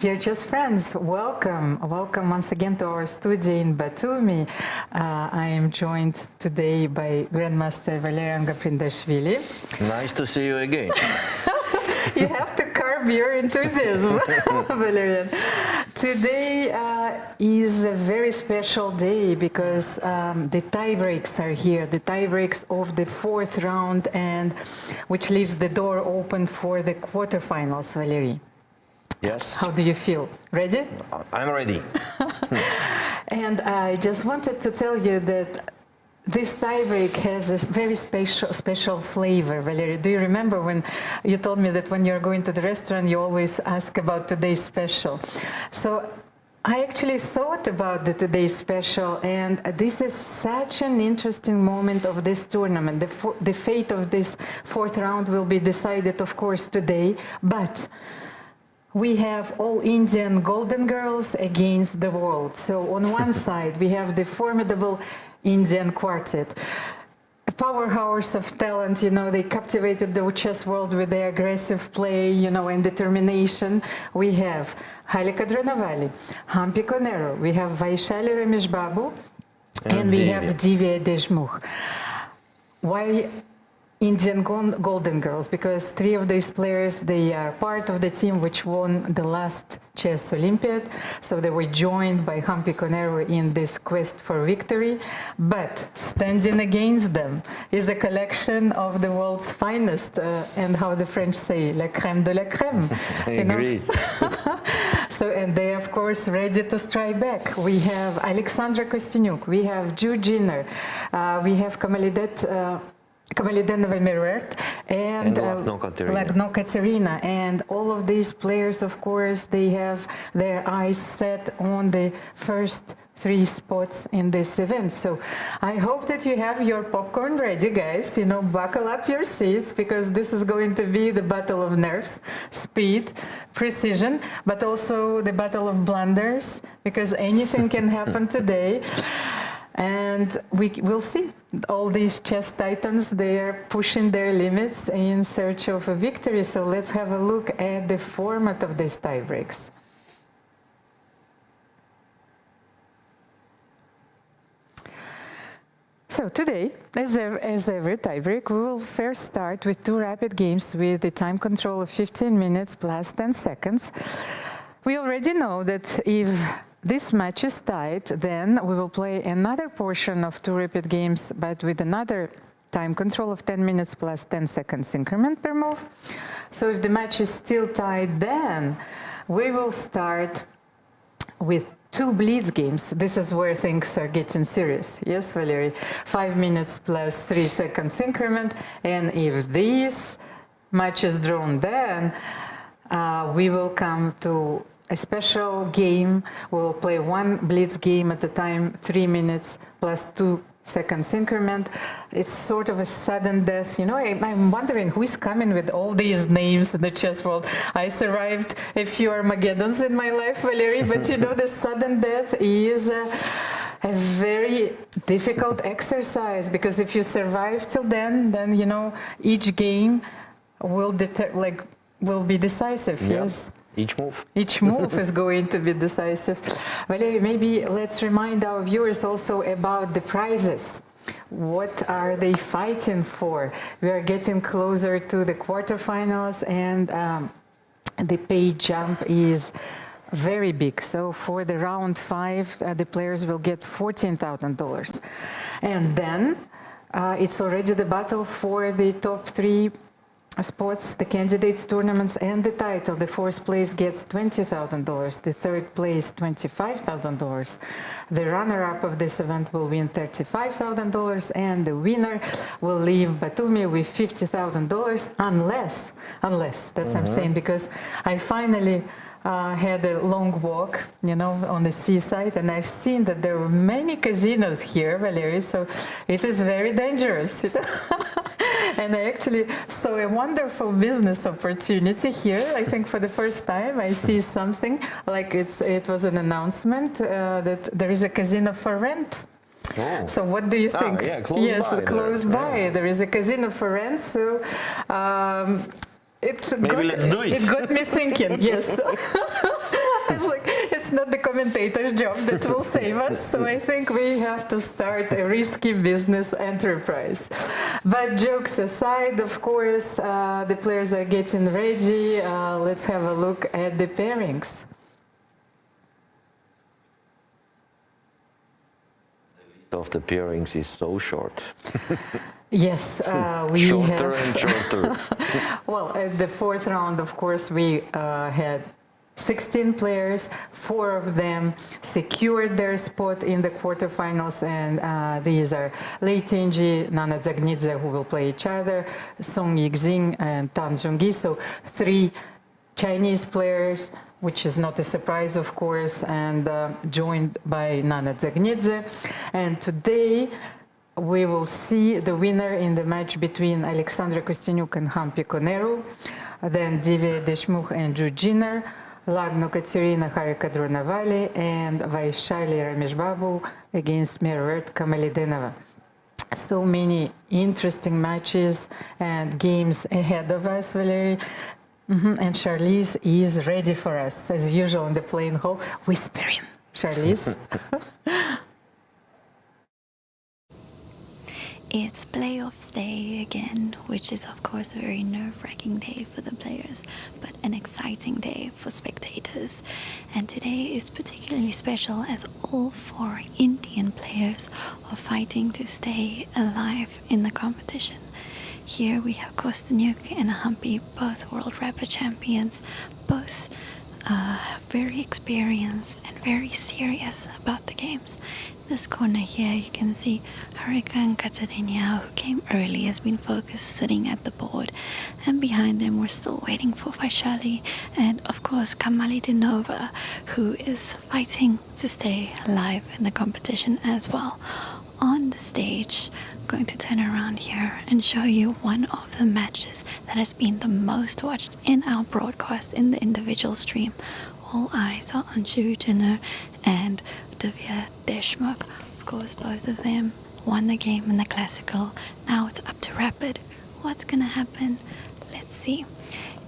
Dear chess friends, welcome. Welcome once again to our studio in Batumi. I am joined today by Grandmaster Valerian Gaprindashvili. Nice to see you again. You have to curb your enthusiasm, Valerian. Today is a very special day because the tie breaks are here, the tie breaks of the fourth round, and which leaves the door open for the quarterfinals, Valery. Yes. How do you feel? Ready? I'm ready. And I just wanted to tell you that this tiebreak has a very special flavor, Valery. Do you remember when you told me that when you're going to the restaurant, you always ask about today's special? So I actually thought about the today's special, and this is such an interesting moment of this tournament. The fate of this fourth round will be decided, of course, today, but we have all Indian golden girls against the world. So on one side, we have the formidable Indian quartet, a powerhouse of talent. You know, they captivated the chess world with their aggressive play, you know, and determination. We have Halika Dranavali, Hampi Konero, we have Vaishali Ramesh Babu, and we have Divya Deshmukh. Why Indian Golden Girls? Because three of these players, they are part of the team which won the last Chess Olympiad. So they were joined by Hampi Konero in this quest for victory. But standing against them is a collection of the world's finest, and how the French say, la crème de la crème. Agreed. So, and they, of course, ready to strike back. We have Alexandra Kostyanyuk, we have Jiner, we have Kamalidenova Mirert and Lagno Katerina, and all of these players, of course, they have their eyes set on the first three spots in this event. So I hope that you have your popcorn ready, guys. You know, buckle up your seats, because this is going to be the battle of nerves, speed, precision, but also the battle of blunders, because anything can happen today. And we will see all these chess titans, they are pushing their limits in search of a victory. So let's have a look at the format of these tiebreaks. So today, as every tiebreak, we will first start with two rapid games with the time control of 15 minutes plus 10 seconds. We already know that if this match is tied, then we will play another portion of two rapid games, but with another time control of 10 minutes plus 10 seconds increment per move. So if the match is still tied, then we will start with two blitz games. This is where things are getting serious. Yes, Valery? 5 minutes plus 3 seconds increment. And if this match is drawn, then we will come to a special game. We'll play one blitz game at a time, 3 minutes plus 2 seconds increment. It's sort of a sudden death. You know, I'm wondering who is coming with all these names in the chess world. I survived a few Armageddons in my life, Valery, but you know, the sudden death is a very difficult exercise, because if you survive till then you know, each game will be decisive. Yeah. Yes. Each move is going to be decisive. Valery, maybe let's remind our viewers also about the prizes. What are they fighting for? We are getting closer to the quarterfinals, and the pay jump is very big. So for the round 5, the players will get $14,000. And then it's already the battle for the top 3 spots, the candidates tournaments, and the title. The fourth place gets $20,000, the third place $25,000. The runner-up of this event will win $35,000, and the winner will leave Batumi with $50,000, unless that's I'm saying, because I finally had a long walk, you know, on the seaside, and I've seen that there were many casinos here, Valery, so it is very dangerous. And I actually saw a wonderful business opportunity here. I think for the first time I see something like it was an announcement that there is a casino for rent. Oh. So what do you think? Yeah, close by. Yeah. There is a casino for rent. So maybe let's do it. It got me thinking. Yes. not the commentator's job that will save us. So I think we have to start a risky business enterprise. But jokes aside, of course, the players are getting ready. Let's have a look at the pairings. Of the pairings is so short. Yes, we shorter have. and shorter. Well, at the fourth round, of course, we had 16 players. 4 of them secured their spot in the quarterfinals, and these are Lei Tianji, Nana Zagnidze, who will play each other, Song Yixing, and Tan Zhongyi. So 3 Chinese players, which is not a surprise, of course, and joined by Nana Zagnidze. And today, we will see the winner in the match between Alexandra Kostyniuk and Hampi Koneru, then Divya Deshmukh and Jiner, Lagno Katerina Harika Drunavali, and Vaishali Rameshbabu against Mervert Kamalidenova. So many interesting matches and games ahead of us, Valerie. And Charlize is ready for us, as usual, in the playing hall, whispering. Charlize. It's playoffs day again, which is of course a very nerve-wracking day for the players, but an exciting day for spectators. And today is particularly special as all 4 Indian players are fighting to stay alive in the competition. Here we have Kostyniuk and Hampi, both World Rapid champions, both very experienced and very serious about the games. This corner here you can see Harika and Katerina, who came early, has been focused sitting at the board, and behind them we're still waiting for Vaishali and of course Kamalidenova, who is fighting to stay alive in the competition as well. On the stage, I'm going to turn around here and show you one of the matches that has been the most watched in our broadcast in the individual stream. All eyes are on Jiner and Divya Deshmukh. Of course, both of them won the game in the classical. Now it's up to rapid. What's gonna happen? Let's see.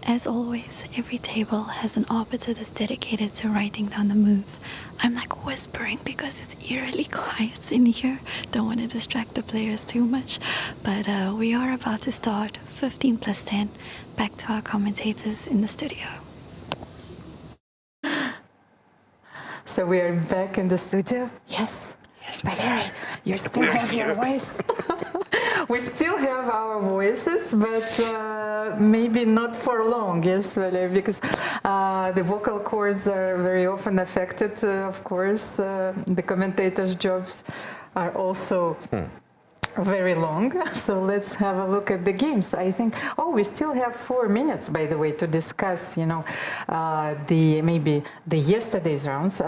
As always, every table has an arbiter that's dedicated to writing down the moves. I'm like whispering because it's eerily quiet in here. Don't want to distract the players too much. But we are about to start 15 plus 10. Back to our commentators in the studio. So we are back in the studio. Yes. Yes, Valerie, you still have your voice. We still have our voices, but maybe not for long, yes, Valerie, because the vocal cords are very often affected, of course. The commentators' jobs are also very long. So let's have a look at the games. I think, we still have 4 minutes, by the way, to discuss, maybe the yesterday's rounds.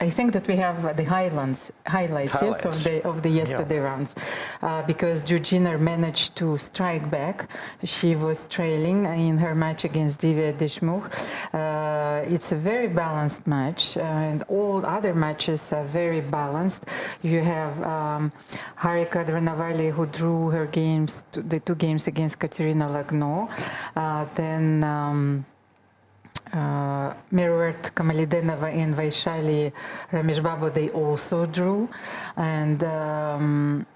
I think that we have the highlights. Yes, of the yesterday rounds, because Jiner managed to strike back. She was trailing in her match against Divya Deshmukh. It's a very balanced match, and all other matches are very balanced. You have Harika Drunavali, who drew her games, the 2 games against Katerina Lagno. Then Mervert Kamalidenova and Vaishali Rameshbabu, they also drew, and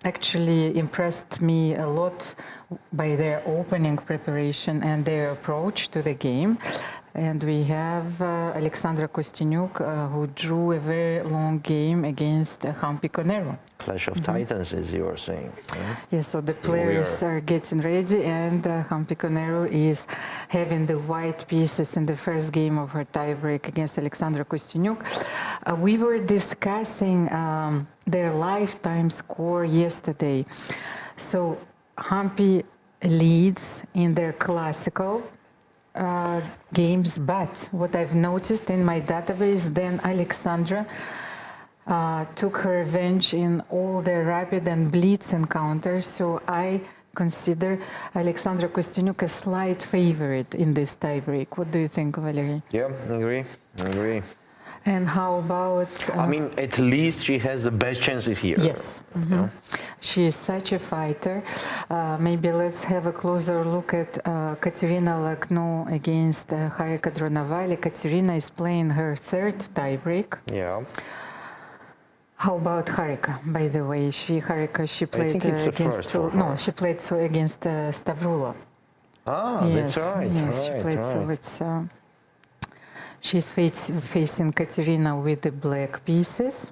actually impressed me a lot by their opening preparation and their approach to the game. And we have Alexandra Kostyniuk, who drew a very long game against Hampi Koneru. Clash of Titans, as you were saying. Yes, so the players are getting ready, and Hampi Koneru is having the white pieces in the first game of her tiebreak against Alexandra Kostyniuk. We were discussing their lifetime score yesterday. So Hampi leads in their classical games, but what I've noticed in my database, then Alexandra took her revenge in all their rapid and blitz encounters, so I consider Alexandra Kostyniuk a slight favorite in this tiebreak. What do you think, Valerie? Yeah, I agree. And how about... I mean, at least she has the best chances here. Yes. She is such a fighter. Maybe let's have a closer look at Katerina Lagno against Harika Dronavali. Katerina is playing her third tiebreak. Yeah. How about Harika? By the way, she played against she played against Stavrula. Ah, Yes, that's right. yes, she played. So it's she's facing Katerina with the black pieces.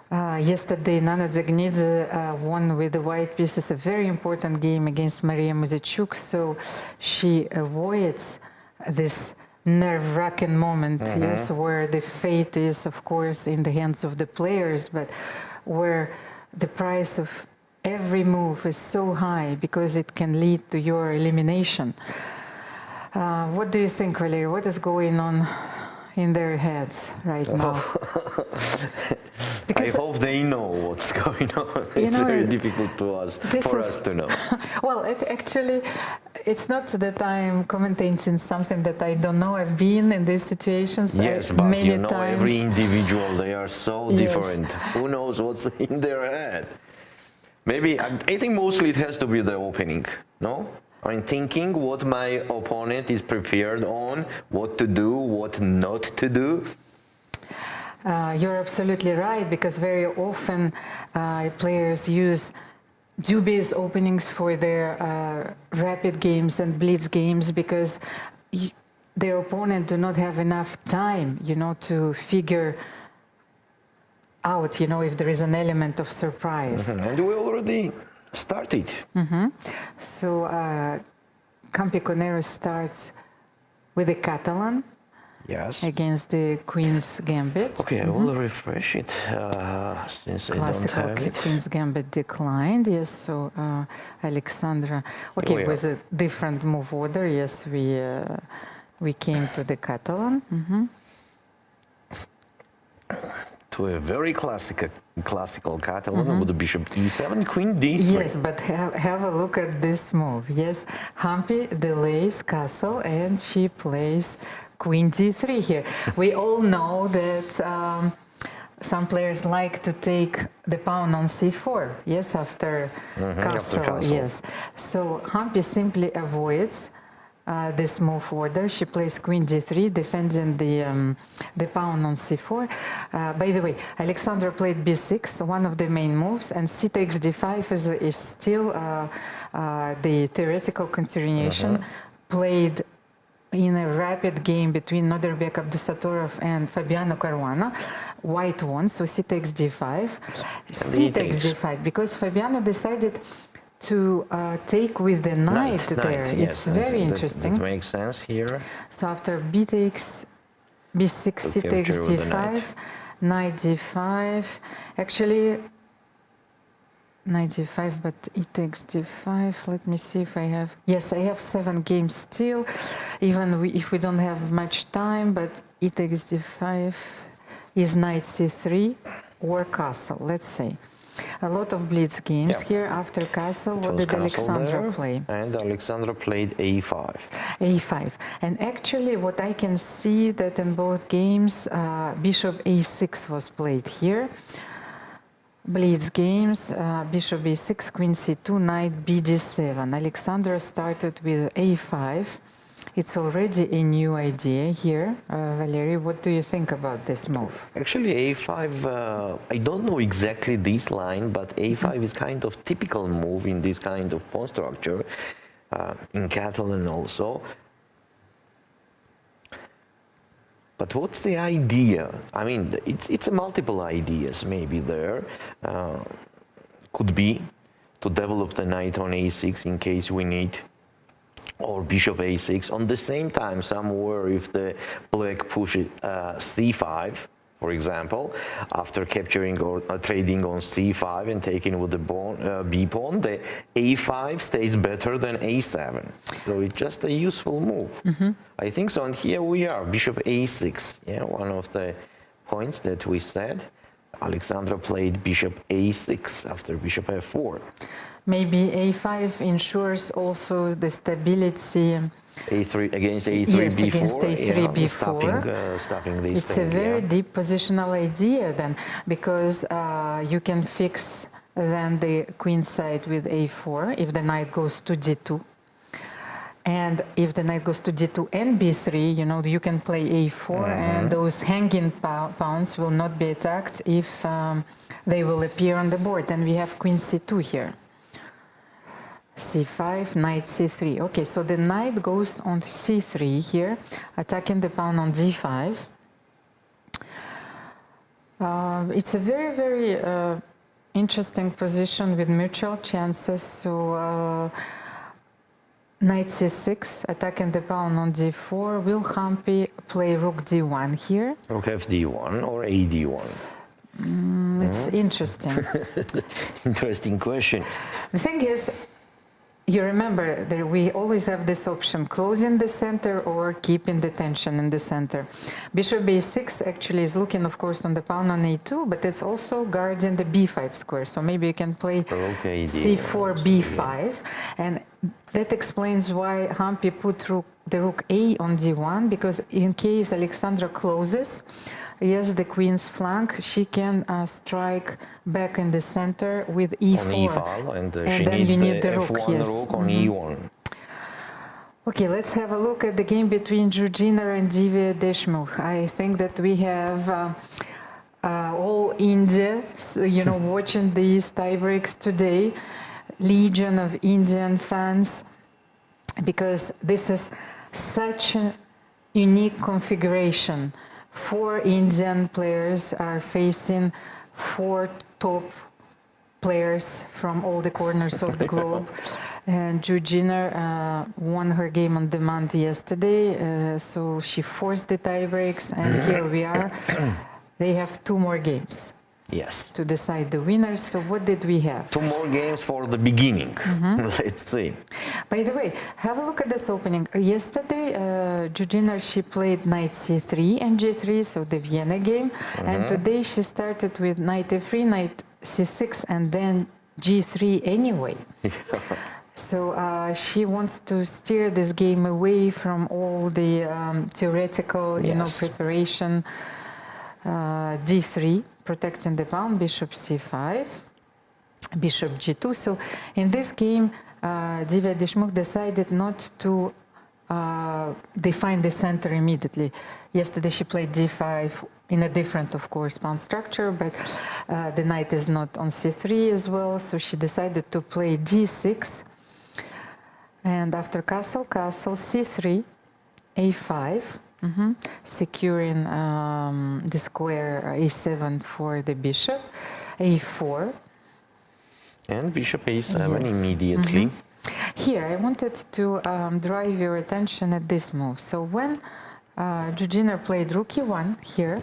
Yesterday, Nana Dzagnidzhe won with the white pieces a very important game against Maria Muzachuk, so she avoids this nerve-wracking moment, yes, where the fate is, of course, in the hands of the players, but where the price of every move is so high because it can lead to your elimination. What do you think, Valery? What is going on in their heads right now? I hope they know what's going on. It's very difficult for us to know. Well, actually, it's not that I'm commentating something that I don't know. I've been in these situations yes, but many you know, times. every individual, they are so different. Who knows what's in their head? Maybe, I think mostly it has to be the opening, no? I mean, thinking what my opponent is prepared on, what to do, what not to do. You're absolutely right, because very often players use dubious openings for their rapid games and blitz games because their opponent do not have enough time, you know, to figure out, you know, if there is an element of surprise. And we already started. So Campiconero starts with the Catalan. Yes. Against the Queen's Gambit. Okay, I will refresh it since I don't have it. Queen's Gambit declined. Yes, so Alexandra. Okay, with a different move order. Yes, we came to the Catalan. To a very classical Catalan with the Bishop E7, Queen D3. Yes, but have a look at this move. Yes, Hampi delays castle and she plays Queen D3 here. We all know that some players like to take the pawn on C4, yes, after castle, yes. So Hampi simply avoids this move order. She plays Queen D3, defending the pawn on C4. By the way, Alexandra played B6, one of the main moves, and C takes D5 is still the theoretical continuation played in a rapid game between Nodirbek Abdusatorov and Fabiano Caruana. White won, so C takes D5. C takes D5 because Fabiano decided to take with the knight there. It's very interesting. That makes sense here. So after B takes B6, C takes D5, knight D5. Actually, knight D5, but E takes D5. Let me see if I have... Yes, I have 7 games still, even if we don't have much time, but E takes D5 is knight C3 or castle, let's say. A lot of blitz games here. After castle, what did Alexandra play? And Alexandra played A5. A5. And actually, what I can see that in both games, Bishop A6 was played here. Blitz games, Bishop B6, Queen C2, Knight BD7. Alexandra started with A5. It's already a new idea here. Valery, what do you think about this move? Actually, A5, I don't know exactly this line, but A5 is kind of typical move in this kind of pawn structure, in Catalan also. But what's the idea? I mean, it's multiple ideas maybe there. Could be to develop the knight on A6 in case we need, or bishop A6. On the same time, somewhere if the black pushes C5, for example, after capturing or trading on C5 and taking with the B pawn, the A5 stays better than A7. So it's just a useful move. I think so. And here we are, bishop A6. Yeah, one of the points that we said. Alexandra played bishop a6 after bishop f4. Maybe a5 ensures also the stability. A3 against a3 Yes, b4. against a3 yeah, b4. Stopping this It's thing. a very yeah. deep positional idea then, because you can fix then the queen side with a4 if the knight goes to d2. And if the knight goes to d2 and b3, you know, you can play a4, and those hanging pawns will not be attacked if they will appear on the board. And we have queen c2 here. c5, knight c3. Okay, so the knight goes on c3 here, attacking the pawn on d5. It's a very, very interesting position with mutual chances. So knight c6, attacking the pawn on d4. Will Hampi play rook d1 here? Rook fd1 or ad1? It's interesting. Interesting question. The thing is, you remember that we always have this option, closing the center or keeping the tension in the center. Bishop b6 actually is looking, of course, on the pawn on a2, but it's also guarding the b5 square. So maybe you can play c4, b5. And that explains why Hampi put the rook a on d1, because in case Alexandra closes, yes, the queen's flank, she can strike back in the center with e4. On e-file, and she then needs you need the the rook, f1 yes. rook on e1. Okay, let's have a look at the game between Jiner and Divya Deshmukh. I think that we have all India, you know, watching these tiebreaks today. Legion of Indian fans, because this is such a unique configuration. 4 Indian players are facing 4 top players from all the corners of the globe. And Jiner won her game on demand yesterday, so she forced the tiebreaks, and here we are. They have 2 more games. Yes. To decide the winners. So what did we have? 2 more games for the beginning, let's see. By the way, have a look at this opening. Yesterday, Jiner, she played knight c3 and g3, so the Vienna game. And today she started with knight f3, knight c6, and then g3 anyway. So she wants to steer this game away from all the theoretical, you know, preparation. d3, protecting the pawn, bishop c5, bishop g2. So in this game, Divya Deshmukh decided not to define the center immediately. Yesterday she played d5 in a different, of course, pawn structure, but the knight is not on c3 as well, so she decided to play d6. And after castle, castle, c3, a5, securing the square a7 for the bishop, a4. And bishop a7 immediately. Here, I wanted to drive your attention at this move. So when Jiner played rook e1 here,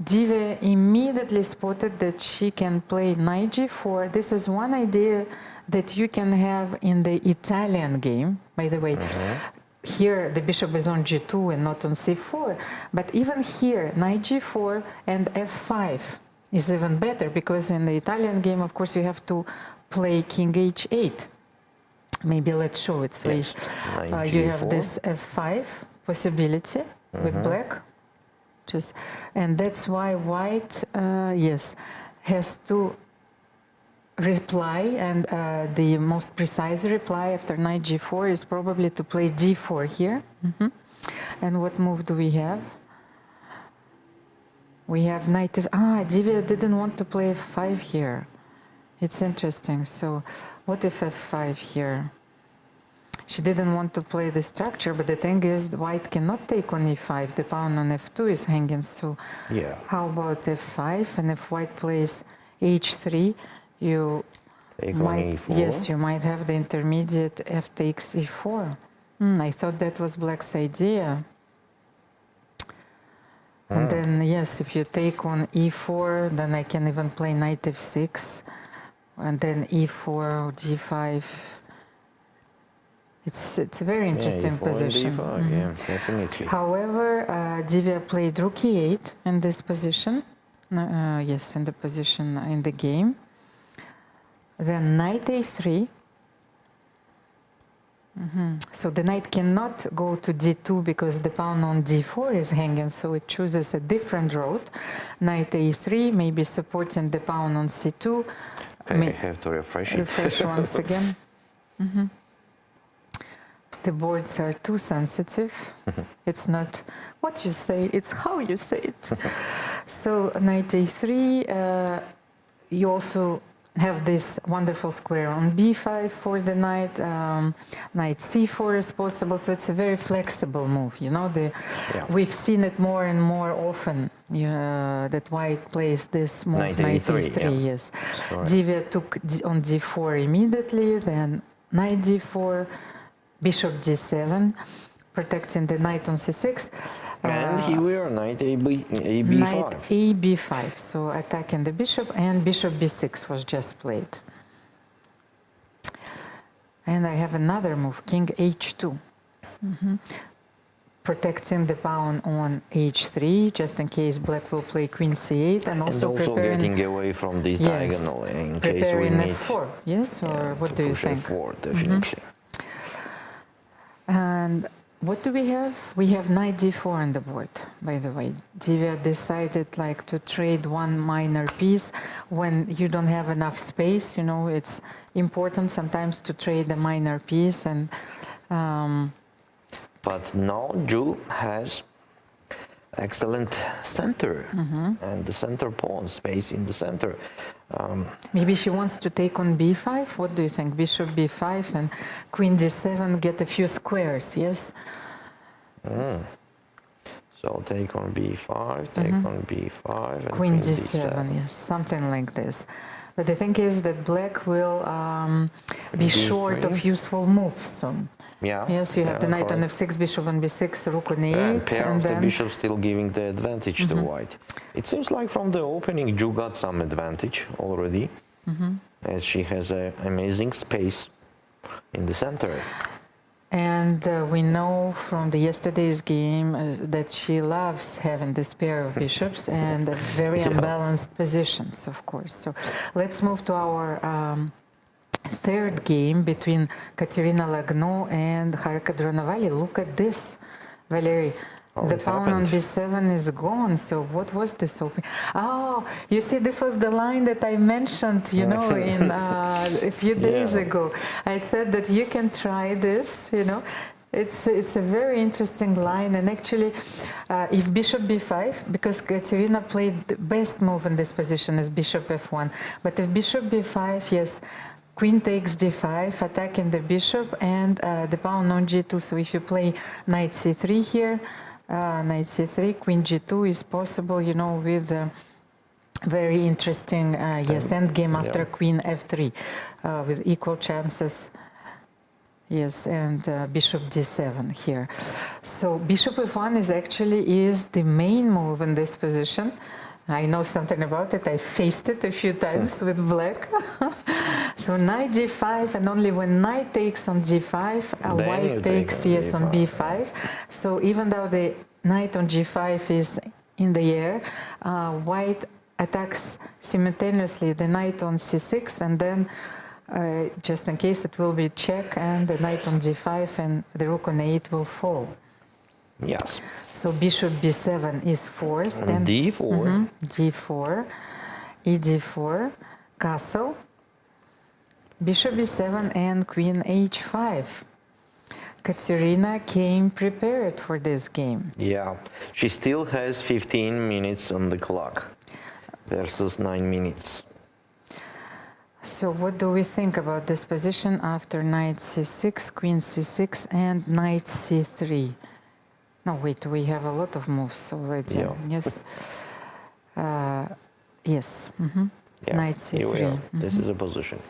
Divya immediately spotted that she can play knight g4. This is one idea that you can have in the Italian game, by the way. Here the bishop is on g2 and not on c4, but even here knight g4 and f5 is even better, because in the Italian game, of course, you have to play king h8. Maybe let's show it. So you have this f5 possibility with black, and that's why white, has to reply, and the most precise reply after knight g4 is probably to play d4 here. And what move do we have? We have knight Divya didn't want to play f5 here. It's interesting. So what if f5 here? She didn't want to play the structure, but the thing is, white cannot take on e5. The pawn on f2 is hanging. So how about f5? And if white plays h3, you might, you might have the intermediate f takes e4. I thought that was black's idea. And then, if you take on e4, then I can even play knight f6, and then e4, g5. It's a very interesting position. D5, yeah, definitely. However, Divya played rook e8 in this position. Yes, in the position in the game. Then knight a3. So the knight cannot go to d2 because the pawn on d4 is hanging, so it chooses a different route. Knight a3, maybe supporting the pawn on c2. I have to refresh it. Refresh once again. The boards are too sensitive. It's not what you say, it's how you say it. So knight a3, you also have this wonderful square on b5 for the knight. Knight c4 is possible, so it's a very flexible move. You know, we've seen it more and more often. That white plays this move, knight a3. Yes, right. Divya took on d4 immediately, then knight d4, bishop d7, protecting the knight on c6. And here we are, knight ab5. Knight ab5, so attacking the bishop, and bishop b6 was just played. And I have another move, king h2. Protecting the pawn on h3, just in case black will play queen c8, and also getting away from this diagonal in case we need f4. Yes, or what do you think? F4, definitely. And what do we have? We have knight d4 on the board, by the way. Divya decided like to trade one minor piece when you don't have enough space. You know, it's important sometimes to trade a minor piece. And but now Ju has excellent center and the center pawn space in the center. Maybe she wants to take on b5. What do you think? Bishop b5 and queen d7 get a few squares, yes? So take on b5, take on b5, and queen d7, yes, something like this. But the thing is that black will be D3. short of useful moves soon. Yeah. Yes, you have the knight on f6, bishop on b6, rook on a8. And pair of the bishop still giving the advantage to white. It seems like from the opening, Ju got some advantage already, as she has an amazing space in the center. And we know from the yesterday's game that she loves having this pair of bishops and very unbalanced positions, of course. So let's move to our third game between Katerina Lagno and Harika Dronovali. Look at this, Valery. The pawn on b7 is gone. So what was this opening? Oh, you see, this was the line that I mentioned, you know, in a few days ago. I said that you can try this, you know. It's a very interesting line, and actually, if bishop b5, because Katerina played the best move in this position is bishop f1, but if bishop b5, yes, queen takes d5, attacking the bishop and the pawn on g2. So if you play knight c3 here, knight c3, queen g2 is possible, you know, with very interesting, endgame after queen f3, with equal chances. Yes, and bishop d7 here. So bishop f1 is the main move in this position. I know something about it. I faced it a few times with black. So knight d5, and only when knight takes on g5, white takes on b5. So even though the knight on g5 is in the air, white attacks simultaneously the knight on c6, and then just in case it will be check, and the knight on d5 and the rook on a8 will fall. Yes. So bishop b7 is forced, and d4, d4, e4, castle, bishop b7, and queen h5. Katerina came prepared for this game. Yeah, she still has 15 minutes on the clock versus 9 minutes. So what do we think about this position after knight c6, queen c6, and knight c3? No, wait, we have a lot of moves already. Yeah. Yes. Yes. Yeah, knight c3. here we are. This is a position.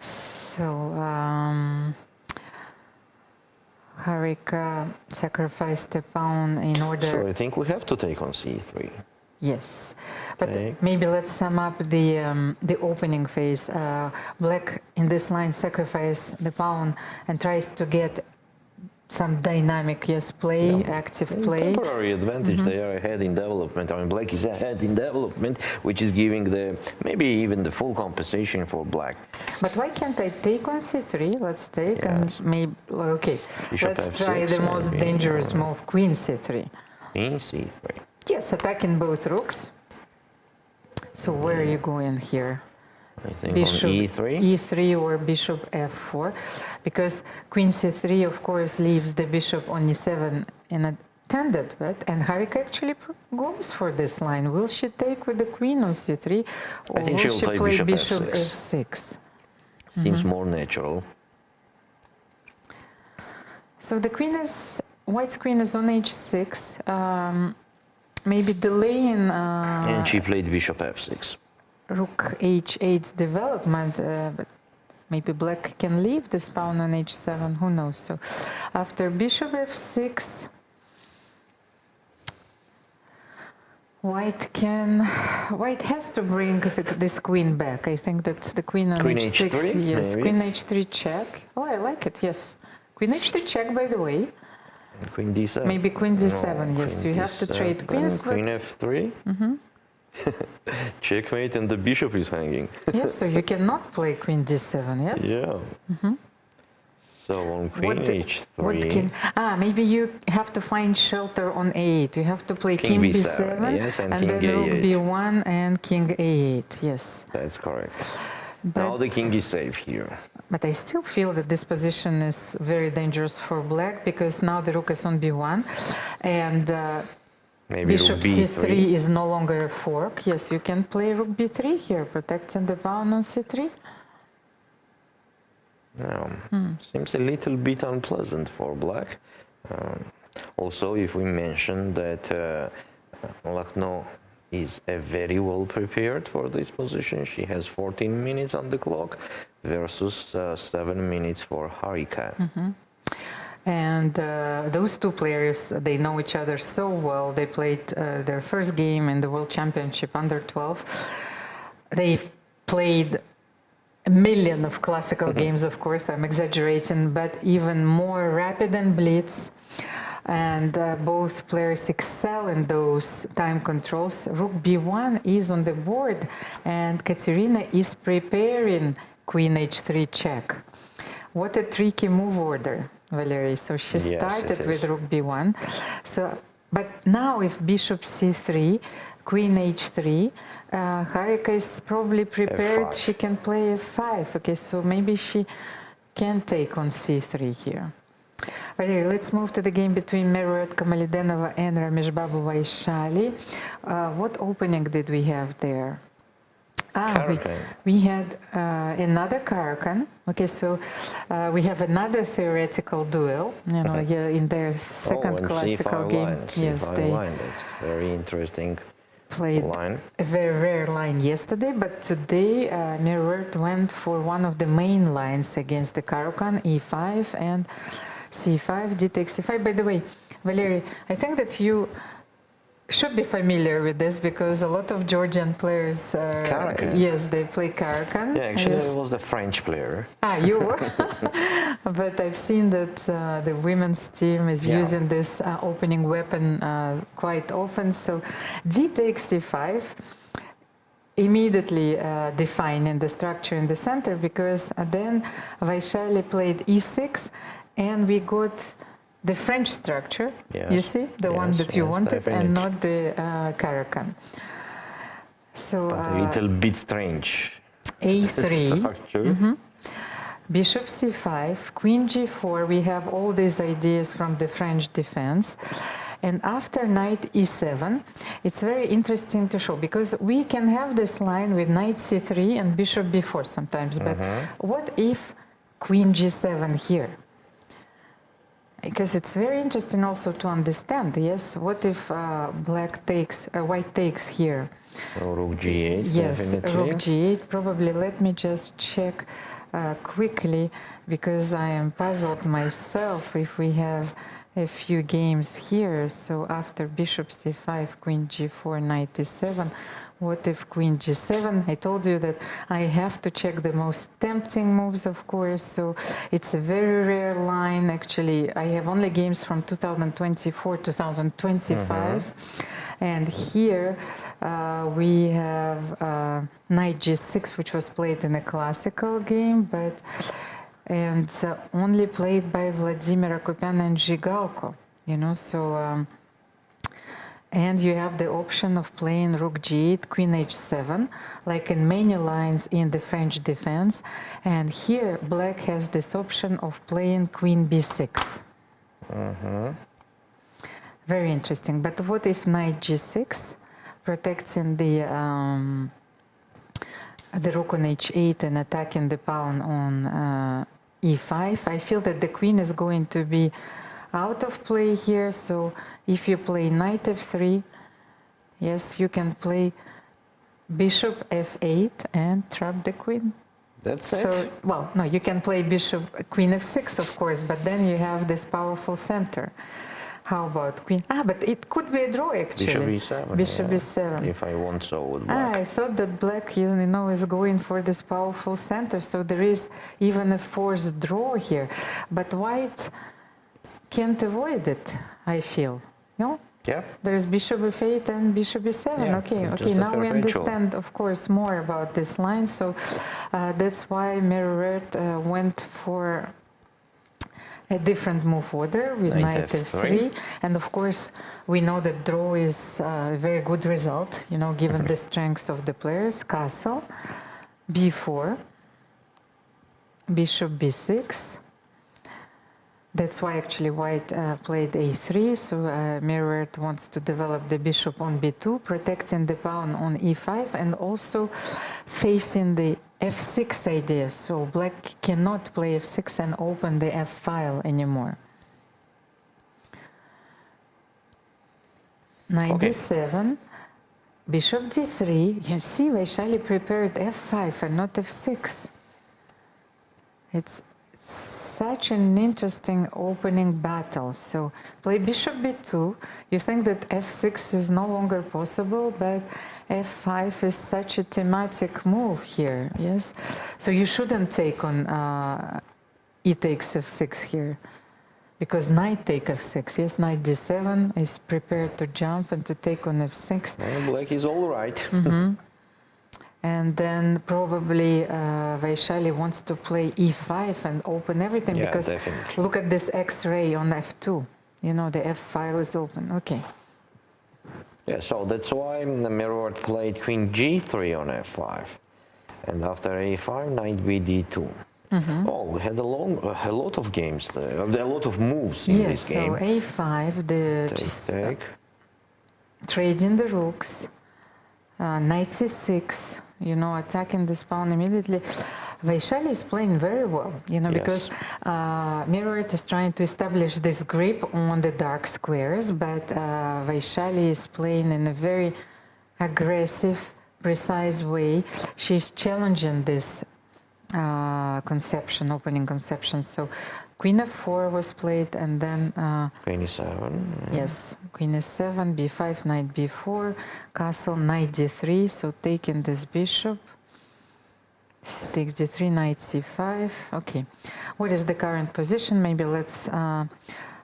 So Harika sacrificed the pawn in order. So I think we have to take on c3. Yes, but maybe let's sum up the opening phase. Black in this line sacrificed the pawn and tries to get some dynamic, yes, play, Yeah. active In play. temporary advantage, they are ahead in development. I mean, black is ahead in development, which is giving the maybe even the full compensation for black. But why can't I take on c3? Let's take and Yes. maybe, okay, Bishop let's try f6 the most maybe, dangerous or move, queen c3. Queen c3. Yes, attacking both rooks. So where are you going here? I think Bishop on e3. e3 or bishop f4, because queen c3 of course leaves the bishop on e7 in a tended bed, and Harika actually goes for this line. Will she take with the queen on c3, or I think will she'll she play play bishop bishop f6. f6? Seems more natural. So the queen is, white's queen is on h6, maybe delaying And she played bishop f6. rook h8's development, but maybe black can leave this pawn on h7, who knows. So after bishop f6, white has to bring this queen back. I think that the queen on Queen h6, h3, yes, maybe. queen h3 check. Oh, I like it, yes. Queen h3 check, by the way. And queen d7. Maybe queen d7, No, yes. queen You have to d7, trade queens. Queen f3. Checkmate, and the bishop is hanging. Yes, so you cannot play queen d7, yes? Yeah. So on queen h3. Maybe you have to find shelter on a8. You have to play King king b7, b7, yes, and and king then rook a8. b1 and king a8, yes. That's correct. But, Now the king is safe here. but I still feel that this position is very dangerous for black, because now the rook is on b1, and Maybe bishop rook b3. c3 is no longer a fork. Yes, you can play rook b3 here, protecting the pawn on c3. Now, seems a little bit unpleasant for black. Also, if we mention that Lucknow is very well prepared for this position, she has 14 minutes on the clock versus 7 minutes for Harika. And those two players, they know each other so well. They played their first game in the World Championship under 12. They've played a million of classical games, of course, I'm exaggerating, but even more rapid and blitz. And both players excel in those time controls. Rook b1 is on the board, and Katerina is preparing queen h3 check. What a tricky move order, Valerie. So she started with rook b1. So, but now if bishop c3, queen h3, Harika is probably prepared. F5. She can play f5. Okay, so maybe she can take on c3 here. Valerie, let's move to the game between Meruet Kamalidenova and Rameshbabu Vaishali. What opening did we have there? We had another Karakan. Okay, so we have another theoretical duel. You know, in their second classical game. Yes, that's very interesting. Played a very rare line yesterday, but today Meruet went for one of the main lines against the Karakan, e5 and c5, d takes c5. By the way, Valerie, I think that you should be familiar with this, because a lot of Georgian players, yes, they play Karakan. Yeah, actually, I was the French player. You were? But I've seen that the women's team is using this opening weapon quite often. So d takes c5, immediately defining the structure in the center, because then Vaishali played e6, and we got the French structure, you see, the one that you wanted, definitely. And not the Karakan. So but a little bit strange. a3, structure. Bishop c5, queen g4. We have all these ideas from the French defense. And after knight e7, it's very interesting to show, because we can have this line with knight c3 and bishop b4 sometimes. But what if queen g7 here? Because it's very interesting also to understand, yes, what if white takes here? Rook g8, yes, definitely. Rook g8, probably. Let me just check quickly, because I am puzzled myself if we have a few games here. So after bishop c5, queen g4, knight e7, What if queen g7? I told you that I have to check the most tempting moves, of course, so it's a very rare line. Actually, I have only games from 2024, 2025. And here we have knight g6, which was played in a classical game, but only played by Vladimir Akopyan and Zhigalko, you know, so and you have the option of playing rook g8, queen h7, like in many lines in the French defense. And here, black has this option of playing queen b6. Very interesting. But what if knight g6, protecting the rook on h8 and attacking the pawn on e5? I feel that the queen is going to be out of play here, so if you play knight f3, yes, you can play bishop f8 and trap the queen. That's it? So, well, no, you can play bishop, queen f6, of course, but then you have this powerful center. How about queen? But it could be a draw, actually. Bishop e7. Bishop e7. If I want so with black. I thought that black, you know, is going for this powerful center, so there is even a forced draw here. But white can't avoid it, I feel. No? Yeah. There is bishop f8 and bishop e7. Yeah, Okay, now we understand, of course, more about this line. So that's why Merritt went for a different move order with knight f3. And of course, we know that draw is a very good result, you know, given the strengths of the players. Castle, b4, bishop b6. That's why actually white played a3, so Merritt wants to develop the bishop on b2, protecting the pawn on e5, and also facing the f6 idea. So black cannot play f6 and open the f file anymore. Knight d7, bishop d3. You see, Vaishali prepared f5 and not f6. It's such an interesting opening battle. So play bishop b2. You think that f6 is no longer possible, but f5 is such a thematic move here, yes? So you shouldn't take on e takes f6 here, because knight take f6, yes? Knight d7 is prepared to jump and to take on f6. Well, black is all right. And then probably Vaishali wants to play e5 and open everything, because definitely. Look at this X-ray on f2. You know, the f file is open. Okay. Yeah, so that's why Merritt played queen g3 on f5. And after a5, knight b d2. Oh, we had a lot of games there, a lot of moves in this game. Yes, so a5, the trading the rooks, knight c6, you know, attacking this pawn immediately. Vaishali is playing very well, you know, because Merritt is trying to establish this grip on the dark squares, but Vaishali is playing in a very aggressive, precise way. She's challenging this conception, opening conception. So queen f4 was played, and then queen e7. Yes, queen e7, b5, knight b4, castle, knight d3. So taking this bishop, takes d3, knight c5. Okay, what is the current position? Maybe let's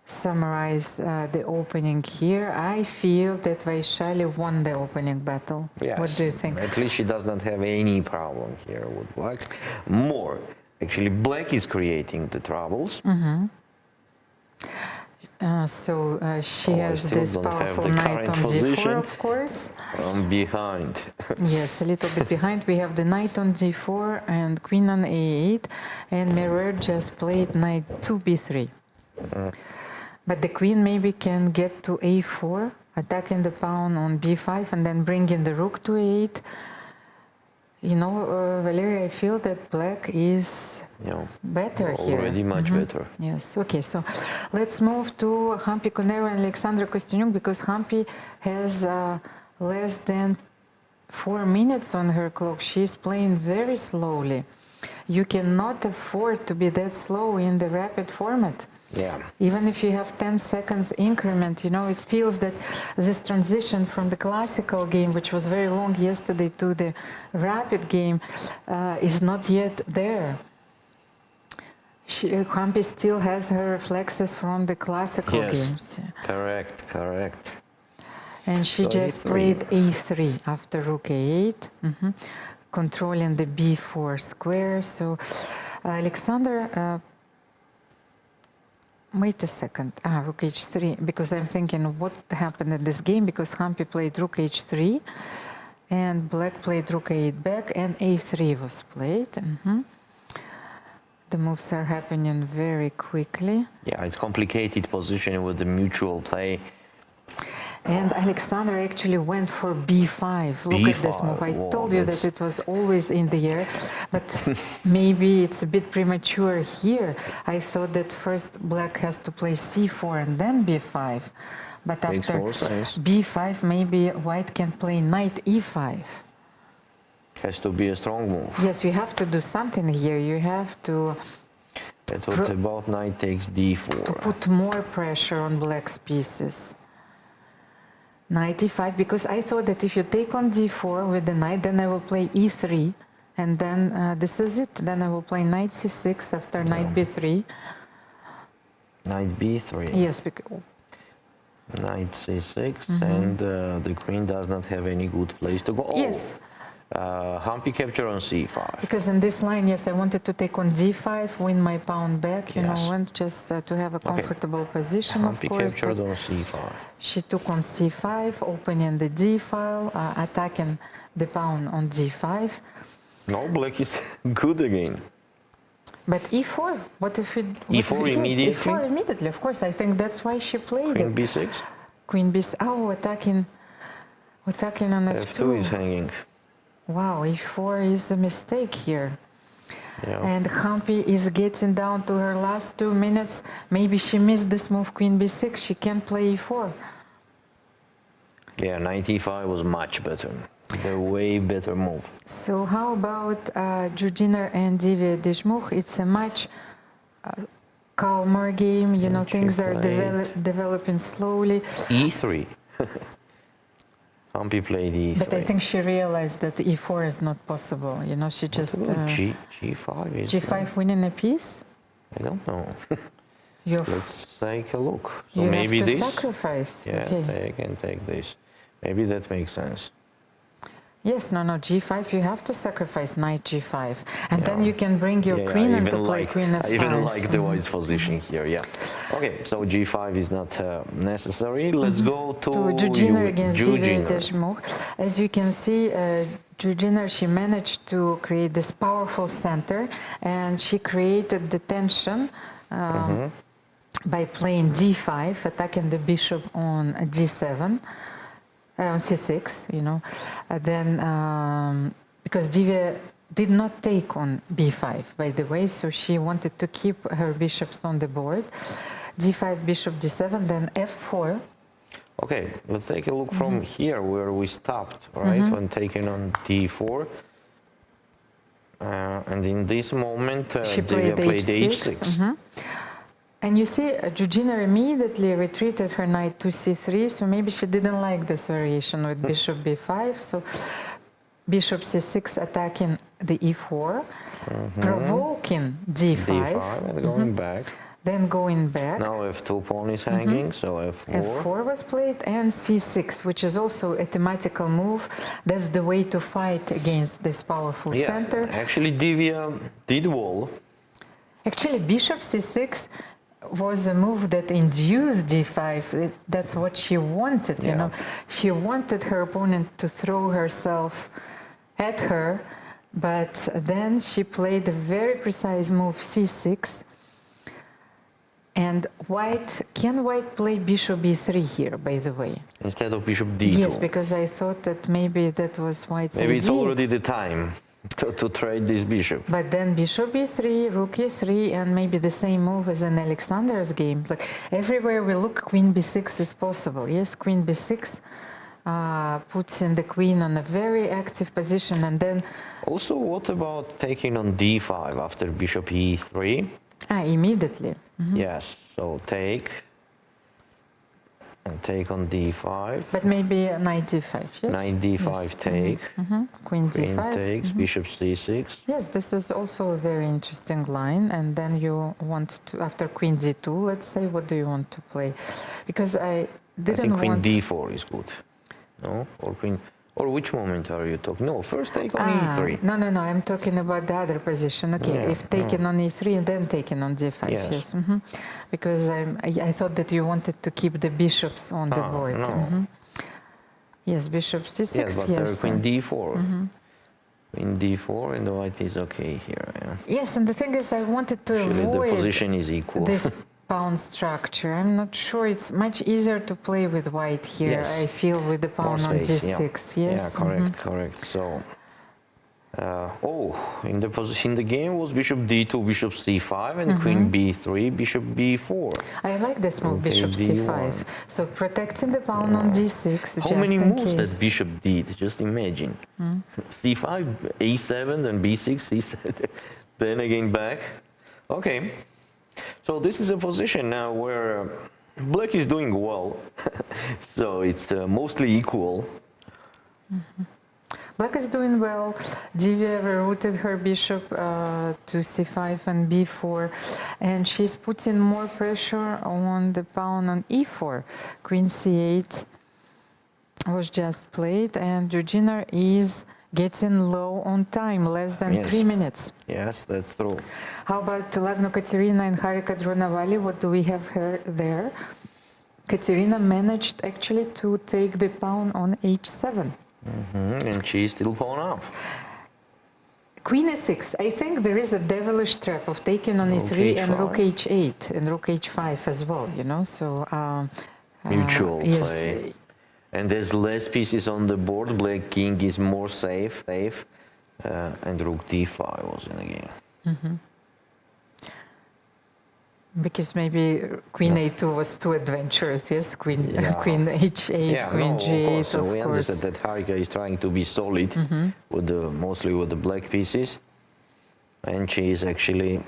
summarize the opening here. I feel that Vaishali won the opening battle. Yes. What do you think? At least she does not have any problem here with black. More. Actually, black is creating the troubles. She has this powerful knight on d4, of course. Behind. Yes, a little bit behind. We have the knight on d4 and queen on a8, and Merritt just played knight to b3. But the queen maybe can get to a4, attacking the pawn on b5, and then bringing the rook to a8. You know, Valeria, I feel that black is better here. Already much better. Yes, okay, so let's move to Hampi Conero and Alexandra Kostyanyuk, because Hampi has less than 4 minutes on her clock. She's playing very slowly. You cannot afford to be that slow in the rapid format. Yeah. Even if you have 10 seconds increment, you know, it feels that this transition from the classical game, which was very long yesterday, to the rapid game is not yet there. Hampi still has her reflexes from the classical Yes. games. Correct. Correct. And she So just E3. played a3 after rook a8, controlling the b4 square. So Alexander, wait a second. Rook h3, because I'm thinking what happened in this game, because Hampi played rook h3 and black played rook a8 back and a3 was played. The moves are happening very quickly. Yeah, it's complicated position with the mutual play. And Alexander actually went for b5. Look at this move. I Whoa, told you that it was always in the air, but maybe it's a bit premature here. I thought that first black has to play c4 and then b5. But Makes after more sense. b5, maybe white can play knight e5. Has to be a strong move. Yes, you have to do something here. You have to But what about knight takes d4? put more pressure on black's pieces. Knight e5, because I thought that if you take on d4 with the knight, then I will play e3, and then this is it. Then I will play knight c6 after knight b3. Knight b3. Yes, because Knight c6, and the queen does not have any good place to go. Oh, yes, Hampi capture on c5. because in this line, yes, I wanted to take on d5, win my pawn back, you Yes. know, and just to have a comfortable position, of Hampi course. captured but on c5. she took on c5, opening the d file, attacking the pawn on d5. No, black is good again. But e4, what if it... E4 immediately? E4 immediately, of course. I think that's why she played Queen it. b6. Queen b6, oh, attacking on f2. f2 is hanging. Wow, e4 is the mistake here. Yeah. And Hampi is getting down to her last 2 minutes. Maybe she missed this move, queen b6. She can't play e4. Yeah, knight e5 was much better. The way better move. So how about Jiner and Divya Deshmukh? It's a much calmer game. You know, things are developing slowly. e3. Hampi played e3. But I think she realized that e4 is not possible. You know, she just... g5 is... g5 winning a piece? I don't know. You're Let's take a look. So you maybe have to this? sacrifice. Yeah, Okay. I can take this. Maybe that makes sense. Yes, no, g5, you have to sacrifice knight g5. And then Yeah. you can bring your Yeah, queen I into even play like, queen f5. I even like the white's position here, yeah. Okay, so g5 is not necessary. Let's go to Jiner against Divya Jiner. Deshmukh. As you can see, Jiner, she managed to create this powerful center, and she created the tension by playing d5, attacking the bishop on d7. On c6, you know, then because Divya did not take on b5, by the way, so she wanted to keep her bishops on the board. d5, bishop d7, then f4. Okay, let's take a look from here where we stopped, right, when taking on d4. And in this moment, She Divya played h6. And you see, Jiner immediately retreated her knight to c3, so maybe she didn't like this variation with bishop b5. So bishop c6 attacking the e4, provoking d5. d5 and going back. Then going back. Now f2 pawn is hanging, so f4. f4 was played, and c6, which is also a thematical move. That's the way to fight against this powerful center. Actually, Divya did wall. Actually, bishop c6 was a move that induced d5. That's what she wanted, you know. She wanted her opponent to throw herself at her, but then she played a very precise move, c6. And can white play bishop b3 here, by the way? Instead of bishop d2. Yes, because I thought that maybe that was white's Maybe it's idea. already the time to trade this bishop. But then bishop e3, rook e3, and maybe the same move as in Alexander's game. Like everywhere we look, queen b6 is possible. Yes, queen b6 puts in the queen on a very active position, and then... Also, what about taking on d5 after bishop e3? Immediately. Yes, so take, and take on d5. But maybe knight d5, yes? Knight d5 Yes. take, Queen queen d5. takes, bishop c6. Yes, this is also a very interesting line. And then you want to, after queen d2, let's say, what do you want to play? Because I didn't I think queen want... d4 is good. No? Or queen... Or which moment are you talking? No, first take on e3. No, I'm talking about the other position. Okay, Yeah, if taken on e3 and then taken on d5, Yes. Because I thought that you wanted to keep the bishops on the board. No. Yes, bishop c6, Yes, but yes. queen d4. Queen d4 and the white is okay here. Yeah. Yes, and the thing is I wanted to Actually, the avoid position is equal. this pawn structure. I'm not sure. It's much easier to play with white here, Yes. I feel, with the pawn More on space, d6. yeah. Yes. Yeah, correct. So, in the position, the game was bishop d2, bishop c5, and queen b3, bishop b4. I like this move, Okay, bishop c5. d1. So protecting the pawn on d6. How just many in moves case. that bishop did? Just imagine. c5, a7, then b6, c7, then again back. Okay. So this is a position now where black is doing well. So it's mostly equal. Black is doing well. Divya rerouted her bishop to c5 and b4, and she's putting more pressure on the pawn on e4. Queen c8 was just played, and Jiner is getting low on time, less than Yes. 3 minutes. Yes, that's true. How about Lagno Katerina and Harika Dronavali? What do we have here there? Katerina managed actually to take the pawn on h7. And she's still pawn up. Queen e6. I think there is a devilish trap of taking on Rook e3 and h5. rook h8 and rook h5 as well, you know, so... Mutual yes, play. And there's less pieces on the board. Black king is more safe. And rook d5 was in the game. because maybe queen a2 was too adventurous, yes? Queen h8, Yeah, queen no, g8, of course. So of we course. understand that Harika is trying to be solid with mostly with the black pieces, and she is actually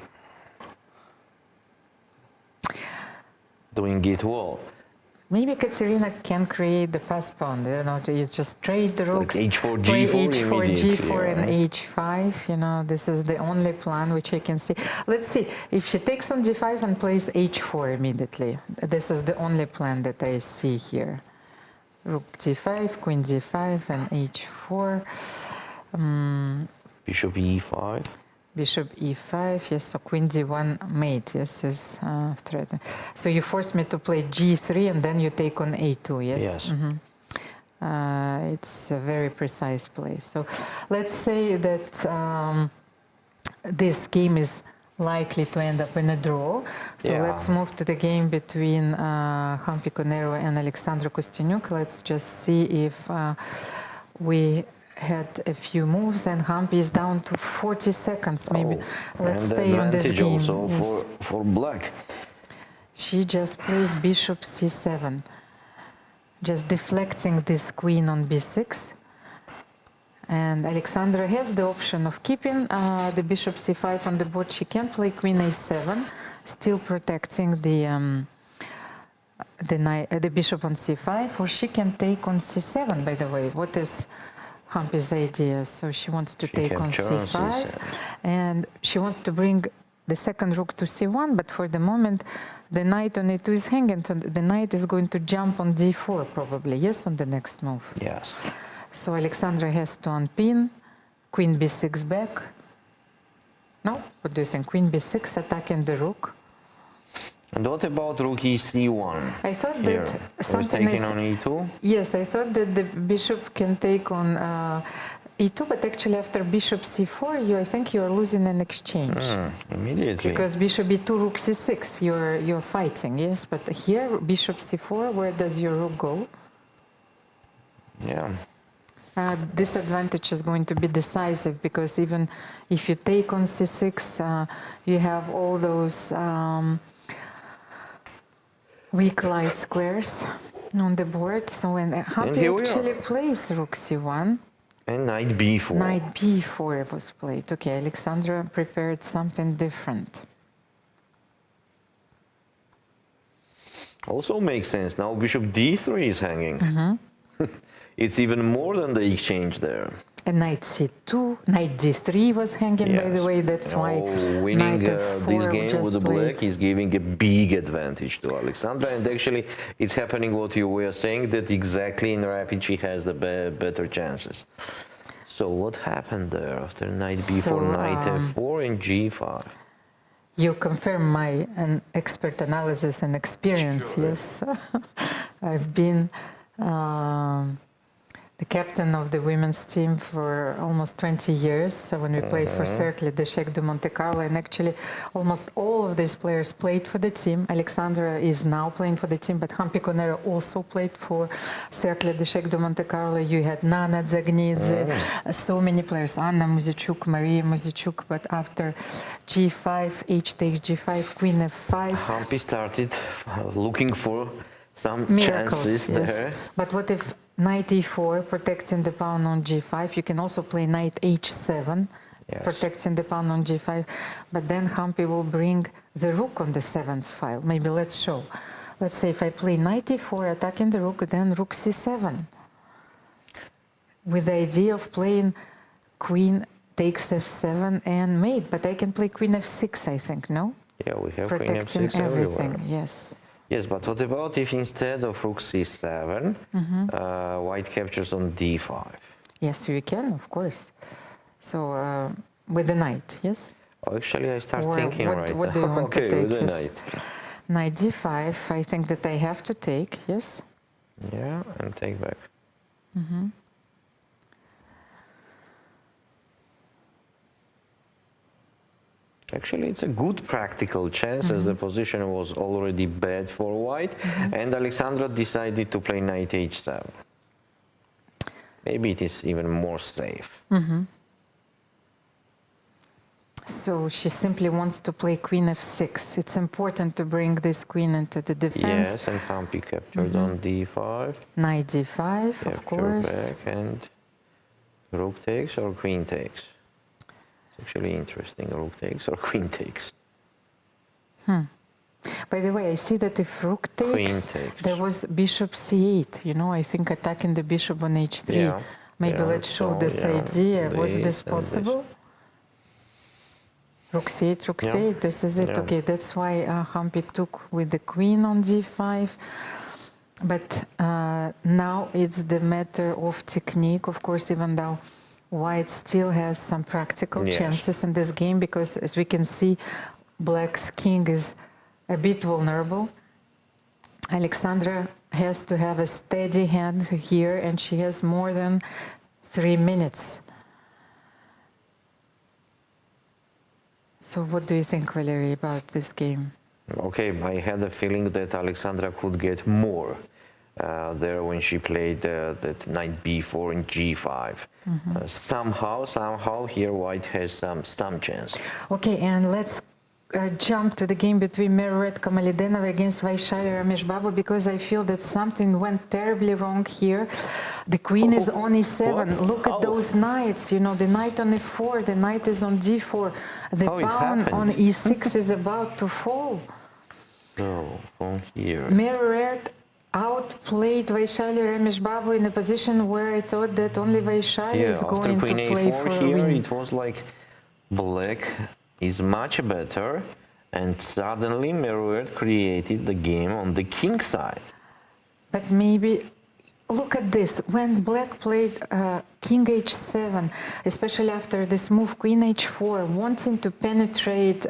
doing it well. Maybe Katerina can create the pass pawn. You know, you just trade the rooks, Like h4, play g4 h4, immediately, g4, and right? h5. You know, this is the only plan which I can see. Let's see if she takes on d5 and plays h4 immediately. This is the only plan that I see here. Rook d5, queen d5, and h4. Bishop e5. Bishop e5, yes, so queen d1 mate, yes, is threatened. So you force me to play g3 and then you take on a2, yes? Yes. It's a very precise play. So let's say that this game is likely to end up in a draw. So let's move to the game between Hampi Conero and Alexandra Kostyanyuk. Let's just see if we had a few moves, and Hampi is down to 40 seconds. Maybe let's and stay on this advantage game. also Yes. for black. She just played bishop c7, just deflecting this queen on b6. And Alexandra has the option of keeping the bishop c5 on the board. She can play queen a7, still protecting the bishop on c5, or she can take on c7, by the way. What is Hampi's idea? So she wants to take on c5, and she wants to bring the second rook to c1, but for the moment the knight on e2 is hanging, so the knight is going to jump on d4 probably, yes, on the next move. Yes. So Alexandra has to unpin, queen b6 back. No? What do you think? Queen b6 attacking the rook? And what about rook e c1? I thought here? that Was taking on e2? Yes, I thought that the bishop can take on e2, but actually after bishop c4, I think you are losing an exchange. Immediately. Because bishop e2, rook c6, you're fighting, yes. But here, bishop c4, where does your rook go? Yeah. This advantage is going to be decisive, because even if you take on c6, you have all those weak light squares on the board. So when Hampi actually plays rook c1, and knight b4. Knight b4 was played. Okay, Alexandra prepared something different. Also makes sense. Now bishop d3 is hanging. It's even more than the exchange there. And knight c2, knight d3 was hanging, by the way. That's why winning knight this f4 game just with the played. black is giving a big advantage to Alexandra. And actually, it's happening what you were saying, that exactly in rapid she has the better chances. So what happened there after knight b4, knight f4, and g5? You confirm my expert analysis and experience, yes. I've been the captain of the women's team for almost 20 years. So when we played for Cercle Deshmukh de Monte Carlo, and actually almost all of these players played for the team. Alexandra is now playing for the team, but Hampi Konero also played for Cercle Deshmukh de Monte Carlo. You had Nana Zagnidze, so many players, Anna Muzichuk, Maria Muzichuk, but after g5, h takes g5, queen f5. Hampi started looking for some Miracles, chances yes. there. But what if knight e4, protecting the pawn on g5? You can also play knight h7, protecting the pawn on g5. But then Hampi will bring the rook on the 7th file. Maybe let's show. Let's say if I play knight e4, attacking the rook, then rook c7. With the idea of playing queen takes f7 and mate. But I can play queen f6, I think, no? Yeah, we have Protecting queen f6 everything, everywhere. yes. Yes, but what about if instead of rook c7, white captures on d5? Yes, you can, of course. So with the knight, yes? Oh, actually, I start Or thinking what do you now. want to Okay, take? with the Yes. knight. Knight d5, I think that I have to take, yes? Yeah, and take back. Actually, it's a good practical chance as the position was already bad for white, and Alexandra decided to play knight h7. Maybe it is even more safe. So she simply wants to play queen f6. It's important to bring this queen into the defense. Yes, and Hampi captured on d5. Knight d5, of Capture course. back, and rook takes or queen takes. It's actually interesting. Rook takes or queen takes. By the way, I see that if rook Queen takes, takes. there was bishop c8. You know, I think attacking the bishop on h3. Yeah. Maybe Yeah, let's show so, this yeah, idea. Was this this and this. possible? Rook c8, rook Yeah. c8, this is it. Yeah. Okay, that's why Hampi took with the queen on d5. But now it's the matter of technique, of course, even though white still has some practical Yes. chances in this game, because as we can see, black's king is a bit vulnerable. Alexandra has to have a steady hand here, and she has more than 3 minutes. So what do you think, Valerie, about this game? Okay, I had a feeling that Alexandra could get more there when she played that knight b4 and g5. Somehow here white has some chance. Okay, and let's jump to the game between Meruret Kamalidenova against Vaishali Rameshbabu, because I feel that something went terribly wrong here. The queen is on e7. What? Look at How? those knights. You know, the knight on e4, the knight is on d4. The How it pawn happened? on e6 is about to fall. So from here. Meruret outplayed Vaishali Rameshbabu in a position where I thought that only Vaishali is After going to queen play a4 for a here, win. it was like black is much better, and suddenly Meruet created the game on the king side. But maybe, look at this, when black played king h7, especially after this move queen h4, wanting to penetrate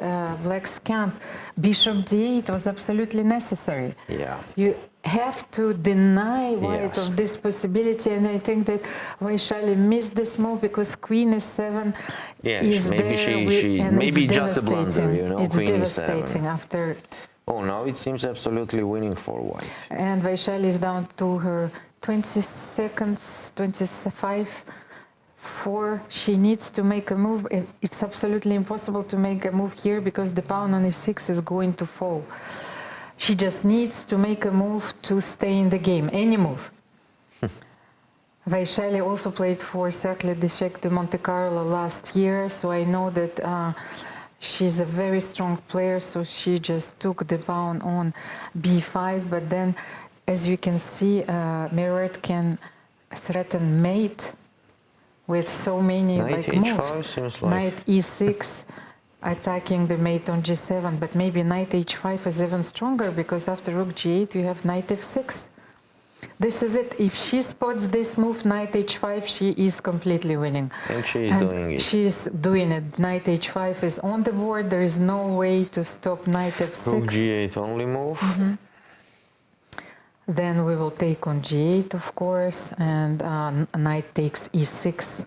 black's camp, bishop d8 was absolutely necessary. Yeah. You have to deny white Yes. of this possibility, and I think that Vaishali missed this move because queen e7 Yeah, is maybe there, and maybe it's just a blunder, devastating. you know, It's queen devastating e7. after. Oh, now it seems absolutely winning for white. And Vaishali is down to her 20 seconds, 25, 4. She needs to make a move. It's absolutely impossible to make a move here because the pawn on e6 is going to fall. She just needs to make a move to stay in the game, any move. Vaishali also played for Cercle Deshmukh de Monte Carlo last year, so I know that She's a very strong player, so she just took the pawn on b5. But then, as you can see, Mirrored can threaten mate with so many Knight like h5 moves. seems like... Knight e6, attacking the mate on g7. But maybe knight h5 is even stronger, because after rook g8 you have knight f6. This is it. If she spots this move, knight h5, she is completely winning. And she is doing it. She is doing it. Knight h5 is on the board. There is no way to stop knight f6. Rook g8 only move. Then we will take on g8, of course, and knight takes e6.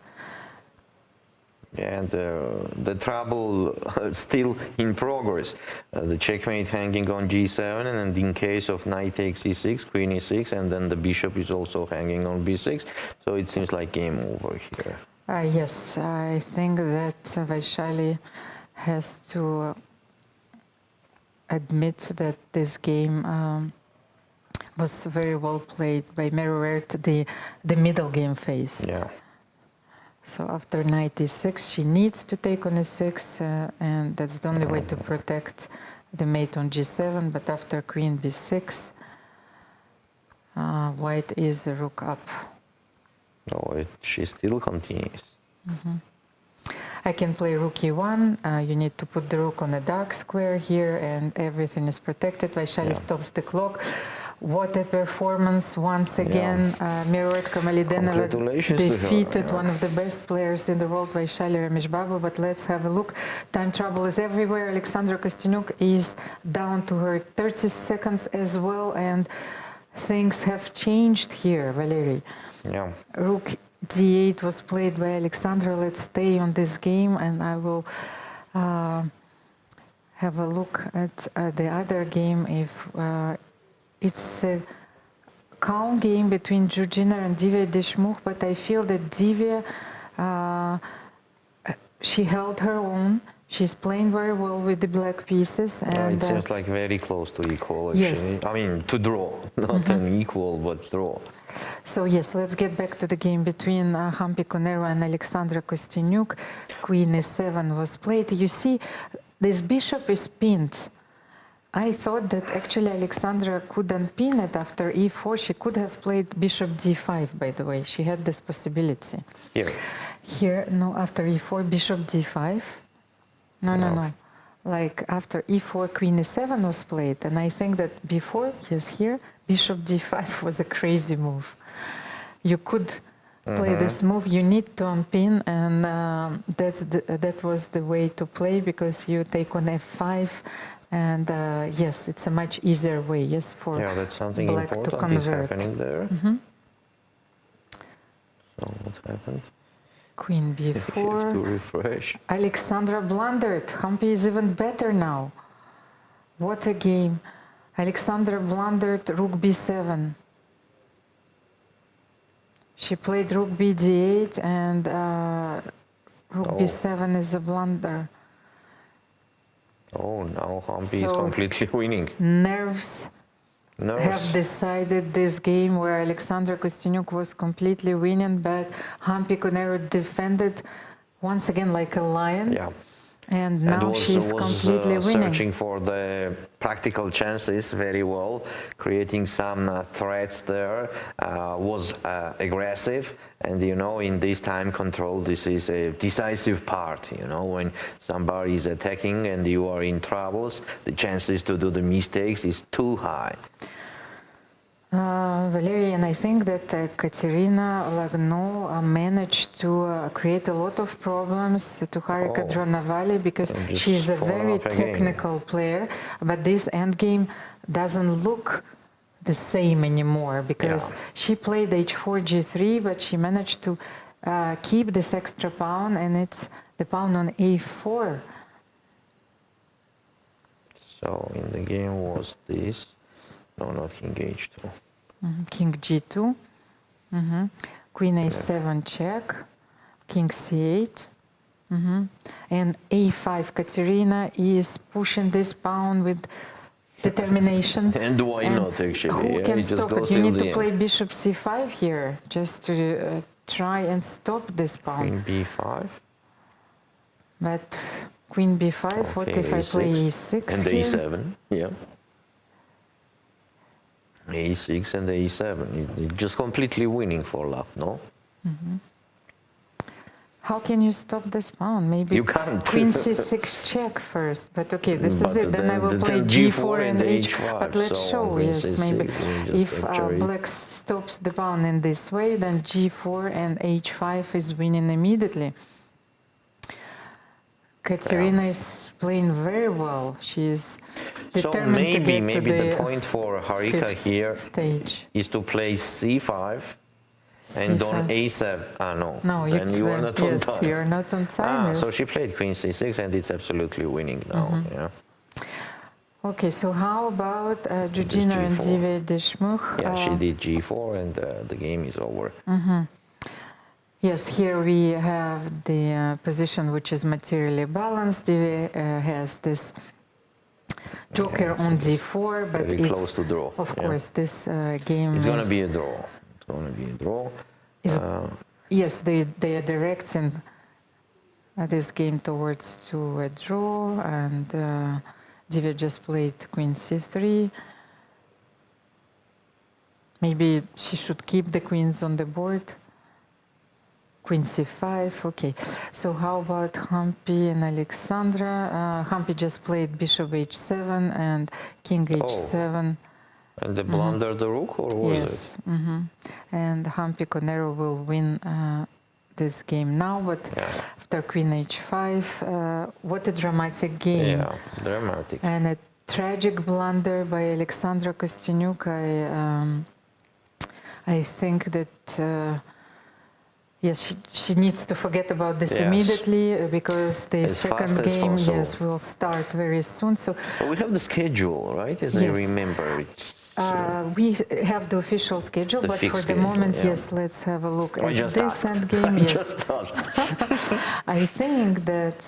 And the trouble still in progress. The checkmate hanging on g7, and in case of knight takes e6, queen e6, and then the bishop is also hanging on b6. So it seems like game over here. Yes, I think that Vaishali has to admit that this game was very well played by Mirrored, the middle game phase. Yeah. So after knight e6, she needs to take on e6, and that's the only way to protect the mate on g7. But after queen b6, white is a rook up. No, she still continues. I can play rook e1. You need to put the rook on a dark square here, and everything is protected. Vaishali stops the clock. What a performance once again. Mirrored Kamalidenova defeated one of the best players in the world, Vaishali Rameshbabu. But let's have a look. Time trouble is everywhere. Alexandra Kostyanyuk is down to her 30 seconds as well, and things have changed here, Valery. Yeah. Rook d8 was played by Alexandra. Let's stay on this game, and I will have a look at the other game. If it's a calm game between Jiner and Divya Deshmukh, but I feel that Divya, she held her own. She's playing very well with the black pieces. And it seems like very close to equal, actually. Yes. I mean, to draw, not an equal, but draw. So yes, let's get back to the game between Hampi Konero and Alexandra Kostyanyuk. Queen e7 was played. You see, this bishop is pinned. I thought that actually Alexandra couldn't pin it after e4. She could have played bishop d5, by the way. She had this possibility. Here. Here, no, after e4, bishop d5. No. Like after e4, queen e7 was played. And I think that before, yes, here, bishop d5 was a crazy move. You could play this move, you need to unpin, and that was the way to play, because you take on f5. And yes, it's a much easier way, yes, for that's something black to important is convert. happening there. So what happened? Queen You have to b4. refresh. Alexandra blundered. Hampi is even better now. What a game. Alexandra blundered rook b7. She played rook b d8, and rook b7 is a blunder. Oh, now Hampi is So- completely winning. Nerves have Nerves. decided this game, where Alexandra Kostyanyuk was completely winning, but Hampi Konero defended once again like a lion. Yeah. And now she's completely winning. Searching for the practical chances very well, creating some threats there, was aggressive. And, you know, in this time control, this is a decisive part, you know, when somebody is attacking and you are in troubles, the chances to do the mistakes is too high. Valery, and I think that Katerina Lagno managed to create a lot of problems to Harika Dronavali, because And just she's a fall very up again. technical player, but this endgame doesn't look the same anymore, because she played h4, g3, but she managed to keep this extra pawn, and it's the pawn on a4. So in the game was this. No, not king h2. King g2, queen a7 check, king c8, and a5. Katerina is pushing this pawn with determination. And why not, actually? Who Yeah, can it just stop goes it? You till need the to end. play bishop c5 here, just to try and stop this pawn. Queen b5. But queen b5. What Okay, if I play e6 and here? a7, yeah. a6 and a7. It's just completely winning for love, no? How can you stop this pawn? Maybe You can't. queen c6 check first. But okay, this is But it. Then I will play then g4 and h. h5. But let's So show, queen yes, c6, maybe you just if capture it. black stops the pawn in this way, then g4 and h5 is winning immediately. Katerina is playing very well. She is So determined to get maybe to the point for Harika fifth here stage. is to play c5 and on a7. Ah, no. No, then you are can't. not on Yes, time. you are not on time. Ah, yes. so she played queen c6 and it's absolutely winning now. Yeah. Okay, so how about Jiner and G4. Divya Deshmukh? Yeah, she did g4 and the game is over. Yes, here we have the position which is materially balanced. Divya has this joker on d4, but very it's close to draw. Of yeah. course, this game It's is... going to be a draw. It's going to be a draw. Yes, they are directing this game towards to a draw, and Divya just played queen c3. Maybe she should keep the queens on the board. Queen c5, okay. So how about Hampi and Alexandra? Hampi just played bishop h7 and king h7. And they blunder the rook, or was it? Yes. And Hampi Conero will win this game now, but after queen h5, what a dramatic game. Yeah, dramatic. And a tragic blunder by Alexandra Kostyanyuk. I think that yes, she needs to forget about this immediately, because the second game, will start very soon. So we have the schedule, right? As I remember it. we have the official schedule, but for the moment, yes, let's have a look at this endgame. Yes, I think that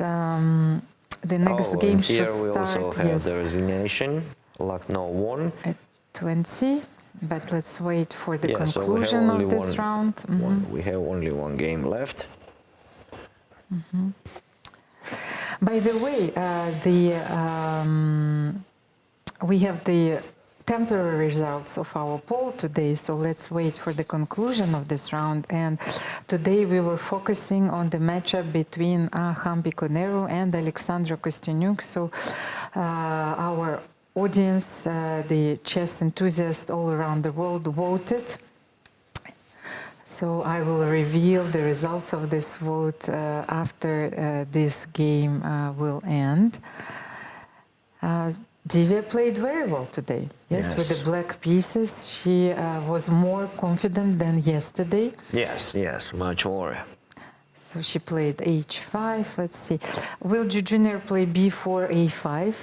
the next game should here we start. also have the resignation. Lucknow won at 20. But let's wait for the so conclusion of this round. We have only one game left. By the way, we have the temporary results of our poll today, so let's wait for the conclusion of this round. And today we were focusing on the matchup between Hampi Conero and Alexandra Kostyanyuk. So our audience, the chess enthusiasts all around the world voted. So I will reveal the results of this vote after this game will end. Divya played very well today. Yes, with the black pieces. She was more confident than yesterday. Yes, much more. So she played h5. Let's see. Will Jiner play b4, a5?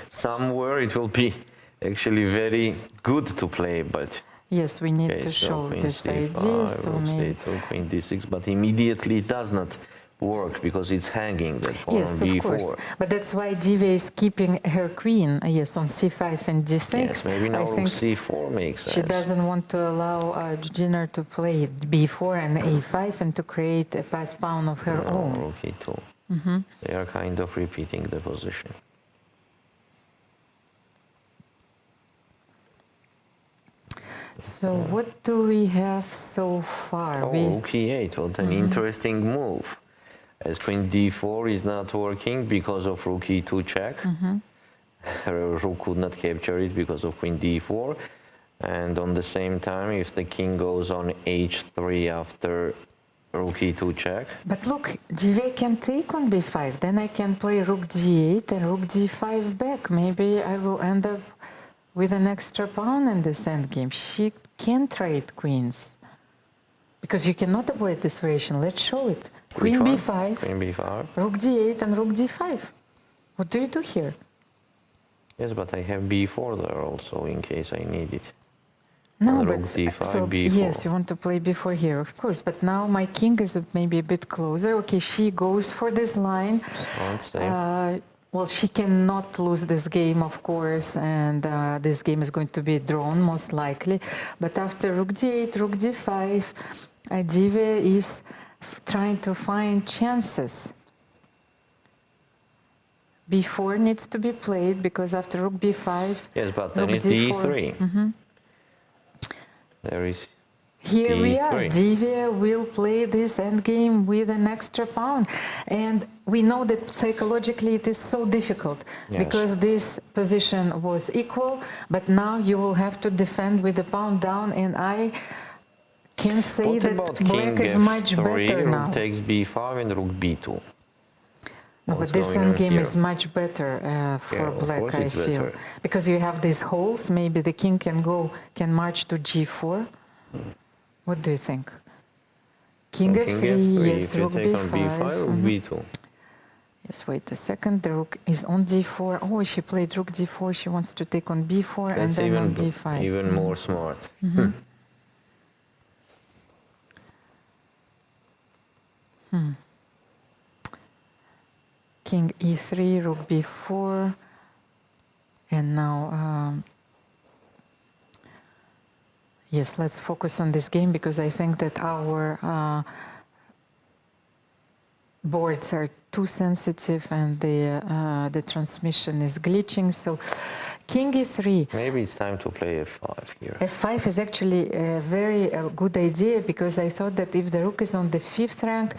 Somewhere it will be actually very good to play, but yes, we need to show this idea. So maybe queen d6, but immediately it does not work because it's hanging that pawn on b4. Of course. But that's why Divya is keeping her queen, on c5 and d6. Yes, maybe now rook c4 makes sense. She doesn't want to allow Jiner to play b4 and a5 and to create a pass pawn of her own. Rook e2. They are kind of repeating the position. So what do we have so far? Rook e8, what an interesting move. As queen d4 is not working because of rook e2 check. Rook could not capture it because of queen d4. And on the same time, if the king goes on h3 after rook e2 check. But look, Divya can take on b5. Then I can play rook d8 and rook d5 back. Maybe I will end up with an extra pawn in this endgame. She can trade queens. Because you cannot avoid this variation. Let's show it. Queen b5, queen b5, rook d8 and rook d5. What do you do here? Yes, but I have b4 there also in case I need it. No, and but rook d5, so, b4. Yes, you want to play b4 here, of course. But now my king is maybe a bit closer. Okay, she goes for this line. Well, she cannot lose this game, of course, and this game is going to be drawn, most likely. But after rook d8, rook d5, Divya is trying to find chances. b4 needs to be played because after rook b5, Yes, but then rook it's d4. d3. There is Here we are. d3. Divya will play this endgame with an extra pawn. And we know that psychologically it is so difficult because this position was equal, but now you will have to defend with the pawn down, and I can say What that about black king is much f3, better rook now. takes b5 and rook b2? No, What's but this going on endgame here? is much better for Yeah, of black, course I it's feel. better. Because you have these holes, maybe the king can march to g4. What do you think? King So f3, king f3, yes, if you rook take on b5. b5, rook b2. Yes, wait a second. The rook is on d4. Oh, she played rook d4. She wants to take on b4 and That's then on b5. even more smart. King e3, rook b4, and now yes, let's focus on this game because I think that our boards are too sensitive and the transmission is glitching. So king e3. Maybe it's time to play f5 here. f5 is actually a very good idea because I thought that if the rook is on the 5th rank,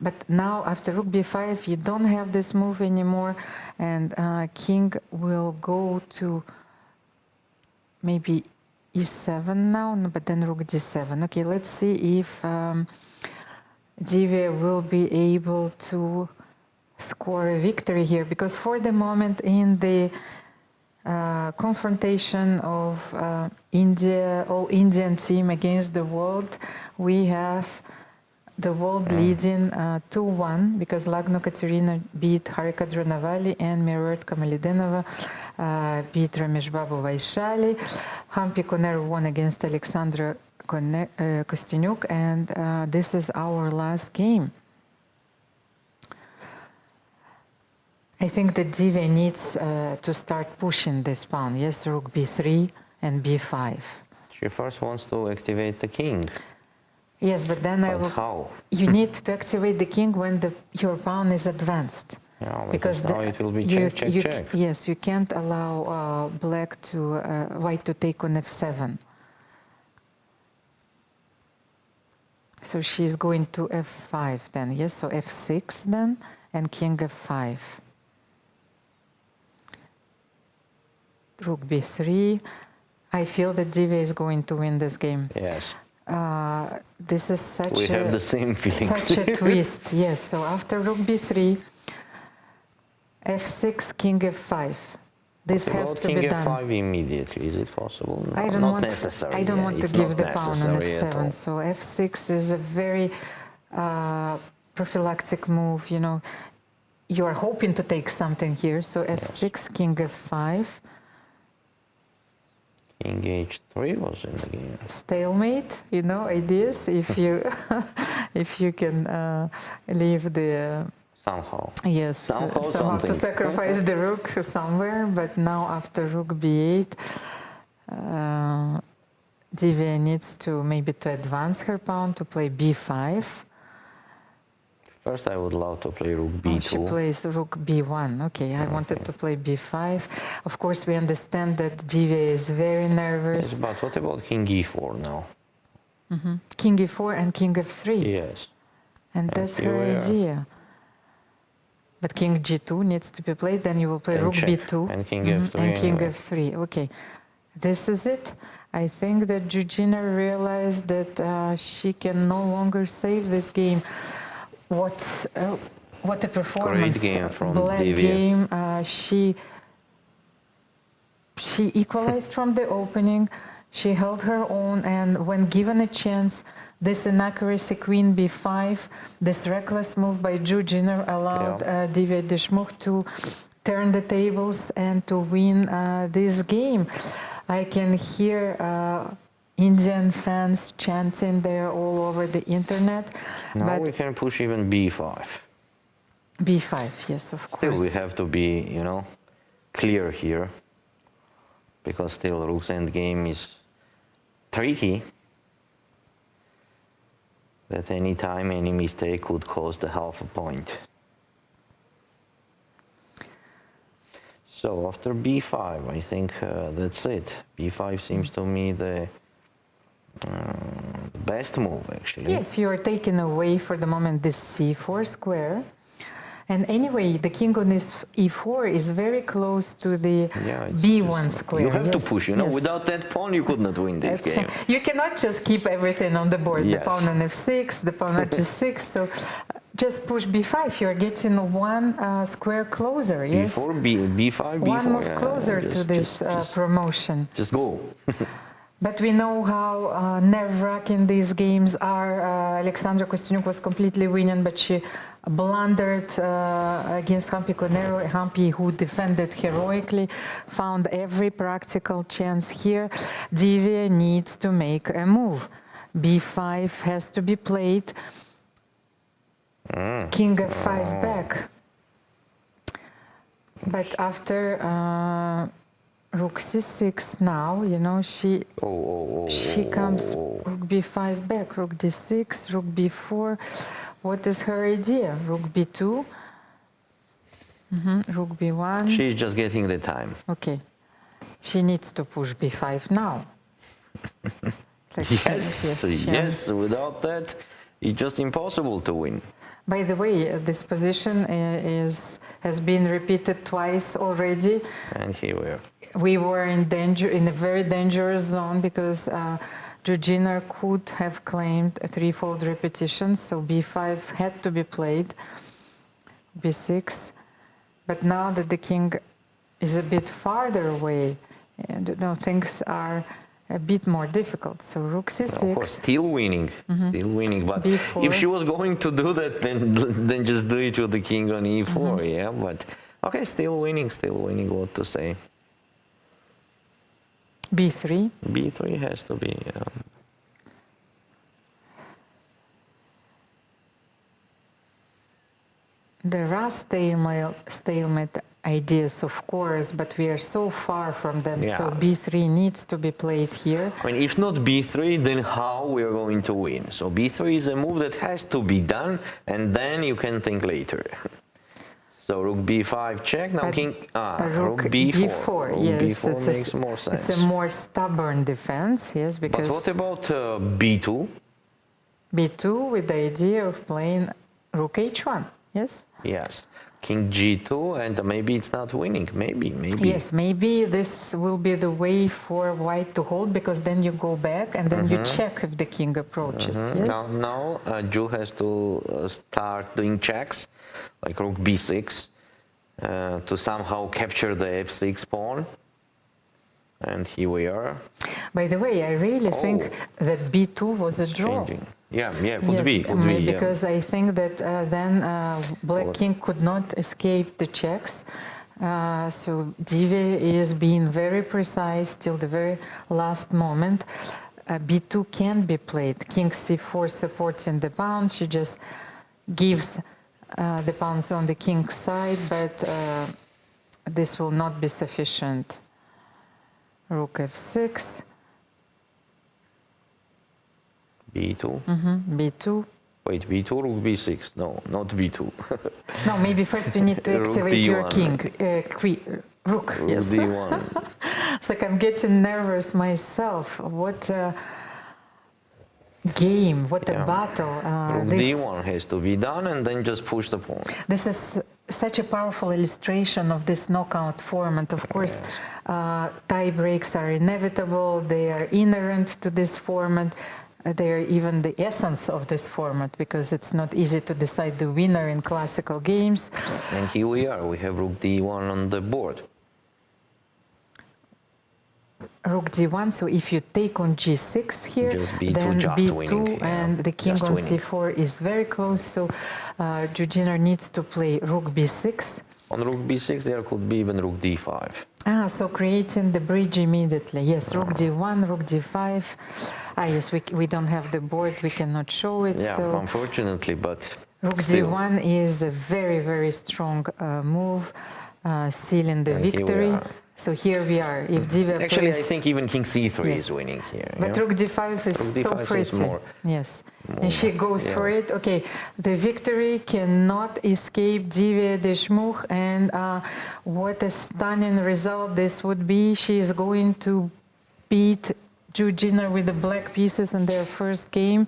but now after rook b5 you don't have this move anymore, and king will go to maybe e7 now, no, but then rook d7. Okay, let's see if Divya will be able to score a victory here, because for the moment in the confrontation of India, all Indian team against the world, we have the world leading 2-1 because Lagno Katerina beat Harika Dronavali and Mirurt Kamalidinova beat Ramesh Babu Vaishali. Hampi Koner won against Alexandra Kostyanyuk, and this is our last game. I think that Divya needs to start pushing this pawn. Yes, rook b3 and b5. She first wants to activate the king. Yes, but then I will. How? You need to activate the king when your pawn is advanced. Yeah, because now it will be you, check, check, check. Yes, you can't allow white to take on f7. So she's going to f5 then. Yes, so f6 then, and king f5. Rook b3. I feel that Divya is going to win this game. Yes. This is such We have the same feelings. such a twist. Yes. So after rook b3, f6, king f5. This has to be done. King f5 immediately. Is it possible? No, I don't not want. necessary. I don't want to give the pawn on f7. f7. So f6 is a very prophylactic move. You know, you are hoping to take something here. So f6, king f5. King h3 was in the game. Stalemate, you know, ideas if you if you can leave the Somehow. yes Somehow to something. sacrifice the rook somewhere. But now after rook b8, Divya needs to maybe to advance her pawn to play b5. First, I would love to play rook b2. She plays rook b1. Okay, I wanted to play b5. Of course, we understand that Divya is very nervous. Yes, but what about king e4 now? King e4 and king f3. Yes. And that's here her we are. idea. But king g2 needs to be played, then you will play Then rook check. b2. And king f3 And king anyway. f3. Okay, this is it. I think that Jiner realized that she can no longer save this game. What a performance! Great game from Black Divya. game. She equalized from the opening. She held her own, and when given a chance, this inaccuracy queen b5, this reckless move by Jiner allowed Divya Deshmukh to turn the tables and to win this game. I can hear Indian fans chanting there all over the internet. Now But we can push even b5. b5, yes, of course. Still, we have to be, clear here. Because still, rook's endgame is tricky. That any time, any mistake could cost a half a point. So after b5, I think that's it. b5 seems to me the best move, actually. Yes, you are taking away for the moment this c4 square. And anyway, the king on this e4 is very close to the b1 square. You have to push, you know, yes. without that pawn you could not win this game. You cannot just keep everything on the board. Yes. The pawn on f6, the pawn on g6. So just push b5. You're getting one square closer. Yes. b4, b5, b4. One move closer to this promotion. Just go. But we know how nerve-wracking these games are. Alexandra Kostyuk was completely winning, but she blundered against Hampi Conero. Hampi, who defended heroically, found every practical chance here. Divya needs to make a move. b5 has to be played. King f5 back. But after rook c6 now, you know, she comes rook b5 back, rook d6, rook b4. What is her idea? Rook b2, rook b1. She's just getting the time. Okay, she needs to push b5 now. Yes, without that, it's just impossible to win. By the way, this position has been repeated twice already. And here we are. We were in danger, in a very dangerous zone, because Jiner could have claimed a threefold repetition, so b5 had to be played, b6. But now that the king is a bit farther away, and you know, things are a bit more difficult. So rook c6. Of course, still winning, still winning. But b4. If she was going to do that, then just do it with the king on e4, yeah. But okay, still winning. What to say? b3. b3 has to be. There are stalemate ideas, of course, but we are so far from them. Yeah. So b3 needs to be played here. I mean, if not b3, then how we are going to win? So b3 is a move that has to be done, and then you can think later. So rook b5 check. Now king rook b4. Rook yes, b4 makes more sense. It's a more stubborn defense, yes, because. But what about b2? b2 with the idea of playing rook h1, yes. Yes. King g2, and maybe it's not winning. Maybe. Yes, maybe this will be the way for white to hold, because then you go back and then you check if the king approaches. Yes. Now Ju has to start doing checks, like rook b6, to somehow capture the f6 pawn. And here we are. By the way, I really think that b2 was a draw. Changing. Yeah, could be. Because I think that then black king could not escape the checks. So Divya is being very precise till the very last moment. b2 can be played. King c4 supporting the pawns. She just gives the pawns on the king's side, but this will not be sufficient. Rook f6. b2. b2. Wait, b2, rook b6. No, not b2. No, maybe first you need to activate your king. Rook, yes. d1. It's like I'm getting nervous myself. What a game, what a battle. Rook d1 has to be done, and then just push the pawn. This is such a powerful illustration of this knockout format. Of course, tie breaks are inevitable. They are inherent to this format. They are even the essence of this format, because it's not easy to decide the winner in classical games. And here we are. We have rook d1 on the board. Rook d1, so if you take on g6 here, just b2, then just b2 winning, and the king on c4 is very close, so Jiner needs to play rook b6. On rook b6 there could be even rook d5. So creating the bridge immediately. Yes, rook d1, rook d5. Yes, we don't have the board, we cannot show it. Yeah, so unfortunately, but rook still. d1 is a very, very strong move, sealing the victory. So here we are. If Divya Actually, plays, I think even king c3 Yes. is winning here. but yeah? rook d5 is Rook so d5 is pretty. more- Yes, and she goes yeah. for it. Okay, the victory cannot escape Divya Deshmukh, and what a stunning result this would be. She is going to beat Jiner with the black pieces in their first game.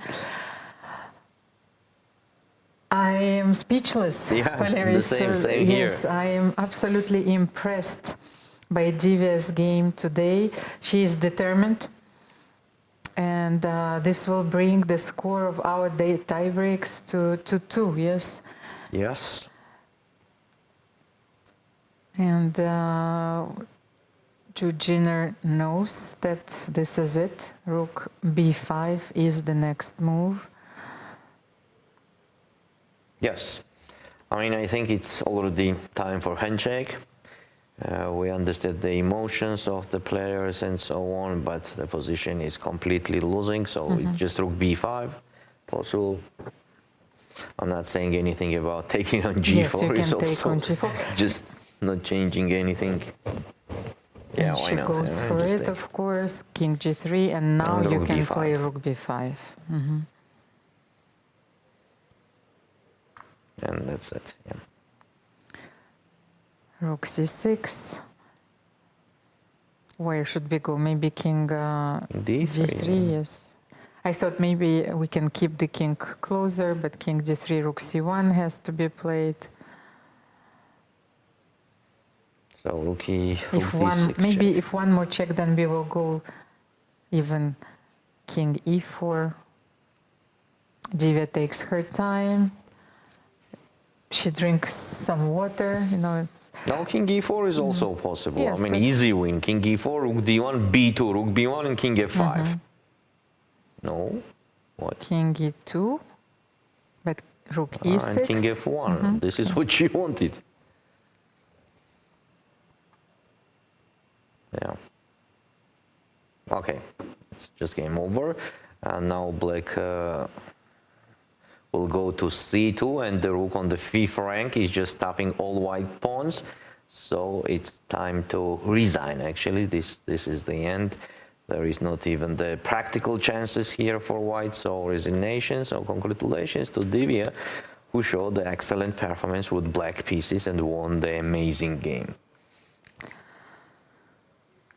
I am speechless. Yeah, Valerie. the same Yes, here. I am absolutely impressed by Divya's game today. She is determined, and this will bring the score of our tie breaks to 2, yes. Yes. And Jiner knows that this is it. Rook b5 is the next move. Yes. I mean, I think it's already time for handshake. We understand the emotions of the players and so on, but the position is completely losing, so it's just rook b5 possible. I'm not saying anything about taking on g4. Yes, you is can take also on g4. just not changing anything. Yeah, And why she not? goes I for it, understand. of course. King g3, and now And you rook can b5. play rook b5. And that's it. Yeah. Rook c6. Where should we go? Maybe king d3. d3, yes. I thought maybe we can keep the king closer, but king d3, rook c1 has to be played. So rook e, rook If one, d6 maybe check. if one more check, then we will go even king e4. Divya takes her time. She drinks some water, you know. It's, Now king e4 is also possible. Yes, I mean, but- easy win. King e4, rook d1, b2, rook b1, and king f5. No? What? king e2, but rook Ah, e6. and king f1. This is what she wanted. Yeah. Okay. It's just game over. And now black will go to c2, and the rook on the fifth rank is just tapping all white pawns. So it's time to resign. Actually, this is the end. There is not even the practical chances here for white, so resignation. So congratulations to Divya, who showed the excellent performance with black pieces and won the amazing game.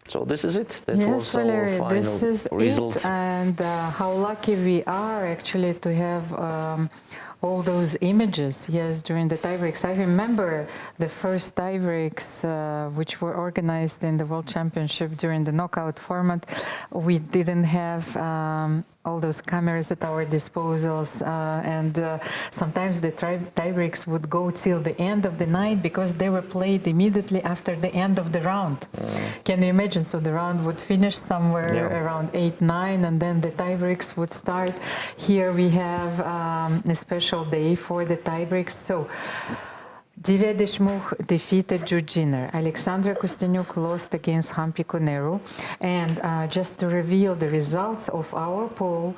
So this is it. That Yes, was our Valerie, final this is result. it, and how lucky we are actually to have all those images, yes, during the tiebreaks. I remember the first tiebreaks which were organized in the World Championship during the knockout format. We didn't have all those cameras at our disposals, and sometimes the tiebreaks would go till the end of the night because they were played immediately after the end of the round. Can you imagine? So the round would finish somewhere around 8, 9, and then the tiebreaks would start. Here we have a special day for the tiebreaks. So Divya Deshmukh defeated Jiner. Alexandra Kostyanyuk lost against Hampi Koneru. And just to reveal the results of our poll,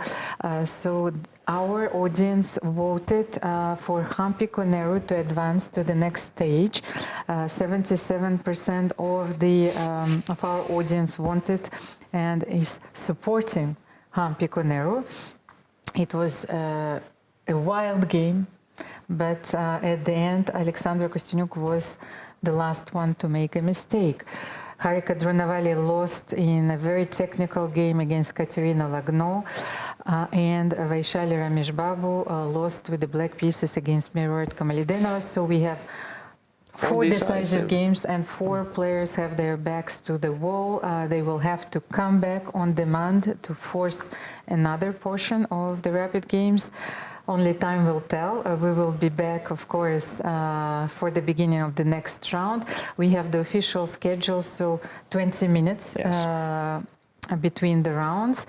so our audience voted for Hampi Koneru to advance to the next stage. 77% of our audience wanted and is supporting Hampi Koneru. It was a wild game, but at the end, Alexandra Kostyanyuk was the last one to make a mistake. Harika Drunavali lost in a very technical game against Katerina Lagno, and Vaishali Ramesh Babu lost with the black pieces against Miroet Kamalidenova. So we have 4 decisive games, and 4 players have their backs to the wall. They will have to come back on demand to force another portion of the rapid games. Only time will tell. We will be back, of course, for the beginning of the next round. We have the official schedule, so 20 minutes between the rounds.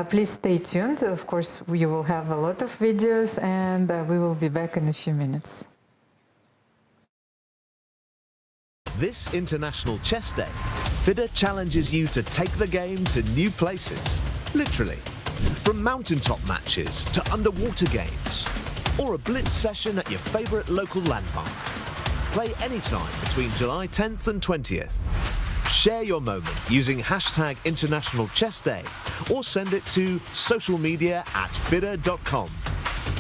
Please stay tuned. Of course, we will have a lot of videos, and we will be back in a few minutes. This International Chess Day, FIDE challenges you to take the game to new places, literally. From mountaintop matches to underwater games, or a blitz session at your favourite local landmark. Play anytime between July 10th and 20th. Share your moment using hashtag International Chess Day or send it to social media at FIDE.com.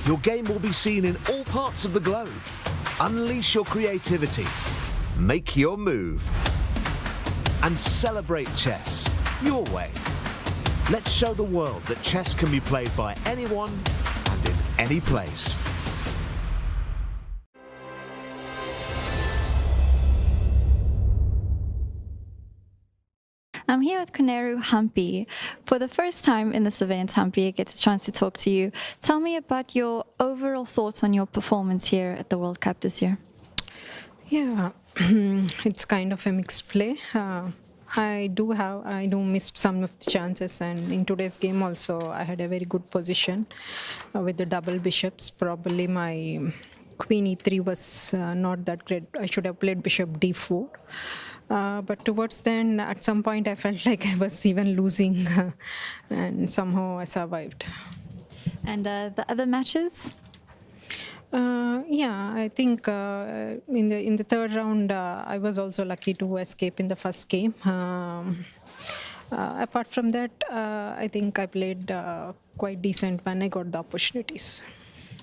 Your game will be seen in all parts of the globe. Unleash your creativity, make your move, and celebrate chess your way. Let's show the world that chess can be played by anyone and in any place. I'm here with Koneru Hampi. For the first time in this event, Hampi, I get a chance to talk to you. Tell me about your overall thoughts on your performance here at the World Cup this year. Yeah, it's kind of a mixed play. I do missed some of the chances, and in today's game also I had a very good position with the double bishops. Probably my queen e3 was not that great. I should have played bishop d4. But towards then, at some point, I felt like I was even losing, and somehow I survived. And the other matches? Yeah, I think in the third round, I was also lucky to escape in the first game. Apart from that, I think I played quite decent when I got the opportunities.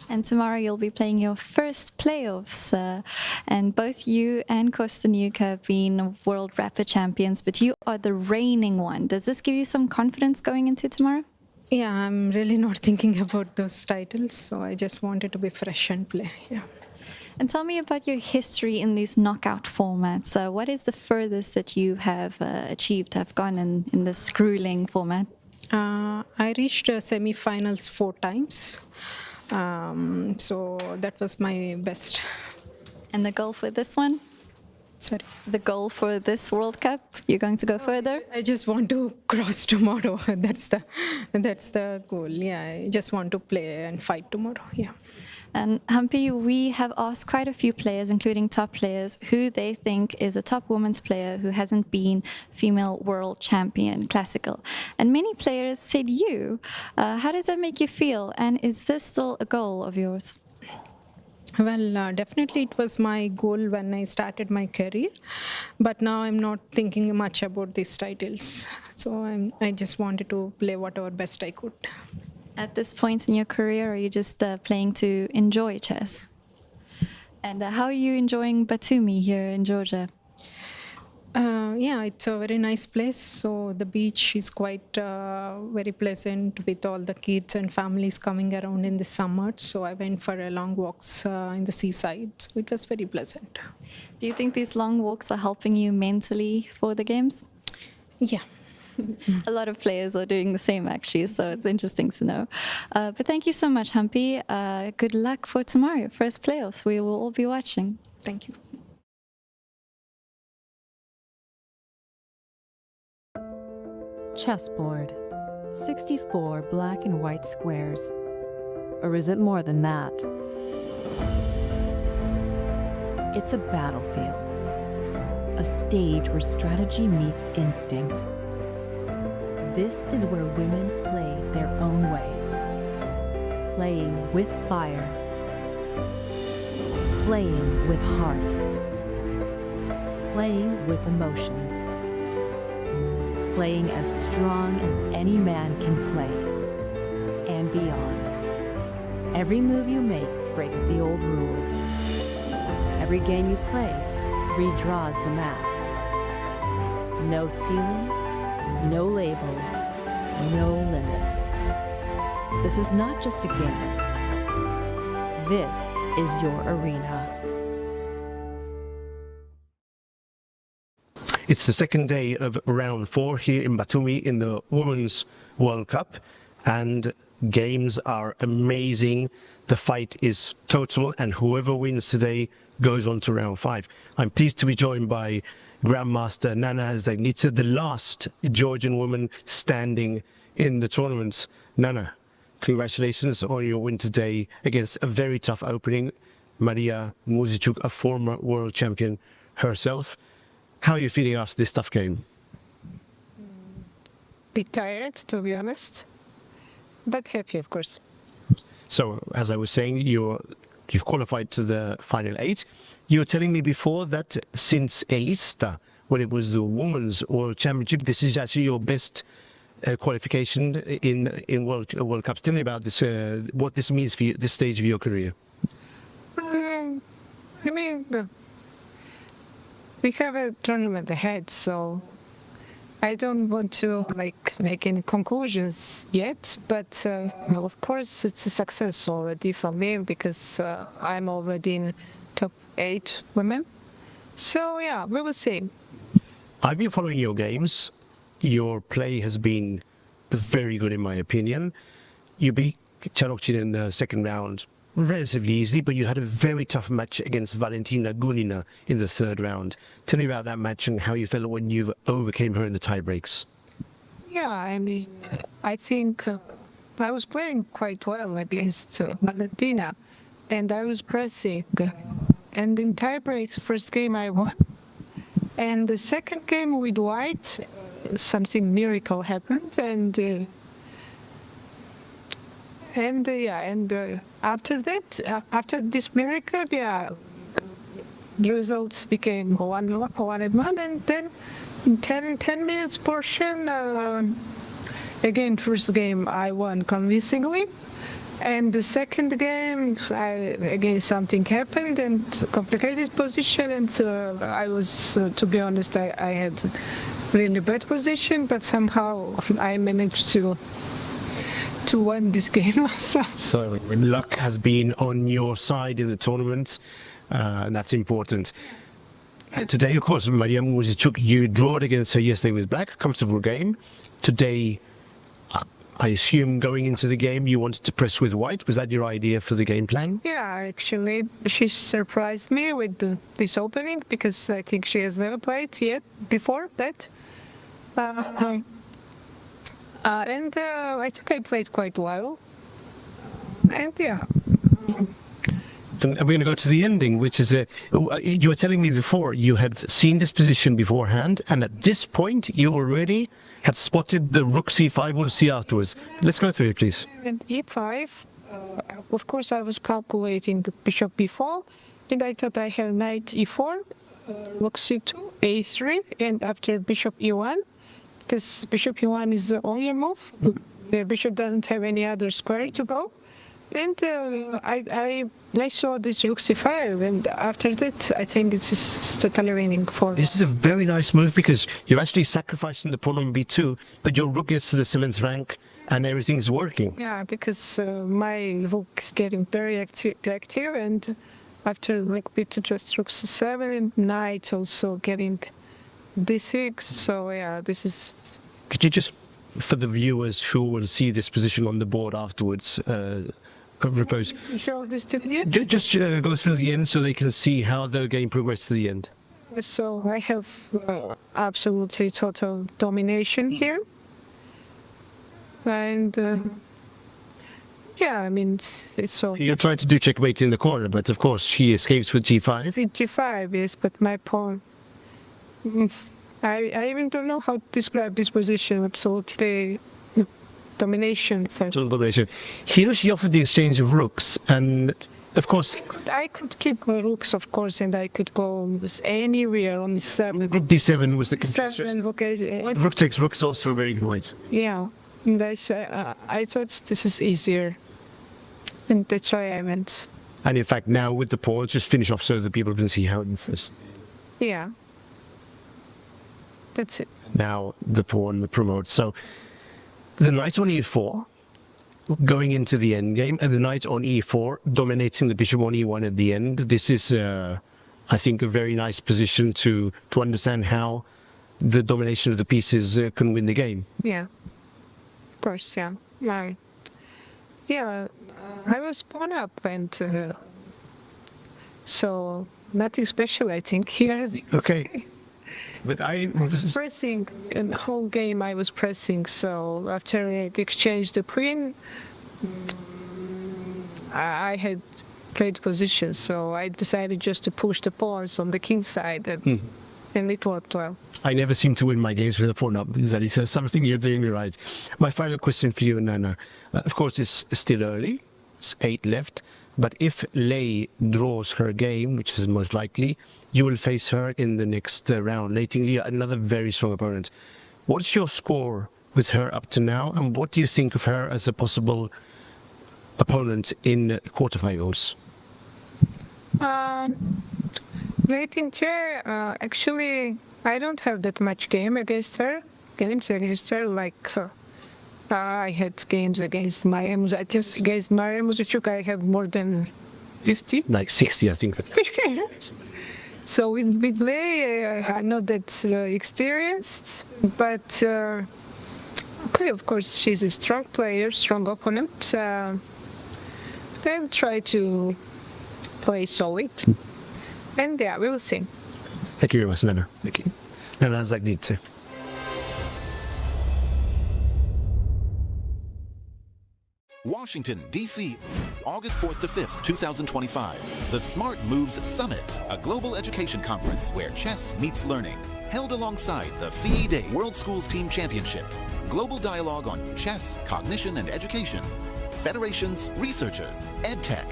And tomorrow you'll be playing your first playoffs, and both you and Kostanjuk have been World Rapid Champions, but you are the reigning one. Does this give you some confidence going into tomorrow? Yeah, I'm really not thinking about those titles, so I just wanted to be fresh and play. Yeah. And tell me about your history in these knockout formats. What is the furthest that you have achieved, have gone in this grueling format? I reached semi-finals 4 times. So that was my best. And the goal for this one? Sorry? The goal for this World Cup? You're going to go further? I just want to cross tomorrow. That's the goal. Yeah, I just want to play and fight tomorrow. Yeah. And Hampi, we have asked quite a few players, including top players, who they think is a top women's player who hasn't been female world champion classical. And many players said you. How does that make you feel? And is this still a goal of yours? Well, definitely it was my goal when I started my career. But now I'm not thinking much about these titles. So I just wanted to play whatever best I could. At this point in your career, are you just playing to enjoy chess? And how are you enjoying Batumi here in Georgia? Yeah, it's a very nice place. So the beach is quite very pleasant with all the kids and families coming around in the summer. So I went for long walks in the seaside. So it was very pleasant. Do you think these long walks are helping you mentally for the games? Yeah. A lot of players are doing the same, actually, so it's interesting to know. But thank you so much, Hampi. Good luck for tomorrow, first playoffs. We will all be watching. Thank you. Chessboard. 64 black and white squares. Or is it more than that? It's a battlefield. A stage where strategy meets instinct. This is where women play their own way. Playing with fire. Playing with heart. Playing with emotions. Playing as strong as any man can play. And beyond. Every move you make breaks the old rules. Every game you play redraws the map. No ceilings. No labels, no limits. This is not just a game. This is your arena. It's the second day of round 4 here in Batumi in the Women's World Cup, and games are amazing. The fight is total, and whoever wins today goes on to round 5. I'm pleased to be joined by Grandmaster Nana Zagnitsa, the last Georgian woman standing in the tournament. Nana, congratulations on your win today against a very tough opening. Maria Muzichuk, a former world champion herself. How are you feeling after this tough game? Bit tired, to be honest, but happy, of course. So, as I was saying, you've qualified to the final 8. You were telling me before that since Elista when it was the Women's World Championship. This is actually your best qualification in World Cups. Tell me about this, what this means for you at this stage of your career. I mean, we have a tournament ahead, so I don't want to make any conclusions yet. But well, of course, it's a success already for me because I'm already in top 8 women. So yeah, we will see. I've been following your games. Your play has been very good, in my opinion. You beat Charokchin in the second round relatively easily, but you had a very tough match against Valentina Gunina in the third round. Tell me about that match and how you felt when you overcame her in the tie breaks. Yeah, I mean, I think I was playing quite well against Valentina, and I was pressing. And in tie breaks, first game I won. And the second game with white, something miracle happened, and after that, after this miracle, yeah, the results became 1-1, and then in 10 minutes portion, again, first game I won convincingly, and the second game, again, something happened and complicated position, and I was, to be honest, I had really bad position, but somehow I managed to win this game. So luck has been on your side in the tournament, and that's important. And today, of course, Mariam Muzichuk, you drawed against her yesterday with black, comfortable game. Today, I assume going into the game you wanted to press with white. Was that your idea for the game plan? Yeah, actually, she surprised me with this opening because I think she has never played yet before that. And I think I played quite well. And yeah. Then we're going to go to the ending, which is you were telling me before you had seen this position beforehand, and at this point you already had spotted the rook c5. We'll see afterwards. Let's go through it, please. And e5, of course, I was calculating the bishop b4, and I thought I have knight e4, rook c2, a3, and after bishop e1, because bishop e1 is the only move. The bishop doesn't have any other square to go. And I saw this rook c5, and after that, I think this is totally winning for. This is a very nice move because you're actually sacrificing the pawn on b2, but your rook gets to the 7th rank, and everything's working. Yeah, because my rook is getting very active, and after rook b2, just rook c7, and knight also getting d6. So yeah, this is. Could you just, for the viewers who will see this position on the board afterwards, repose. Show this to the end. Just go through the end so they can see how the game progressed to the end. So I have absolutely total domination here. And yeah, I mean, it's so. You're trying to do checkmate in the corner, but of course she escapes with g5. With g5, yes, but my pawn. I even don't know how to describe this position. Absolutely domination. Total domination. Here she offered the exchange of rooks, and of course I could keep my rooks, of course, and I could go anywhere on 7. rook d7 was the 7, okay. rook takes rook is also a very good point. Yeah, and I thought this is easier, and that's why I went. And in fact, now with the pawn, just finish off so that people can see how it first. Yeah, that's it. Now the pawn promotes. So the knight on e4, going into the end game, and the knight on e4, dominating the bishop on e1 at the end. This is, I think, a very nice position to understand how the domination of the pieces can win the game. Yeah, of course, yeah. Yeah, I was pawn up, and so nothing special, I think, here. Okay. But I was pressing, in the whole game I was pressing, so after I exchanged the queen, I had great position, so I decided just to push the pawns on the king side, and it worked well. I never seem to win my games with a pawn up. That is something you're doing right. My final question for you, Nana. Of course, it's still early. It's 8 left. But if Lei draws her game, which is most likely, you will face her in the next round. Lei Tingli, another very strong opponent. What's your score with her up to now, and what do you think of her as a possible opponent in quarterfinals? Waiting chair, actually, I don't have that much games against her. Like I had games against Maria Muzachuk. Against Maria Muzachuk, I have more than 50. Like 60, I think. So with Lei, I'm not that experienced, but okay, of course, she's a strong player, strong opponent. They'll try to play solid, and yeah, we will see. Thank you very much, Nana. Thank you. Nana Zagnidze. Washington, D.C., August 4th to 5th, 2025. The Smart Moves Summit, a global education conference where chess meets learning. Held alongside the FIDE World Schools Team Championship. Global dialogue on chess, cognition, and education. Federations, researchers, EdTech.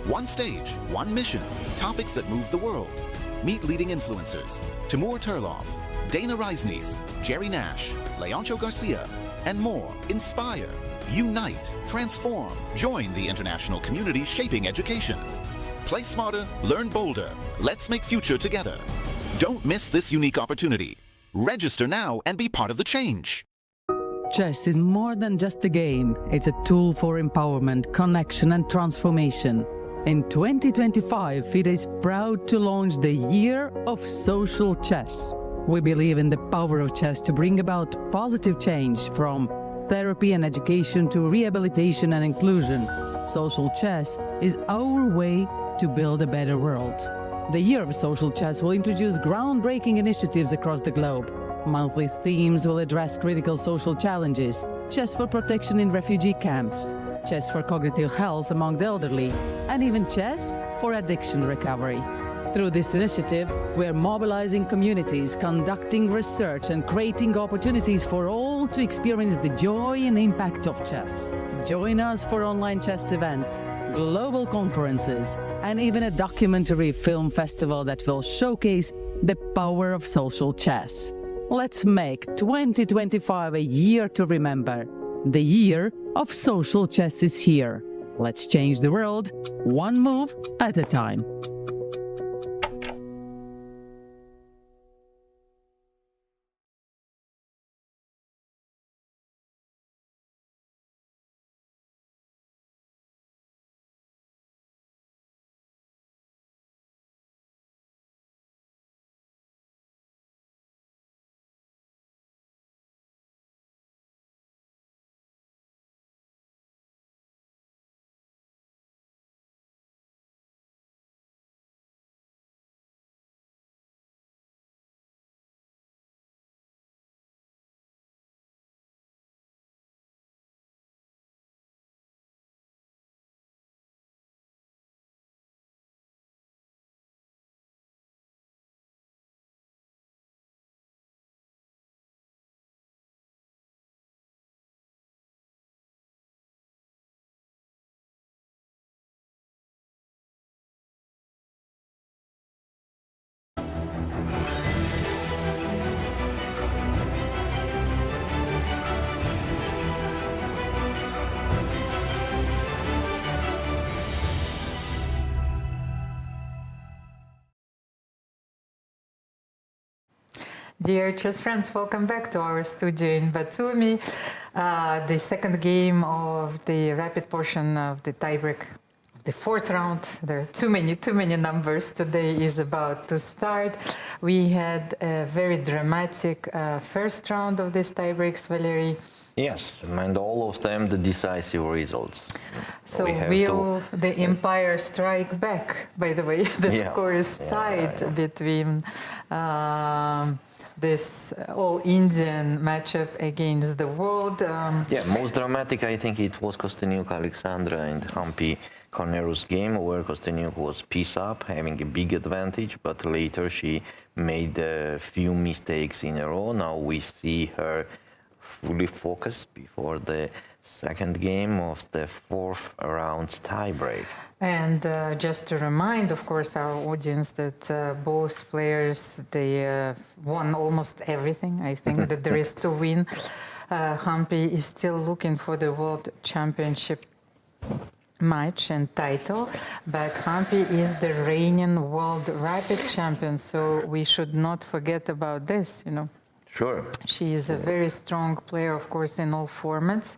One stage, one mission. Topics that move the world. Meet leading influencers. Timur Turlov, Dana Reisnies, Jerry Nash, Leoncho Garcia, and more. Inspire. Unite, transform, join the international community shaping education. Play smarter, learn bolder. Let's make future together. Don't miss this unique opportunity. Register now and be part of the change. Chess is more than just a game. It's a tool for empowerment, connection, and transformation. In 2025, FIDE is proud to launch the Year of Social Chess. We believe in the power of chess to bring about positive change from therapy and education to rehabilitation and inclusion. Social chess is our way to build a better world. The Year of Social Chess will introduce groundbreaking initiatives across the globe. Monthly themes will address critical social challenges: chess for protection in refugee camps, chess for cognitive health among the elderly, and even chess for addiction recovery. Through this initiative, we are mobilizing communities, conducting research, and creating opportunities for all to experience the joy and impact of chess. Join us for online chess events, global conferences, and even a documentary film festival that will showcase the power of social chess. Let's make 2025 a year to remember. The Year of Social Chess is here. Let's change the world, one move at a time. Dear chess friends, welcome back to our studio in Batumi. The second game of the rapid portion of the tiebreak of the fourth round. There are too many numbers. Today is about to start. We had a very dramatic first round of these tiebreaks, Valery. Yes, and all of them the decisive results. So will the Empire strike back? By the way, the score is tied between this all-Indian matchup against the world. Most dramatic, I think it was Kosteniuk Alexandra and Hampi Corneru's game, where Kosteniuk was piece up, having a big advantage, but later she made a few mistakes in a row. Now we see her fully focused before the Second game of the fourth round tiebreak. And just to remind, of course, our audience that both players, they won almost everything. I think that there is to win. Hampi is still looking for the World Championship match and title, but Hampi is the reigning World Rapid Champion, so we should not forget about this, you know. Sure. She is a very strong player, of course, in all formats.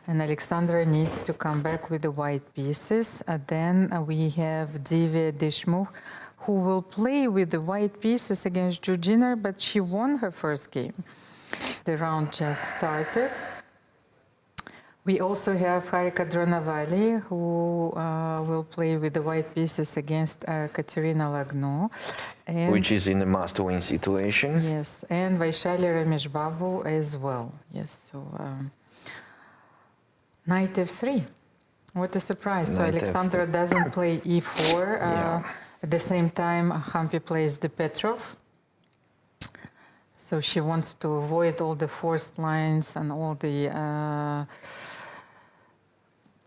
And Alexandra needs to come back with the white pieces. Then we have Divya Deshmukh, who will play with the white pieces against Jiner, but she won her first game. The round just started. We also have Harika Dronavali, who will play with the white pieces against Katerina Lagno. Which is in a must-win situation. Yes, and Vaishali Rameshbabu as well. Yes, so knight f3. What a surprise. So Alexandra doesn't play e4. At the same time, Hampi plays the Petrov. So she wants to avoid all the forced lines and all the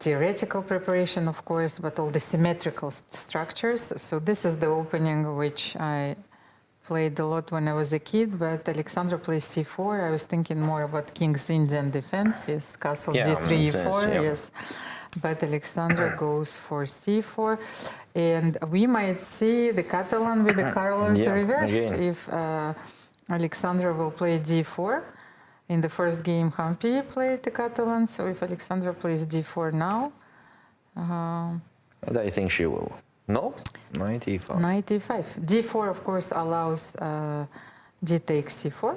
theoretical preparation, of course, but all the symmetrical structures. So this is the opening which I played a lot when I was a kid, but Alexandra plays c4. I was thinking more about King's Indian defense, yes, castle d3, e4, yes. But Alexandra goes for c4. And we might see the Catalan with the colors reversed if Alexandra will play d4. In the first game, Hampi played the Catalan, so if Alexandra plays d4 now... and I think she will. No? Knight e5. Knight e5. d4, of course, allows d takes c4.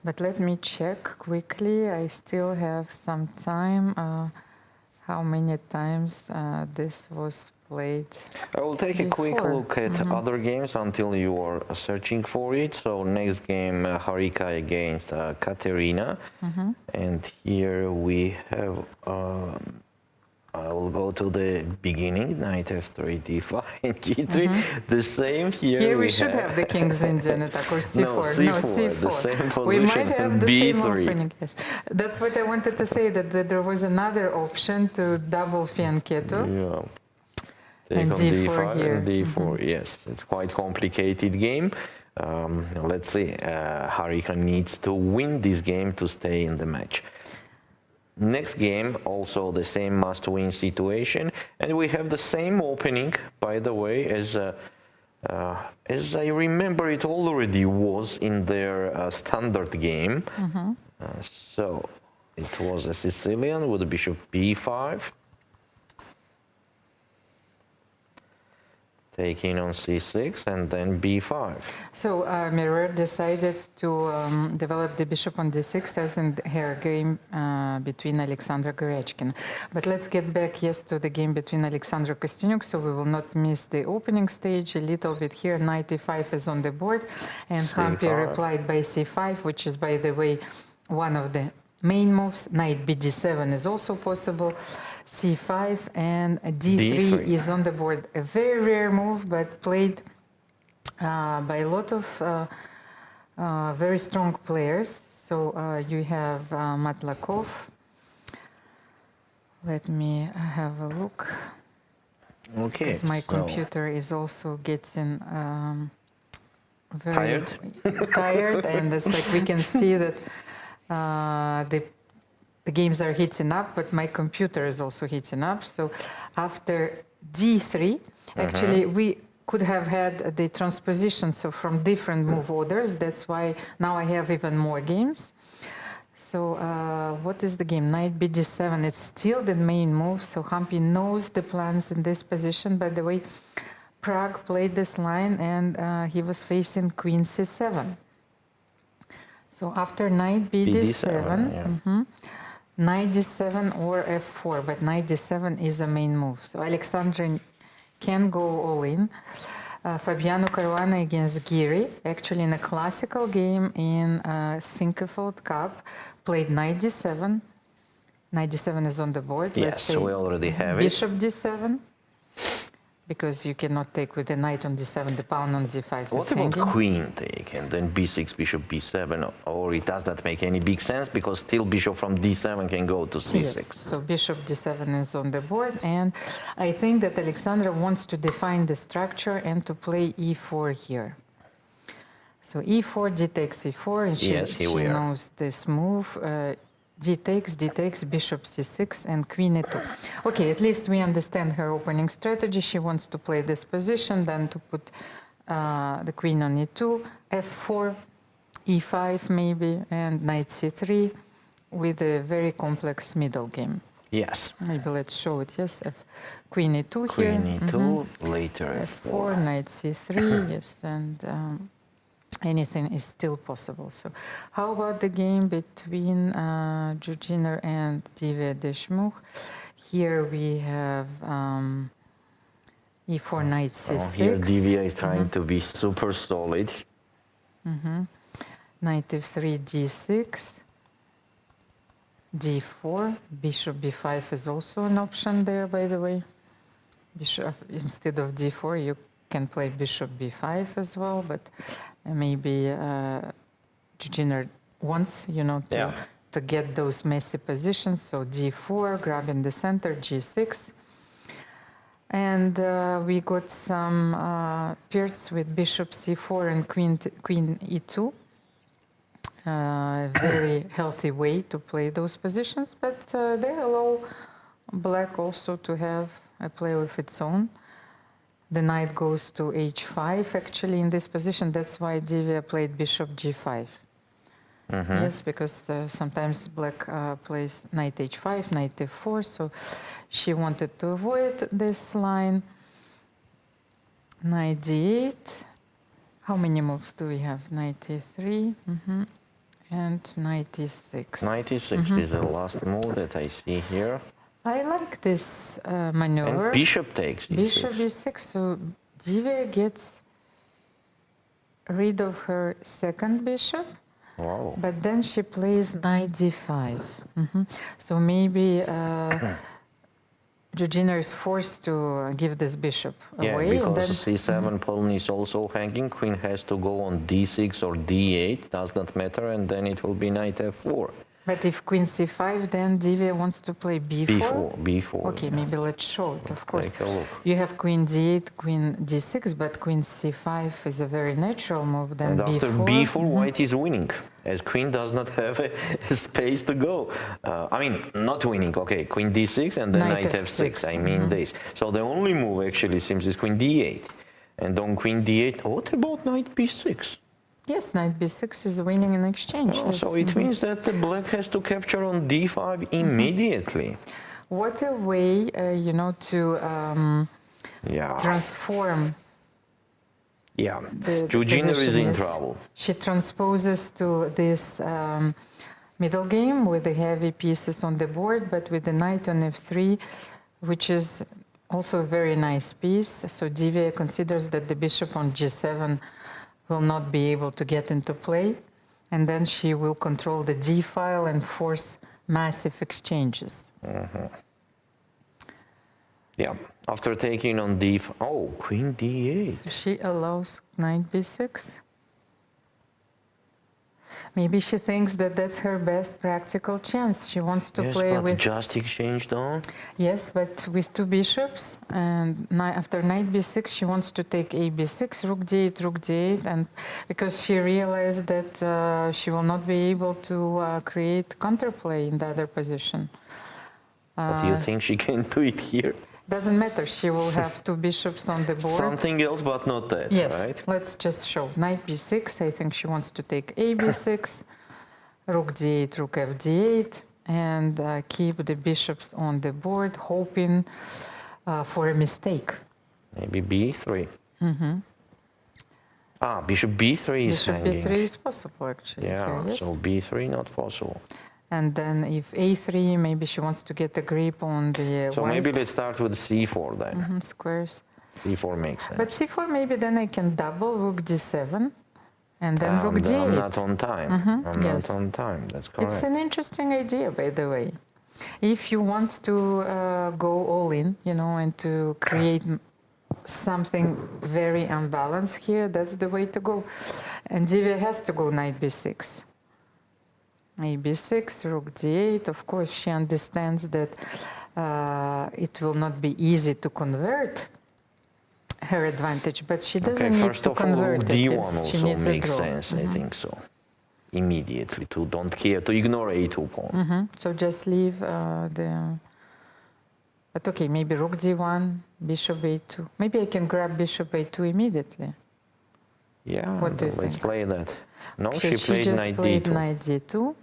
But let me check quickly. I still have some time. How many times this was played? I will take a quick look at other games until you are searching for it. So next game, Harika against Katerina. And here we have... I will go to the beginning, knight f3, d5, g3. The same here. Here we should have the King's Indian attack, or c4. No, c4, the same position. We might have the b3. same opening. Yes. That's what I wanted to say, that there was another option to double fianchetto. Yeah. Take And on d4 here. And d4, yes. It's quite complicated game. Let's see. Harika needs to win this game to stay in the match. Next game, also the same must-win situation, and we have the same opening, by the way, as I remember it already was in their standard game. So it was a Sicilian with bishop b5, taking on c6, and then b5. So Mirror decided to develop the bishop on d6 as in her game between Alexandra Gorechkin. But let's get back, yes, to the game between Alexandra Kostyniuk, so we will not miss the opening stage a little bit here. Knight e5 is on the board, and Hampi replied by c5, which is, by the way, one of the main moves. Knight bd7 is also possible. c5 and d3 is on the board. A very rare move, but played by a lot of very strong players. So you have Matlakov. That me have a look. Okay. Because my computer is also getting very tired, and it's like we can see that the games are heating up, but my computer is also heating up. So after D3, actually we could have had the transposition, so from different move orders. That's why now I have even more games. So what is the game? Knight bd7, it's still the main move, so Hampi knows the plans in this position. By the way, Prague played this line, and he was facing queen c7. So after knight bd7, knight d7 or f4, but knight d7 is the main move. So Alexandra can go all in. Fabiano Caruana against Giri, actually in a classical game in Sinquefield Cup, played knight d7. Knight d7 is on the board. Yes, we already have it. Bishop d7. because you cannot take with the knight on d7, the pawn on d5 What is about hanging. queen take and then b6, bishop b7, or it does not make any big sense because still bishop from d7 can go to c6? Yes, so bishop d7 is on the board, and I think that Alexandra wants to define the structure and to play e4 here. So e4, d takes e4, and she knows this move. D takes, bishop c6, and queen e2. Okay, at least we understand her opening strategy. She wants to play this position, then to put the queen on e2, f4, e5 maybe, and knight c3 with a very complex middle game. Yes. Maybe let's show it, yes. Queen e2 here. Queen e2, later f4, knight c3, yes, and anything is still possible. So how about the game between Jiner and Divya Deshmukh? Here we have e4, knight c6. Oh, here Divya is trying to be super solid. Knight f3, d6, d4, bishop b5 is also an option there, by the way. Bishop, instead of d4, you can play bishop b5 as well, but maybe Jiner wants, to get those messy positions. So d4, grabbing the center, g6. And we got some pairs with bishop c4 and queen e2. Very healthy way to play those positions, but they allow black also to have a play of its own. The knight goes to h5 actually in this position. That's why Divya played bishop g5. Yes, because sometimes black plays knight h5, knight f4, so she wanted to avoid this line. Knight d8. How many moves do we have? Knight e3 and knight e6. Knight e6 is the last move that I see here. I like this maneuver. And bishop takes e6. Bishop e6, so Divya gets rid of her second bishop. Wow. But then she plays knight d5. So maybe Jiner is forced to give this bishop away. Yeah, because and then, c7 pawn is also hanging. Queen has to go on d6 or d8, does not matter, and then it will be knight f4. But if queen c5, then Divya wants to play b4? b4. Okay, maybe let's show it, of course. Take a look. You have queen d8, queen d6, but queen c5 is a very natural move. Then And b4. after b4, white is winning, as queen does not have a space to go. I mean, not winning, okay, queen d6 and then knight f6, I mean this. So the only move actually seems is queen d8. And on queen d8, what about knight b6? Yes, knight b6 is winning in exchange. Oh, yes. so it means that the black has to capture on d5 immediately. What a way, to transform. Yeah, The Jiner is position in trouble. She transposes to this middle game with the heavy pieces on the board, but with the knight on f3, which is also a very nice piece. So Divya considers that the bishop on g7 will not be able to get into play, and then she will control the d file and force massive exchanges. Yeah, after taking on d5, oh, queen d8. So she allows knight b6. Maybe she thinks that that's her best practical chance. She wants to play but with... just exchanged on? Yes, but with two bishops, and after knight b6, she wants to take a b6, rook d8, and because she realized that she will not be able to create counterplay in the other position. But do you think she can do it here? Doesn't matter, she will have two bishops on the board. Something else, but not that, yes, right? Let's just show. Knight b6, I think she wants to take a b6, rook d8, rook f d8, and keep the bishops on the board, hoping for a mistake. Maybe b3. Bishop b3 is hanging. Bishop b3 is possible, actually. Yeah, here, yes. so b3 not possible. And then if a3, maybe she wants to get a grip on the So white. maybe let's start with c4 then. Squares. c4 makes sense. But c4, maybe then I can double rook d7, and then rook d8. I'm not on time. I'm yes. not on time, that's correct. It's an interesting idea, by the way. If you want to go all in, and to create something very unbalanced here, that's the way to go. And Divya has to go knight b6. Knight b6, rook d8. Of course, she understands that it will not be easy to convert her advantage, but she doesn't need first to of all, convert rook it. d1 She also needs a makes draw. sense, I think so. Immediately, to don't care, to ignore a2 pawn. So just leave the... But okay, maybe rook d1, bishop a2. Maybe I can grab bishop a2 immediately. Yeah, What do you let's think? play that. No, So she played just knight played d2. knight d2.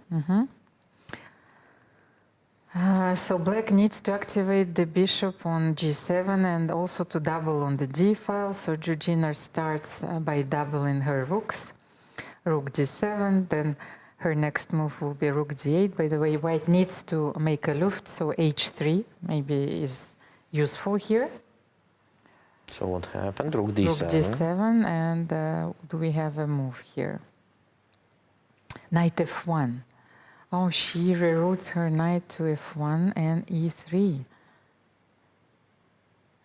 So black needs to activate the bishop on g7 and also to double on the d file. So Jiner starts by doubling her rooks. Rook d7, then her next move will be rook d8. By the way, white needs to make a luft, so h3 maybe is useful here. So what happened? Rook d7. Rook d7, and do we have a move here? Knight f1. Oh, she reroutes her knight to f1 and e3.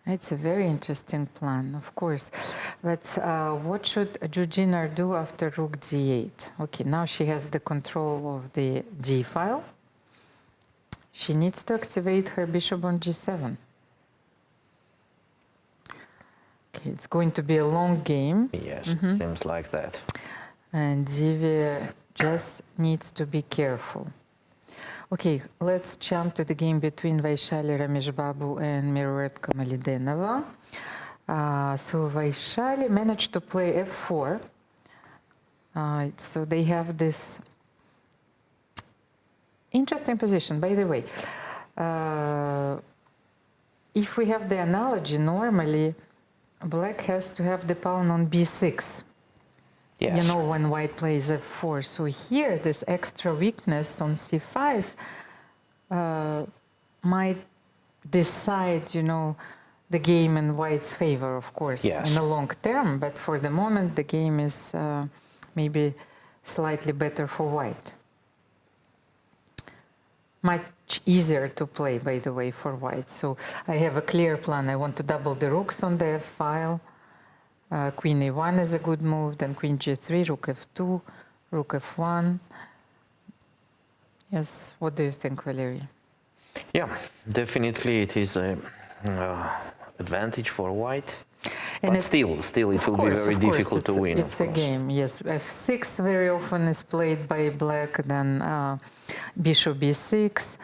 It's a very interesting plan, of course. But what should Jiner do after rook d8? Okay, now she has the control of the d file. She needs to activate her bishop on g7. Okay, it's going to be a long game. Yes, it seems like that. And Divya just needs to be careful. Okay, let's jump to the game between Vaishali Rameshbabu and Miruet Kamalidenova. So Vaishali managed to play f4. So they have this interesting position. By the way, if we have the analogy, normally black has to have the pawn on b6. Yes. You know, when white plays f4. So here, this extra weakness on c5 might decide, you know, the game in white's favor, of course, Yes. in the long term. But for the moment, the game is maybe slightly better for white. Much easier to play, by the way, for white. So I have a clear plan. I want to double the rooks on the f file. Queen a1 is a good move, then queen g3, rook f2, rook f1. Yes, what do you think, Valery? Yeah, definitely it is an advantage for white. And But still, it will be very difficult to win. It's a game, yes. f6 very often is played by black, then bishop b6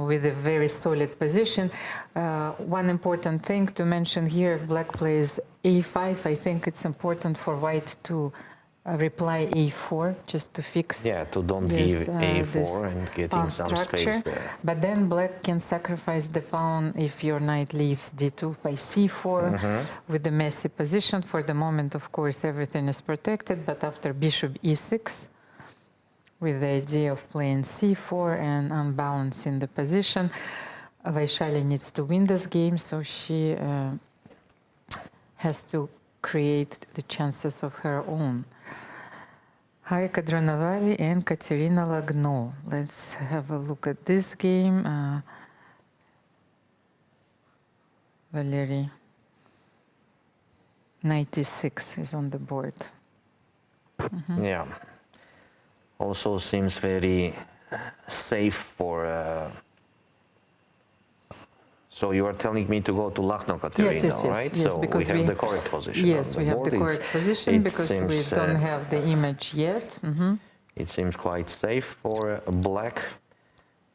with a very solid position. One important thing to mention here, if black plays a5, I think it's important for white to reply a4, just to fix to don't give a4 and getting some space there. But then black can sacrifice the pawn if your knight leaves d2 by c4 with the messy position. For the moment, of course, everything is protected, but after bishop e6, with the idea of playing c4 and unbalancing the position, Vaishali needs to win this game, so she has to create the chances of her own. Harika Dronovali and Katerina Lagno. Let's have a look at this game. Valery, knight e6 is on the board. Yeah. Also seems very safe for... So you are telling me to go to Lagno, Katerina, right? Yes, so because we have the correct position. Yes, on the we have board. the correct position because we don't have the image yet. It seems quite safe for black.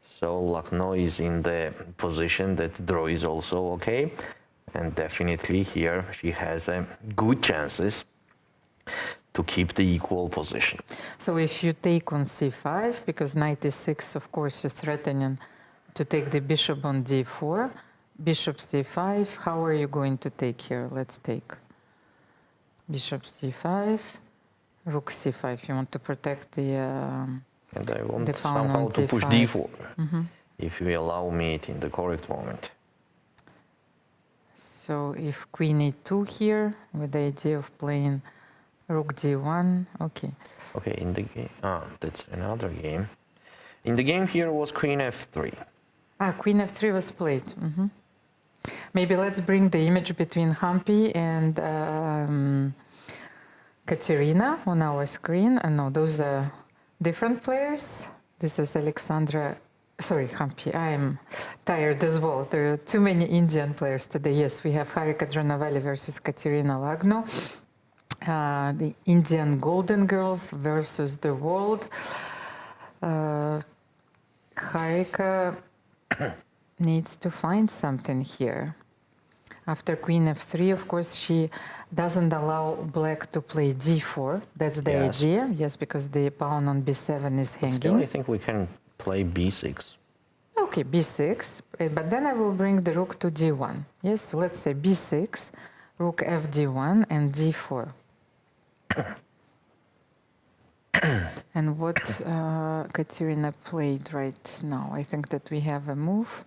So Lagno is in the position that draw is also okay. And definitely here she has good chances to keep the equal position. So if you take on c5, because knight e6, of course, is threatening to take the bishop on d4, bishop c5, how are you going to take here? Let's take bishop c5, rook c5. You want to protect the and I want the pawn somehow on to push d5. d4, if you allow me it in the correct moment. So if queen e2 here, with the idea of playing rook d1, okay. Okay, in the game, that's another game. In the game here was queen f3. Queen f3 was played. Maybe let's bring the image between Hampi and Katerina on our screen. No, those are different players. This is Alexandra. Sorry, Hampi. I am tired as well. There are too many Indian players today. Yes, we have Harika Dronavali versus Katerina Lagno. The Indian Golden Girls versus the world. Harika needs to find something here. After Queen f3, of course, she doesn't allow Black to play d4. That's the idea. Yes, because the pawn on b7 is hanging. Still, I think we can play b6. Okay, b6. But then I will bring the rook to d1. Yes, so let's say b6, rook fd1, and d4. And what Katerina played right now, I think that we have a move.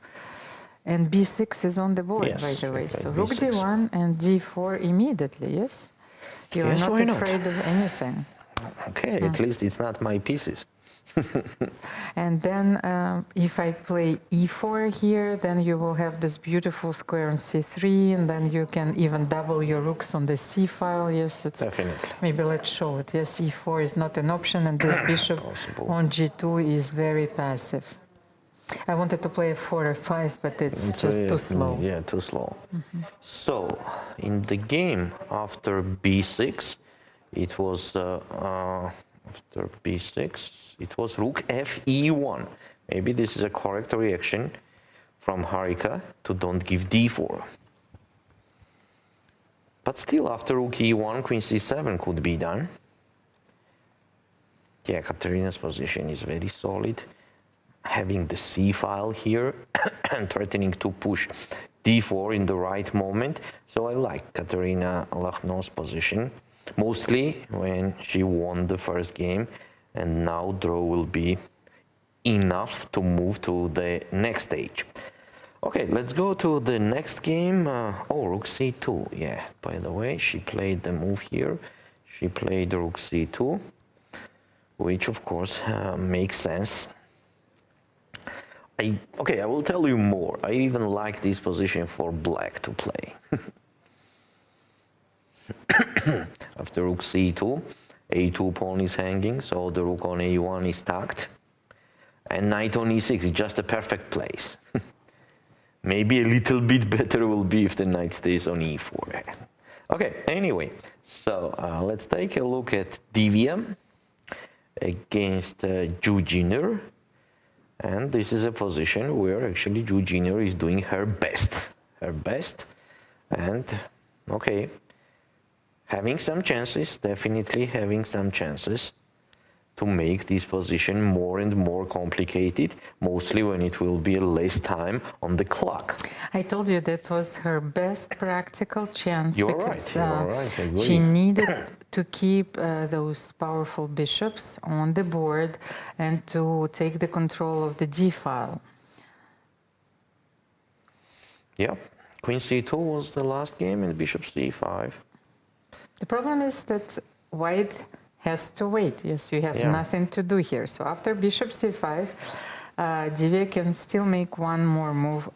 And b6 is on the board, by the way. So rook d1 and d4 immediately, yes? You are not afraid of anything. Okay, at least it's not my pieces. And then if I play e4 here, then you will have this beautiful square on c3, and then you can even double your rooks on the c file. Yes, it's Definitely. Maybe let's show it. Yes, e4 is not an option, and this bishop on g2 is very passive. I wanted to play a4 f5, but it's just too slow. Yeah, too slow. So, in the game after b6, it was after b6, it was rook fe1. Maybe this is a correct reaction from Harika to don't give d4. But still, after rook e1, queen c7 could be done. Yeah, Katerina's position is very solid. Having the c file here and threatening to push d4 in the right moment. So I like Katerina Lagno's position, mostly when she won the first game, and now draw will be enough to move to the next stage. Okay, let's go to the next game. Oh, rook c2. Yeah, by the way, she played the move here. She played rook c2, which of course makes sense. Okay, I will tell you more. I even like this position for Black to play. After rook c2, a2 pawn is hanging, so the rook on a1 is tucked. And knight on e6 is just a perfect place. Maybe a little bit better will be if the knight stays on e4. Okay, anyway, so let's take a look at Divya against Jiner. And this is a position where actually Jiner is doing her best. And, okay, having some chances, definitely having some chances to make this position more and more complicated, mostly when it will be less time on the clock. I told you that was her best practical chance. You're because, right, I agree. She needed to keep those powerful bishops on the board and to take the control of the d file. Yeah, queen c2 was the last game and bishop c5. The problem is that white has to wait. Yes, you have nothing to do here. So after bishop c5, Divya can still make one more move,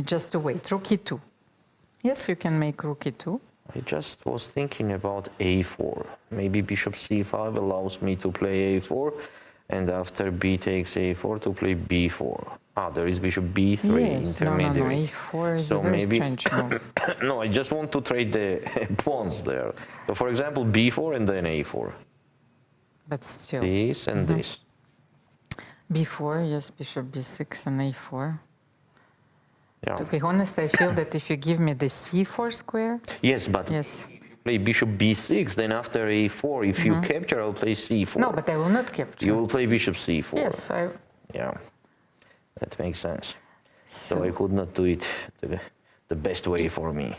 just to wait. Rook e2. Yes, you can make rook e2. I just was thinking about a4. Maybe bishop c5 allows me to play a4, and after b takes a4 to play b4. There is bishop b3 intermediary. No, e4 is a very strange move. No, I just want to trade the pawns there. So for example, b4 and then a4. But still. This and this. b4, yes, bishop b6 and a4. Yeah. To be honest, I feel that if you give me the c4 square... Yes, but play bishop b6, then after a4, if you capture, I'll play c4. No, but I will not capture. You will play bishop c4. Yes, Yeah, that makes sense. So I could not do it the best way for me.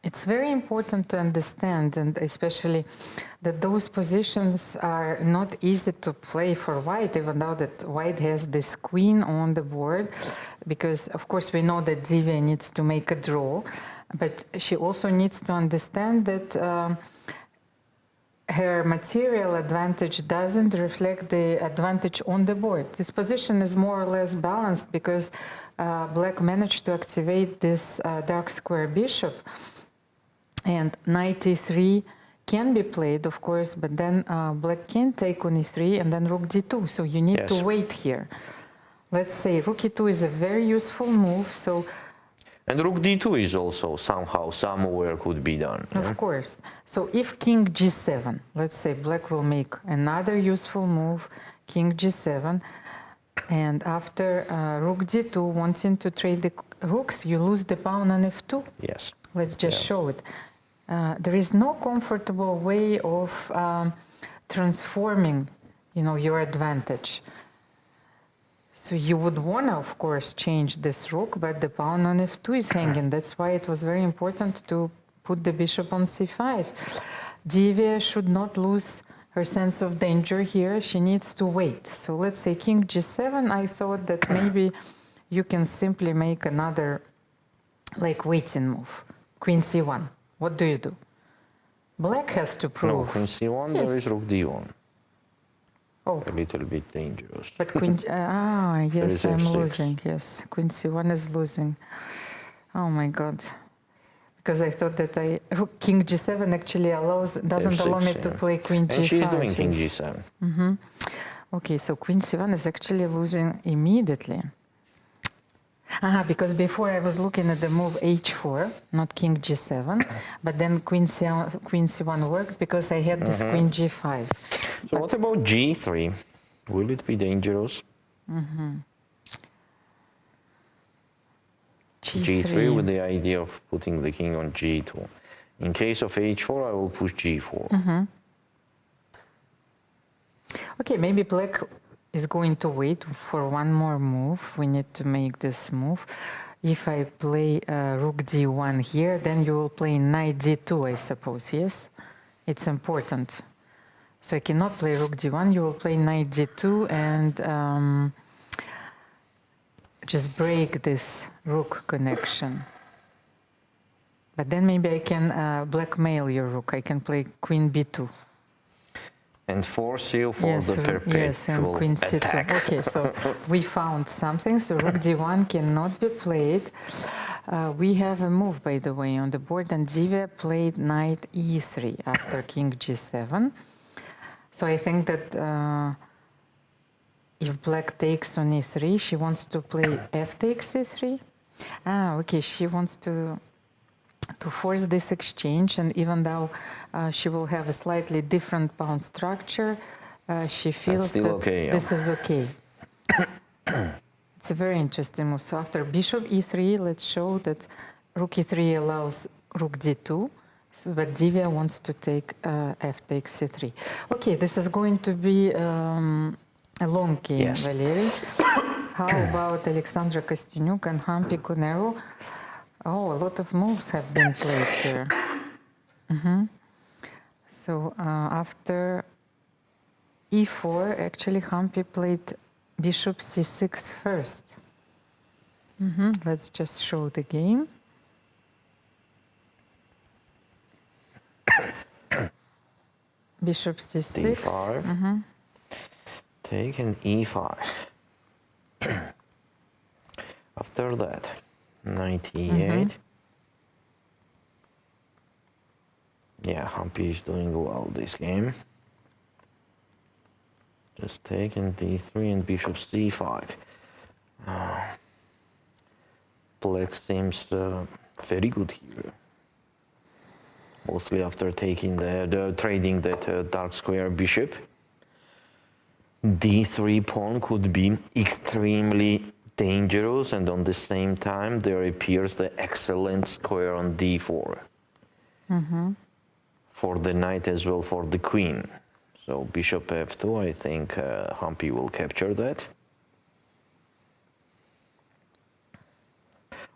It's very important to understand, and especially that those positions are not easy to play for white, even though that white has this queen on the board, because of course we know that Divya needs to make a draw, but she also needs to understand that her material advantage doesn't reflect the advantage on the board. This position is more or less balanced because black managed to activate this dark square bishop, and knight e3 can be played, of course, but then black can take on e3 and then rook d2, so you need to wait here. Let's say rook e2 is a very useful move, so... And rook d2 is also somehow, somewhere could be done. Of course. So if king g7, let's say black will make another useful move, king g7, and after rook d2, wanting to trade the rooks, you lose the pawn on f2. Yes. Let's just show it. There is no comfortable way of transforming, your advantage. So you would want to, of course, change this rook, but the pawn on f2 is hanging. That's why it was very important to put the bishop on c5. Divya should not lose her sense of danger here. She needs to wait. So let's say king g7. I thought that maybe you can simply make another, waiting move. Queen c1. What do you do? Black has to prove. No, queen c1, there is rook d1. Oh. A little bit dangerous. But queen, yes, I'm losing, yes. Queen c1 is losing. Oh my God. Because I thought that king g7 actually doesn't allow me to play queen g5. And she's doing king g7. Mm-hmm. Okay, so queen c1 is actually losing immediately. Because before I was looking at the move h4, not king g7, but then queen c1 worked because I had this queen g5. So what about g3? Will it be dangerous? G3 with the idea of putting the king on g2. In case of h4, I will push g4. Okay, maybe black is going to wait for one more move. We need to make this move. If I play rook d1 here, then you will play knight d2, I suppose, yes? It's important. So I cannot play rook d1, you will play knight d2 and just break this rook connection. But then maybe I can blackmail your rook. I can play queen b2. And force you for the perpetual queen attack. c2. Okay, so we found something. So rook d1 cannot be played. We have a move, by the way, on the board, and Divya played knight e3 after king g7. So I think that if black takes on e3, she wants to play f takes e3. Okay, she wants to force this exchange, and even though she will have a slightly different pawn structure, she feels that this is okay. It's a very interesting move. So after bishop e3, let's show that rook e3 allows rook d2, but Divya wants to take f takes c3. Okay, this is going to be a long game, Valery. How about Alexandra Kostyniuk and Hampi Koneru? Oh, a lot of moves have been played here. So after e4, actually Hampi played bishop c6 first. Let's just show the game. Bishop c6. d5. Take an e5. After that, knight e8. Yeah, Hampi is doing well this game. Just taking d3 and bishop c5. Black seems very good here. Mostly after taking trading that dark square bishop. d3 pawn could be extremely dangerous, and on the same time there appears the excellent square on d4. For the knight as well for the queen. So bishop f2, I think Hampi will capture that.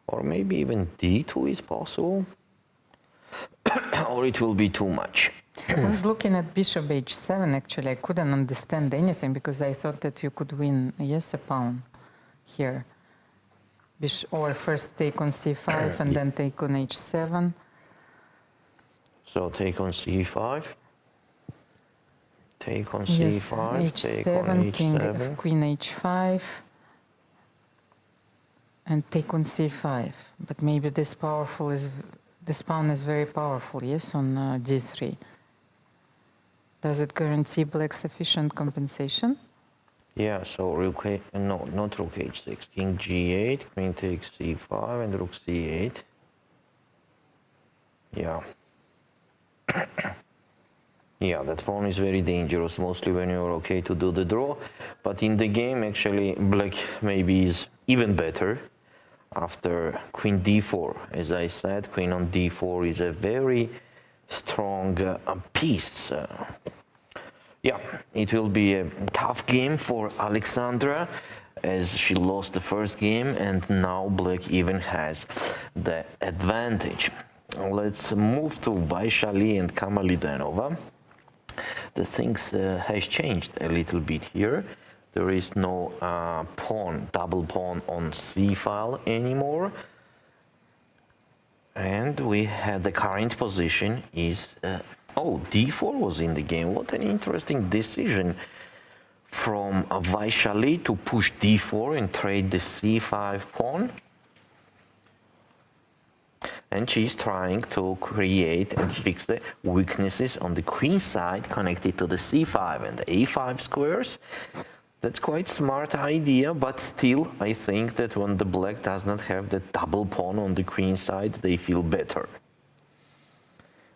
Or maybe even d2 is possible. Or it will be too much. I was looking at bishop h7, actually. I couldn't understand anything because I thought that you could win, yes, a pawn here. Or first take on c5 and then take on h7. So take on c5. Take on Yes, c5, take on h7, king, h7. queen h5, and take on c5. But maybe this pawn is very powerful, yes, on d3. Does it guarantee black sufficient compensation? Yeah, so rook no, not rook h6, king g8, queen takes c5, and rook c8. Yeah. Yeah, that pawn is very dangerous, mostly when you're okay to do the draw. But in the game, actually, black maybe is even better after queen d4. As I said, queen on d4 is a very strong piece. Yeah, it will be a tough game for Alexandra, as she lost the first game, and now black even has the advantage. Let's move to Vaishali and Kamalidenova. The things has changed a little bit here. There is no double pawn on c file anymore. And we had the current position is, oh, d4 was in the game. What an interesting decision from Vaishali to push d4 and trade the c5 pawn. And she's trying to create and fix the weaknesses on the queen side connected to the c5 and the a5 squares. That's quite smart idea, but still I think that when the black does not have the double pawn on the queen side, they feel better.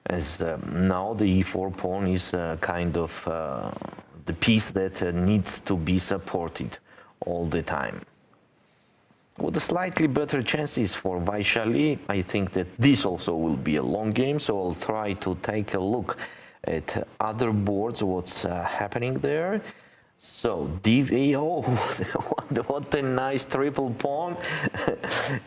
As now the e4 pawn is kind of the piece that needs to be supported all the time. With the slightly better chances for Vaishali, I think that this also will be a long game, so I'll try to take a look at other boards, what's happening there. So Divya, oh, what a nice triple pawn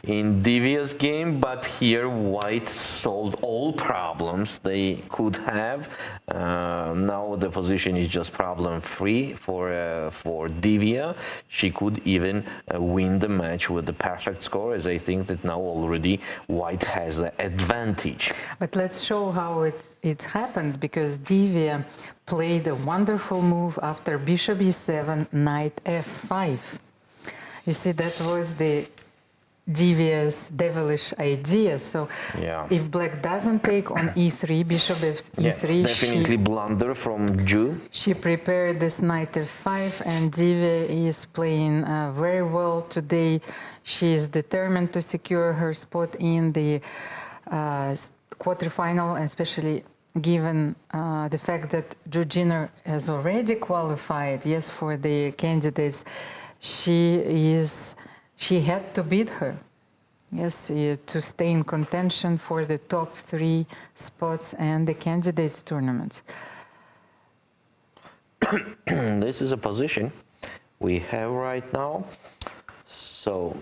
in Divya's game, but here white solved all problems they could have. Now the position is just problem-free for Divya. She could even win the match with the perfect score, as I think that now already white has the advantage. But let's show how it happened, because Divya played a wonderful move after bishop e7, knight f5. You see, that was the Divya's devilish idea. So yeah, if black doesn't take on e3, bishop e3, definitely blunder from Jew. She prepared this knight f5, and Divya is playing very well today. She is determined to secure her spot in the quarterfinal, and especially given the fact that Jiner has already qualified, yes, for the candidates. She had to beat her, yes, to stay in contention for the top 3 spots and the candidates tournament. This is a position we have right now. So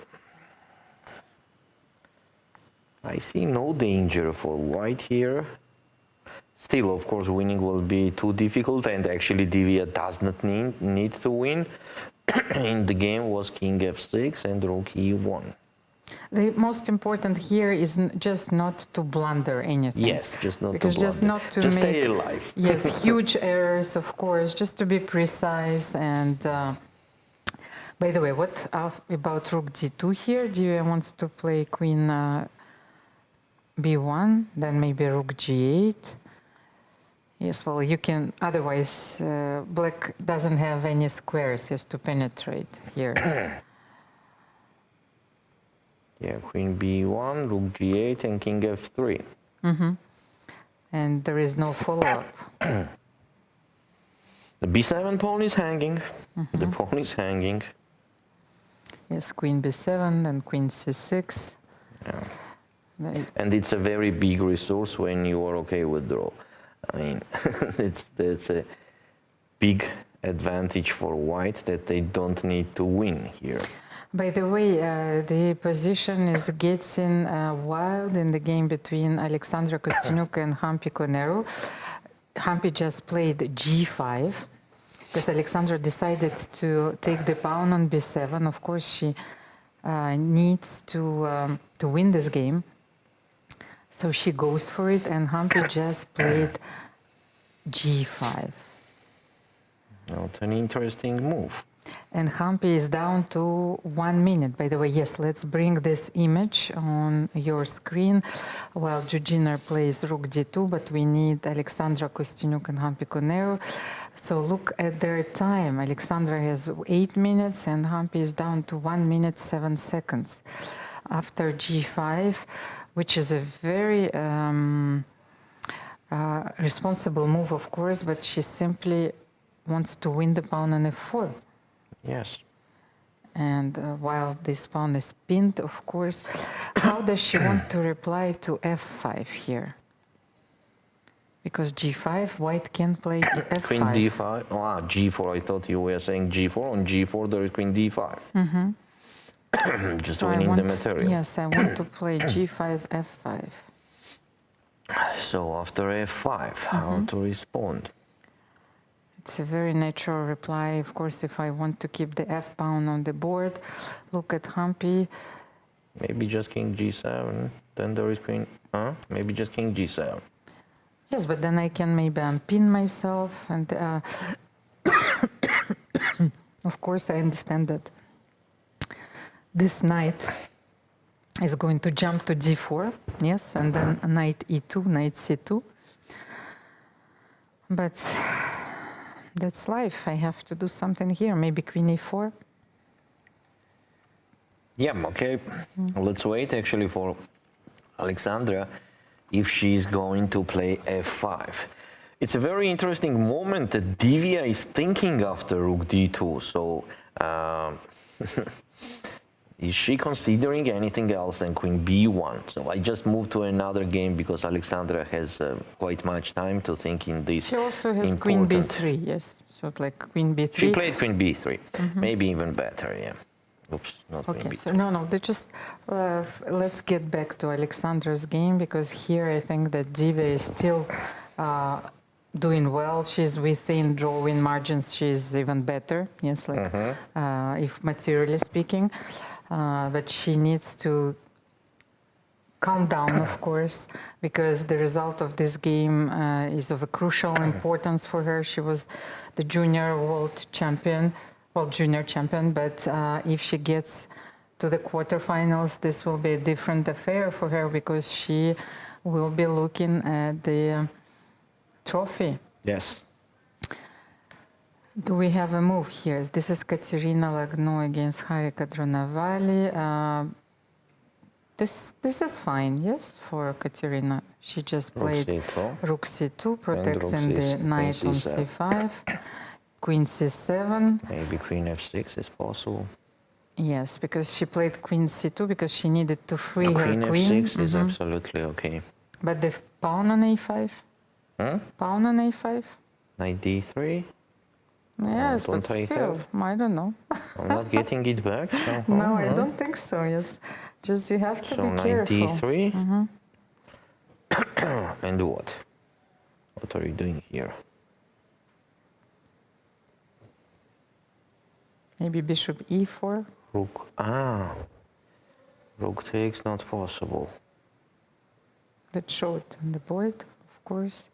I see no danger for white here. Still, of course, winning will be too difficult, and actually Divya does not need to win. In the game was king f6 and rook e1. The most important here is just not to blunder anything. Yes, just not because to blunder. Just not to just make, stay alive. Yes, huge errors, of course, just to be precise. And by the way, what about rook d2 here? Divya wants to play queen b1, then maybe rook g8. Yes, well, you can, otherwise, black doesn't have any squares just to penetrate here. Yeah, queen b1, rook g8, and king f3. Mm-hmm. And there is no follow-up. The b7 pawn is hanging. Mm-hmm. The pawn is hanging. Yes, queen b7 and queen c6. Yeah. And it's a very big resource when you are okay with draw. I mean, it's a big advantage for white that they don't need to win here. By the way, the position is getting wild in the game between Alexandra Kostyniuk and Hampi Koneru. Hampi just played g5 because Alexandra decided to take the pawn on b7. Of course, she needs to win this game. So she goes for it, and Hampi just played g5. Not an interesting move. And Hampi is down to 1 minute. By the way, yes, let's bring this image on your screen while Jiner plays Rook D2, but we need Alexandra Kostyniuk and Hampi Koneru. So look at their time. Alexandra has 8 minutes and Hampi is down to 1 minute 7 seconds. After G5, which is a very responsible move, of course, but she simply wants to win the pawn on F4. Yes. And while this pawn is pinned, of course, how does she want to reply to F5 here? Because G5, white can play F5. Queen D5. Ah, G4. I thought you were saying G4. On G4 there is Queen D5. Mm-hmm. Just So winning the material. Yes, I want to play G5, F5. So after F5, how to respond? It's a very natural reply. Of course, if I want to keep the F pawn on the board, look at Hampi. Maybe just King G7. Then there is Queen. Maybe just King G7. Yes, but then I can maybe unpin myself. And of course, I understand that this knight is going to jump to D4. Yes, and then knight E2, knight C2. But that's life. I have to do something here. Maybe Queen E4. Yeah, okay. Let's wait actually for Alexandra if she's going to play F5. It's a very interesting moment that Divya is thinking after Rook D2. So is she considering anything else than Queen B1? So I just moved to another game because Alexandra has quite much time to think in this. She also has Queen B3, yes. So it's like Queen B3. She played Queen B3. Maybe even better, yeah. Oops, not Queen Okay, B3. so no, they just, let's get back to Alexandra's game, because here I think that Divya is still doing well. She's within drawing margins. She's even better, yes, like if materially speaking. But she needs to calm down, of course, because the result of this game is of a crucial importance for her. She was the junior world champion, well, junior champion, but if she gets to the quarterfinals, this will be a different affair for her because she will be looking at the trophy. Yes. Do we have a move here? This is Katerina Lagno against Harika Dronavali. This is fine, yes, for Katerina. She just played Rook C2, protecting the knight on C5, Queen C7. Maybe Queen F6 is possible. Yes, because she played Queen C2 because she needed to free her Queen queen. F6 is absolutely okay. But the pawn on A5? Pawn on A5? Knight D3? Yes, but still, I don't know. I'm not getting it back. So, No, I don't think so, yes. Just you have to be careful. So Knight D3? And what? What are you doing here? Maybe Bishop E4? Rook. Rook takes not possible. Let's show it on the board, of course.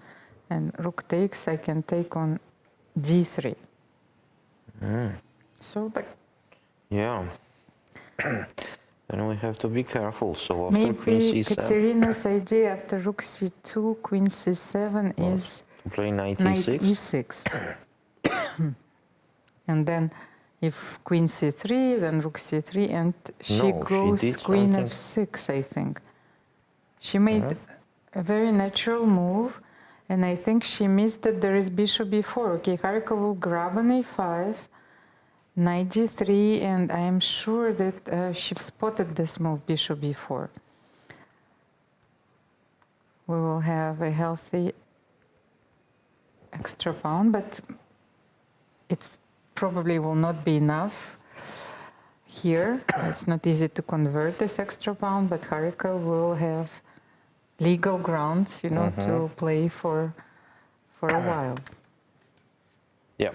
And Rook takes, I can take on D3. So, like, yeah. Then we have to be careful. So after Queen maybe C7, Katerina's idea after Rook C2, Queen C7 is to play Knight Knight E6. E6. And then if Queen C3, then Rook C3, and she goes Queen F6, I think. She made a very natural move, and I think she missed that there is Bishop B4. Okay, Harika will grab on A5, Knight D3, and I am sure that she spotted this move, Bishop B4. We will have a healthy extra pawn, but it probably will not be enough here. It's not easy to convert this extra pawn, but Harika will have legal grounds, you know, to play for a while. Yeah.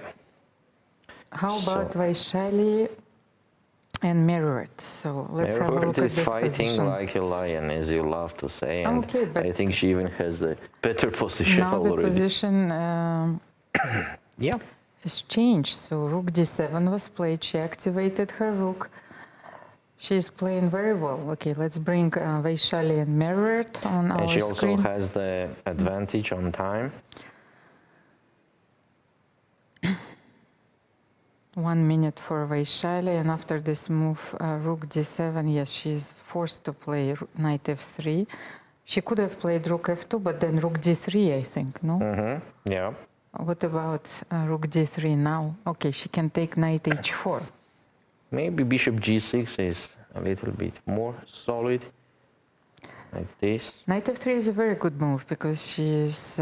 How about Vaishali and Merit? So let's have a look at is this fighting position. like a lion, as you love to say, and Okay, but I think she even has a better position now already. the position Yeah. is changed. So rook d7 was played. She activated her rook. She's playing very well. Okay, let's bring Vaishali and Merwert on our And she also screen. has the advantage on time. 1 minute for Vaishali, and after this move, rook d7, yes, she's forced to play knight f3. She could have played rook f2, but then rook d3, I think, no? Mm-hmm. Yeah. What about rook d3 now? Okay, she can take knight h4. Maybe bishop g6 is a little bit more solid, like this. Knight f3 is a very good move because she's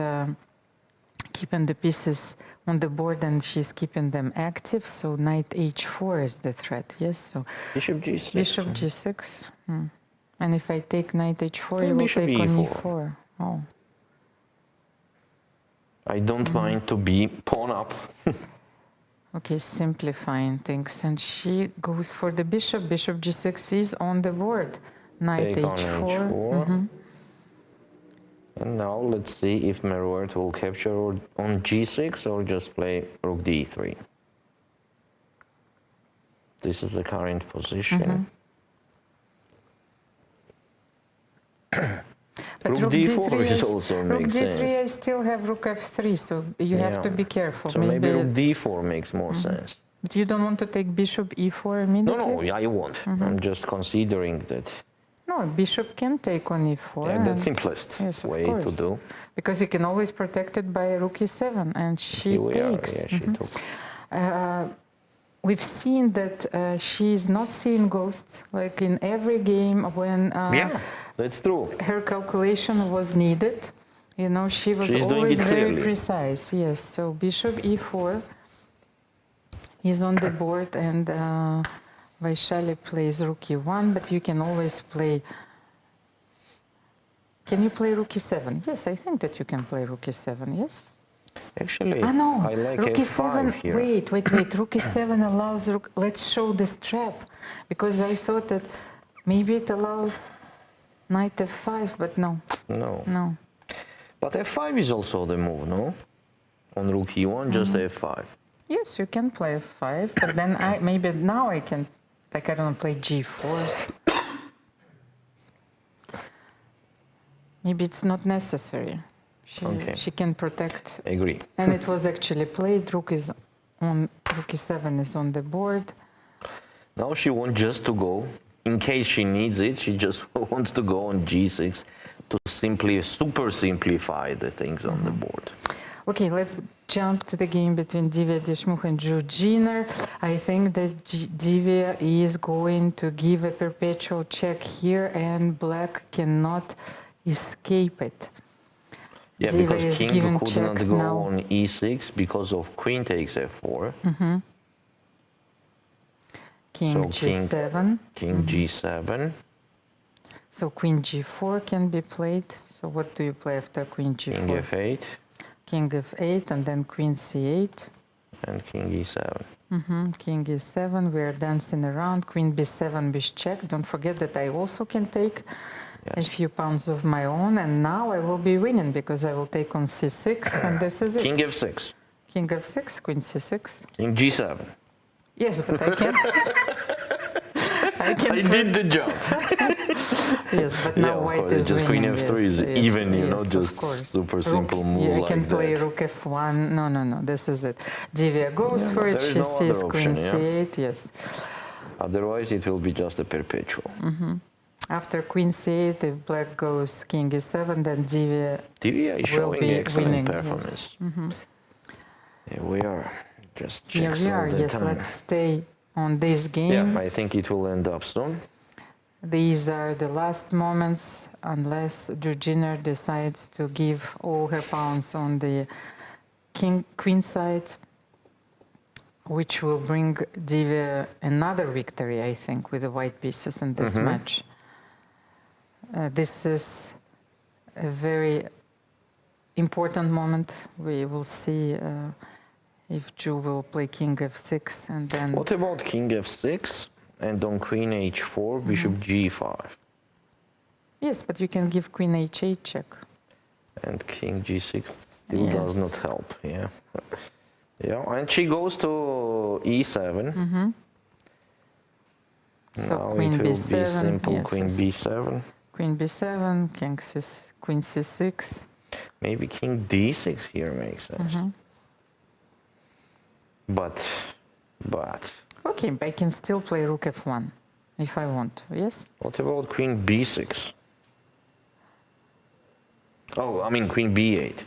keeping the pieces on the board and she's keeping them active. So knight h4 is the threat, yes? So Bishop g6. bishop g6. And if I take knight h4, you will bishop take on e4. e4. Oh. I don't mind to be pawn up. Okay, simplifying things. And she goes for the bishop. Bishop g6 is on the board. Knight Take on h4. h4. And now let's see if Merwert will capture on g6 or just play rook d3. This is the current position. But rook d4 is also rook makes d3, sense. I still have rook f3, so you have to be careful. So maybe rook d4 makes more sense. But you don't want to take bishop e4 No, immediately? no, I won't. I'm just considering that. No, bishop can take on e4. Yeah, that's and- simplest Yes, of way to course. do. Because you can always protect it by rook e7, and she Here we are. takes. Yeah, she took. We've seen that she's not seeing ghosts, like in every game when Yeah, that's true. her calculation was needed. You know, she was She's doing always it very clearly. precise. Yes, so bishop e4 is on the board, and Vaishali plays rook e1, but you can always play. Can you play rook e7? Yes, I think that you can play rook e7, yes? Actually, No, I like rook f5 e7. here. Wait. Rook e7 allows rook. Let's show this trap, because I thought that maybe it allows knight f5, but no, No. no. But f5 is also the move, no? On rook e1, just f5. Yes, you can play f5, but then maybe now I can, like I don't know, play g4. Maybe it's not necessary. She can protect. Agree. And it was actually played. Rook e7 is on the board. Now she wants just to go, in case she needs it, she just wants to go on g6 to simply super simplify the things on the board. Okay, let's jump to the game between Divya Deshmukh and Jiner. I think that Divya is going to give a perpetual check here, and black cannot escape it. Yeah, Divya because is king giving could not checks go now. on e6 because of queen takes f4. King So g7. King g7. So queen g4 can be played. So what do you play after queen g4? King f8 King f8, and then queen c8. and king e7. King e7, we are dancing around. Queen b7, bish check. Don't forget that I also can take a few pawns of my own, and now I will be winning because I will take on c6, and this is it. King f6. King f6, queen c6. King g7. Yes, but I can. I did the job. Yes, but now of white course, is just winning. queen f3 is yes, even, you yes, know, of just course. super simple move Yeah, I like can play that. rook f1. No, this is it. Divya goes Yeah, for but it. there is She no sees other queen option, yeah? c8. Yes. Otherwise, it will be just a perpetual. After queen c8, if black goes king e7, then Divya Divya is will showing be excellent winning. performance. Here we are. Just Here checks we all are. the Yes, time. let's stay on this game. Yeah, I think it will end up soon. These are the last moments, unless Jiner decides to give all her pawns on the queen side, which will bring Divya another victory, I think, with the white pieces in this match. This is a very important moment. We will see if Ju will play king f6, and then... What about king f6 and on queen h4, bishop g5? Yes, but you can give queen h8 check. And king g6 still does not help, yeah. Yeah, and she goes to e7. So Now queen it will b7, be simple yes, queen yes. b7. Queen b7, queen c6. Maybe king d6 here makes sense. But. Okay, I can still play rook f1 if I want, yes? What about queen b6? Oh, I mean queen b8.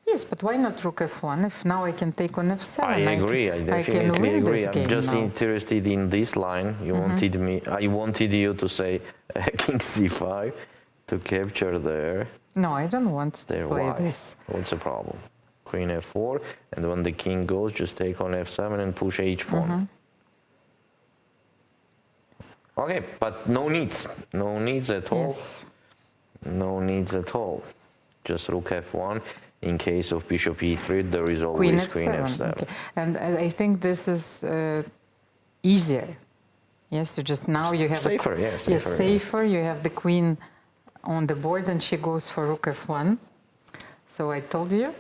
Yes, but why not rook f1 if now I can take on f7? I agree. I can definitely win agree. this I'm game just now. interested in this line. I wanted you to say king c5 to capture there. No, I don't want to There, play why? this. What's the problem? Queen f4, and when the king goes, just take on f7 and push h4. Okay, but no needs. No needs at all. Yes. No needs at all. Just rook f1. In case of bishop e3, there is always queen f7. Okay. And I think this is easier. Yes, you just now you have Safer, yes. yes, Safer. safer. You have the queen on the board, and she goes for rook f1. So I told you,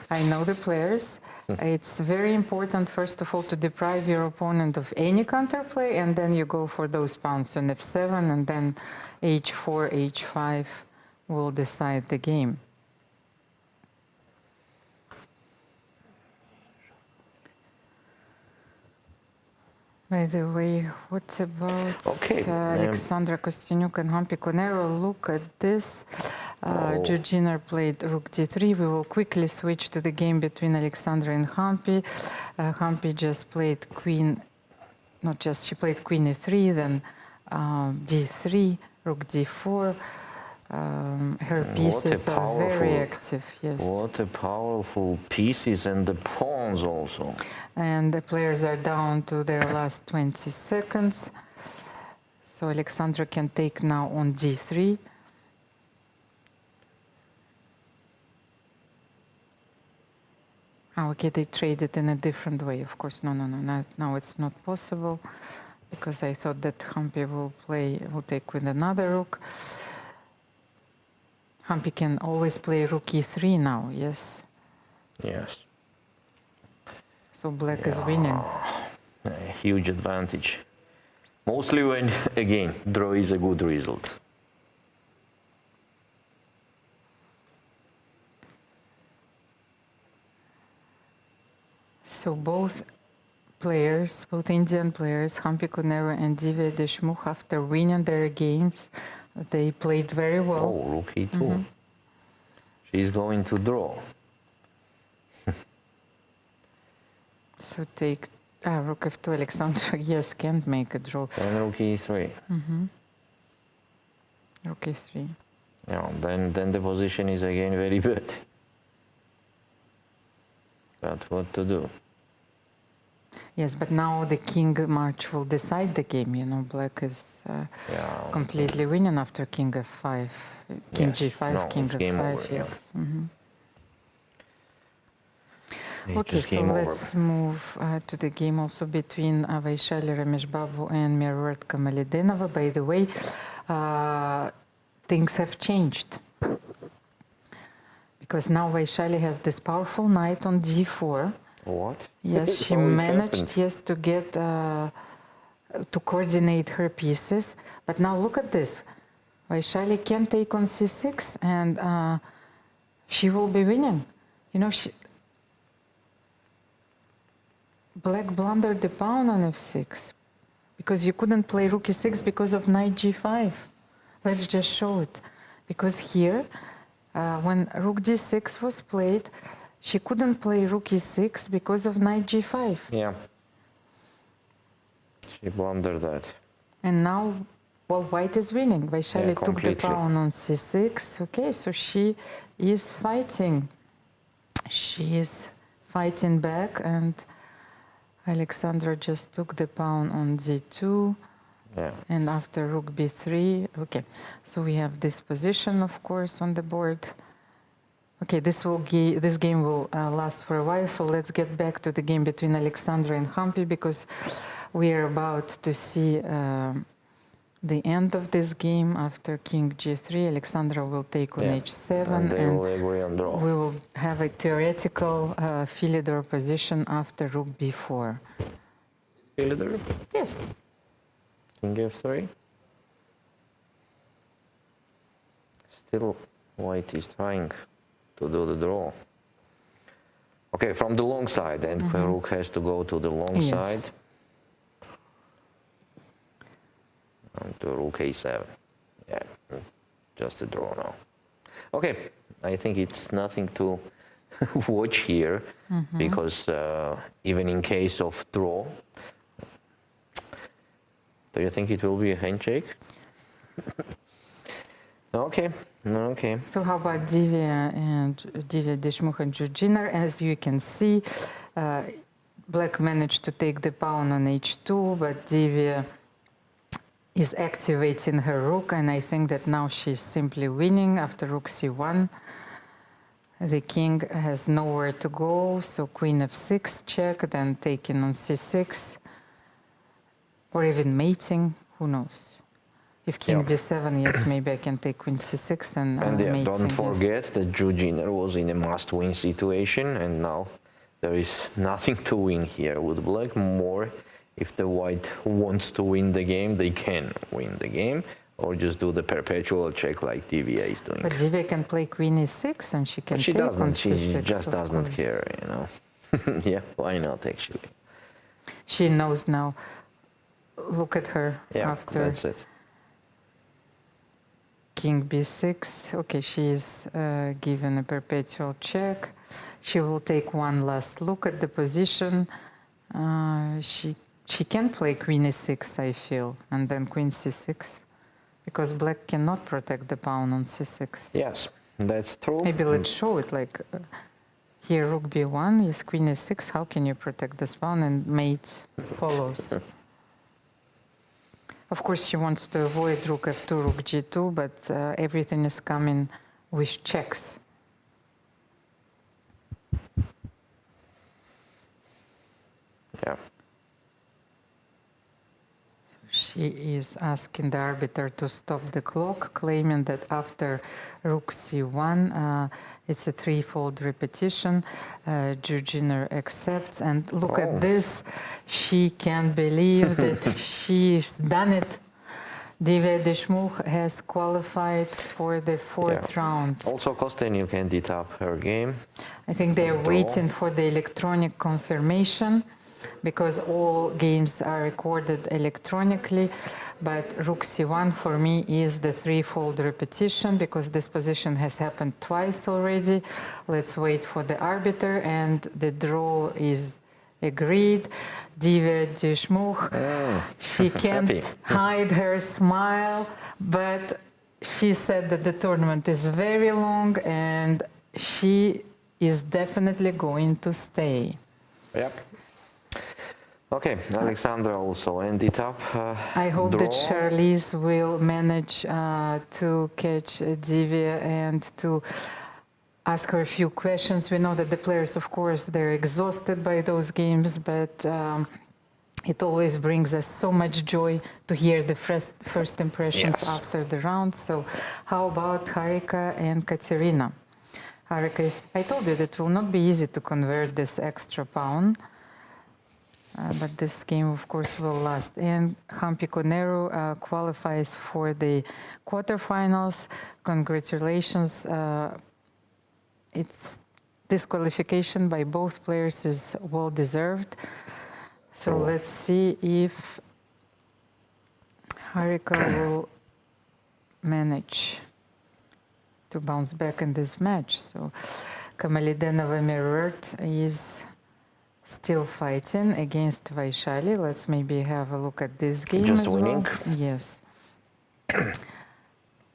I know the players. It's very important, first of all, to deprive your opponent of any counterplay, and then you go for those pawns on f7, and then h4, h5 will decide the game. By the way, what about Alexandra Kostyanyuk and Hampi Konero? Look at this. Jiner played rook d3. We will quickly switch to the game between Alexandra and Hampi. Hampi just played queen, not just, she played queen e3, then d3, rook d4. Her pieces are very active, yes. What a powerful pieces, and the pawns also. And the players are down to their last 20 seconds. So Alexandra can take now on d3. Oh, okay, they traded in a different way. Of course, no, now it's not possible, because I thought that Hampi will take with another rook. Hampi can always play rook e3 now, yes? Yes. So black is winning. A huge advantage. Mostly when, again, draw is a good result. So both players, both Indian players, Hampi Konero and Divya Deshmukh, after winning their games, they played very well. Oh, rook e2. She's going to draw. So take rook f2. Alexandra, yes, can't make a draw. Then rook e3. Rook e3. Yeah, then the position is again very bad. But what to do? Yes, but now the king march will decide the game. You know, black is completely winning after king f5, king g5, king f5. Yes. Okay, so let's move to the game also between Vaishali Rameshbabu and Mervat Kamalidenova. By the way, things have changed, because now Vaishali has this powerful knight on d4. What? Yes, she managed, yes, to get, to coordinate her pieces. But now look at this. Vaishali can take on c6, and she will be winning. You know, black blundered the pawn on f6, because you couldn't play rook e6 because of knight g5. Let's just show it. Because here, when rook d6 was played, she couldn't play rook e6 because of knight g5. Yeah. She blundered that. And now, well, white is winning. Vaishali took the pawn on c6. Okay, so she is fighting. She is fighting back, and Alexandra just took the pawn on d2. Yeah. And after rook b3, okay. So we have this position, of course, on the board. Okay, this game will last for a while, so let's get back to the game between Alexandra and Hampi, because we are about to see the end of this game. After king g3, Alexandra will take on h7, and they will agree on draw. We will have have a theoretical Philidor position after rook b4. Philidor? Yes. King f3. Still, white is trying to do the draw. Okay, from the long side, and rook has to go to the long side. And to rook a7. Yeah, just a draw now. Okay, I think it's nothing to watch here, because even in case of draw, do you think it will be a handshake? Okay, okay. So how about Divya Deshmukh and Jiner? As you can see, black managed to take the pawn on h2, but Divya is activating her rook, and I think that now she's simply winning after rook c1. The king has nowhere to go, so queen f6 check, then taking on c6, or even mating, who knows. If king d7, yes, maybe I can take queen c6 and mating. Don't forget that Jiner was in a must-win situation, and now there is nothing to win here. With black, more, if the white wants to win the game, they can win the game, or just do the perpetual check like Divya is doing. But Divya can play queen e6, and she can But she take doesn't. on She c6, just doesn't course. care, you know. Yeah, why not, actually? She knows now. Look at her Yeah, after that's it. king b6. Okay, she is given a perpetual check. She will take one last look at the position. She can play queen e6, I feel, and then queen c6, because black cannot protect the pawn on c6. Yes, that's true. Maybe let's show it, like here rook b1 is queen e6. How can you protect this pawn? And mate follows. Of course, she wants to avoid rook f2, rook g2, but everything is coming with checks. Yeah. She is asking the arbiter to stop the clock, claiming that after rook c1, it's a threefold repetition. Jiner accepts, and look at this. She can't believe that she's done it. Divya Deshmukh has qualified for the fourth round. Also, Kosteniuk ended up her game. I think they're waiting for the electronic confirmation, because all games are recorded electronically, but rook c1 for me is the threefold repetition, because this position has happened twice already. Let's wait for the arbiter, and the draw is agreed. Divya Deshmukh, she can't hide her smile, but she said that the tournament is very long and she is definitely going to stay. Yep. Okay, Alexandra also ended up I hope draw. that Charlize will manage to catch Divya and to ask her a few questions. We know that the players, of course, they're exhausted by those games, but it always brings us so much joy to hear the first impressions after the round. So how about Harika and Katerina? Harika, I told you that it will not be easy to convert this extra pawn. But this game, of course, will last. And Hampi Koneru qualifies for the quarterfinals. Congratulations. Its disqualification by both players is well deserved. So let's see if Harika will manage to bounce back in this match. So Kamalidenova mirrored is still fighting against Vaishali. Let's maybe have a look at this game Just as winning. well. Yes.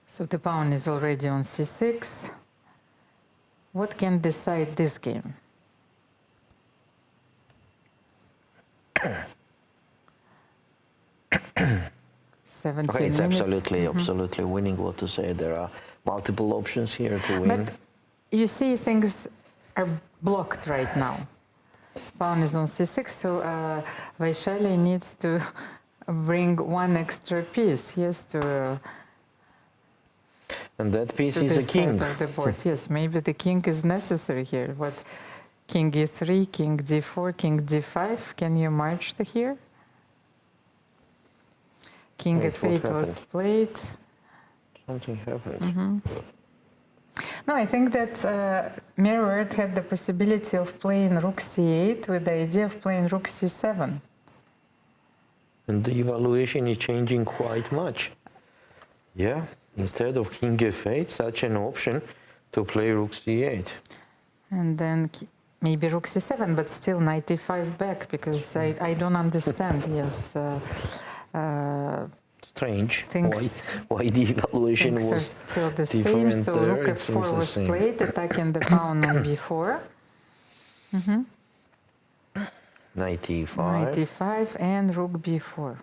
So the pawn is already on c6. What can decide this game? Okay, it's absolutely winning. What to say? There are multiple options here to win. But you see, things are blocked right now. Pawn is on c6, so Vaishali needs to bring one extra piece. He has to And that piece to is this a king. side of the board. Yes, maybe the king is necessary here. What, king e3, king d4, king d5. Can you march here? King Wait, what f8 was happened? played. Something happened. No, I think that Mirrored had the possibility of playing rook c8 with the idea of playing rook c7. And the evaluation is changing quite much. Yeah, instead of king f8, such an option to play rook c8. And then maybe rook c7, but still knight e5 back, because I don't understand, yes. Strange. Things- Why the evaluation Things are was still the same, different so there? rook It seems f4 the was same. played, attacking the pawn on b4. Knight e5. Knight e5 and rook b4.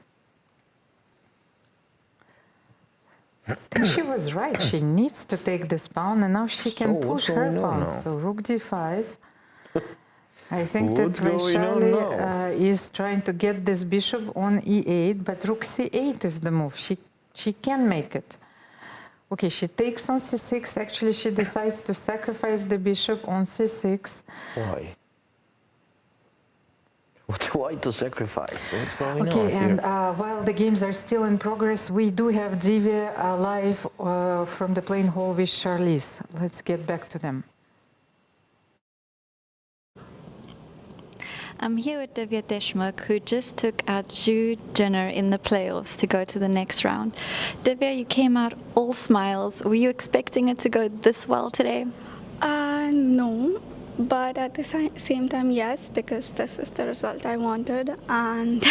I think she was right. She needs to take this pawn, and now she can So what's push her going on pawn. now? So rook d5. I think that What's going on Vaishali now? is trying to get this bishop on e8, but rook c8 is the move. She can make it. Okay, she takes on c6. Actually, she decides to sacrifice the bishop on c6. Why? Why to sacrifice? What's going on Okay, here? and while the games are still in progress, we do have Divya live from the playing hall with Charlize. Let's get back to them. I'm here with Divya Deshmukh, who just took out Jiner in the playoffs to go to the next round. Divya, you came out all smiles. Were you expecting it to go this well today? No, but at the same time, yes, because this is the result I wanted. And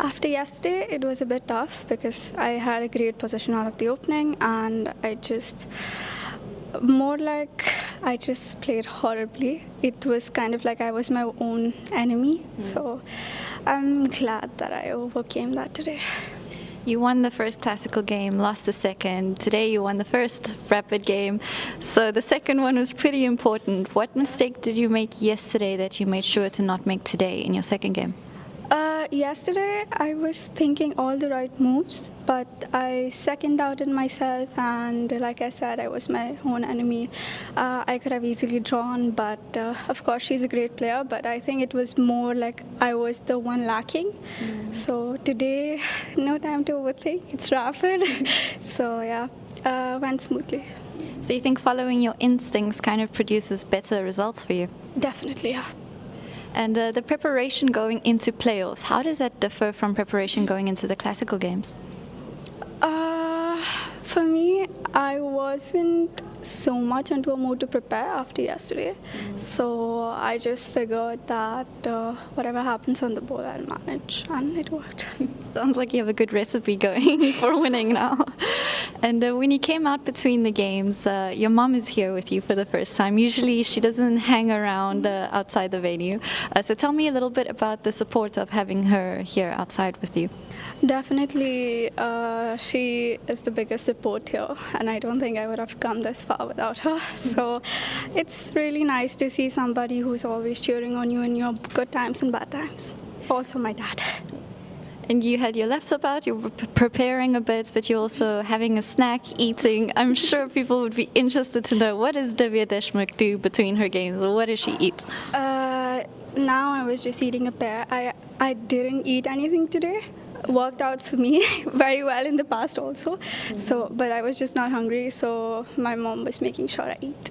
after yesterday, it was a bit tough because I had a great position out of the opening, and I just played horribly. It was kind of like I was my own enemy. So I'm glad that I overcame that today. You won the first classical game, lost the second. Today you won the first rapid game. So the second one was pretty important. What mistake did you make yesterday that you made sure to not make today in your second game? Yesterday, I was thinking all the right moves, but I second doubted myself, and like I said, I was my own enemy. I could have easily drawn, but of course, she's a great player, but I think it was more like I was the one lacking. So today, no time to overthink. It's rapid. So yeah, went smoothly. So you think following your instincts kind of produces better results for you? Definitely, yeah. And the preparation going into playoffs, how does that differ from preparation going into the classical games? For me, I wasn't so much into a mood to prepare after yesterday. So I just figured that whatever happens on the board, I'll manage, and it worked. Sounds like you have a good recipe going for winning now. And when you came out between the games, your mom is here with you for the first time. Usually she doesn't hang around outside the venue. So tell me a little bit about the support of having her here outside with you. Definitely, she is the biggest support here, and I don't think I would have come this far without her. So it's really nice to see somebody who's always cheering on you in your good times and bad times. Also my dad. And you had your laptop out, you were preparing a bit, but you're also having a snack, eating. I'm sure people would be interested to know, what does Divya Deshmukh do between her games, or what does she eat? Now I was just eating a pear. I didn't eat anything today. Worked out for me very well in the past also. So, but I was just not hungry, so my mom was making sure I eat.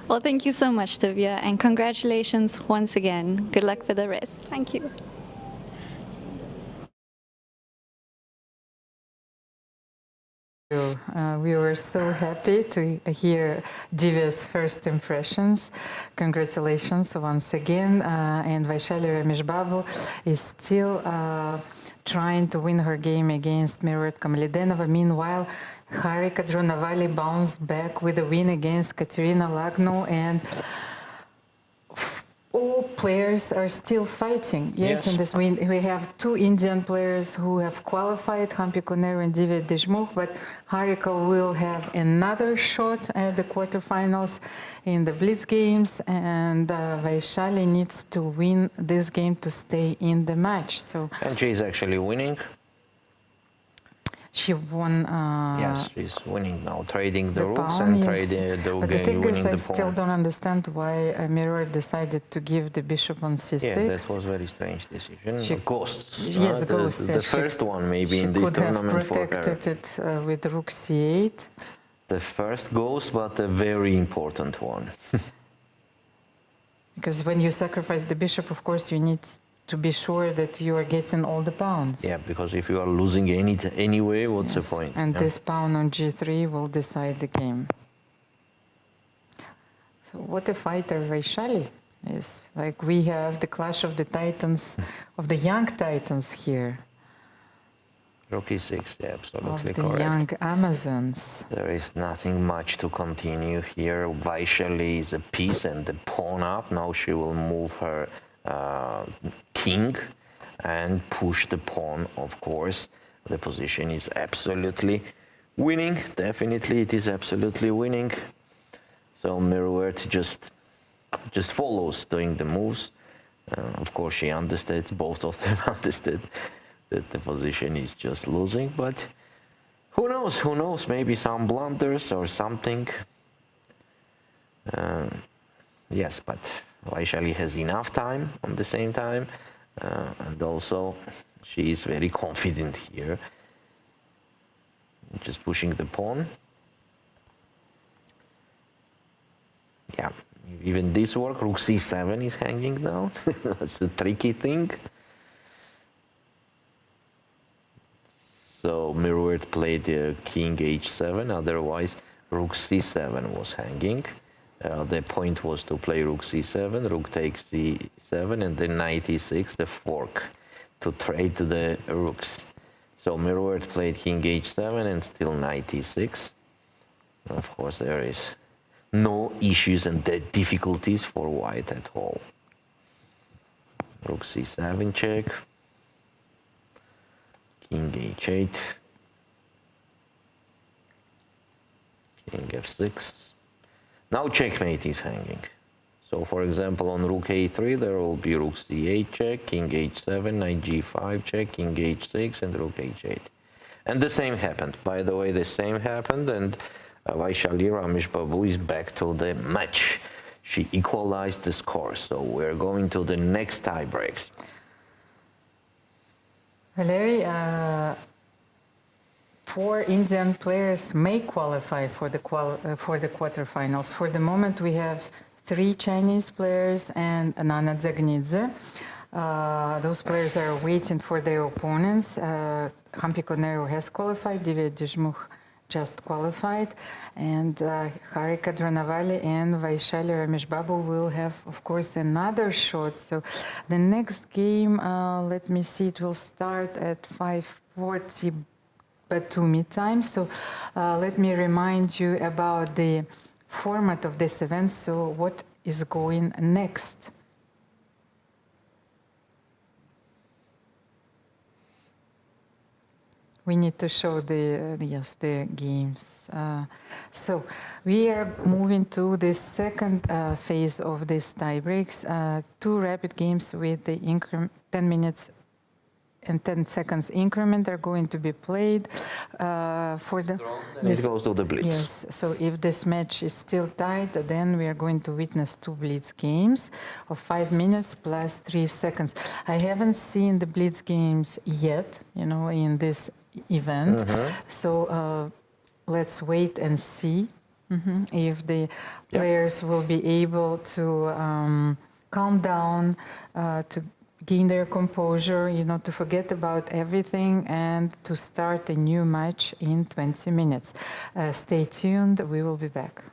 Well, thank you so much, Divya, and congratulations once again. Good luck for the rest. Thank you. We were so happy to hear Divya's first impressions. Congratulations once again. And Vaishali Rameshbabu is still trying to win her game against Mirrored Kamalidenova. Meanwhile, Harika Dronavali bounced back with a win against Katerina Lagno, and all players are still fighting. Yes, in this win, we have two Indian players who have qualified, Hampi Konero and Divya Deshmukh, but Harika will have another shot at the quarterfinals in the Blitz games, and Vaishali needs to win this game to stay in the match. So, And she's actually winning. she won. Yes, she's winning now, trading the rooks pawn, and yes. trading the But the thing winning is, I the still pawn. don't understand why Mirror decided to give the bishop on c6. Yeah, that was very strange decision. She- Ghosts. Yes, ghosts. The first one maybe in this tournament she for could have her. protected it with rook c8. The first ghost, but a very important one. Because when you sacrifice the bishop, of course, you need to be sure that you are getting all the pawns. Yeah, because if you are losing anyway, what's the point? And yeah? this pawn on g3 will decide the game. So what a fighter Vaishali is. Like, we have the clash of the titans, of the young titans here, Rook e6, yeah, of absolutely the correct. young Amazons. There is nothing much to continue here. Vaishali is a piece and the pawn up. Now she will move her king and push the pawn, of course. The position is absolutely winning. Definitely it is absolutely winning. So Mirwert just follows doing the moves. Of course she understood, both of them understood that the position is just losing, but who knows, maybe some blunders or something. Yes, but Vaishali has enough time on the same time, and also she is very confident here, just pushing the pawn. Yeah, even this work, rook c7 is hanging now. That's a tricky thing. So Mirwert played king h7, otherwise rook c7 was hanging. The point was to play rook c7, rook takes c7, and then knight e6, the fork, to trade the rooks. So Mirwert played king h7 and still knight e6. Of course, there is no issues and difficulties for white at all. Rook c7 check. King h8, king f6. Now checkmate is hanging. So for example, on rook a3 there will be rook c8 check, king h7, knight g5 check, king h6, and rook h8. And the same happened. By the way, the same happened, and Vaishali Rameshbabu is back to the match. She equalized the score. So we're going to the next tie breaks. Valery, 4 Indian players may qualify for the quarterfinals. For the moment, we have 3 Chinese players and Nana Dzagnidze. Those players are waiting for their opponents. Hampi Konero has qualified, Divya Deshmukh just qualified, and Harika Dranavali and Vaishali Rameshbabu will have, of course, another shot. So the next game, let me see, it will start at 5:40 Batumi time. So let me remind you about the format of this event. So what is going next? We need to show the games. So we are moving to the second phase of this tie breaks. 2 rapid games with the 10 minutes and 10 seconds increment are going to be played for the. It goes to the blitz. Yes. So if this match is still tied, then we are going to witness 2 blitz games of 5 minutes plus 3 seconds. I haven't seen the blitz games yet, in this event. So let's wait and see if the players will be able to calm down, to gain their composure, to forget about everything and to start a new match in 20 minutes. Stay tuned, we will be back.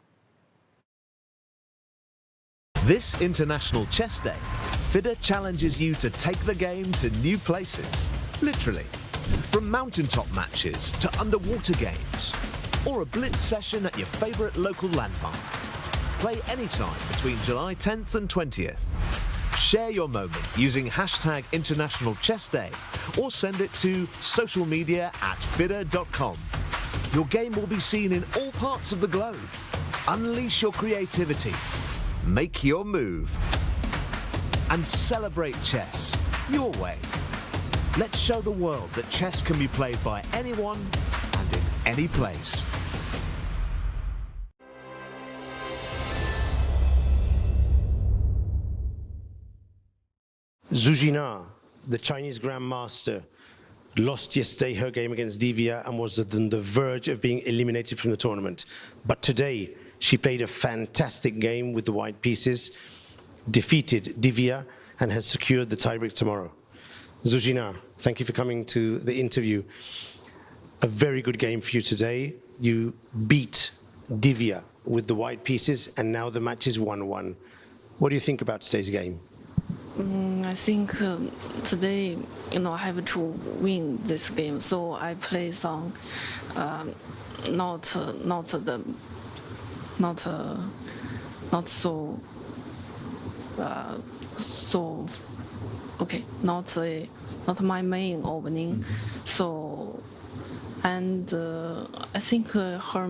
This International Chess Day, FIDE challenges you to take the game to new places, literally. From mountaintop matches to underwater games, or a blitz session at your favourite local landmark. Play anytime between July 10th and 20th. Share your moment using hashtag International Chess Day or send it to social media at FIDE.com. Your game will be seen in all parts of the globe. Unleash your creativity, make your move, and celebrate chess your way. Let's show the world that chess can be played by anyone, any place. Jiner, the Chinese grandmaster, lost yesterday her game against Divya and was on the verge of being eliminated from the tournament. But today, she played a fantastic game with the white pieces, defeated Divya, and has secured the tiebreak tomorrow. Jiner, thank you for coming to the interview. A very good game for you today. You beat Divya with the white pieces, and now the match is 1-1. What do you think about today's game? I think today, I have to win this game, so I play some not my main opening. So, and I think her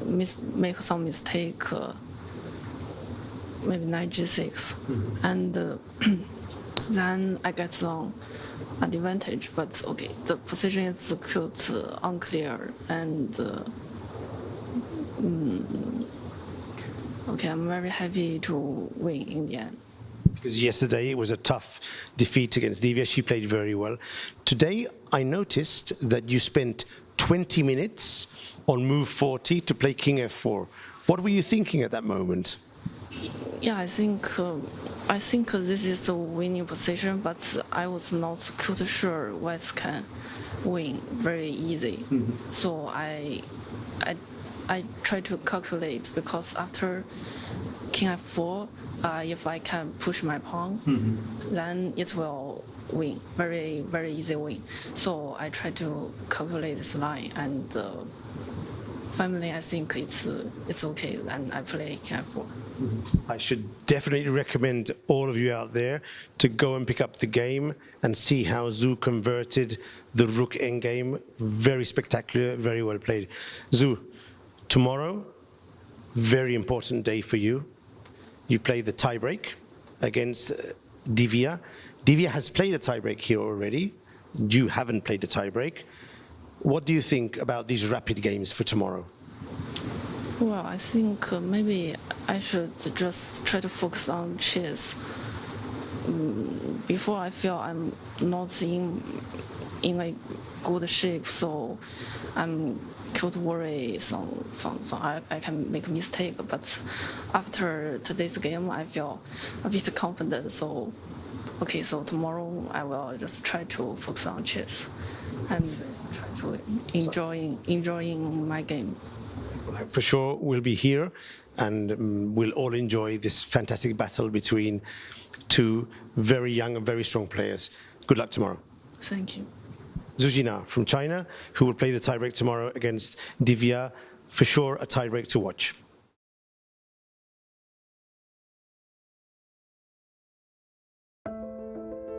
make some mistake. Maybe knight g6, and then I get some advantage. But okay, the position is quite unclear, and okay, I'm very happy to win in the end. Because yesterday it was a tough defeat against Divya. She played very well. Today I noticed that you spent 20 minutes on move 40 to play king f4. What were you thinking at that moment? Yeah, I think this is the winning position, but I was not quite sure White can win very easy. So I try to calculate, because after king f4, if I can push my pawn, then it will win, very very easy win. So I try to calculate this line, and finally I think it's okay, and I play king f4. I should definitely recommend all of you out there to go and pick up the game and see how Zhu converted the rook endgame. Very spectacular, very well played. Zhu, tomorrow, very important day for you. You play the tiebreak against Divya. Divya has played a tiebreak here already. You haven't played a tiebreak. What do you think about these rapid games for tomorrow? Well, I think maybe I should just try to focus on chess. Before I feel I'm not in a good shape, so I'm quite worried I can make a mistake. But after today's game, I feel a bit confident. So, okay, so tomorrow I will just try to focus on chess and try to enjoying my game. For sure, we'll be here and we'll all enjoy this fantastic battle between two very young and very strong players. Good luck tomorrow. Thank you. Jiner from China, who will play the tiebreak tomorrow against Divya. For sure, a tiebreak to watch.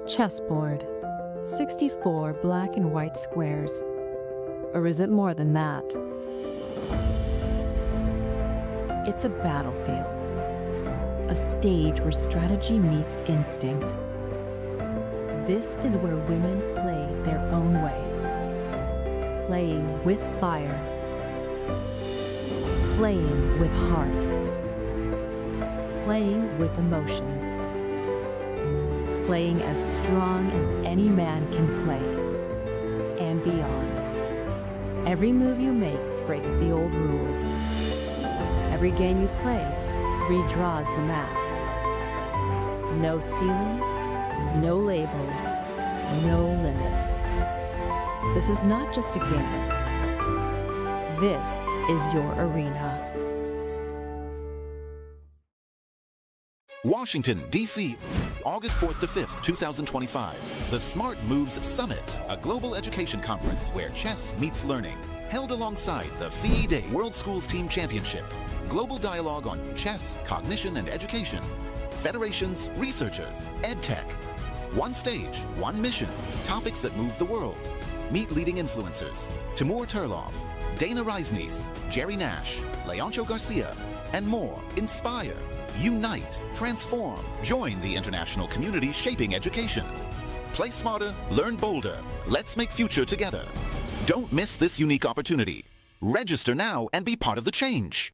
Chessboard. 64 black and white squares. Or is it more than that? It's a battlefield, a stage where strategy meets instinct. This is where women play their own way, playing with fire, playing with heart, playing with emotions, playing as strong as any man can play, and beyond. Every move you make breaks the old rules. Every game you play redraws the map. No ceilings, no labels, no limits. This is not just a game. This is your arena. Washington, D.C., August 4th to 5th, 2025. The Smart Moves Summit, a global education conference where chess meets learning. Held alongside the FIDE World Schools Team Championship. Global dialogue on chess, cognition, and education. Federations, researchers, EdTech. One stage, one mission. Topics that move the world. Meet leading influencers. Timur Turlov, Dana Reisniece, Jerry Nash, Leoncio Garcia, and more. Inspire, unite, transform. Join the international community shaping education. Play smarter, learn bolder. Let's make future together. Don't miss this unique opportunity. Register now and be part of the change.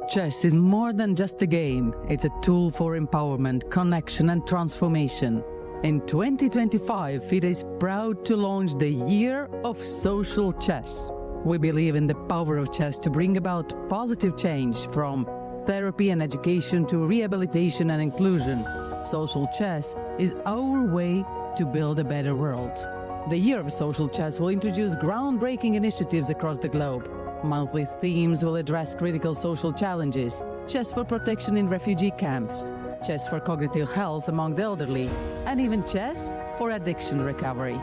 Chess is more than just a game. It's a tool for empowerment, connection, and transformation. In 2025, FIDE is proud to launch the Year of Social Chess. We believe in the power of chess to bring about positive change, from therapy and education to rehabilitation and inclusion. Social chess is our way to build a better world. The Year of Social Chess will introduce groundbreaking initiatives across the globe. Monthly themes will address critical social challenges: chess for protection in refugee camps, chess for cognitive health among the elderly, and even chess for addiction recovery.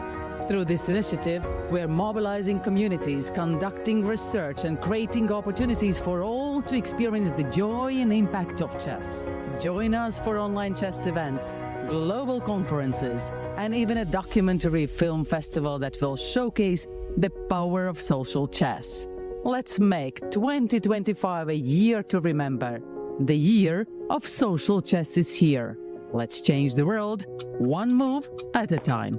Through this initiative, we are mobilizing communities, conducting research, and creating opportunities for all to experience the joy and impact of chess. Join us for online chess events, global conferences, and even a documentary film festival that will showcase the power of social chess. Let's make 2025 a year to remember. The Year of Social Chess is here. Let's change the world, one move at a time.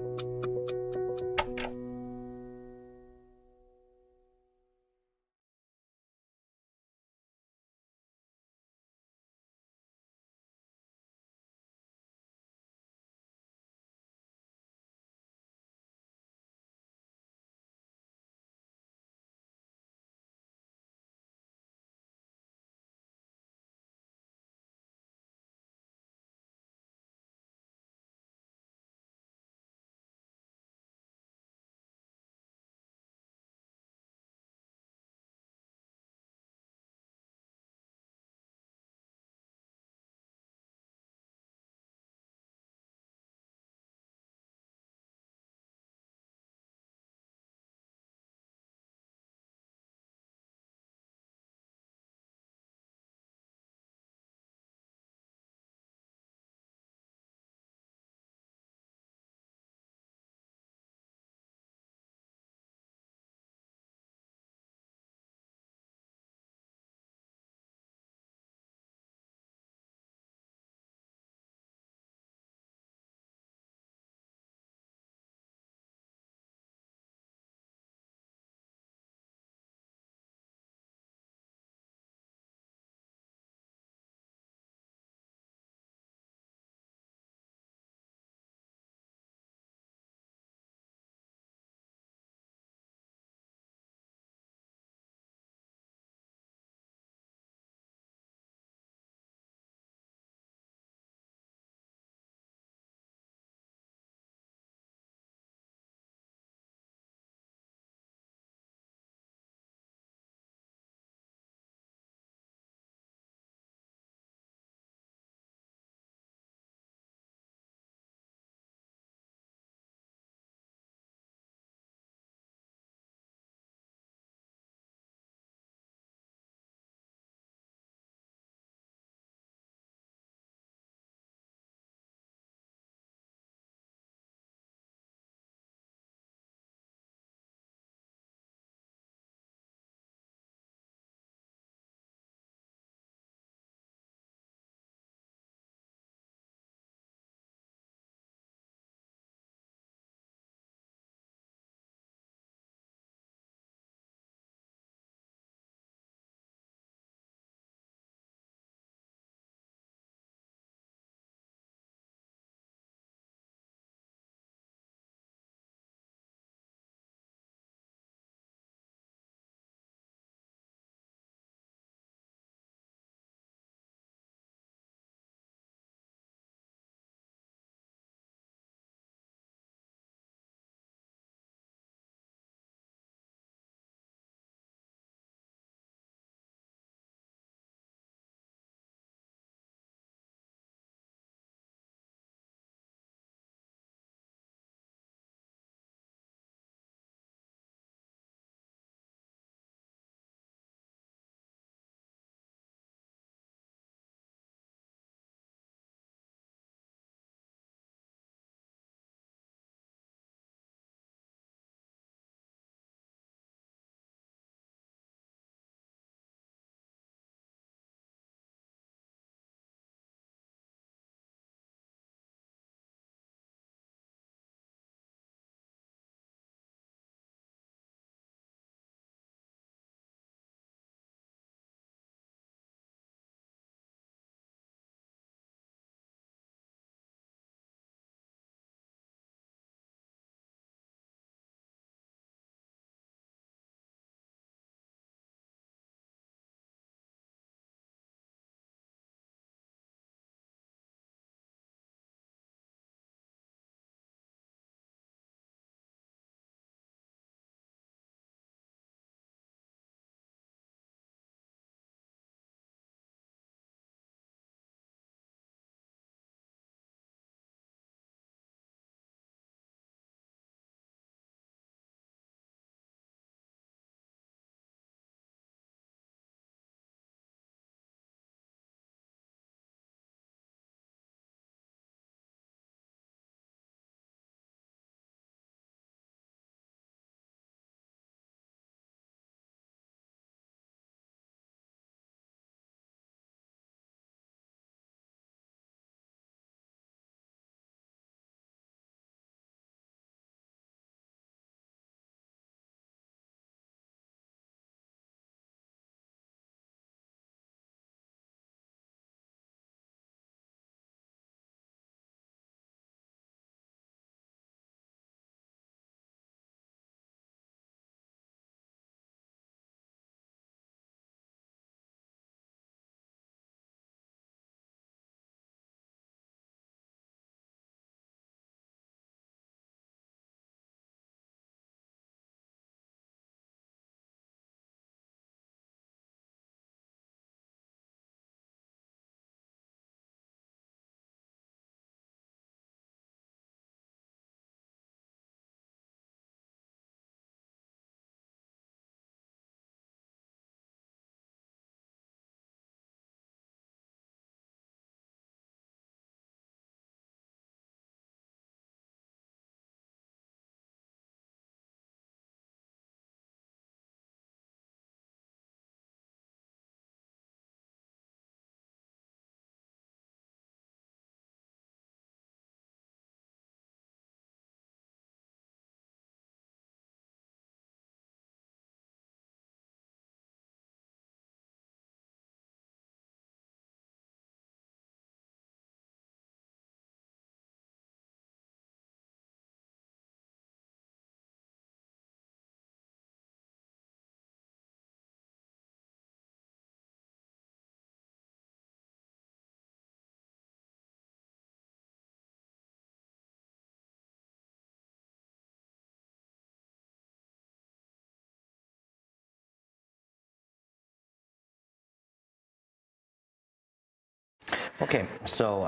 Okay, so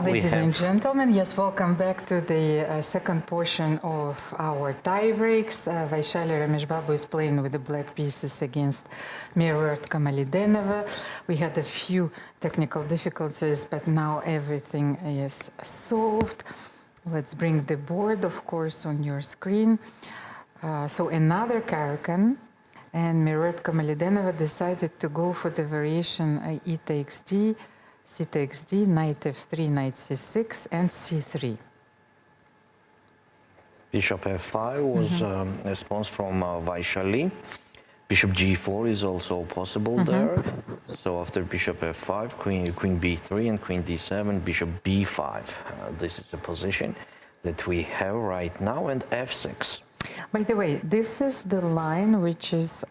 Ladies and gentlemen, yes, welcome back to the second portion of our tie breaks. Vaishali Rameshbabu is playing with the black pieces against Mirrored Kamalidenova. We had a few technical difficulties, but now everything is solved. Let's bring the board, of course, on your screen. So another Karakan, and Mirrored Kamalidenova decided to go for the variation E takes D, C takes D, knight f3, knight c6, and c3. Bishop f5 was a response from Vaishali. Bishop g4 is also possible there. So after bishop f5, queen b3 and queen d7, bishop b5. This is the position that we have right now, and f6. By the way, this is the line which is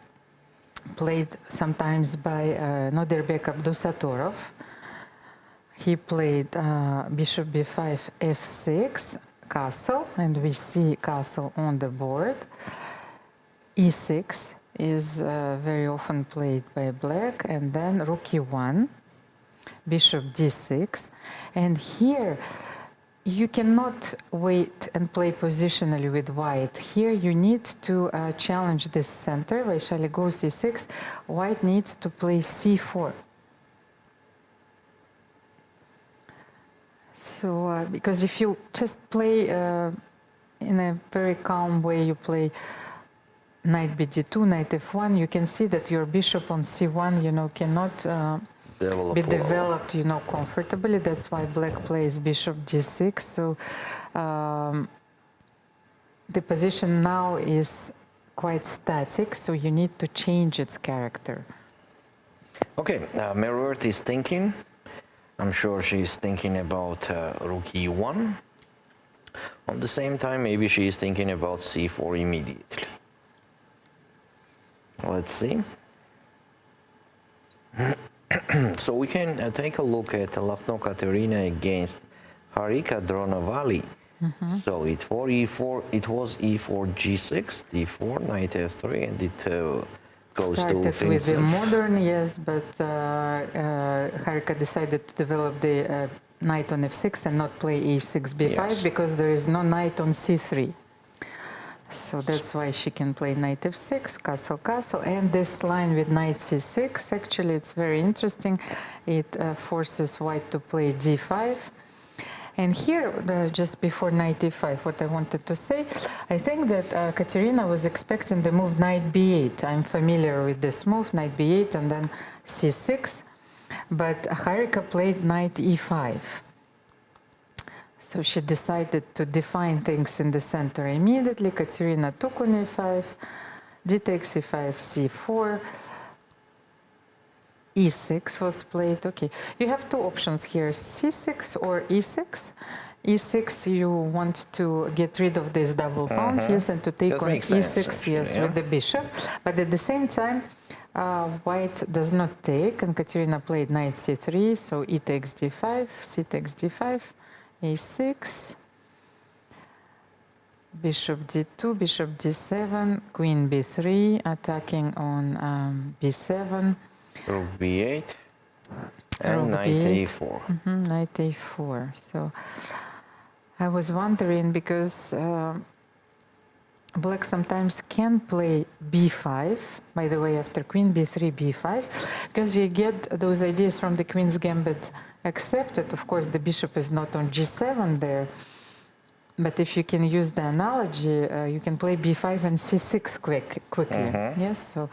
played sometimes by Nodirbek Abdusatorov. He played bishop b5, f6, castle, and we see castle on the board. e6 is very often played by black, and then rook e1, bishop d6. And here, you cannot wait and play positionally with white. Here you need to challenge this center. Vaishali goes c6. White needs to play c4. So, because if you just play in a very calm way, you play knight bd2, knight f1, you can see that your bishop on c1, cannot be developed, comfortably. That's why black plays bishop d6. So the position now is quite static, so you need to change its character. Okay, Mirrored is thinking. I'm sure she's thinking about rook e1. At the same time, maybe she's thinking about c4 immediately. Let's see. So we can take a look at Lafno Katerina against Harika Dronavali. So it was e4 g6, d4, knight f3, and it goes started to with the modern, yes, but Harika decided to develop the knight on f6 and not play e6, b5, because there is no knight on c3. So that's why she can play knight f6, castle, castle, and this line with knight c6, actually it's very interesting. It forces white to play d5. And here, just before knight e5, what I wanted to say, I think that Katerina was expecting the move knight b8. I'm familiar with this move, knight b8 and then c6, but Harika played knight e5. So she decided to define things in the center immediately. Katerina took on e5, d takes e5, c4, e6 was played. Okay, you have two options here, c6 or e6. e6, you want to get rid of this double pawn, yes, and to take on e6, yes, with the bishop. But at the same time, white does not take, and Katerina played knight c3, so e takes d5, c takes d5, a6, bishop d2, bishop d7, queen b3, attacking on b7. Rook b8 and knight a4. Knight a4. So I was wondering, because black sometimes can play b5, by the way, after queen b3, b5, because you get those ideas from the Queen's Gambit accepted. Of course, the bishop is not on g7 there, but if you can use the analogy, you can play b5 and c6 quickly. Yes, so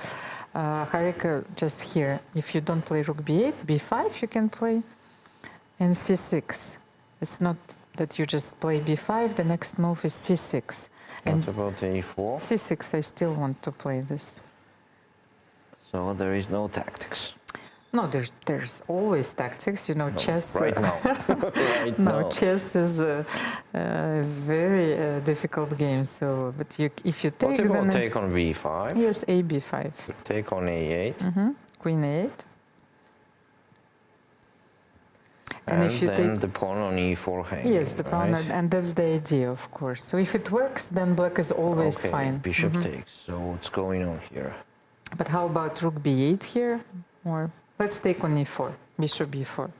Harika just here, if you don't play rook b8, b5 you can play, and c6. It's not that you just play b5, the next move is c6. And what about a4? c6, I still want to play this. So there is no tactics. No, there's always tactics, chess. Right now. Right now. Chess is a very difficult game. So, but if you take, what about take on b5? Yes, a b5. Take on a8. Queen a8. And if you then the pawn on e4 hanging. Yes, the pawn, and that's the idea, of course. So if it works, then black is always fine. Bishop takes. So what's going on here? But how about rook b8 here? Or let's take on e4, bishop b4.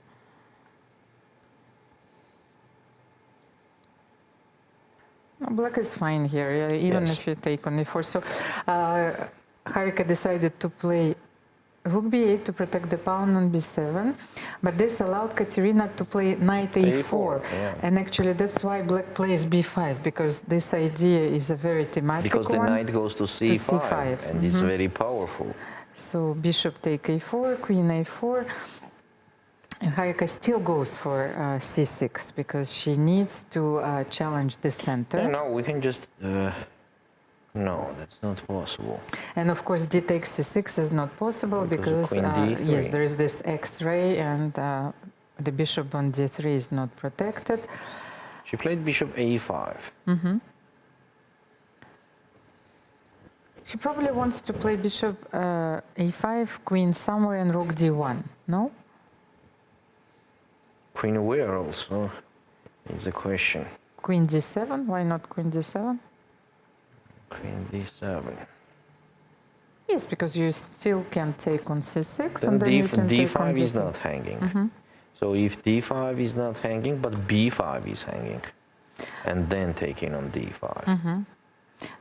Black is fine here, even Yes. if you take on e4. So Harika decided to play rook b8 to protect the pawn on b7, but this allowed Katerina to play knight a4. yeah. And actually that's why black plays b5, because this idea is a very thematic Because the one. knight goes to c5, and is very powerful. So bishop take a4, queen a4. And Harika still goes for c6 because she needs to challenge the center. Yeah, no, we can just... no, that's not possible. And of course, d takes c6 is not possible because, queen d3. yes, there is this x-ray and the bishop on d3 is not protected. She played bishop a5. She probably wants to play bishop a5, queen somewhere, and rook d1, no? Queen where also is the question. Queen d7, why not queen d7? Queen d7. Yes, because you still can take on c6, Then and then you can take on d5 is d3. not hanging. So if d5 is not hanging, but b5 is hanging, and then taking on d5.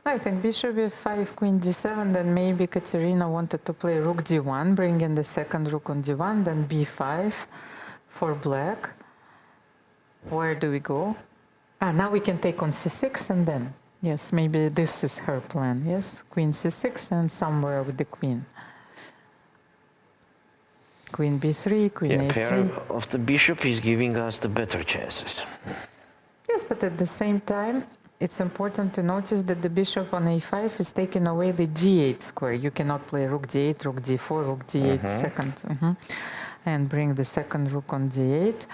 I think bishop f5, queen d7, then maybe Katerina wanted to play rook d1, bring in the second rook on d1, then b5 for black. Where do we go? Now we can take on c6 and then, yes, maybe this is her plan, yes? Queen c6 and somewhere with the queen. Queen b3, queen Yeah, a3. pair of the bishop is giving us the better chances. Yes, but at the same time, it's important to notice that the bishop on a5 is taking away the d8 square. You cannot play rook d8, rook d4, rook d8 second, and bring the second rook on d8.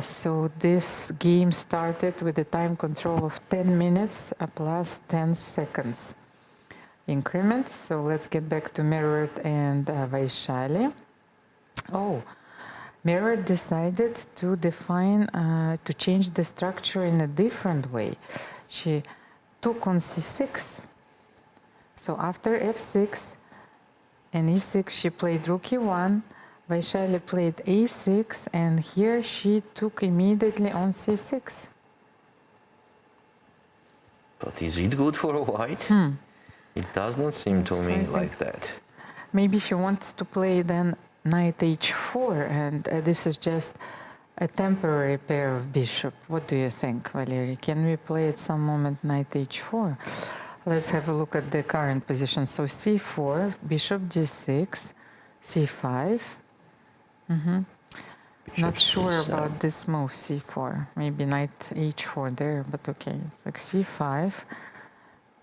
So this game started with a time control of 10 minutes plus 10 seconds increment. So let's get back to Mirrored and Vaishali. Oh, Mirrored decided to define, to change the structure in a different way. She took on c6. So after f6 and e6, she played rook e1. Vaishali played a6, and here she took immediately on c6. But is it good for a white? It does not seem to me like that. Maybe she wants to play then knight h4, and this is just a temporary pair of bishop. What do you think, Valery? Can we play at some moment knight h4? Let's have a look at the current position. So c4, bishop d6, c5. Not sure c7. about this move, c4. Maybe knight h4 there, but okay. It's like c5,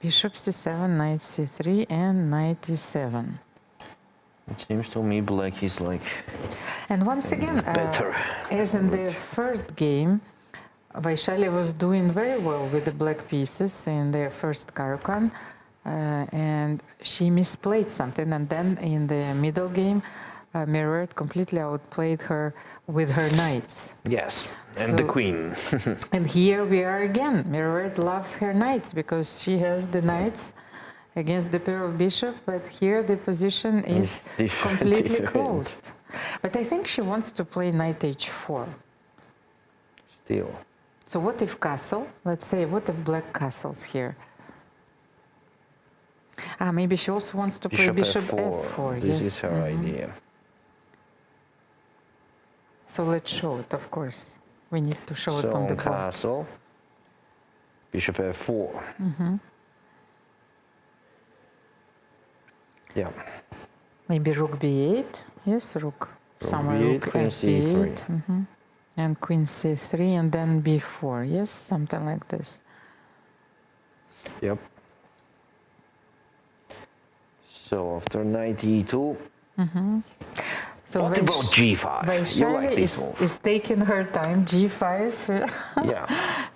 bishop c7, knight c3, and knight e7. It seems to me black is like... And once again, better. as in the first game, Vaishali was doing very well with the black pieces in their first Caro-Kann, and she misplayed something, and then in the middle game, Mirrored completely outplayed her with her knights. Yes, and the queen. And here we are again. Mirrored loves her knights because she has the knights against the pair of bishop, but here the position is completely closed. But I think she wants to play knight h4. Still. So what if castle? Let's say, what if black castles here? Maybe she also wants to play bishop f4. This yes. is her idea. So let's show it, of course. We need to show it on the board. Castle, bishop f4. Yeah. Maybe rook b8. Yes, rook. Somewhere b8, rook queen f8. c3. And queen c3, and then b4. Yes, something like this. Yep. So after knight e2. So what about g5? You like this move? Is taking her time. g5. Yeah.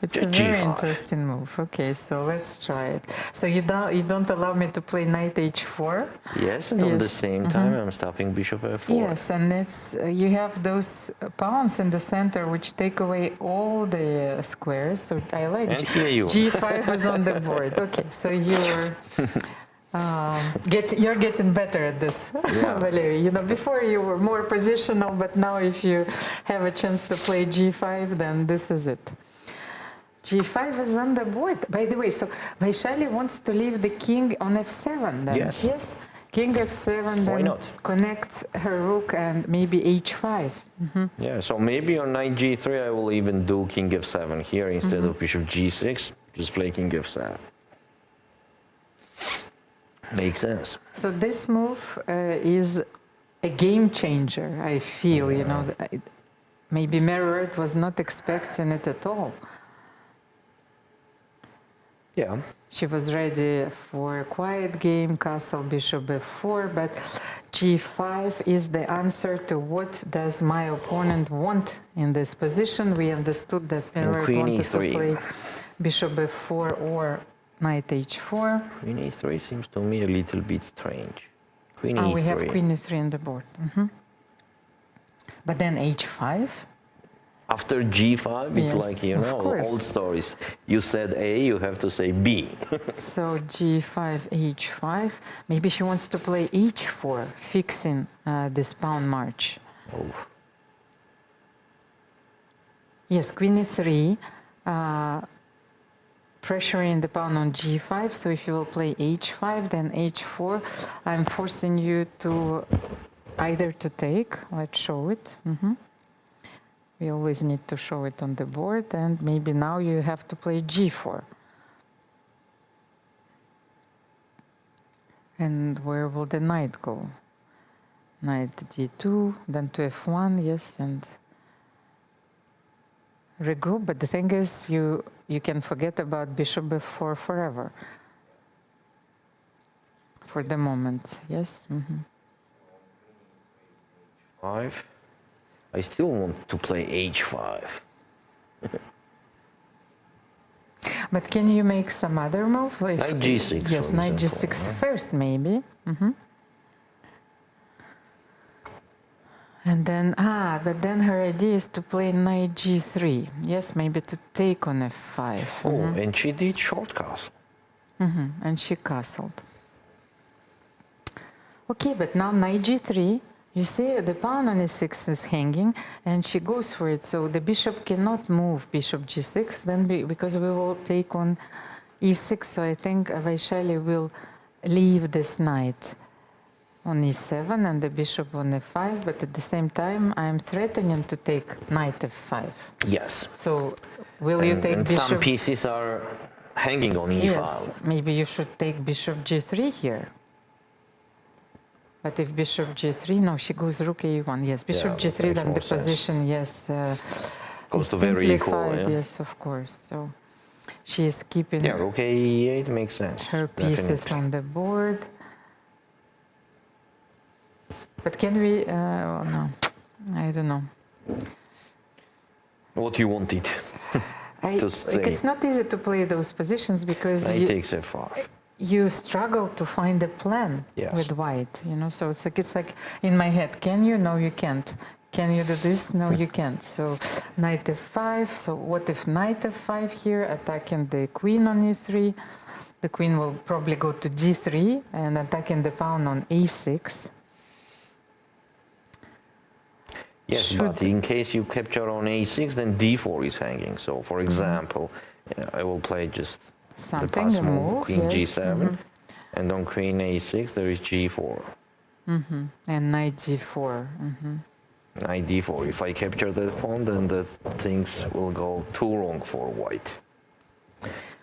It's just a very g5. interesting move. Okay, so let's try it. So you don't allow me to play knight h4. Yes, and on the same time I'm stopping bishop f4. Yes, and it's you have those pawns in the center which take away all the squares. So I like And here you g5 is on the board. Okay, so you're you're getting better at this, Valery. You know, before you were more positional, but now if you have a chance to play g5, then this is it. G5 is on the board. By the way, so Vaishali wants to leave the king on F7 then. Yes. Yes? King F7, then not? connect her rook and maybe H5. Yeah, so maybe on knight G3 I will even do king F7 here instead of bishop G6. Just play king F7. Makes sense. So this move is a game changer, I feel, you know. Maybe Merritt was not expecting it at all. Yeah. She was ready for a quiet game, castle, bishop f4, but G5 is the answer to what does my opponent want in this position. We understood that Merritt queen wanted E3. to play bishop f4 or knight h4. Queen E3 seems to me a little bit strange. Queen E3. We have queen e3 on the board. But then h5. After G5, it's Yes, like, you of know, course. old stories. You said A, you have to say B. So G5, H5. Maybe she wants to play H4, fixing this pawn march. Oh. Yes, Queen E3, pressuring the pawn on G5. So if you will play H5, then H4. I'm forcing you to either to take. Let's show it. We always need to show it on the board, and maybe now you have to play G4. And where will the knight go? Knight D2, then to F1, yes, and regroup. But the thing is, you can forget about bishop F4 forever. For the moment, yes. 5. I still want to play H5. But can you make some other move? Knight G6. Yes, for knight example, G6 first, maybe. And then, but then her idea is to play knight G3. Yes, maybe to take on F5. Oh, and she did short castle. And she castled. Okay, but now knight G3. You see, the pawn on e6 is hanging, and she goes for it. So the bishop cannot move bishop g6, then because we will take on e6. So I think Vaishali will leave this knight on e7 and the bishop on f5. But at the same time, I'm threatening to take knight f5. Yes. So will you take and bishop? some pieces are hanging on e5. Yes, maybe you should take bishop g3 here. But if bishop g3, no, she goes rook a1. Yes, bishop Yeah, that g3, makes then more the sense. position, yes, Goes is to very equal, simplified. yeah. Yes, of course. So she is keeping Yeah, rook e8 makes sense. her pieces definitely. on the board. But can we? Oh, no, I don't know. What you wanted to say. It's not easy to play those positions because Knight takes f5. you struggle to find a plan Yes. with white, you know. So it's like in my head. Can you? No, you can't. Can you do this? No, you can't. So knight f5. So what if knight f5 here, attacking the queen on e3? The queen will probably go to d3 and attacking the pawn on a6. Yes, but in case you capture on a6, then d4 is hanging. So, for example, I will play just the Something, pass a move, move, queen yes. g7, and on queen a6 there is g4. And knight d4. Knight d4. If I capture the pawn, then the things will go too wrong for white.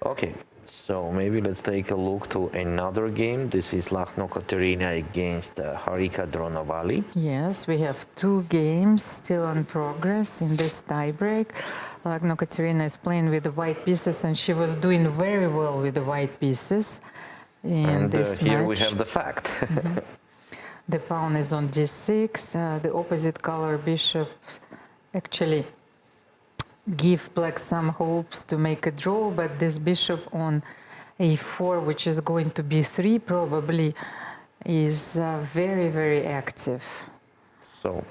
Okay, so maybe let's take a look to another game. This is Lachno Katerina against Harika Dronavali. Yes, we have two games still in progress in this tiebreak. Lachno Katerina is playing with the white pieces, and she was doing very well with the white pieces in And this here match. we have the fact. The pawn is on d6. The opposite color bishop actually give black some hopes to make a draw, but this bishop on a4, which is going to b3 probably, is very, very active. So,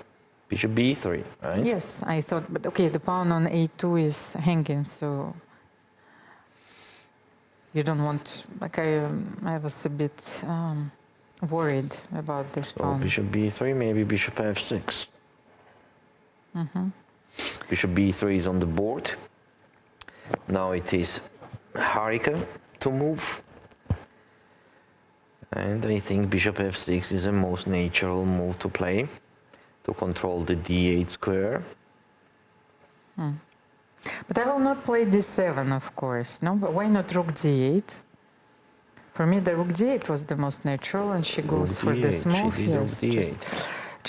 bishop b3, right? Yes, I thought, but okay, the pawn on a2 is hanging, so you don't want, like I was a bit worried about this So pawn. bishop b3, maybe bishop f6. Bishop b3 is on the board. Now it is Harika to move. And I think bishop f6 is the most natural move to play, to control the d8 square. But I will not play d7, of course. No, but why not rook d8? For me, the rook d8 was the most natural, and she goes Rook for this d8, she move. did rook d8.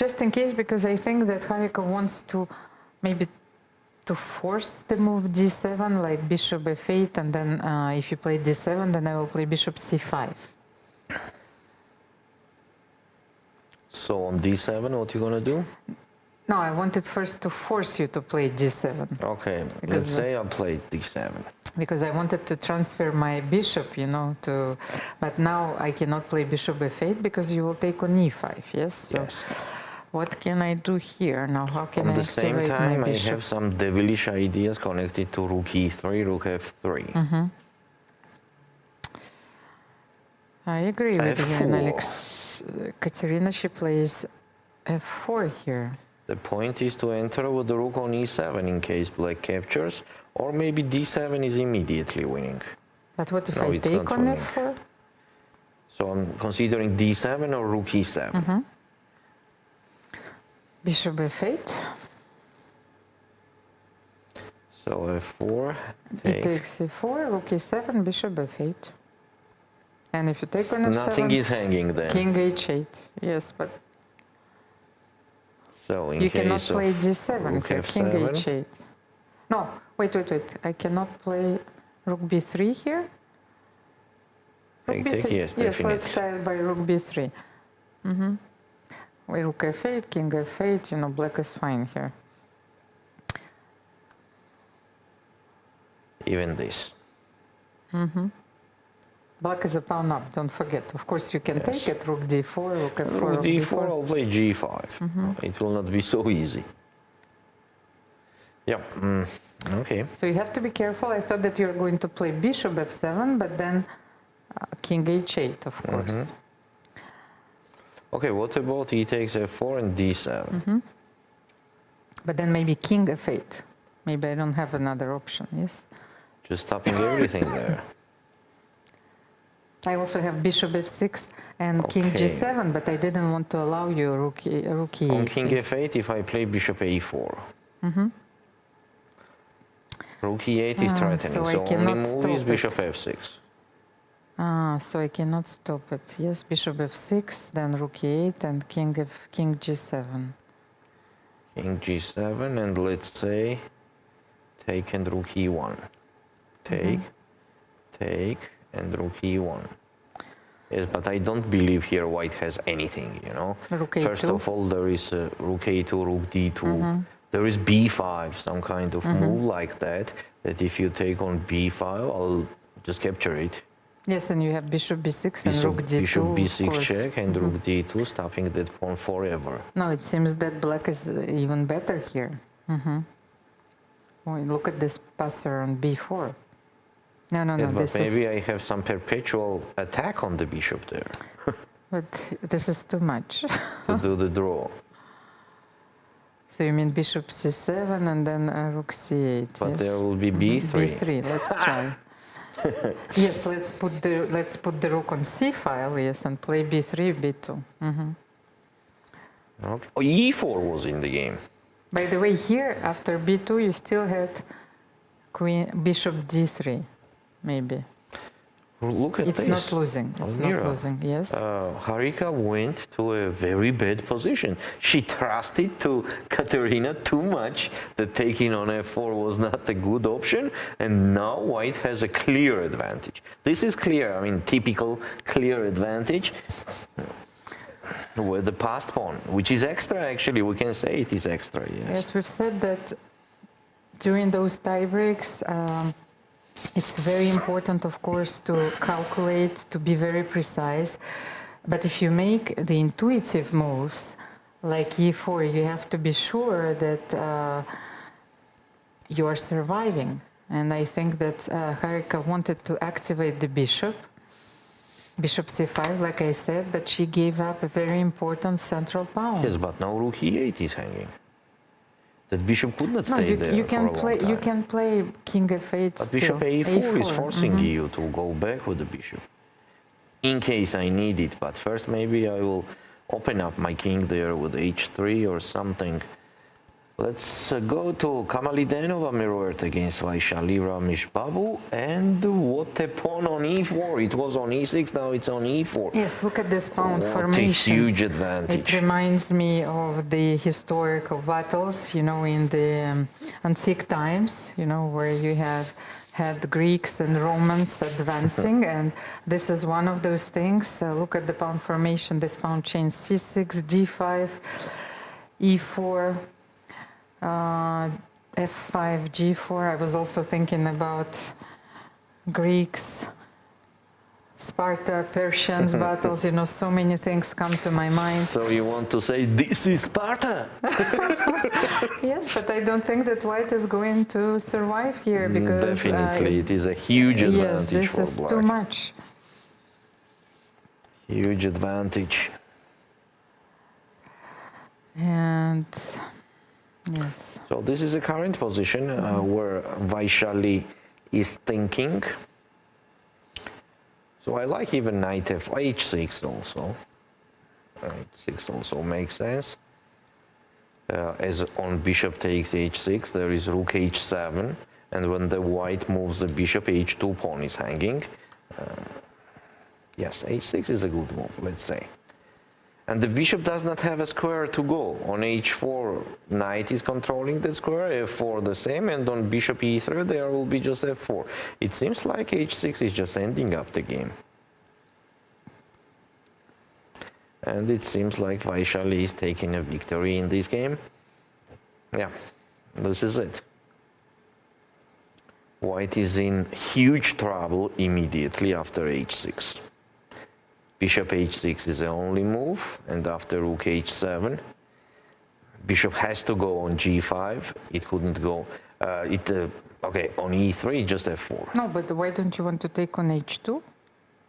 Just in case, because I think that Harika wants to maybe to force the move d7, like bishop f8, and then if you play d7, then I will play bishop c5. So on d7, what you gonna do? No, I wanted first to force you to play d7. Okay, Because let's say I played d7. Because I wanted to transfer my bishop, you know, to, but now I cannot play bishop f8 because you will take on e5, yes? So Yes. what can I do here now? How can I At the same activate time, my I bishop? have some devilish ideas connected to rook e3, rook f3. I agree with you, and F4. Alex. Katerina, she plays f4 here. The point is to enter with the rook on e7 in case black captures, or maybe d7 is immediately winning. But what if No, I it's take not on winning. f4? So I'm considering d7 or rook e7. Bishop f8. So f4, He take. takes e4, rook e7, bishop f8. And if you take on f7, Nothing is hanging then. king h8. Yes, but So in you case cannot of play g7 rook here, king f7. h8. No, wait. I cannot play rook b3 here. Rook Take, b3. yes, Yes, definitely. let's start by rook b3. Wait, rook f8, king f8, you know, black is fine here. Even this. Black is a pawn up, don't forget. Of course, you can Yes. take it, rook d4, rook f4, Rook rook d4, b4. I'll play g5. It will not be so easy. Yeah, okay. So you have to be careful. I thought that you were going to play bishop f7, but then king h8, of course. Okay, what about he takes f4 and d7? But then maybe king f8. Maybe I don't have another option, yes? Just stopping everything there. I also have bishop f6 and king Okay. g7, but I didn't want to allow you rook e8. On king yes. f8, if I play bishop a4. Rook e8 is threatening, so I so only cannot move stop is bishop it. f6. So I cannot stop it. Yes, bishop f6, then rook e8 and king g7. King g7, and let's say take and rook e1. Take, take, and rook e1. Yes, but I don't believe here white has anything, you know. Rook First a2. of all, there is rook a2, rook d2. There is b5, some kind of move like that, that if you take on b5, I'll just capture it. Yes, and you have bishop b6 and rook d2. Bishop of b6 course. check and rook d2, stopping that pawn forever. No, it seems that black is even better here. Oh, look at this passer on b4. No, Yes, but this maybe is, I have some perpetual attack on the bishop there but this is too much. to do the draw. So you mean bishop c7 and then rook c8. But yes? there will be b3. b3. Let's try. Yes, let's put the rook on c file. Yes, and play b3, b2. Okay. Oh, e4 was in the game. By the way, here after b2, you still had bishop d3, maybe. Look at It's this. not losing. It's not Almira. losing. Yes. Harika went to a very bad position. She trusted to Katerina too much that taking on f4 was not a good option, and now white has a clear advantage. This is clear, I mean, typical clear advantage with the passed pawn, which is extra actually, we can say it is extra, yes. Yes, we've said that during those tie breaks, it's very important, of course, to calculate, to be very precise. But if you make the intuitive moves, like e4, you have to be sure that you are surviving. And I think that Harika wanted to activate the bishop c5, like I said, but she gave up a very important central pawn. Yes, but now rook e8 is hanging. That bishop could not No, stay there you for can a long play. time. You can play king f8. But bishop still. a4 is forcing Mhm. you to go back with the bishop. In case I need it, but first maybe I will open up my king there with h3 or something. Let's go to Kamalidenova Miruert against Vaishali Ramishbabu. And what a pawn on e4. It was on e6, now it's on e4. Yes, look at this pawn What formation. a huge advantage. It reminds me of the historical battles, you know, in the antique times, you know, where you have had Greeks and Romans advancing, and this is one of those things. Look at the pawn formation, this pawn chain c6, d5, e4, f5, g4. I was also thinking about Greeks, Sparta, Persians battles, you know, so many things come to my mind. So you want to say, this is Sparta? Yes, but I don't think that white is going to survive here because... Definitely, it is a huge advantage yes, for this is black. too much. Huge advantage. And yes. So this is a current position where Vaishali is thinking. So I like even knight h6 also. H6 also makes sense. As on bishop takes h6, there is rook h7, and when the white moves the bishop, h2 pawn is hanging. Yes, h6 is a good move, let's say. And the bishop does not have a square to go. On h4, knight is controlling that square, f4 the same, and on bishop e3 there will be just f4. It seems like h6 is just ending up the game. And it seems like Vaishali is taking a victory in this game. Yeah, this is it. White is in huge trouble immediately after h6. Bishop h6 is the only move, and after rook h7, bishop has to go on g5. It couldn't go. Okay, on e3, just f4. No, but why don't you want to take on h2?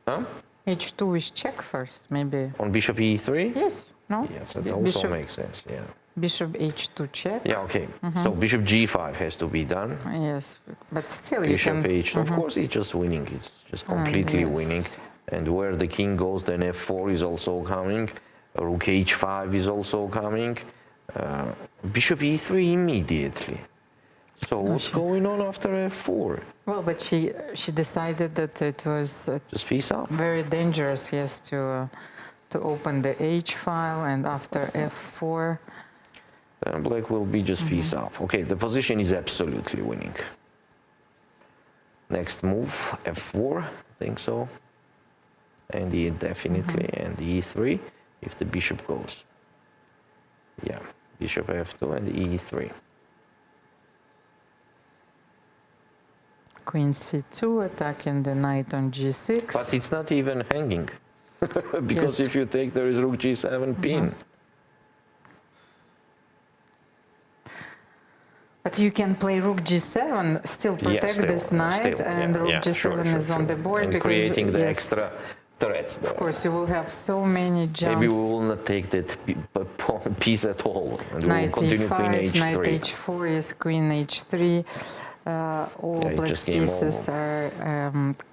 Huh? h2 is check first, maybe. On bishop e3? Yes, no? Yes, that also makes sense, yeah. Bishop h2 check. Yeah, okay. So bishop g5 has to be done. Yes, but still Bishop you can... h2, of course, it's just winning. It's just completely yes. winning. And where the king goes, then f4 is also coming. Rook h5 is also coming. Bishop e3 immediately. So what's going on after f4? Well, but she decided that it was just peace out. Very dangerous, yes, to open the h file, and after f4. Then black will be just piece off. Okay, the position is absolutely winning. Next move, f4, I think so. And definitely, and e3, if the bishop goes. Yeah, bishop f2 and e3. Queen c2, attacking the knight on g6. But it's not even hanging. Because if you take, there is rook g7 pin. But you can play rook g7, still protect this knight, and rook g7 is on the board. And because, creating the extra threats there. Of course, you will have so many jumps. Maybe we will not take that piece at all, and we Knight will continue queen e5, h3. knight h4, yes, queen h3. All black pieces are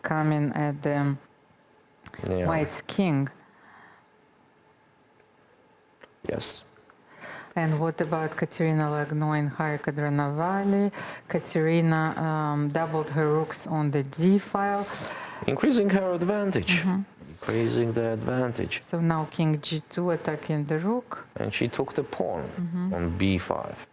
coming at the white's king. Yes. And what about Katerina Lagno and Harika Dranavali? Katerina doubled her rooks on the d file. Increasing her advantage. Increasing the advantage. So now king g2 attacking the rook. And she took the pawn on b5.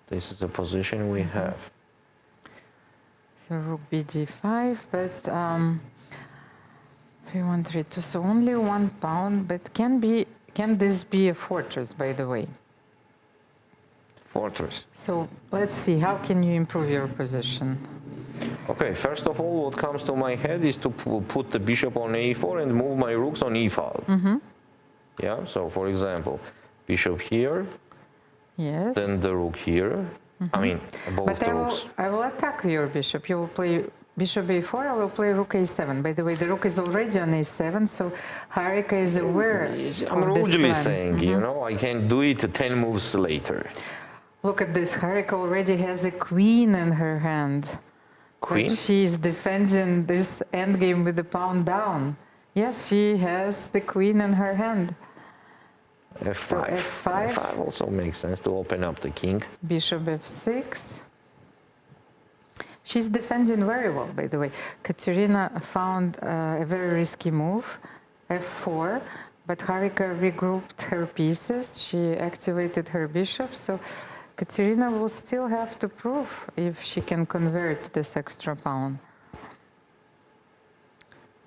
This is the position we have. So rook bd5, but 3-1, 3-2. So only 1 pawn, but can this be a fortress, by the way? Fortress. So let's see, how can you improve your position? Okay, first of all, what comes to my head is to put the bishop on a4 and move my rooks on e file. Yeah, so for example, bishop here, then the rook here. I mean, both the rooks. I will attack your bishop. You will play Bishop a4, I will play rook a7. By the way, the rook is already on a7, so Harika is aware I'm of this rudely plan. saying, you know, I can do it 10 moves later. Look at this, Harika already has a queen in her hand. Queen? But she's defending this endgame with the pawn down. Yes, she has the queen in her hand. F5. So F5. F5 also makes sense to open up the king. Bishop f6. She's defending very well, by the way. Katerina found a very risky move, f4, but Harika regrouped her pieces. She activated her bishop, so Katerina will still have to prove if she can convert this extra pawn.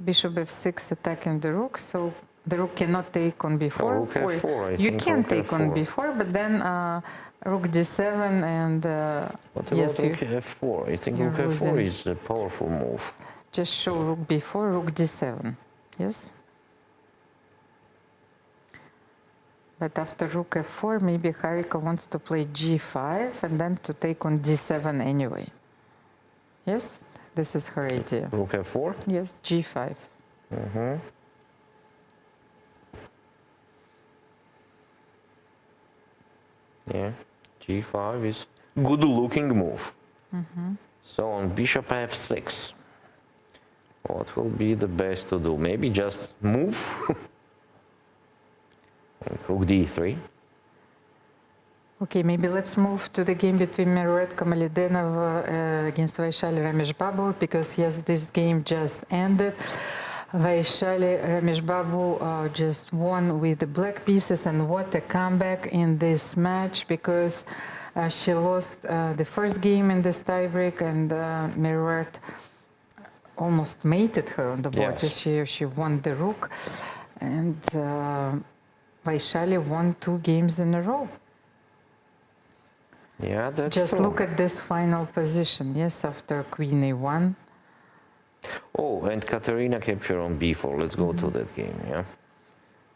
Bishop f6 attacking the rook, so the rook cannot take on b4. Oh, rook f4, I you think can rook take on f4. b4, but then rook d7 and What yes, about rook f4? I think you're rook f4 losing. is a powerful move. Just show rook b4, rook d7. Yes? But after rook f4, maybe Harika wants to play g5 and then to take on d7 anyway. Yes? This is her idea. Rook f4? Yes, g5. Yeah, g5 is good looking move. So on bishop f6, what will be the best to do? Maybe just move? And rook d3. Okay, maybe let's move to the game between Meruet Kamalidenov against Vaishali Rameshbabu, because yes, this game just ended. Vaishali Rameshbabu just won with the black pieces, and what a comeback in this match, because she lost the first game in this tiebreak, and Meruet almost mated her on the board. Yes. She won the rook, and Vaishali won 2 games in a row. Yeah, that's Just true. look at this final position, yes, after queen a1. Oh, and Katerina capture on b4. Let's go to that game, yeah?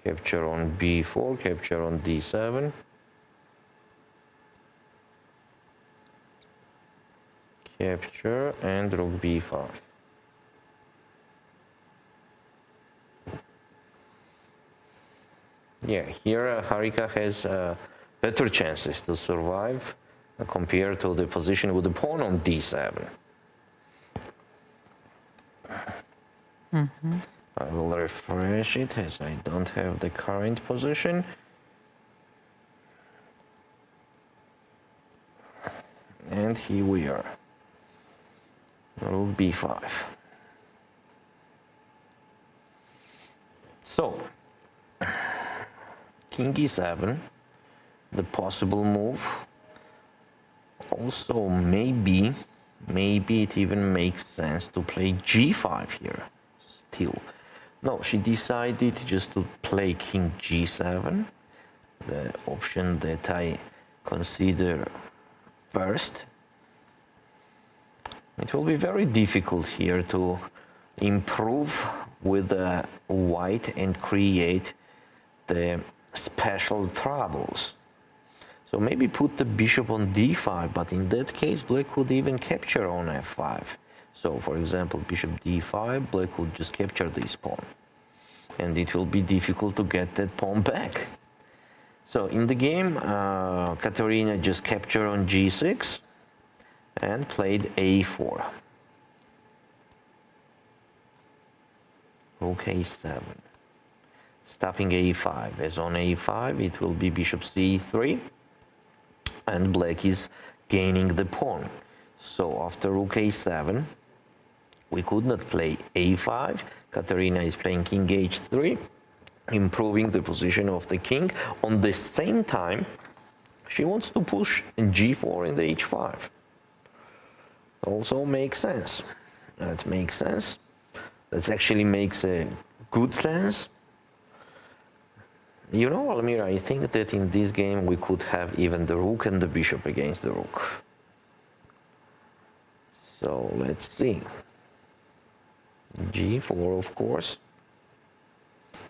Capture on b4, capture on d7. Capture and rook b5. Yeah, here Harika has better chances to survive compared to the position with the pawn on d7. I will refresh it as I don't have the current position. And here we are. Rook b5. So, king e7, the possible move. Also, maybe it even makes sense to play g5 here. Still, no, she decided just to play king g7, the option that I consider first. It will be very difficult here to improve with the white and create the special troubles. So maybe put the bishop on d5, but in that case black could even capture on f5. So for example, bishop d5, black would just capture this pawn. And it will be difficult to get that pawn back. So in the game, Katerina just captured on g6 and played a4. Rook a7. Stuffing a5. As on a5, it will be bishop c3. And black is gaining the pawn. So after rook a7, we could not play a5. Katerina is playing king h3, improving the position of the king. On the same time, she wants to push g4 and h5. Also makes sense. That makes sense. That actually makes a good sense. You know, Almira, I think that in this game we could have even the rook and the bishop against the rook. So let's see. g4, of course.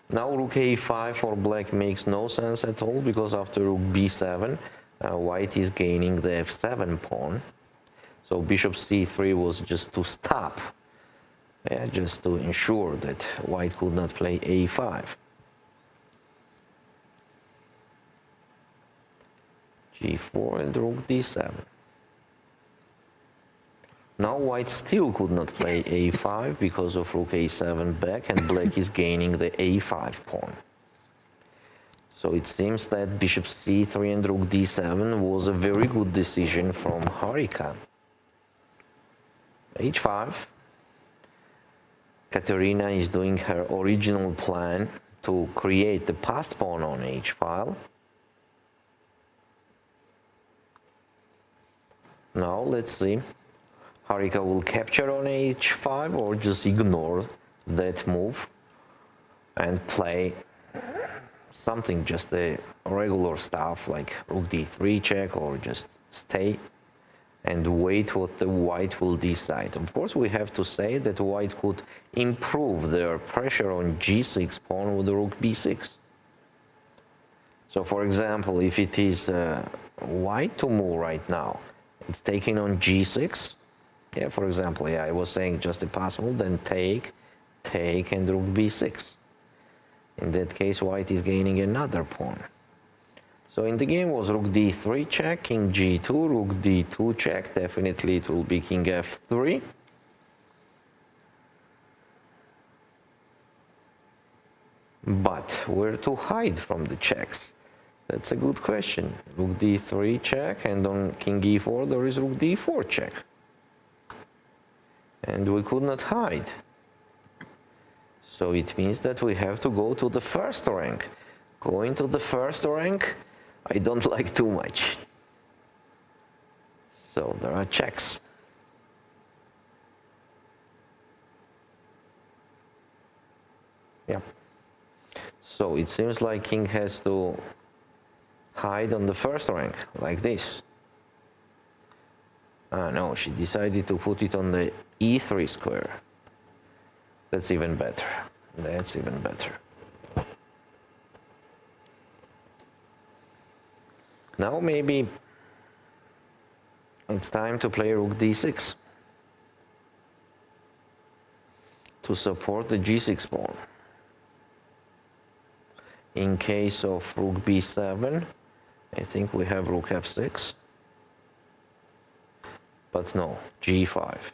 Now rook a5 for black makes no sense at all, because after rook b7, white is gaining the f7 pawn. So bishop c3 was just to stop, just to ensure that white could not play a5. g4 and rook d7. Now white still could not play a5 because of rook a7 back, and black is gaining the a5 pawn. So it seems that bishop c3 and rook d7 was a very good decision from Harika. h5. Katerina is doing her original plan to create the passed pawn on h-file. Now let's see. Harika will capture on h5 or just ignore that move and play something, just a regular stuff like rook d3 check, or just stay and wait what the white will decide. Of course, we have to say that white could improve their pressure on g6 pawn with the rook b6. So for example, if it is white to move right now, it's taking on g6. Yeah, for example, yeah, I was saying just a pass move, then take, and rook b6. In that case, white is gaining another pawn. So in the game was rook d3 check, king g2, rook d2 check. Definitely it will be king f3. But where to hide from the checks? That's a good question. Rook d3 check, and on king e4 there is rook d4 check. And we could not hide. So it means that we have to go to the first rank. Going to the first rank, I don't like too much. So there are checks. Yeah. So it seems like king has to hide on the first rank, like this. No, she decided to put it on the e3 square. That's even better. That's even better. Now maybe it's time to play rook d6 to support the g6 pawn. In case of rook b7, I think we have rook f6. But no, g5.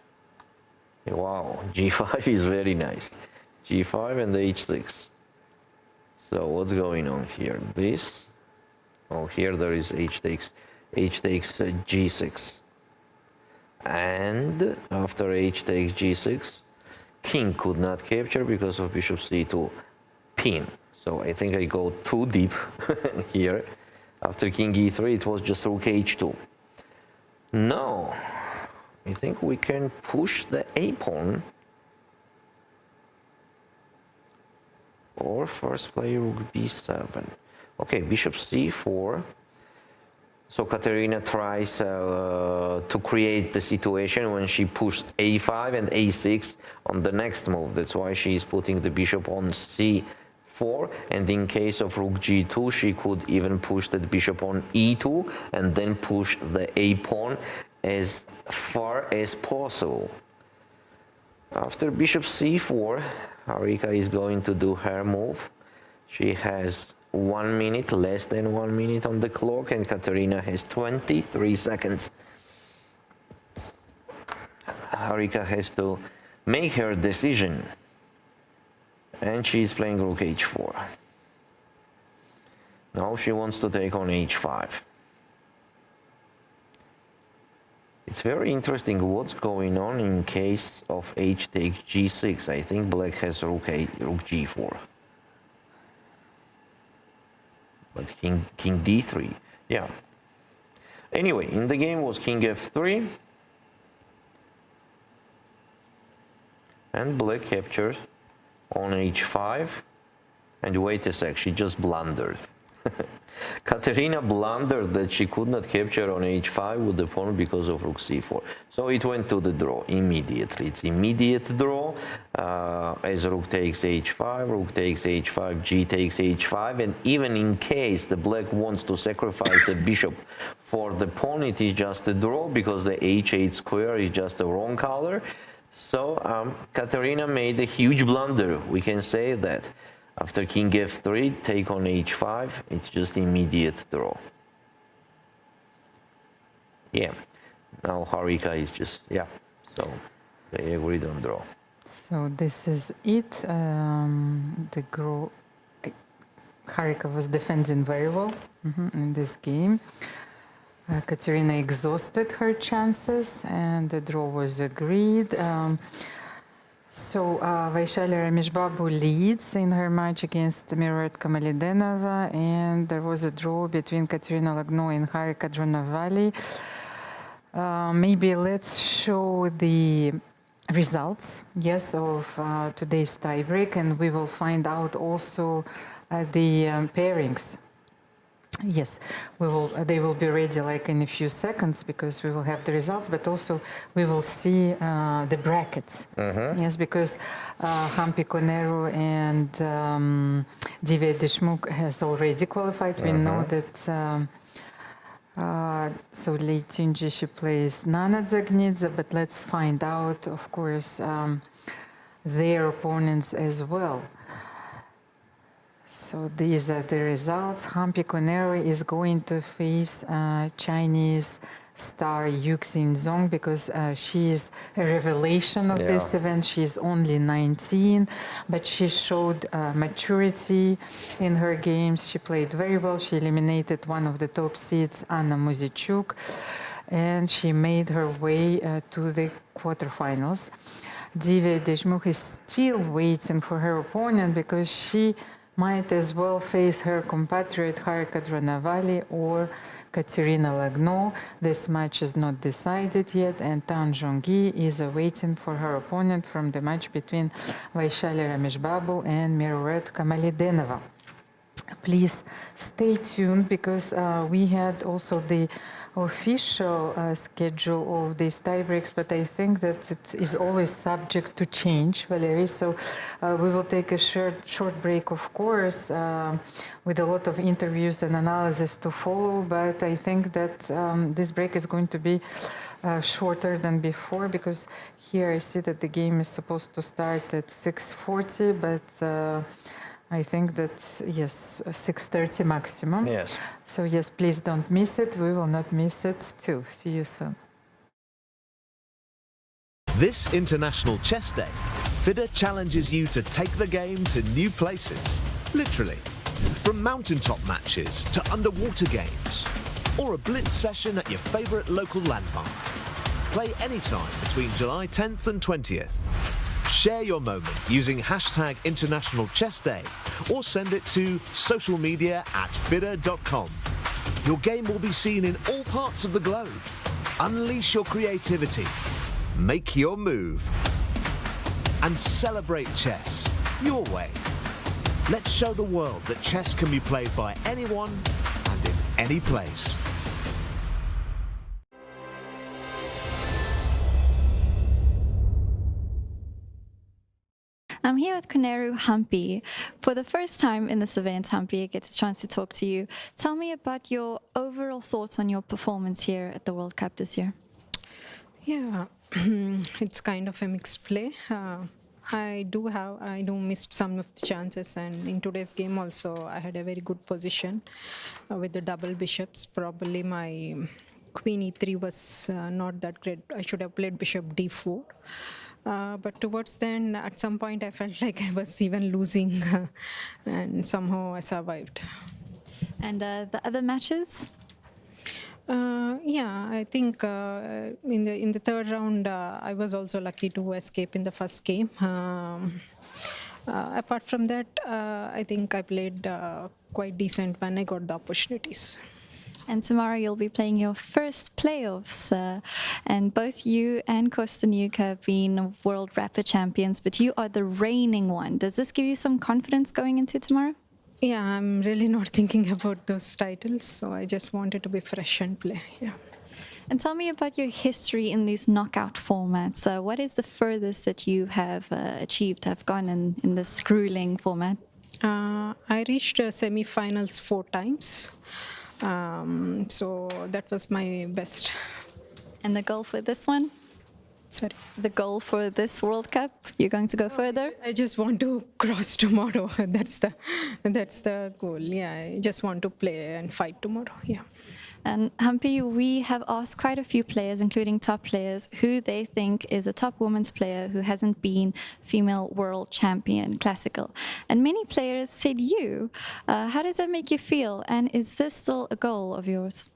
Wow, g5 is very nice. g5 and h6. So what's going on here? This. Oh, here there is h takes g6. And after h takes g6, king could not capture because of bishop c2 pin. So I think I go too deep here. After king e3, it was just rook h2. No, I think we can push the a pawn, or first play rook b7. Okay, bishop c4. So Katerina tries to create the situation when she pushed a5 and a6 on the next move. That's why she is putting the bishop on c4. And in case of rook g2, she could even push the bishop on e2 and then push the a pawn as far as possible. After bishop c4, Harika is going to do her move. She has 1 minute, less than 1 minute on the clock, and Katerina has 23 seconds. Harika has to make her decision, and she is playing rook h4. Now she wants to take on h5. It's very interesting what's going on in case of h takes g6. I think black has rook g4. But king d3, yeah. Anyway, in the game was king f3. And black captured on h5. And wait a sec, she just blundered. Katerina blundered that she could not capture on h5 with the pawn because of rook c4. So it went to the draw immediately. It's immediate draw as rook takes h5, rook takes h5, g takes h5, and even in case the black wants to sacrifice the bishop For the pawn, it is just a draw because the h8 square is just the wrong color. So Katerina made a huge blunder. We can say that after king f3, take on h5, it's just immediate draw. Yeah, now Harika is just, yeah, so they agreed on draw. So this is it. Harika was defending very well in this game. Katerina exhausted her chances and the draw was agreed. So Vaishali Rameshbabu leads in her match against Miruet Kamalidenova, and there was a draw between Katerina Lagno and Harika Dronavali. Maybe let's show the results, yes, of today's tiebreak, and we will find out also the pairings. Yes, we will. They will be ready like in a few seconds because we will have the results, but also we will see the brackets. Yes, because Hampi Koneru and Divya Deshmukh has already qualified. We know that. So Leitinji, she plays Nana Zagnidze, but let's find out, of course, their opponents as well. So these are the results. Hampi Koneru is going to face Chinese star Yuxin Zhong because she is a revelation of this event. She is only 19, but she showed maturity in her games. She played very well. She eliminated one of the top seeds, Anna Muzichuk, and she made her way to the quarterfinals. Divya Deshmukh is still waiting for her opponent because she might as well face her compatriot Harika Dronavali or Katerina Lagno. This match is not decided yet, and Tan Zhongyi is waiting for her opponent from the match between Vaishali Rameshbabu and Miruet Kamalidenova. Please stay tuned because we had also the official schedule of these tiebreaks, but I think that it is always subject to change, Valerie. So we will take a short break, of course, with a lot of interviews and analysis to follow. But I think that this break is going to be shorter than before because here I see that the game is supposed to start at 6:40, but I think that, yes, 6:30 maximum. Yes. So, yes, please don't miss it. We will not miss it too. See you soon. This International Chess Day, FIDE challenges you to take the game to new places. Literally. From mountaintop matches to underwater games. Or a blitz session at your favourite local landmark. Play anytime between July 10th and 20th. Share your moment using hashtag International Chess Day or send it to social media at FIDE.com. Your game will be seen in all parts of the globe. Unleash your creativity. Make your move. And celebrate chess your way. Let's show the world that chess can be played by anyone and in any place. I'm here with Koneru Hampi. For the first time in this event, Hampi, I get a chance to talk to you. Tell me about your overall thoughts on your performance here at the World Cup this year. Yeah, it's kind of a mixed play. I do missed some of the chances, and in today's game also I had a very good position with the double bishops. Probably my queen e3 was not that great. I should have played bishop d4. But towards then, at some point, I felt like I was even losing, and somehow I survived. And the other matches? Yeah, I think in the third round, I was also lucky to escape in the first game. Apart from that, I think I played quite decent when I got the opportunities. And tomorrow you'll be playing your first playoffs, and both you and Kostanuk have been World Rapid Champions, but you are the reigning one. Does this give you some confidence going into tomorrow? Yeah, I'm really not thinking about those titles, so I just wanted to be fresh and play. Yeah. And tell me about your history in these knockout formats. What is the furthest that you have achieved, have gone in this grueling format? I reached semi-finals 4 times. So that was my best. And the goal for this one? Sorry. The goal for this World Cup? You're going to go further? I just want to cross tomorrow. That's the goal. Yeah, I just want to play and fight tomorrow. Yeah. And Humpy, we have asked quite a few players, including top players, who they think is a top women's player who hasn't been female world champion classical. And many players said you. How does that make you feel? And is this still a goal of yours?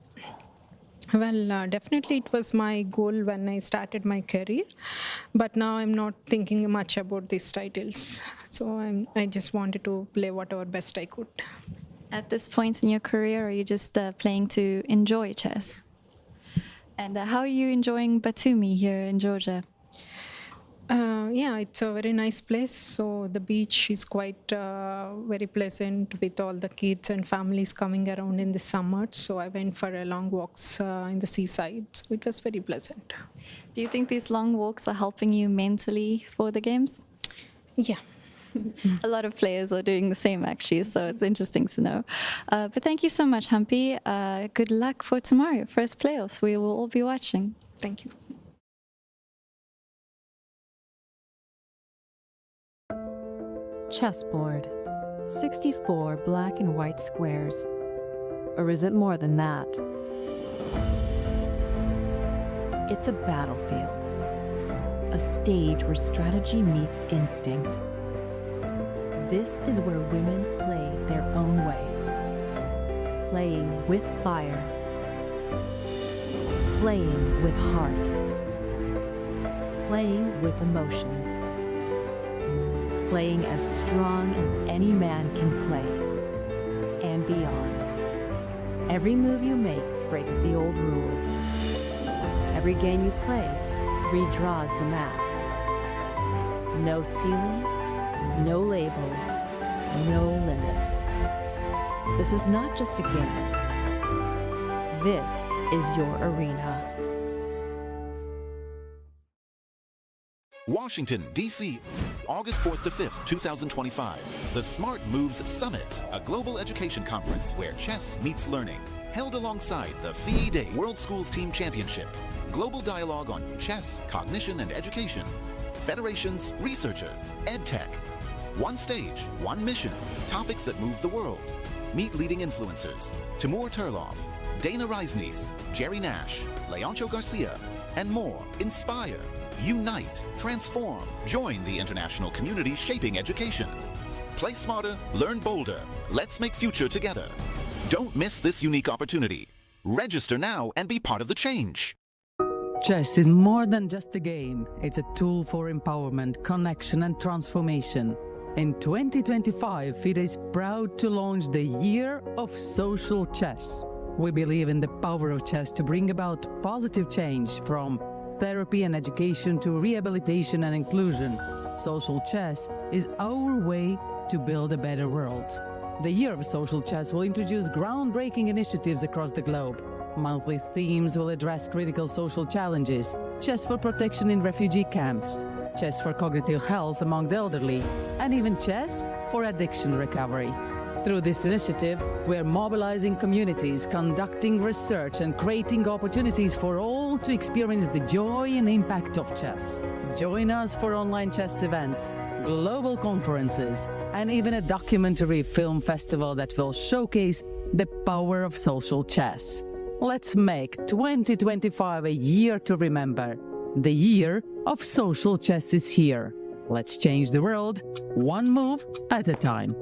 Well, definitely it was my goal when I started my career, but now I'm not thinking much about these titles. So I just wanted to play whatever best I could. At this point in your career, are you just playing to enjoy chess? And how are you enjoying Batumi here in Georgia? Yeah, it's a very nice place. So the beach is quite very pleasant with all the kids and families coming around in the summer. So I went for a long walks in the seaside. So it was very pleasant. Do you think these long walks are helping you mentally for the games? Yeah. A lot of players are doing the same, actually, so it's interesting to know. But thank you so much, Humpy. Good luck for tomorrow, first playoffs. We will all be watching. Thank you. Chessboard. 64 black and white squares. Or is it more than that? It's a battlefield. A stage where strategy meets instinct. This is where women play their own way. Playing with fire. Playing with heart. Playing with emotions. Playing as strong as any man can play. And beyond. Every move you make breaks the old rules. Every game you play redraws the map. No ceilings, no labels, no limits. This is not just a game. This is your arena. Washington, D.C., August 4th to 5th, 2025. The Smart Moves Summit, a global education conference where chess meets learning. Held alongside the FIDE World Schools Team Championship. Global dialogue on chess, cognition, and education. Federations, researchers, EdTech. One stage, one mission. Topics that move the world. Meet leading influencers. Timur Turlov, Dana Reisnies, Jerry Nash, Leoncho Garcia, and more. Inspire, unite, transform. Join the international community shaping education. Play smarter, learn bolder. Let's make future together. Don't miss this unique opportunity. Register now and be part of the change. Chess is more than just a game. It's a tool for empowerment, connection, and transformation. In 2025, FIDE is proud to launch the Year of Social Chess. We believe in the power of chess to bring about positive change from therapy and education to rehabilitation and inclusion. Social chess is our way to build a better world. The Year of Social Chess will introduce groundbreaking initiatives across the globe. Monthly themes will address critical social challenges, chess for protection in refugee camps, chess for cognitive health among the elderly, and even chess for addiction recovery. Through this initiative, we are mobilizing communities, conducting research, and creating opportunities for all to experience the joy and impact of chess. Join us for online chess events, global conferences, and even a documentary film festival that will showcase the power of social chess. Let's make 2025 a year to remember. The Year of Social Chess is here. Let's change the world, one move at a time.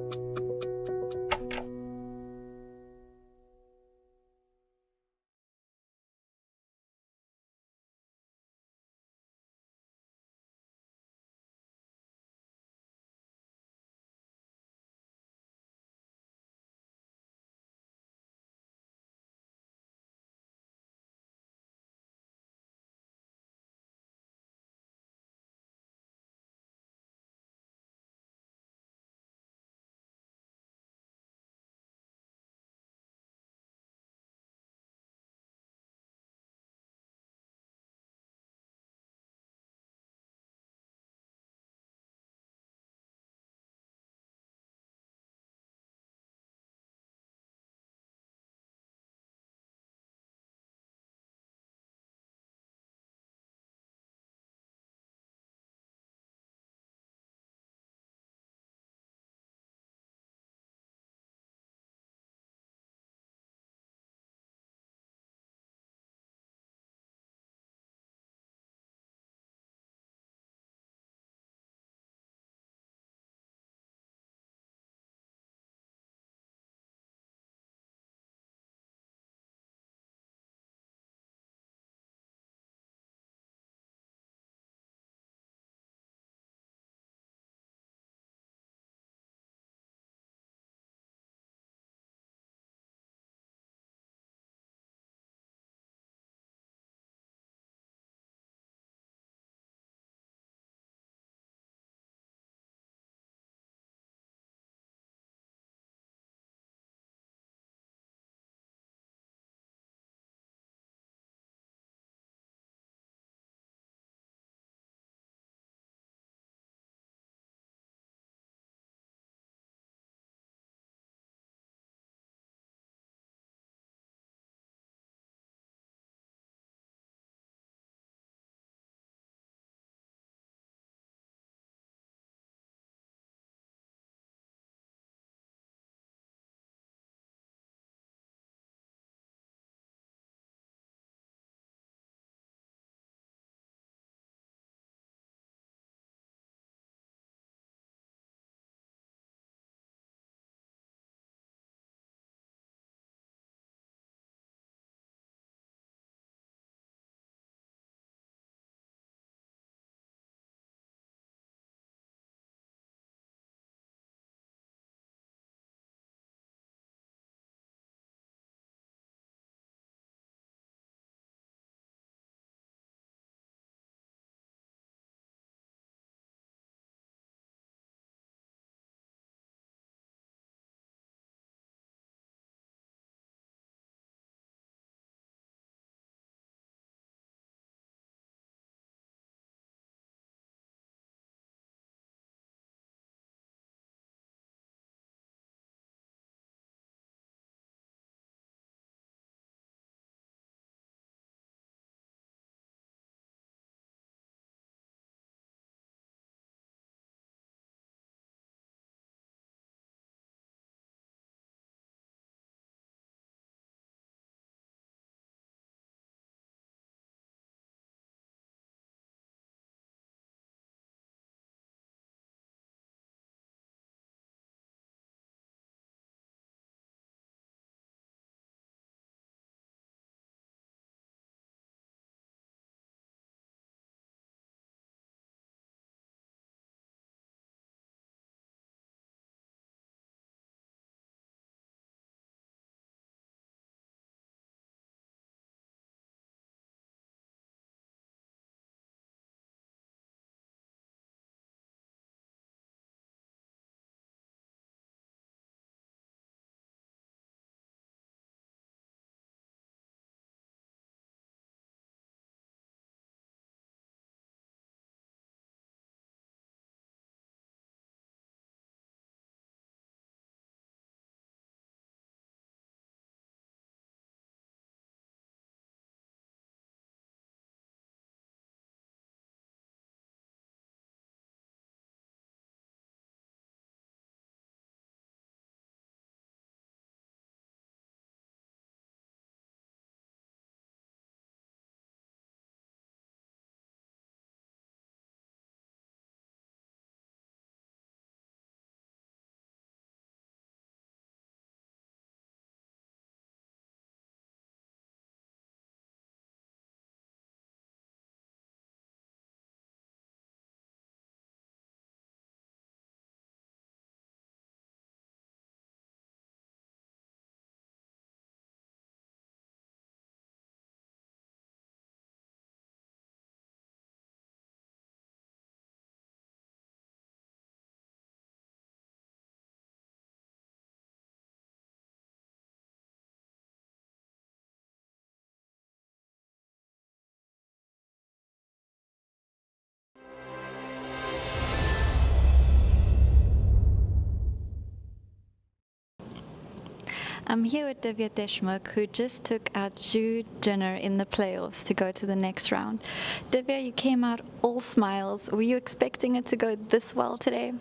I'm here with Divya Deshmukh, who just took out Jiner in the playoffs to go to the next round. Divya, you came out all smiles. Were you expecting it to go this well today?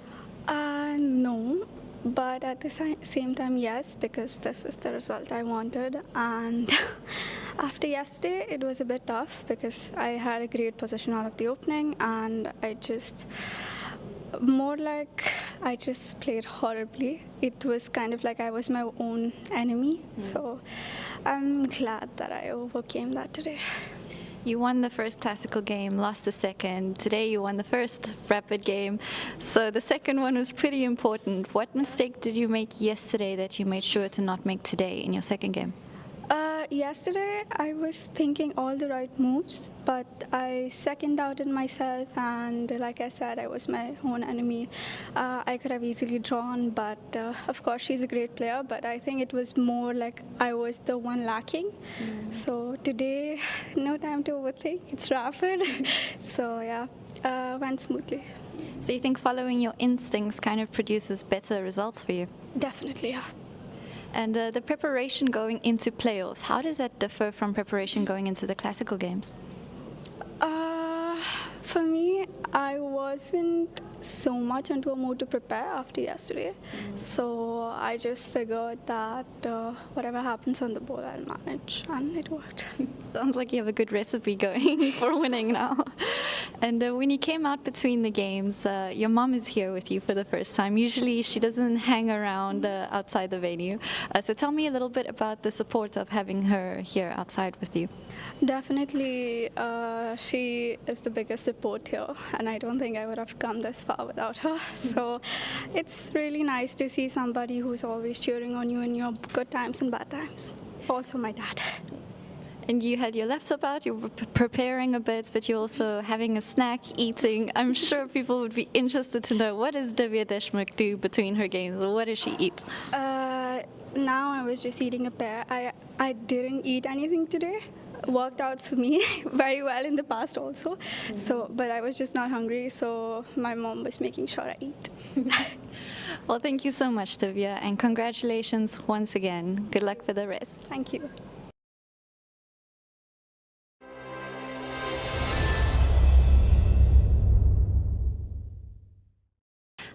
No, but at the same time, yes, because this is the result I wanted. And after yesterday, it was a bit tough because I had a great position out of the opening, and I just played horribly. It was kind of like I was my own enemy. So I'm glad that I overcame that today. You won the first classical game, lost the second. Today you won the first rapid game. So the second one was pretty important. What mistake did you make yesterday that you made sure to not make today in your second game? Yesterday, I was thinking all the right moves, but I second-doubted myself, and like I said, I was my own enemy. I could have easily drawn, but of course, she's a great player, but I think it was more like I was the one lacking. So today, no time to overthink. It's rapid. So yeah, went smoothly. So you think following your instincts kind of produces better results for you? Definitely, yeah. And the preparation going into playoffs, how does that differ from preparation going into the classical games? For me, I wasn't so much into a mood to prepare after yesterday. So I just figured that whatever happens on the board, I'll manage, and it worked. Sounds like you have a good recipe going for winning now. And when you came out between the games, your mom is here with you for the first time. Usually she doesn't hang around outside the venue. So tell me a little bit about the support of having her here outside with you. Definitely, she is the biggest support here, and I don't think I would have come this far without her. So it's really nice to see somebody who's always cheering on you in your good times and bad times. Also my dad. And you had your laptop out, you were preparing a bit, but you're also having a snack, eating. I'm sure people would be interested to know, what does Divya Deshmukh do between her games, or what does she eat? Now I was just eating a pear. I didn't eat anything today. Worked out for me very well in the past also. So, but I was just not hungry, so my mom was making sure I eat. Well, thank you so much, Divya, and congratulations once again. Good luck for the rest. Thank you.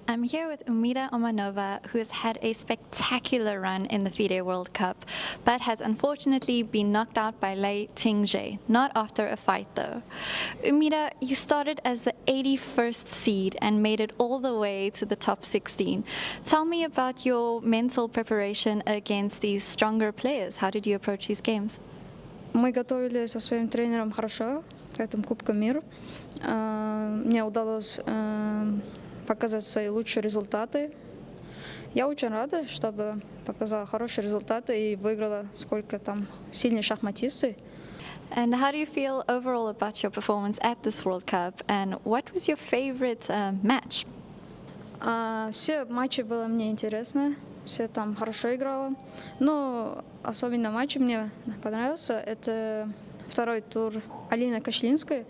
I'm here with Umida Omanova, who has had a spectacular run in the FIDE World Cup, but has unfortunately been knocked out by Lei Tingzhe, not after a fight though. Umida, you started as the 81st seed and made it all the way to the top 16. Tell me about your mental preparation against these stronger players. How did you approach these games? Мы готовились со своим тренером хорошо к этому Кубку мира. Мне удалось показать свои лучшие результаты. Я очень рада, чтобы показала хорошие результаты и выиграла сколько там сильные шахматисты. And how do you feel overall about your performance at this World Cup? And what was your favorite match? Все матчи было мне интересно, все там хорошо играла. Но особенно матч мне понравился. Это второй тур Алины Кашлинской.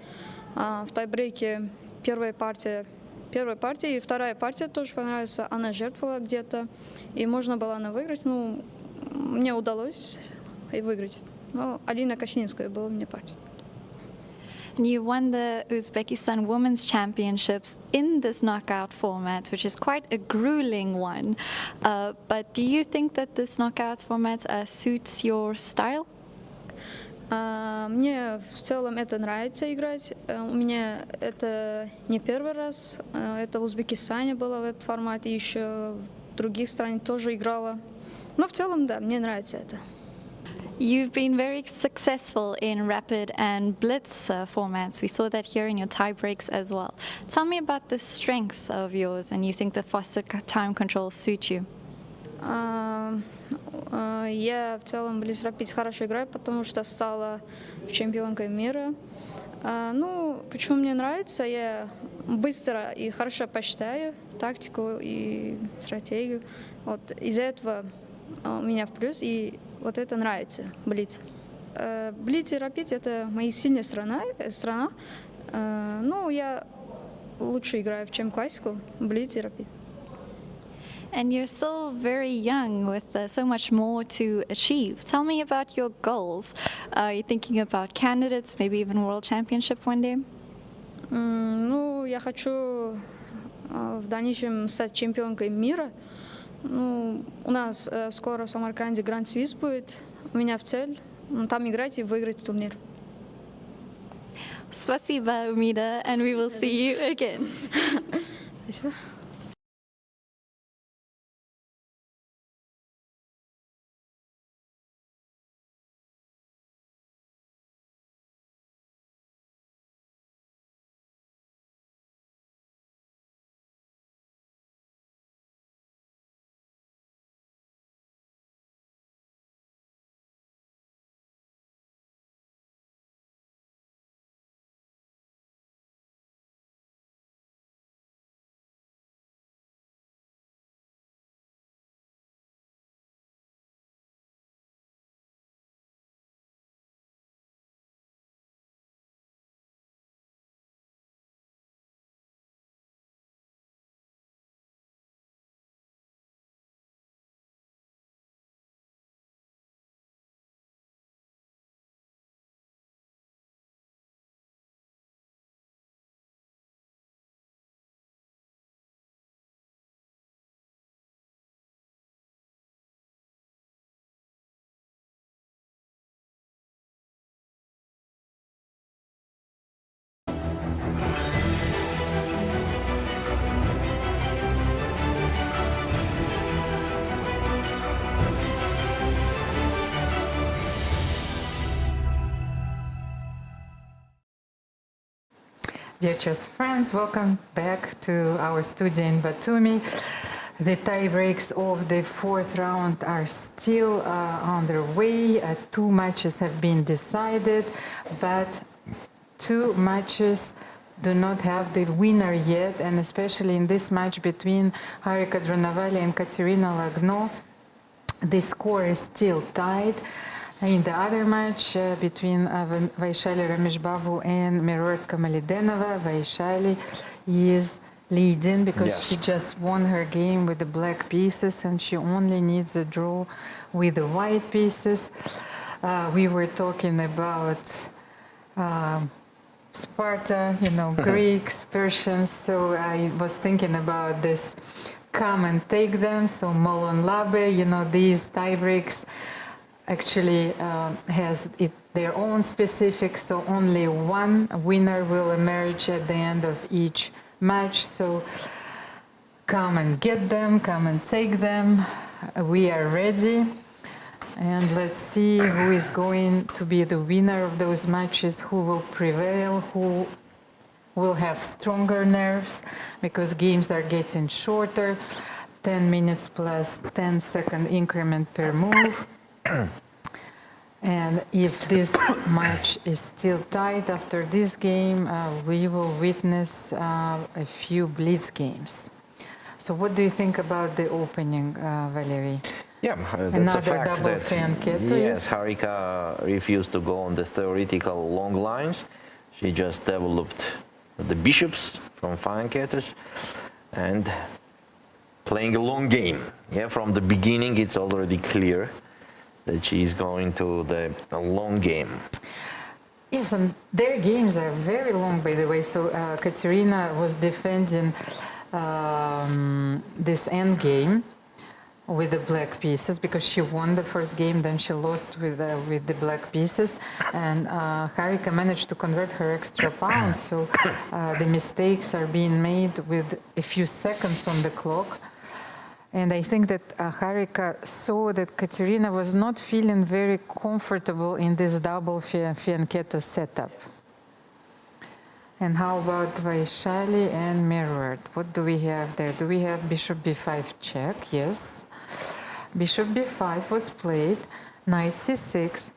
В тайбрейке первая партия и вторая партия тоже понравилась. Она жертвовала где-то, и можно было она выиграть. Ну, мне удалось и выиграть. Но Алина Кашлинская была мне партия. You won the Uzbekistan Women's Championships in this knockout format, which is quite a grueling one. But do you think that this knockout format suits your style? Мне в целом это нравится играть. У меня это не первый раз. Это в Узбекистане было в этот формат, и еще в других странах тоже играла. Но в целом, да, мне нравится это. You've been very successful in rapid and blitz formats. We saw that here in your tie breaks as well. Tell me about the strength of yours, and you think the faster time controls suit you? Я в целом Близ Рапид хорошо играю, потому что стала чемпионкой мира. Ну, почему мне нравится? Я быстро и хорошо посчитаю тактику и стратегию. Вот из-за этого у меня в плюс, и вот это нравится, Блиц. Блиц и Рапид — это мои сильные страна. Ну, я лучше играю, чем классику, Блиц и Рапид. And you're still very young with so much more to achieve. Tell me about your goals. Are you thinking about candidates, maybe even World Championship one day? Ну, я хочу в дальнейшем стать чемпионкой мира. Ну, у нас скоро в Самарканде Гранд Свис будет. У меня в цель там играть и выиграть турнир. Spasiba, Umida, and we will see you again. Спасибо. Dear chess friends, welcome back to our studio in Batumi. The tie breaks of the fourth round are still underway. 2 matches have been decided, but 2 matches do not have the winner yet, and especially in this match between Harika Dronavali and Katerina Lagno, the score is still tied. In the other match between Vaishali Rameshbabu and Meruet Kamalidenova, Vaishali is leading because she just won her game with the black pieces and she only needs a draw with the white pieces. We were talking about Sparta, Greeks, Persians, so I was thinking about this come and take them. So Molon Labe, these tie breaks actually has their own specifics, so only one winner will emerge at the end of each match. So come and get them, come and take them. We are ready. And let's see who is going to be the winner of those matches, who will prevail, who will have stronger nerves, because games are getting shorter, 10 minutes plus 10-second increment per move. And if this match is still tight after this game, we will witness a few blitz games. So what do you think about the opening, Valerie? Yeah, that's Another a fact double that, fianchetto, yes, Harika refused to go on the theoretical long lines. She just developed the bishops from fianchettos and playing a long game. Yeah, from the beginning it's already clear that she is going to the long game. Yes, and their games are very long, by the way. So Katerina was defending this end game with the black pieces because she won the first game, then she lost with the black pieces, and Harika managed to convert her extra pawn. So the mistakes are being made with a few seconds on the clock. And I think that Harika saw that Katerina was not feeling very comfortable in this double fianchetto setup. And how about Vaishali and Meruet? What do we have there? Do we have bishop b5 check? Yes. Bishop b5 was played, knight c6.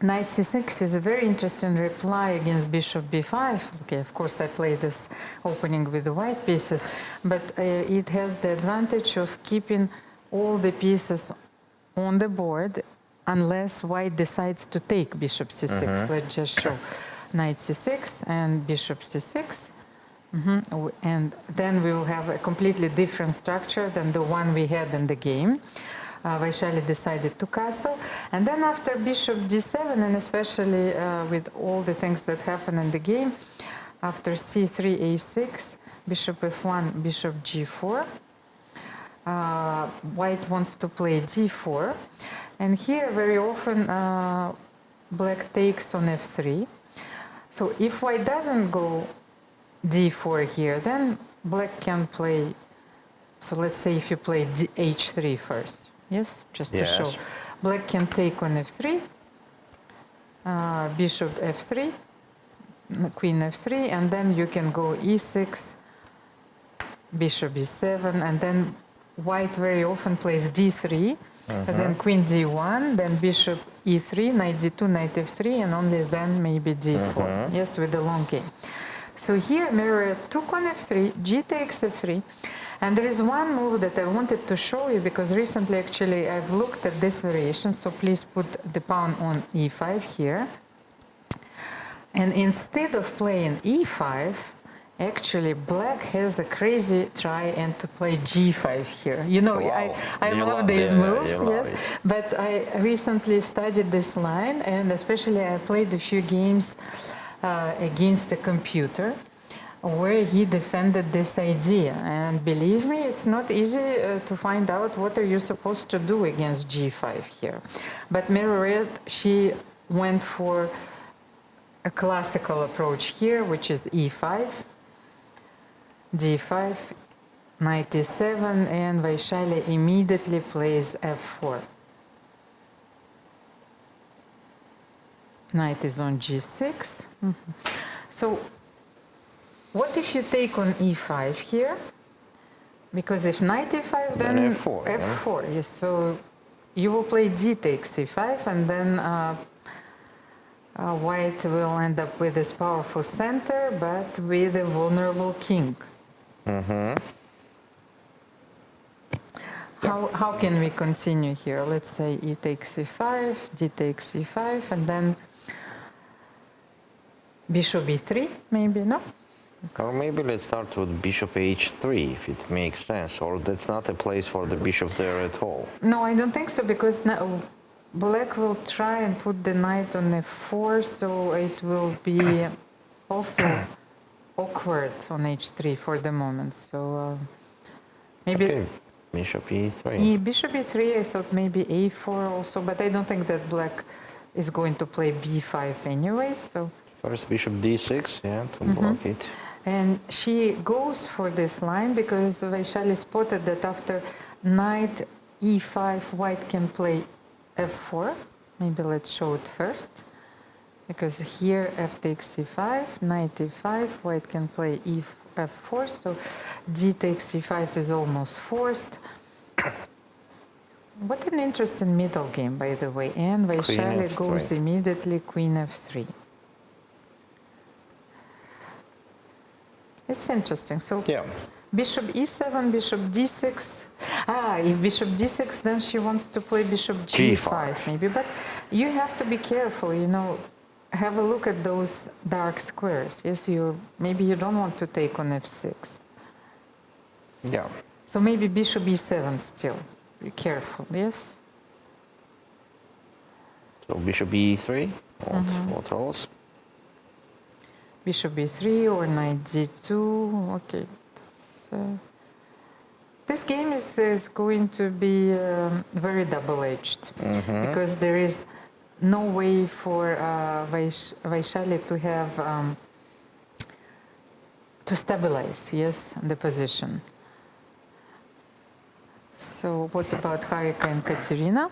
Knight c6 is a very interesting reply against bishop b5. Okay, of course I played this opening with the white pieces, but it has the advantage of keeping all the pieces on the board unless white decides to take bishop c6. Let's just show knight c6 and bishop c6. And then we will have a completely different structure than the one we had in the game. Vaishali decided to castle. And then after bishop d7, and especially with all the things that happen in the game, after c3, a6, bishop f1, bishop g4, white wants to play d4. And here very often black takes on f3. So if white doesn't go d4 here, then black can play, so let's say if you play h3 first, yes, just to show. Black can take on f3, bishop f3, queen f3, and then you can go e6, bishop e7, and then white very often plays d3, and then queen d1, then bishop e3, knight d2, knight f3, and only then maybe d4, yes, with the long game. So here mirror took on f3, g takes f3, and there is one move that I wanted to show you because recently actually I've looked at this variation, so please put the pawn on e5 here. And instead of playing e5, actually black has a crazy try and to play g5 here. You know, I love these moves, yes, but I recently studied this line, and especially I played a few games against the computer where he defended this idea, and believe me, it's not easy to find out what are you supposed to do against g5 here. But Red, she went for a classical approach here, which is e5, d5, knight e7, and Vaishali immediately plays f4. Knight is on g6. So what if you take on e5 here? Because if knight e5, then f4. Yes, so you will play d takes e5, and then white will end up with this powerful center, but with a vulnerable king. How can we continue here? Let's say e takes e5, d takes e5, and then bishop e3, maybe, no? Or maybe let's start with bishop h3, if it makes sense, or that's not a place for the bishop there at all. No, I don't think so, because now black will try and put the knight on f4, so it will be also awkward on h3 for the moment. So maybe bishop e3. Bishop e3, I thought maybe a4 also, but I don't think that black is going to play b5 anyway. So first bishop d6, to block it. And she goes for this line because Vaishali spotted that after knight e5, white can play f4. Maybe let's show it first. Because here f takes c5, knight e5, white can play f4, so d takes c5 is almost forced. What an interesting middle game, by the way. And Vaishali goes immediately queen f3. It's interesting. So bishop e7, bishop d6. If bishop d6, then she wants to play bishop g5 maybe. But you have to be careful, you know. Have a look at those dark squares. Yes, maybe you don't want to take on f6. Yeah. So maybe bishop e7 still. Be careful, yes? So bishop e3, what else? Bishop e3 or knight d2, okay. This game is going to be very double-edged because there is no way for Vaishali to have to stabilize, yes, the position. So what about Harika and Katerina?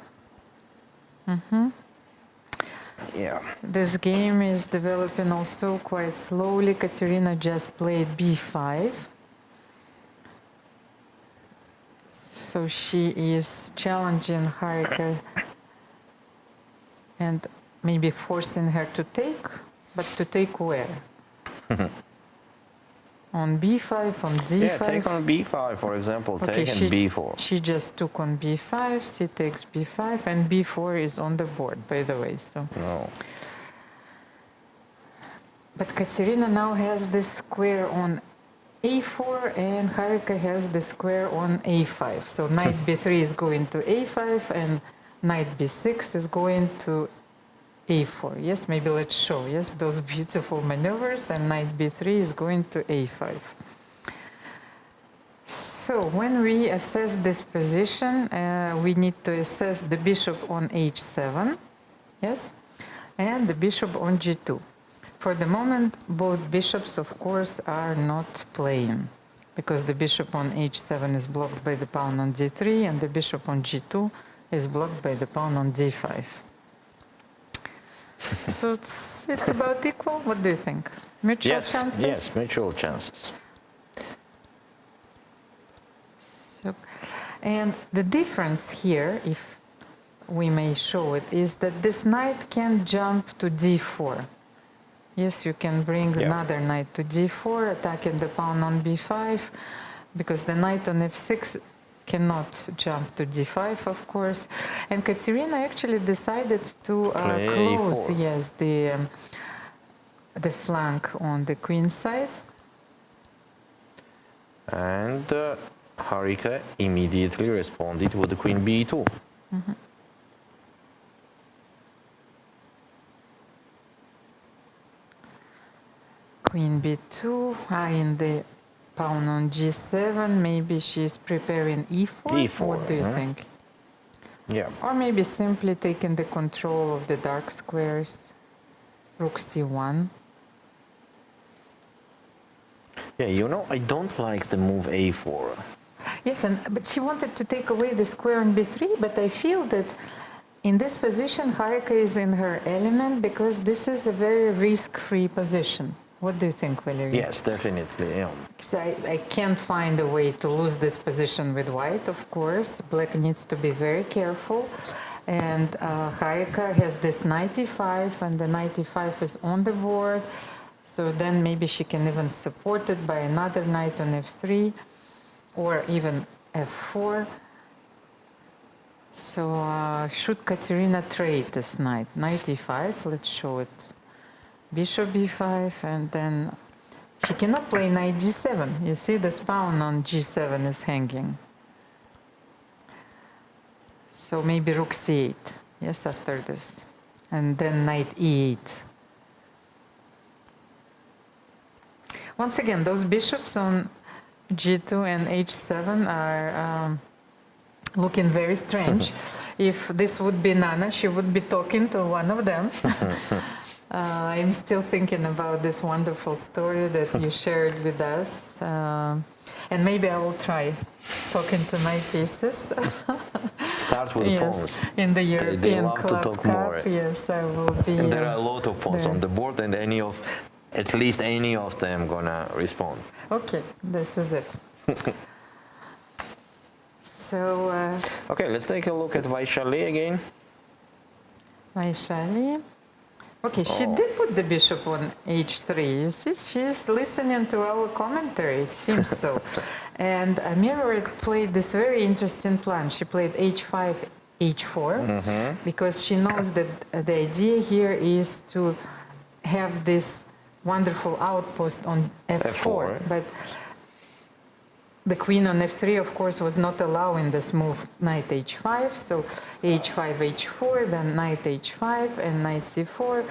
Yeah. This game is developing also quite slowly. Katerina just played b5. So she is challenging Harika and maybe forcing her to take, but to take where? On b5, on d5? Yeah, take on b5, for example, take on b4. She just took on b5, she takes b5, and b4 is on the board, by the way. So. No. But Katerina now has this square on a4, and Harika has the square on a5. So knight b3 is going to a5, and knight b6 is going to a4. Yes, maybe let's show, yes, those beautiful maneuvers, and knight b3 is going to a5. So when we assess this position, we need to assess the bishop on h7, yes, and the bishop on g2. For the moment, both bishops, of course, are not playing, because the bishop on h7 is blocked by the pawn on d3, and the bishop on g2 is blocked by the pawn on d5. So it's about equal. What do you think? Mutual chances? Yes, mutual chances. So, and the difference here, if we may show it, is that this knight can jump to d4. Yes, you can bring another knight to d4, attacking the pawn on b5, because the knight on f6 cannot jump to d5, of course. And Katerina actually decided to close, yes, the flank on the queen side. And Harika immediately responded with the queen b2. Mm-hmm. Queen b2, eyeing the pawn on g7. Maybe she's preparing e4. e4. What do you think? Yeah. Or maybe simply taking the control of the dark squares. Rook c1. Yeah, you know, I don't like the move a4. Yes, but she wanted to take away the square on b3, but I feel that in this position, Harika is in her element, because this is a very risk-free position. What do you think, Valerie? Yes, definitely. Yeah. So I can't find a way to lose this position with white, of course. Black needs to be very careful. And Harika has this knight e5, and the knight e5 is on the board. So then maybe she can even support it by another knight on f3, or even f4. So should Katerina trade this knight? Knight e5, let's show it. Bishop b5, and then she cannot play knight g7. You see, this pawn on g7 is hanging. So maybe rook c8, yes, after this. And then knight e8. Once again, those bishops on g2 and h7 are looking very strange. If this would be Nana, she would be talking to one of them. I'm still thinking about this wonderful story that you shared with us. And maybe I will try talking to my pieces. Start with pawns. In the European they love Club to talk Cup, more. yes, I will be. And there are a lot of pawns on the board, and at least any of them gonna respond. Okay, this is it. So. Okay, let's take a look at Vaishali again. Vaishali. Okay, she did put the bishop on h3. You see, she's listening to our commentary, it seems so. And Mirror played this very interesting plan. She played h5, h4, because she knows that the idea here is to have this wonderful outpost on f4. But the queen on f3, of course, was not allowing this move, knight h5. So h5, h4, then knight h5 and knight c4.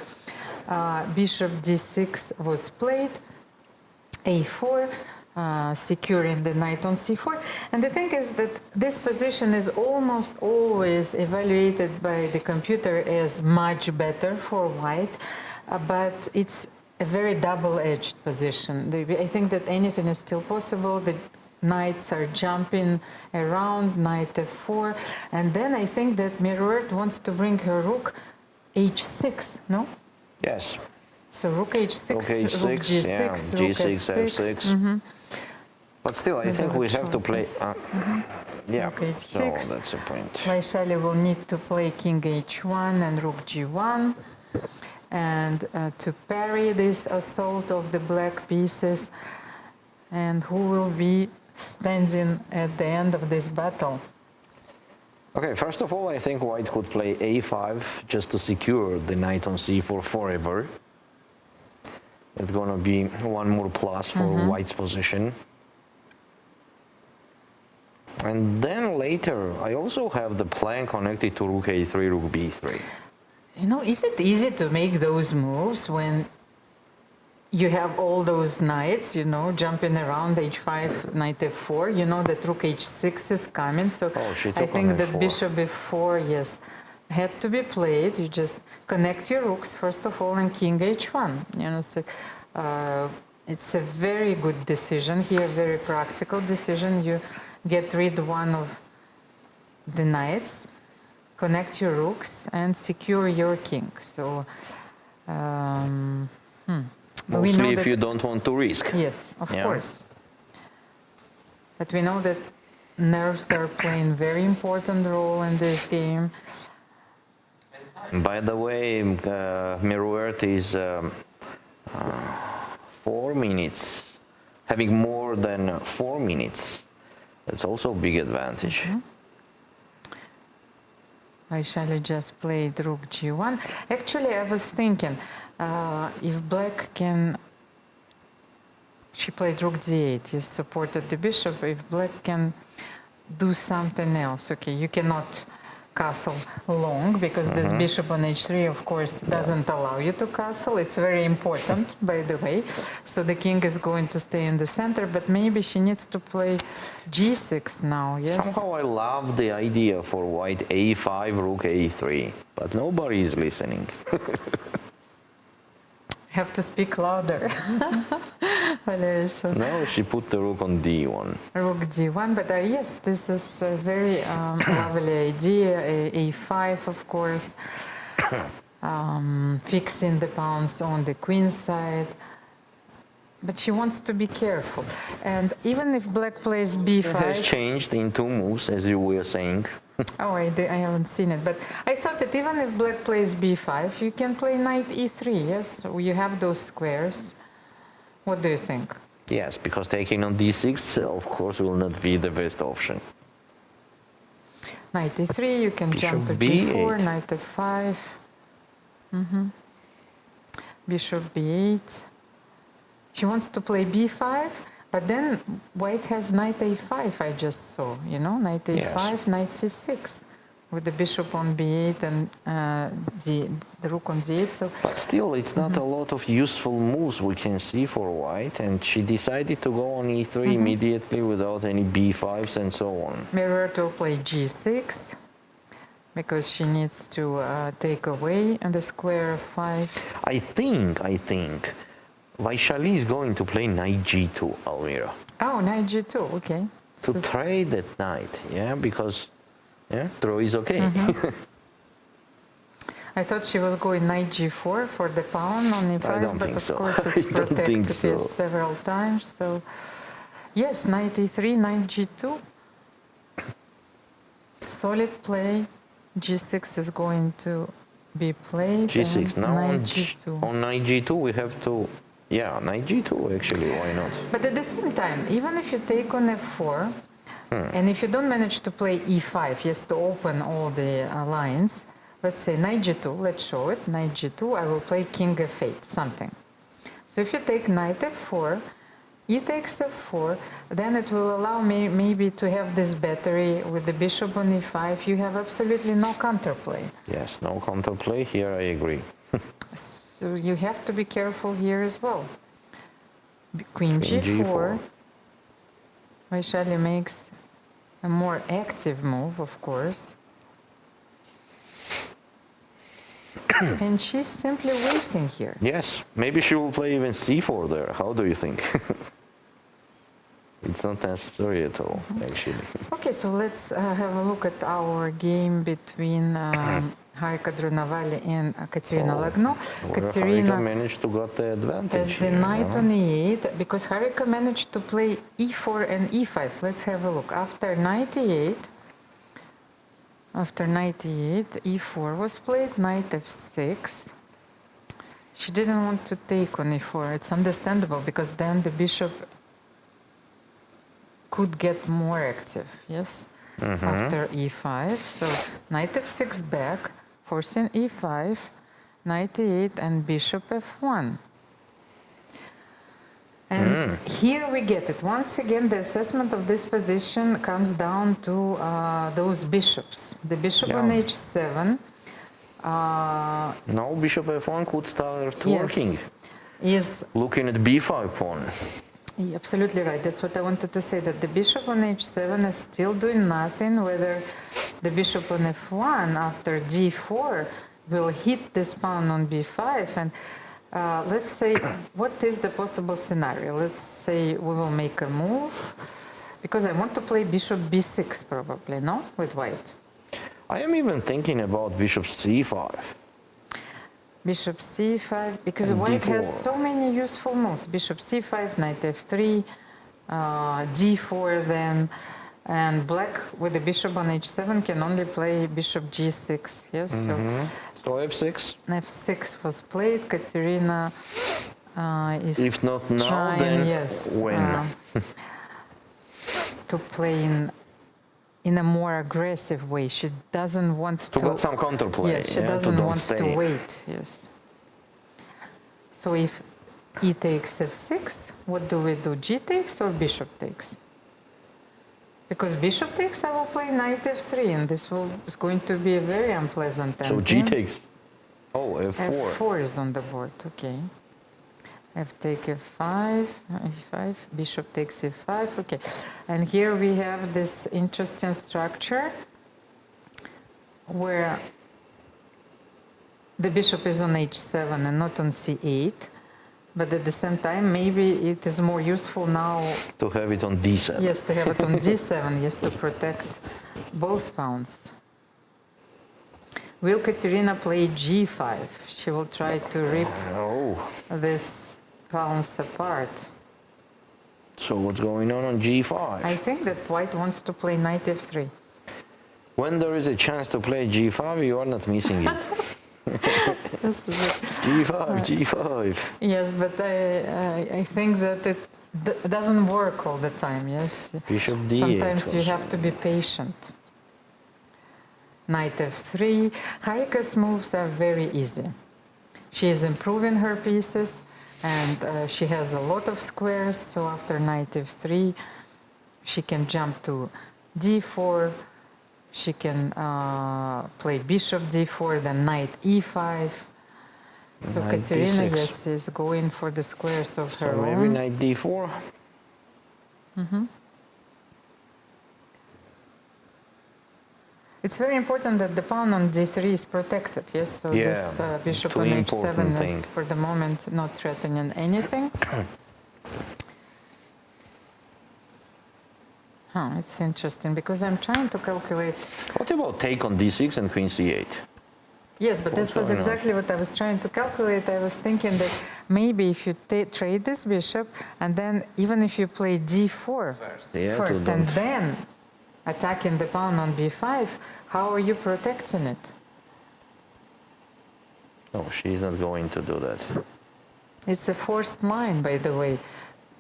Bishop d6 was played, a4, securing the knight on c4. And the thing is that this position is almost always evaluated by the computer as much better for white, but it's a very double-edged position. I think that anything is still possible. The knights are jumping around, knight f4, and then I think that Mirror wants to bring her rook h6, no? Yes. So rook h6, rook g6, yeah, rook g6, f6. f6. But still, I think we have to play. Yeah, rook h6. So that's the point. Vaishali will need to play king h1 and rook g1, and to parry this assault of the black pieces. And who will be standing at the end of this battle? Okay, first of all, I think white could play a5 just to secure the knight on c4 forever. It's gonna be one more plus for white's position. And then later, I also have the plan connected to rook a3, rook b3. You know, is it easy to make those moves when you have all those knights, you know, jumping around h5, knight f4? You know that rook h6 is coming, so I think that bishop f4, yes, had to be played. You just connect your rooks first of all and king h1. You know, so, it's a very good decision here, very practical decision. You get rid one of the knights, connect your rooks, and secure your king. So, mostly if you don't want to risk. Yes, of course. But we know that nerves are playing very important role in this game. By the way, Miruert is 4 minutes, having more than 4 minutes. That's also a big advantage. Vaishali just played rook g1. Actually, I was thinking, if black can... She played rook d8, he supported the bishop. If black can do something else, okay, you cannot castle long, because this bishop on h3, of course, doesn't allow you to castle. It's very important, by the way. So the king is going to stay in the center, but maybe she needs to play g6 now, yes? Somehow I love the idea for white a5, rook a3, but nobody is listening. Have to speak louder. No, she put the rook on d1. Rook d1, but yes, this is a very lovely idea. A5, of course, fixing the pawns on the queen side. But she wants to be careful. And even if black plays b5... It has changed in 2 moves, as you were saying. Oh, I haven't seen it. But I thought that even if black plays b5, you can play knight e3, yes? So you have those squares. What do you think? Yes, because taking on d6, of course, will not be the best option. Knight e3, you can jump to g4, knight f5. Bishop b8. She wants to play b5, but then white has knight a5, I just saw, you know, knight a5, knight c6, with the bishop on b8 and the rook on d8. So, but still, it's not a lot of useful moves we can see for white, and she decided to go on e3 immediately without any b5s and so on. Miruert will play g6, because she needs to take away the square of 5. I think Vaishali is going to play knight g2, Almira. Oh, knight g2, okay. To trade that knight, yeah, because draw is okay. I thought she was going knight g4 for the pawn on e5, but of course it's protected several times. So yes, knight e3, knight g2. Solid play. g6 is going to be played. g6 now on g2. On knight g2 we have to. Yeah, knight g2 actually, why not? But at the same time, even if you take on f4, and if you don't manage to play e5, yes, to open all the lines, let's say knight g2, let's show it, knight g2, I will play king f8, something. So if you take knight f4, e takes f4, then it will allow me maybe to have this battery with the bishop on e5. You have absolutely no counterplay. Yes, no counterplay here, I agree. So you have to be careful here as well. Queen g4. Vaishali makes a more active move, of course. And she's simply waiting here. Yes, maybe she will play even c4 there. How do you think? It's not necessary at all, actually. Okay, so let's have a look at our game between Harika Drunavali and Katerina Lagno. Katerina managed to get the advantage. As the knight on e8, because Harika managed to play e4 and e5. Let's have a look. After knight e8, e4 was played, knight f6. She didn't want to take on e4. It's understandable, because then the bishop could get more active, yes? After e5. So knight f6 back, forcing e5, knight e8, and bishop f1. And here we get it. Once again, the assessment of this position comes down to those bishops. The bishop on h7. Now bishop f1 could start Yes. working. Is Looking at b5 pawn. You're absolutely right. That's what I wanted to say, that the bishop on h7 is still doing nothing, whether the bishop on f1 after d4 will hit this pawn on b5. And let's say, what is the possible scenario? Let's say we will make a move, because I want to play bishop b6 probably, no? With white. I am even thinking about bishop c5. Bishop c5, because And white has d4. so many useful moves. Bishop c5, knight f3, d4 then, and black with the bishop on h7 can only play bishop g6, yes? So f6? F6 was played, Katerina is If not now, trying, then yes, when? to play in a more aggressive way. She doesn't want to... Got some counterplay. Yes, she to doesn't don't want stay. to wait, yes. So if e takes f6, what do we do? G takes or bishop takes? Because bishop takes, I will play knight f3, and this is going to be a very unpleasant So ending. g takes. Oh, f4. f4 is on the board, okay. F take f5, e5, bishop takes e5, okay. And here we have this interesting structure where the bishop is on h7 and not on c8, but at the same time, maybe it is more useful now, To have it on d7. yes, to have it on d7, yes, to protect both pawns. Will Katerina play g5? She will try to rip this pawns apart. So what's going on g5? I think that white wants to play knight f3. When there is a chance to play g5, you are not missing it. g5, g5. Yes, but I think that it doesn't work all the time, yes? Bishop d8. Sometimes you have to be patient. Knight f3. Harika's moves are very easy. She is improving her pieces, and she has a lot of squares, so after knight f3, she can jump to d4, she can play bishop d4, then knight e5. So Knight Katerina, d6. yes, is going for the squares of her So maybe own. knight d4. It's very important that the pawn on d3 is protected, yes? So this bishop two on important h7 thing. is, for the moment, not threatening anything. It's interesting, because I'm trying to calculate... What about take on d6 and queen c8? Yes, but this was exactly what I was trying to calculate. I was thinking that maybe if you trade this bishop, and then even if you play d4 first and then attacking the pawn on b5, how are you protecting it? No, she's not going to do that. It's a forced line, by the way.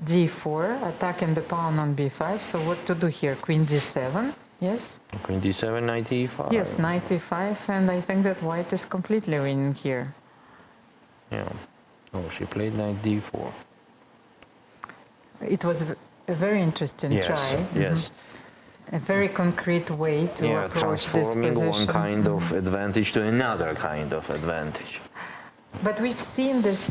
d4, attacking the pawn on b5. So what to do here? Queen d7, yes? Queen d7, knight e5. Yes, knight e5, and I think that white is completely winning here. Yeah. Oh, she played knight d4. It was a very interesting try. Yes. A very concrete way to approach this transforming position. one kind of advantage to another kind of advantage. But we've seen this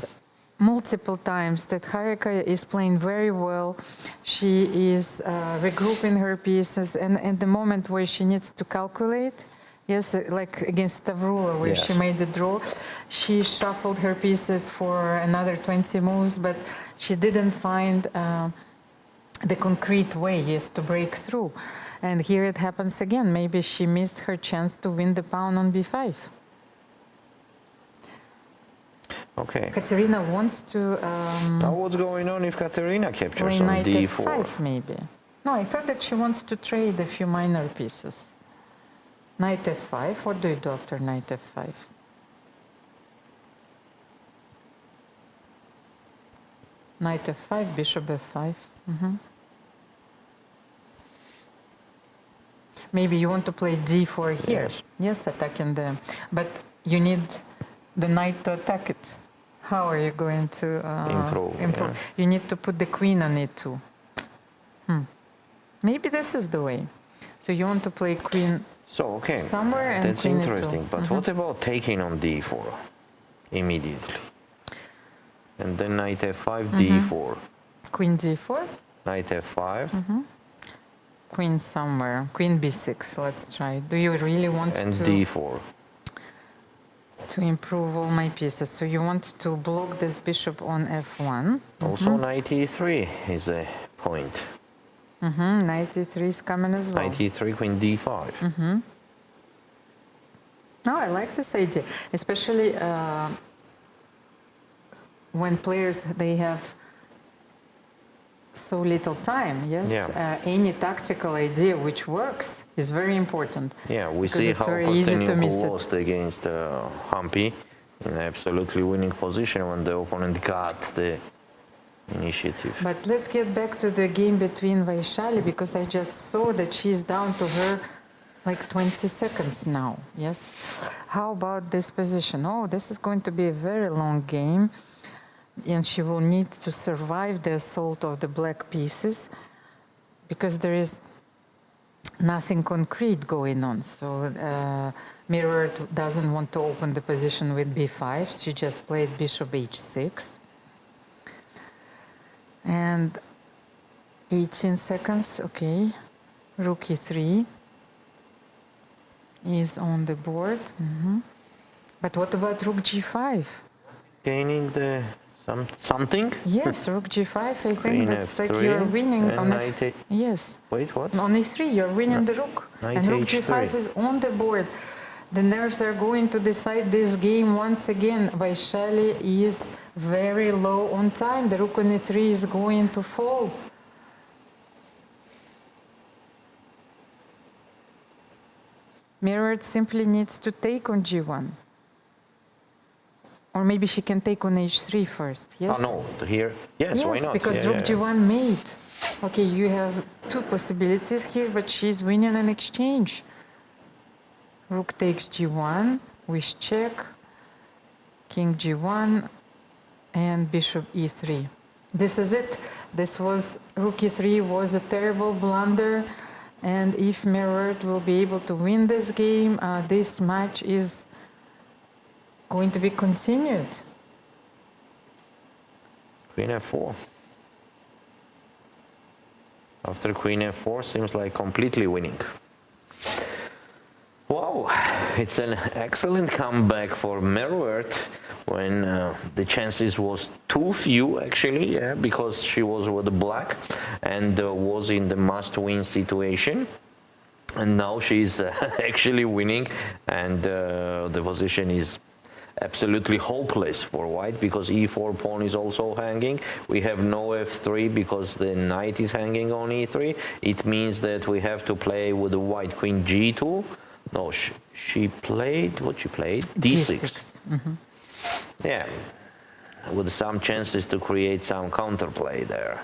multiple times, that Harika is playing very well. She is regrouping her pieces, and at the moment where she needs to calculate, yes, like against Tavrula, where she made the draw, she shuffled her pieces for another 20 moves, but she didn't find the concrete way, yes, to break through. And here it happens again. Maybe she missed her chance to win the pawn on b5. Okay. Katerina wants to now what's going on if Katerina captures play on knight d4? f5 maybe. No, I thought that she wants to trade a few minor pieces. Knight f5, what do you do after knight f5? Knight f5, bishop f5. Maybe you want to play d4 here. Yes, attacking the... But you need the knight to attack it How are you going to improve? Yeah. You need to put the queen on it too. Maybe this is the way. So you want to play queen So okay, somewhere and that's queen E2. interesting. But what about taking on d4 immediately? And then knight f5, d4. Queen d4, Knight f5. queen somewhere, queen b6. Let's try. Do you really want And to d4. to improve all my pieces? So you want to block this bishop on f1. Also knight e3 is a point. Knight e3 is coming as well. Knight e3, queen d5. No, I like this idea, especially when players they have so little time. Yes, Yeah. Any tactical idea which works is very important. Yeah, we because see it's how very easy to miss Kostenenko it. lost against Hampi in absolutely winning position when the opponent got the initiative. But let's get back to the game between Vaishali because I just saw that she's down to her like 20 seconds now. Yes. How about this position? Oh, this is going to be a very long game, and she will need to survive the assault of the black pieces because there is nothing concrete going on. So Mirror doesn't want to open the position with b5. She just played bishop h6. And 18 seconds, okay. Rook e3 is on the board. But what about rook g5? Gaining the something? Yes, rook g5, I think Queen that's like f3 you're winning and on knight a- Yes. Wait, what? On e3, you're winning the rook. Knight And rook h3. g5 is on the board. The nerves are going to decide this game once again. Vaishali is very low on time. The rook on e3 is going to fall. Mirrored simply needs to take on g1. Or maybe she can take on h3 first, yes? Oh, no, here. Yes, why not? Because Yeah, rook yeah, yeah. g1 mate. Okay, you have two possibilities here, but she's winning an exchange. Rook takes g1, wish check, king g1, and bishop e3. This is it. This was, rook e3 was a terrible blunder, and if Mirrored will be able to win this game, this match is going to be continued. Queen f4. After queen f4, seems like completely winning. Wow, it's an excellent comeback for Merwert when the chances was too few actually, yeah, because she was with the black and was in the must-win situation. And now she's actually winning, and the position is absolutely hopeless for white because e4 pawn is also hanging. We have no f3 because the knight is hanging on e3. It means that we have to play with the white queen g2. No, she played, what she played? d6. Yeah, with some chances to create some counterplay there.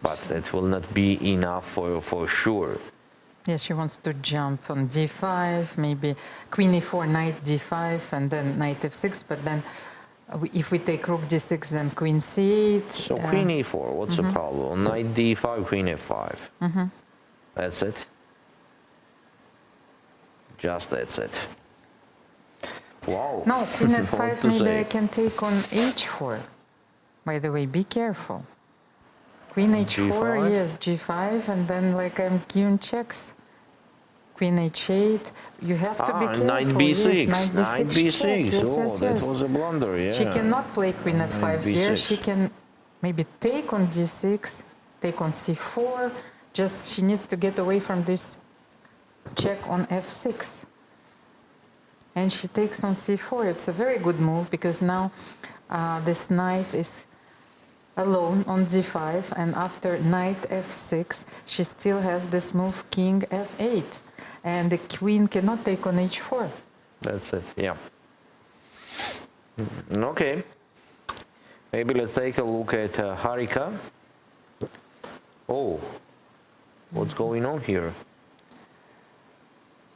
But that will not be enough for sure. Yes, she wants to jump on d5, maybe queen e4, knight d5, and then knight f6. But then if we take rook d6, then queen c8. So queen e4, what's the problem? Knight d5, queen f5. That's it. Just that's it. Wow. No, queen What f5, to maybe say? I can take on h4. By the way, be careful. Queen h4, G5? yes, g5, and then like I'm giving checks. Queen h8, you have to be careful. Knight b6. Yes, Knight b6. check. Yes, Oh, yes, that yes. was a blunder, yeah. She cannot play queen f5 Knight here. b6. She can maybe take on d6, take on c4. Just she needs to get away from this check on f6. And she takes on c4. It's a very good move because now this knight is alone on d5, and after knight f6, she still has this move king f8, and the queen cannot take on h4. That's it, yeah. Okay. Maybe let's take a look at Harika. Oh, what's going on here?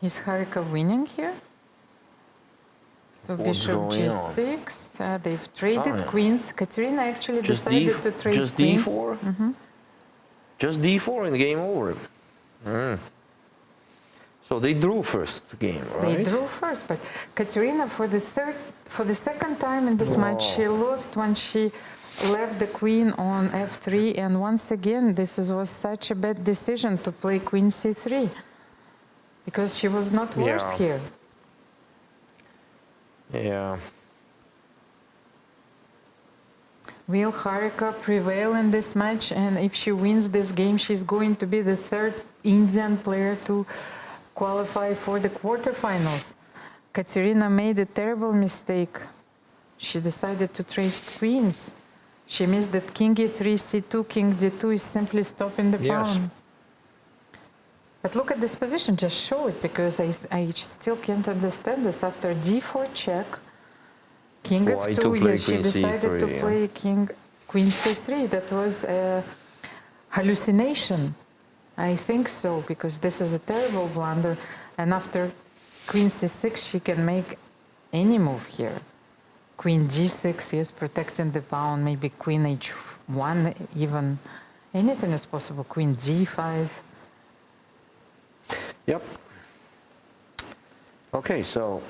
Is Harika winning here? So What's bishop going on? g6. They've traded Oh, yeah. queens. Katerina actually Just decided to trade just queens. d4? Just d4 and game over. So they drew first game, right? They drew first, but Katerina, for the second time in this match, she lost when she left the queen on f3. And once again, was such a bad decision to play queen c3 because she was not worse Yeah. here. Yeah. Will Harika prevail in this match? And if she wins this game, she's going to be the third Indian player to qualify for the quarterfinals. Katerina made a terrible mistake. She decided to trade queens. She missed that king e3, c2, king d2 is simply stopping the pawn. But look at this position, just show it, because I still can't understand this. After d4 check, king Why to f2, play yes, she queen decided c3, to yeah. play queen c3. That was a hallucination. I think so, because this is a terrible blunder. And after queen c6, she can make any move here. Queen d6, yes, protecting the pawn, maybe queen h1 even. Anything is possible. Queen d5. Yep. Okay, so...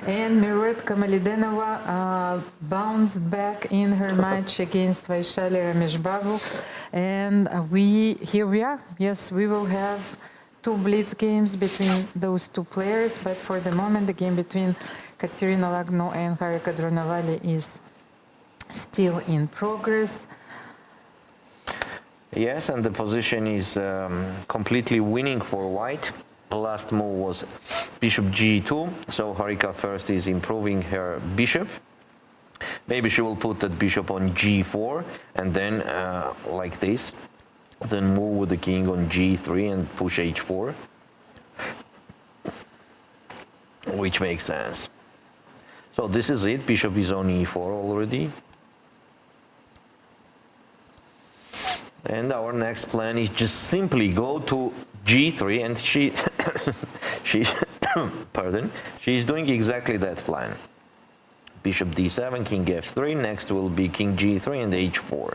And Miruet Kamalidenova bounced back in her match against Vaishali Rameshbabu. And here we are. Yes, we will have two blitz games between those two players, but for the moment the game between Katerina Lagno and Harika Dronavali is still in progress. Yes, and the position is completely winning for white. The last move was bishop g2, so Harika first is improving her bishop. Maybe she will put that bishop on g4 and then like this, then move with the king on g3 and push h4, which makes sense. So this is it, bishop is on e4 already. And our next plan is just simply go to g3, and she's doing exactly that plan. Bishop d7, king f3, next will be king g3 and h4.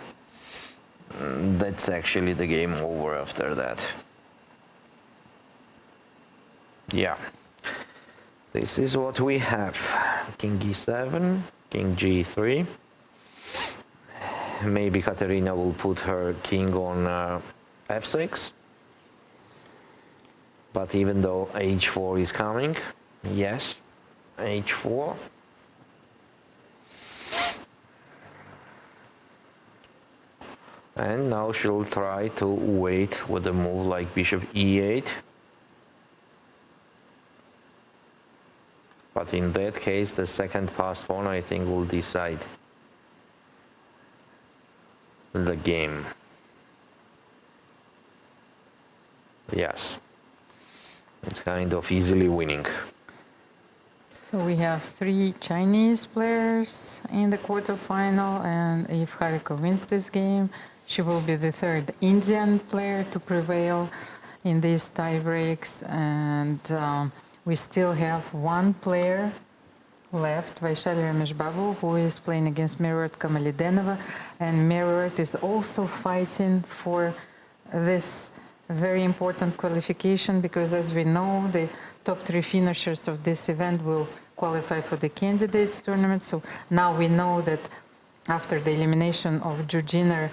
That's actually the game over after that. Yeah. This is what we have. King e7, king g3. Maybe Katerina will put her king on f6. But even though h4 is coming, yes, h4. And now she'll try to wait with a move like bishop e8. But in that case, the second passed pawn, I think, will decide the game. Yes. It's kind of easily winning. So we have 3 Chinese players in the quarterfinal, and if Harika wins this game, she will be the third Indian player to prevail in these tie breaks. And we still have one player left, Vaishali Rameshbabu, who is playing against Miruet Kamalidenova. And Miruet is also fighting for this very important qualification, because as we know, the top 3 finishers of this event will qualify for the candidates tournament. So now we know that after the elimination of Jiner,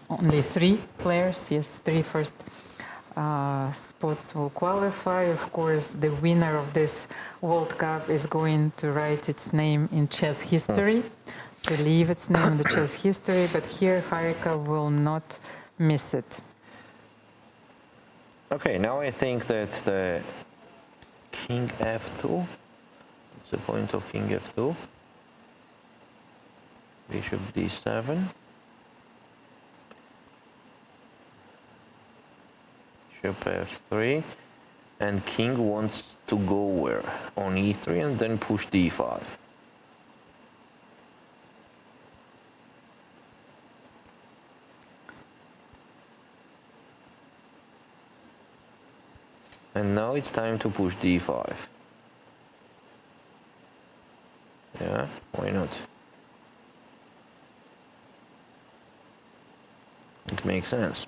only 3 players, yes, 3 first spots will qualify. Of course, the winner of this World Cup is going to write its name in chess history, to leave its name in the chess history, but here Harika will not miss it. Okay, now I think that the king f2, what's the point of king f2? Bishop d7. Bishop f3. And king wants to go where? On e3 and then push d5. And now it's time to push d5. Yeah, why not? It makes sense.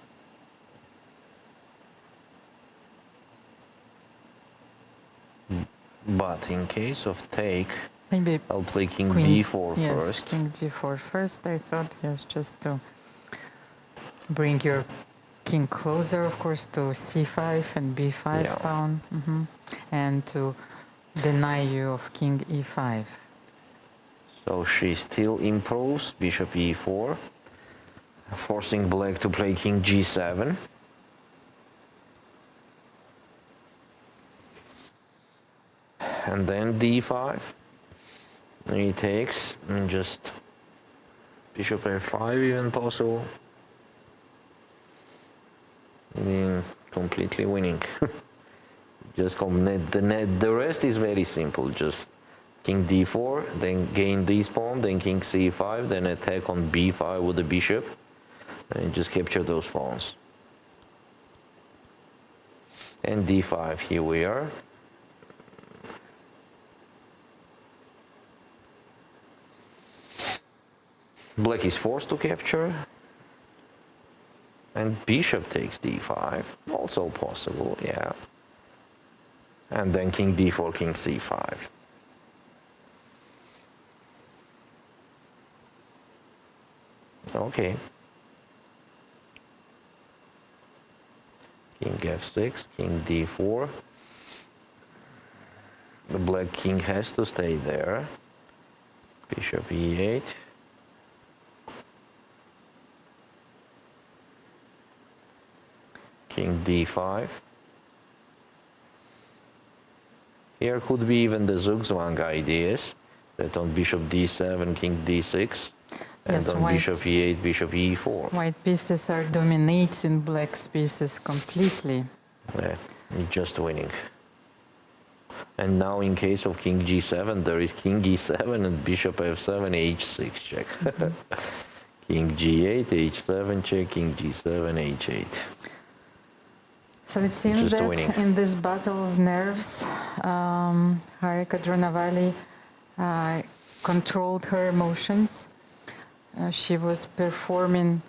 But in case of take, Maybe I'll play king queen, d4 yes, first. king d4 first. I thought, yes, just to bring your king closer, of course, to c5 and b5 Yeah. pawn, and to deny you of king e5. So she still improves, bishop e4, forcing black to play king g7. And then d5. He takes, and just bishop f5 even possible. Then completely winning. Just the rest is very simple. Just king d4, then gain this pawn, then king c5, then attack on b5 with the bishop, and just capture those pawns. And d5, here we are. Black is forced to capture. And bishop takes d5, also possible, yeah. And then king d4, king c5. Okay. King f6, king d4. The black king has to stay there. Bishop e8. King d5. Here could be even the Zugzwang ideas, that on bishop d7, king d6, and Yes, on bishop e8, bishop e4. White pieces are dominating black's pieces completely. Yeah, just winning. And now in case of king g7, there is king e7 and bishop f7, h6 check. King g8, h7 check, king g7, h8. So it seems Just that winning. in this battle of nerves, Harika Dronavali controlled her emotions. She was performing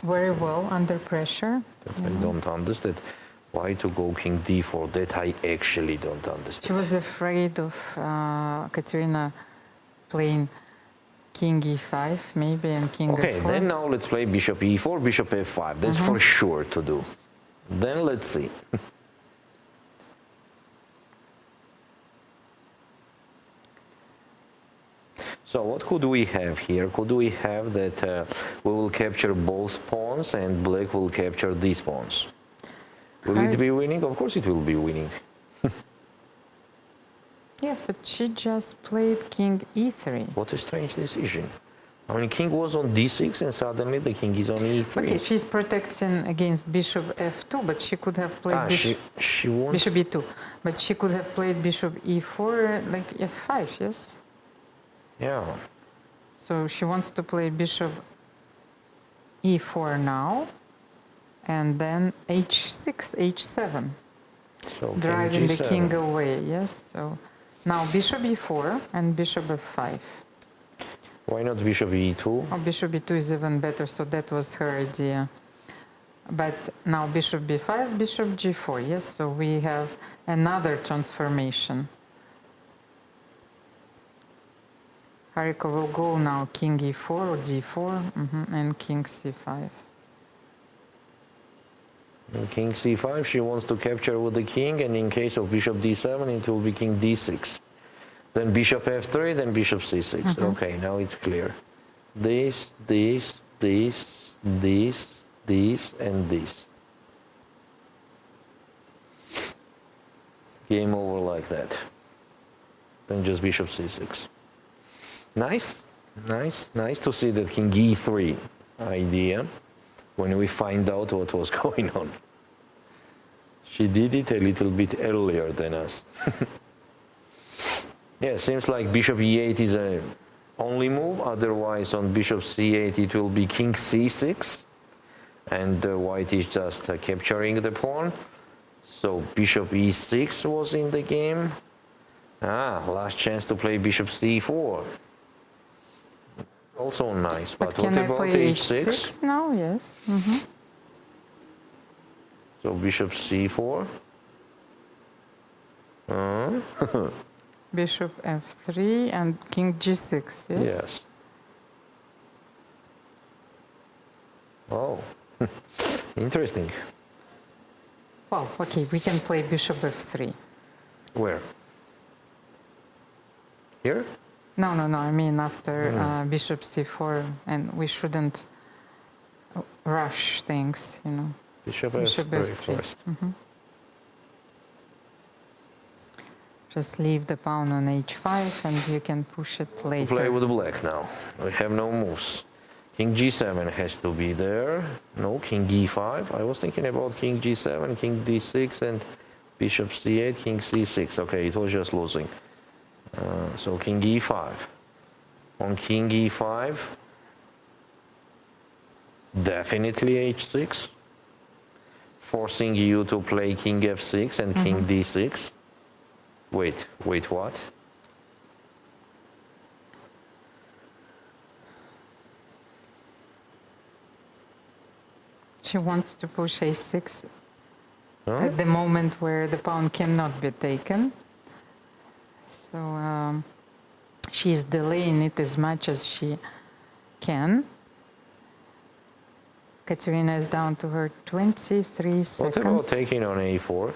very well under pressure. That I don't understand. Why to go king d4? That I actually don't understand. She was afraid of Katerina playing king e5 maybe and king Okay, f4. then now let's play bishop e4, bishop f5. That's for sure to do. Then let's see. So what could we have here? Could we have that we will capture both pawns and black will capture these pawns? Will it be winning? Of course it will be winning. Yes, but she just played king e3. What a strange decision. I mean, king was on d6 and suddenly the king is on e3. Okay, she's protecting against bishop f2, but she could have played she wants... bishop e2. But she could have played bishop e4 like f5, yes? Yeah. So she wants to play bishop e4 now, and then h6, h7, So driving the G7. king away, yes? So now bishop e4 and bishop f5. Why not bishop e2? Oh, bishop e2 is even better, so that was her idea. But now bishop b5, bishop g4, yes? So we have another transformation. Harika will go now king e4 or d4, and king c5. In king c5, she wants to capture with the king, and in case of bishop d7, it will be king d6. Then bishop f3, then bishop c6. Okay, now it's clear. This, and this. Game over like that. Then just bishop c6. Nice, nice, nice to see that king e3 idea when we find out what was going on. She did it a little bit earlier than us. Yeah, seems like bishop e8 is a only move, otherwise on bishop c8 it will be king c6, and white is just capturing the pawn. So bishop e6 was in the game, Last chance to play bishop c4. Also nice, but what can I about play h6? now? Yes. So bishop c4. Bishop f3 and king g6, yes? Yes. Oh, interesting. Well, okay, we can play bishop f3. Where? Here? No, I mean after bishop c4, and we shouldn't rush things, you know. Bishop F3 f3 first. Just leave the pawn on h5 and you can push it later. Play with black now. We have no moves. King g7 has to be there. No, king e5. I was thinking about king g7, king d6, and bishop c8, king c6. Okay, it was just losing. So king e5. On king e5, definitely h6. Forcing you to play king f6 and king d6. Wait, what? She wants to push a6 at the moment where the pawn cannot be taken. So she's delaying it as much as she can. Katerina is down to her 23 seconds. What about taking on a4?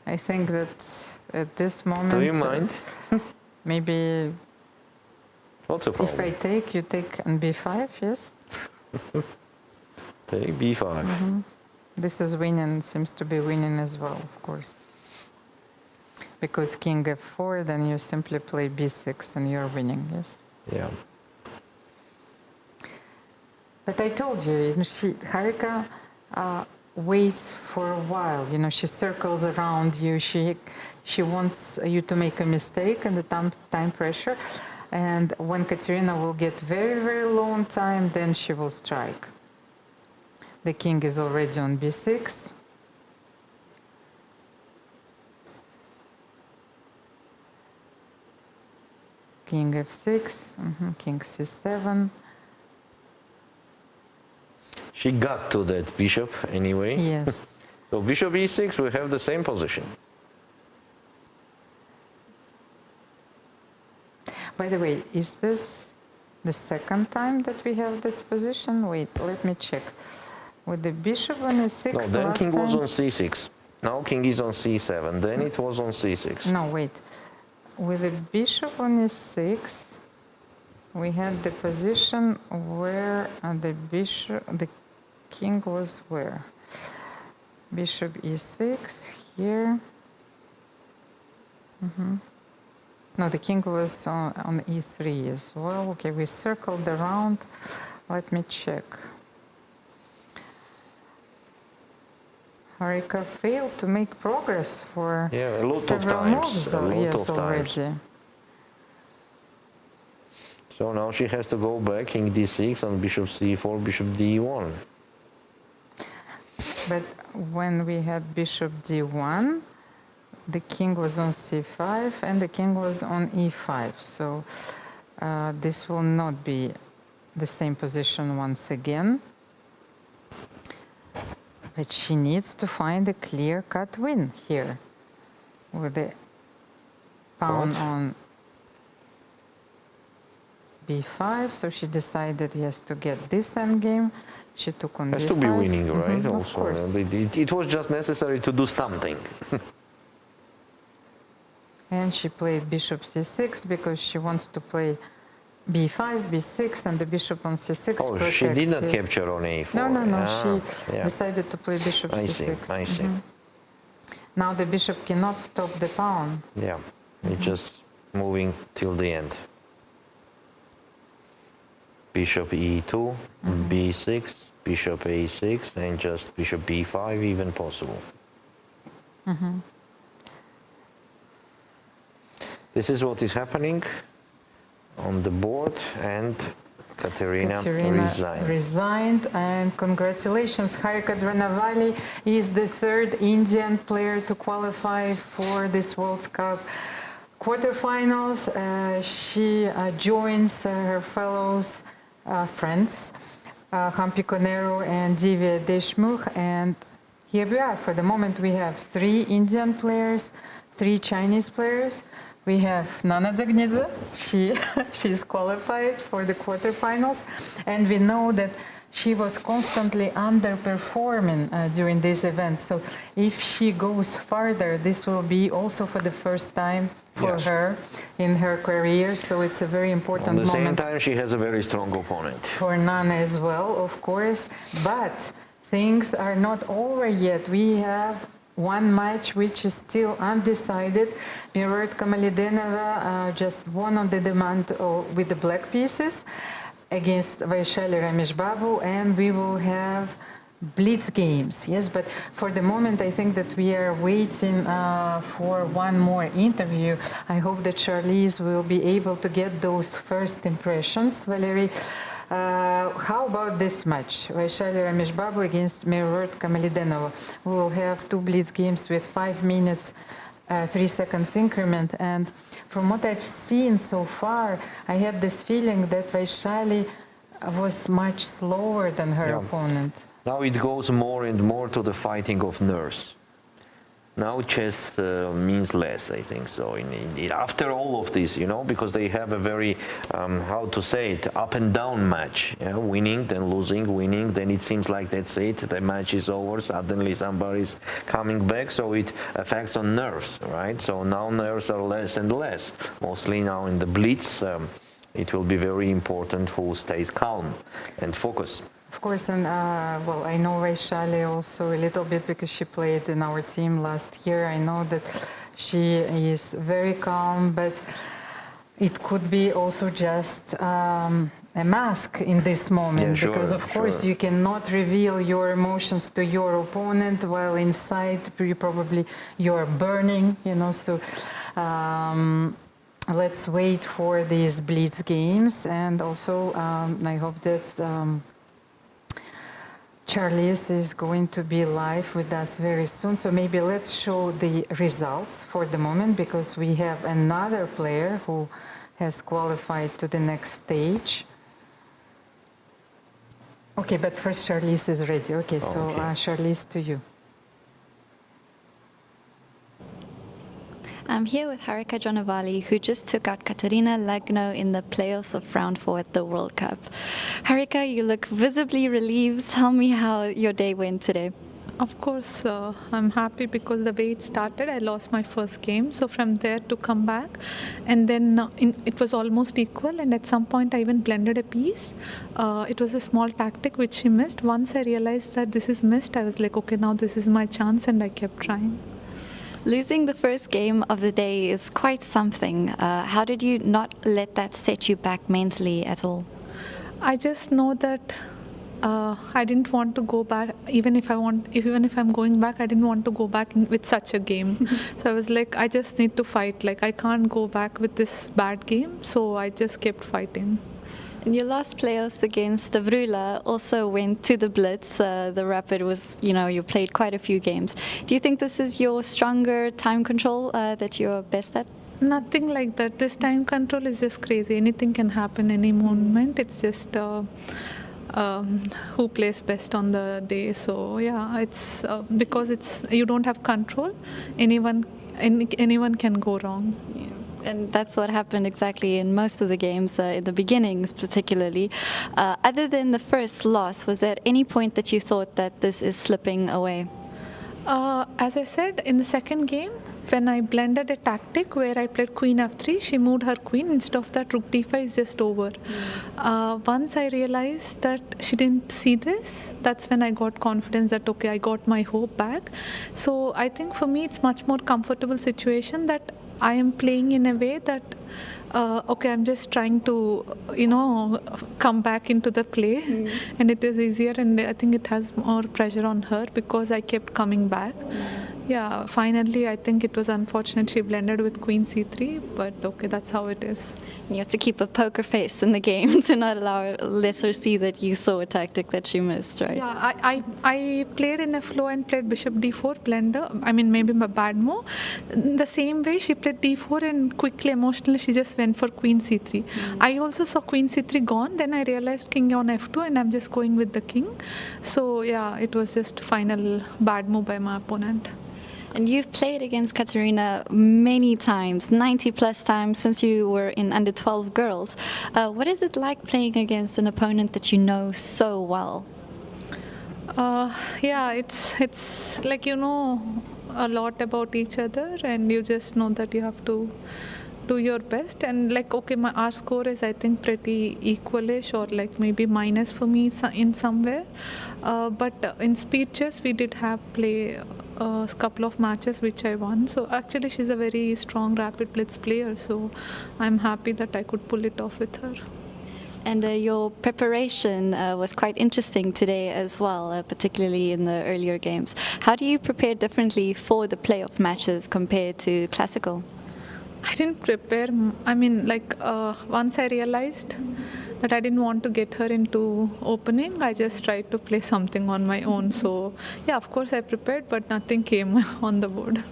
I think that at this moment... Do you mind? Maybe What's the problem? if I take, you take on b5, yes? Take b5. This is winning, seems to be winning as well, of course. Because king f4, then you simply play b6 and you're winning, yes? Yeah. But I told you, Harika waits for a while. You know, she circles around you. She wants you to make a mistake and the time pressure. And when Katerina will get very, very long time, then she will strike. The king is already on b6. King f6, king c7. She got to that bishop anyway. Yes. So bishop e6, we have the same position. By the way, is this the second time that we have this position? Wait, let me check. With the bishop on e6 No, then last king was time? on c6. Now king is on c7. Then it was on c6. No, wait. With the bishop on e6, we had the position where the king was where? Bishop e6 here. No, the king was on e3 as well. Okay, we circled around. Let me check. Harika failed to make progress for Yeah, a lot of several times. moves A lot yes, of times. already. So now she has to go back, king d6 on bishop c4, bishop d1. But when we had bishop d1, the king was on c5 and the king was on e5. So this will not be the same position once again. But she needs to find a clear-cut win here with the pawn on b5. So she decided yes to get this endgame. She took on Has b5. to be winning, right? Of Also, course. it was just necessary to do something. And she played bishop c6 because she wants to play b5, b6, and the bishop on c6 Oh, protects she did not his- capture on a4. No. She yeah. decided to play bishop I c6. see, I see. Now the bishop cannot stop the pawn. Yeah, it's just moving till the end. Bishop e2, b6, bishop a6, and just bishop b5 even possible. This is what is happening on the board, and Katerina resigned, and congratulations. Harika Dranavali is the third Indian player to qualify for this World Cup quarterfinals. She joins her fellows friends, Hampi Konero and Divya Deshmukh, and here we are. For the moment, we have 3 Indian players, 3 Chinese players. We have Nana Dzagnidze. She's qualified for the quarterfinals, and we know that she was constantly underperforming during this event. So if she goes further, this will be also for the first time for her in her career. So it's a very important moment. At the same time, she has a very strong opponent. For Nana as well, of course. But things are not over yet. We have one match which is still undecided. Mirot Kamalidenova just won on the demand with the black pieces against Vaishali Rameshbabu, and we will have blitz games. Yes, but for the moment I think that we are waiting for one more interview. I hope that Charlize will be able to get those first impressions. Valerie, how about this match? Vaishali Rameshbabu against Mirot Kamalidenova. We will have 2 blitz games with 5 minutes, 3 seconds increment. And from what I've seen so far, I had this feeling that Vaishali was much slower than her opponent. Now it goes more and more to the fighting of nerves. Now chess means less, I think so. After all of this, you know, because they have a very, how to say it, up and down match. Yeah? Winning, then losing, winning, then it seems like that's it. The match is over. Suddenly somebody's coming back, so it affects on nerves, right? So now nerves are less and less. Mostly now in the blitz, it will be very important who stays calm and focused. Of course, and well, I know Vaishali also a little bit because she played in our team last year. I know that she is very calm, but it could be also just a mask in this moment, because of course you cannot reveal your emotions to your opponent while inside you're burning, you know. So let's wait for these blitz games, and also I hope that Charlize is going to be live with us very soon, so maybe let's show the results for the moment, because we have another player who has qualified to the next stage. Okay, but first Charlize is ready. Okay, so Charlize, to you. I'm here with Harika Dranavali, who just took out Katerina Lagno in the playoffs of round 4 at the World Cup. Harika, you look visibly relieved. Tell me how your day went today. Of course, I'm happy because the way it started, I lost my first game. So from there to come back, and then it was almost equal. And at some point, I even blended a piece. It was a small tactic which she missed. Once I realized that this is missed, I was like, okay, now this is my chance, and I kept trying. Losing the first game of the day is quite something. How did you not let that set you back mentally at all? I just know that I didn't want to go back. Even if I'm going back, I didn't want to go back with such a game. So I was like, I just need to fight. Like, I can't go back with this bad game. So I just kept fighting. And your last playoffs against Stavrula also went to the blitz. The rapid was, you played quite a few games. Do you think this is your stronger time control that you're best at? Nothing like that. This time control is just crazy. Anything can happen any moment. It's just who plays best on the day. So yeah, it's because you don't have control. Anyone can go wrong. Yeah. And that's what happened exactly in most of the games, in the beginnings particularly. Other than the first loss, was there any point that you thought that this is slipping away? As I said, in the second game, when I blended a tactic where I played queen f3, she moved her queen. Instead of that, rook d5 is just over. Once I realized that she didn't see this, that's when I got confidence that, okay, I got my hope back. So I think for me, it's much more comfortable situation that I am playing in a way that, okay, I'm just trying to, come back into the play, and it is easier, and I think it has more pressure on her because I kept coming back. yeah, finally, I think it was unfortunate she blended with queen c3, but okay, that's how it is. You have to keep a poker face in the game to not let her see that you saw a tactic that she missed, right? Yeah, I played in a flow and played bishop d4 blender. I mean, maybe my bad move. The same way she played d4 and quickly, emotionally, she just went for queen c3. I also saw queen c3 gone. Then I realized king on f2 and I'm just going with the king. So yeah, it was just final bad move by my opponent. And you've played against Katerina many times, 90 plus times since you were in under 12 girls. What is it like playing against an opponent that you know so well? Yeah, it's like you know a lot about each other, and you just know that you have to do your best. And like, okay, our score is I think pretty equalish, or like maybe minus for me in somewhere. But in speed chess, we did have play a couple of matches which I won. So actually, she's a very strong rapid blitz player. So I'm happy that I could pull it off with her. And your preparation was quite interesting today as well, particularly in the earlier games. How do you prepare differently for the playoff matches compared to classical? I didn't prepare. I mean, like once I realized that I didn't want to get her into opening, I just tried to play something on my own. So yeah, of course I prepared, but nothing came on the board.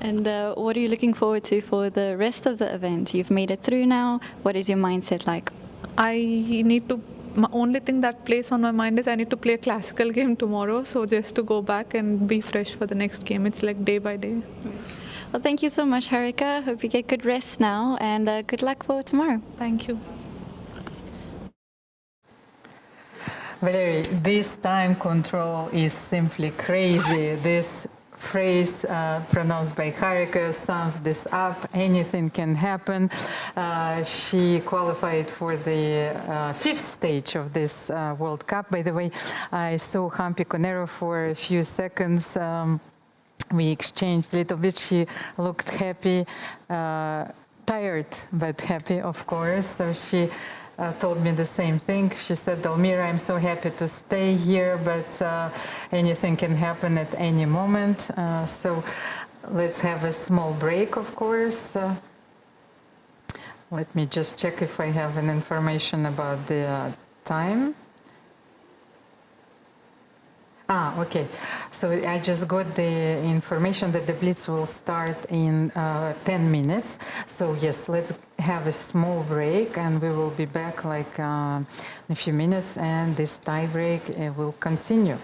And what are you looking forward to for the rest of the event? You've made it through now. What is your mindset like? I need to. My only thing that plays on my mind is I need to play a classical game tomorrow. So just to go back and be fresh for the next game. It's like day by day. Well, thank you so much, Harika. Hope you get good rest now, and good luck for tomorrow. Thank you. Valerie, this time control is simply crazy. This phrase pronounced by Harika sums this up. Anything can happen. She qualified for the fifth stage of this World Cup. By the way, I saw Hampi Conero for a few seconds. We exchanged a little bit. She looked happy, tired, but happy, of course. So she told me the same thing. She said, Almira, I'm so happy to stay here, but anything can happen at any moment. So let's have a small break, of course. Let me just check if I have an information about the time. Okay. So I just got the information that the blitz will start in 10 minutes. So yes, let's have a small break and we will be back like in a few minutes, and this tie break will continue.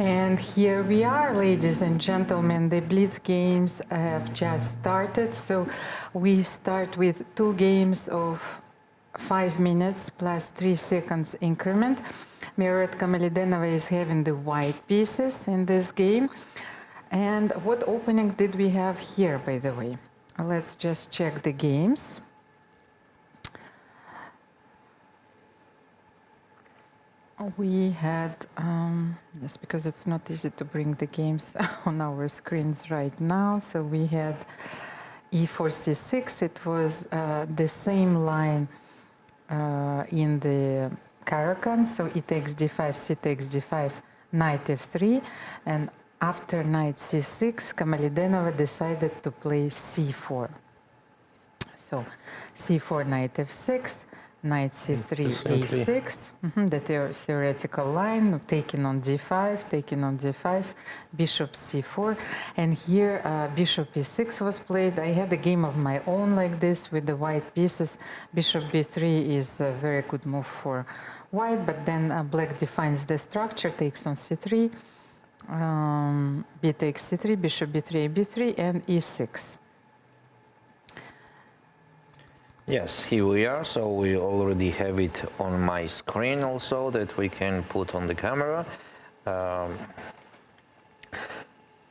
And here we are, ladies and gentlemen. The Blitz games have just started. So we start with 2 games of 5 minutes plus 3 seconds increment. Mirat Kamalidenova is having the white pieces in this game. And what opening did we have here, by the way? Let's just check the games. We had, yes, because it's not easy to bring the games on our screens right now. So we had e4, c6. It was the same line in the Caracan. So e takes d5, c takes d5, knight f3. And after knight c6, Kamalidenova decided to play c4. So c4, knight f6. Knight c3, a6, the theoretical line, taking on d5, taking on d5, bishop c4, and here bishop e6 was played. I had a game of my own like this with the white pieces. Bishop b3 is a very good move for white, but then black defines the structure, takes on c3, b takes c3, bishop b3, b3, and e6. Yes, here we are. So we already have it on my screen also that we can put on the camera.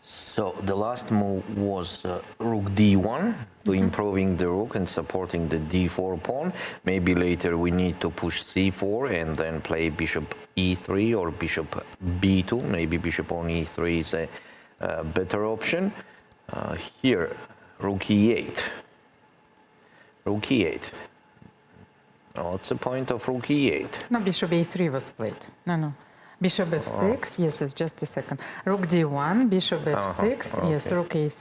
So the last move was rook d1 to improving the rook and supporting the d4 pawn. Maybe later we need to push c4 and then play bishop e3 or bishop b2. Maybe bishop on e3 is a better option. Here, rook e8. Rook e8. What's the point of rook e8? No, bishop a3 was played. No. Bishop f6, yes, it's just a second. Rook d1, bishop f6, okay. yes, rook a,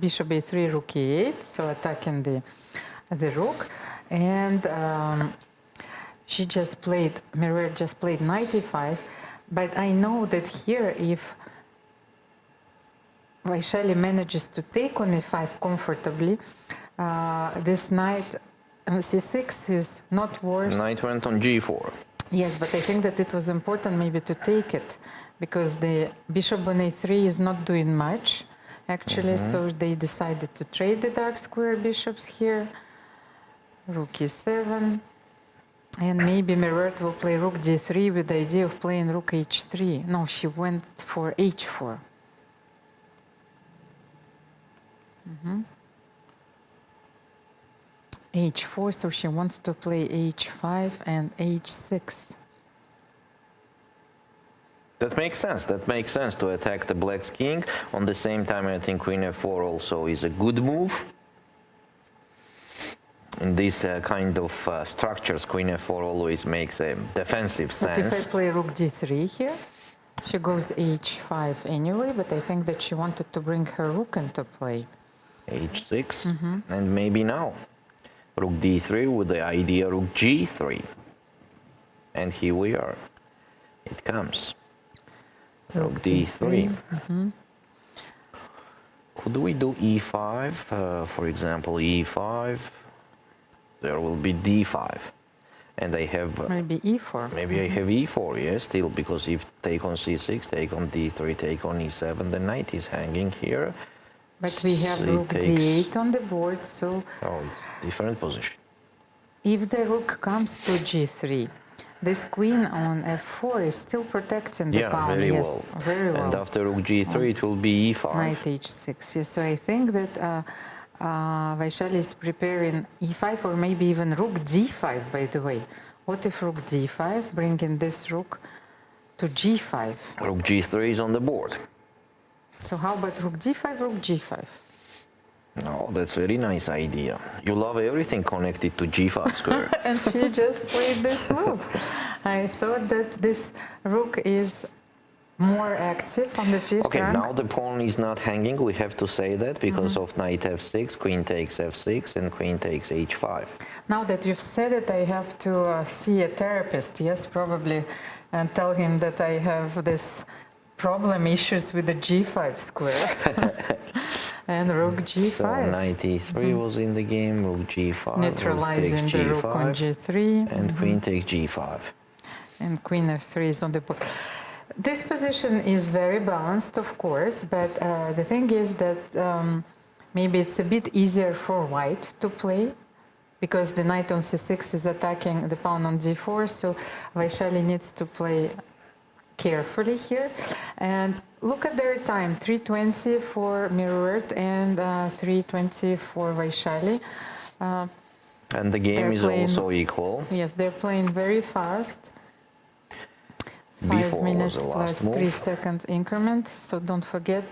bishop a3, rook e8, so attacking the rook. And she just played, Mirat just played knight e5, but I know that here if Vaishali manages to take on e5 comfortably, this knight c6 is not worse. Knight went on g4. Yes, but I think that it was important maybe to take it because the bishop on a3 is not doing much actually, so they decided to trade the dark square bishops here. Rook e7, and maybe Mirat will play rook d3 with the idea of playing rook h3. No, she went for h4. h4, so she wants to play h5 and h6. That makes sense. That makes sense to attack the black's king. On the same time, I think queen f4 also is a good move. In these kind of structures, queen f4 always makes a defensive sense. But if I play rook d3 here, she goes h5 anyway, but I think that she wanted to bring her rook into play. h6, and maybe now. Rook d3 with the idea rook g3. And here we are. It comes. Rook d3. Could we do e5? For example, e5. There will be d5. And I have... maybe e4. Maybe I have e4, yes, still, because if take on c6, take on d3, take on e7, the knight is hanging here. But we have rook d8 on the board, so... Oh, it's different position. If the rook comes to g3, this queen on f4 is still protecting the pawn. Very yes, well. Very well. And after rook g3, it will be e5. Knight h6, yes. So I think that Vaishali is preparing e5 or maybe even rook d5, by the way. What if rook d5, bringing this rook to g5? Rook g3 is on the board. So how about rook d5, rook g5? No, that's a very nice idea. You love everything connected to g5 square. And she just played this move. I thought that this rook is more active on the fifth rank. Now the pawn is not hanging. We have to say that because of knight f6, queen takes f6, and queen takes h5. Now that you've said it, I have to see a therapist, yes, probably, and tell him that I have this problem issues with the g5 square. And rook g5. So knight e3 was in the game, rook g5, neutralizing the rook on g3. And queen takes g5. And queen f3 is on the board. This position is very balanced, of course, but the thing is that maybe it's a bit easier for white to play because the knight on c6 is attacking the pawn on d4, so Vaishali needs to play carefully here. And look at their time, 3:20 for Mirrored and 3:20 for Vaishali. And the game is also equal. Yes, they're playing very fast. 5 B4 minutes was the plus last move. 3 second increment, so don't forget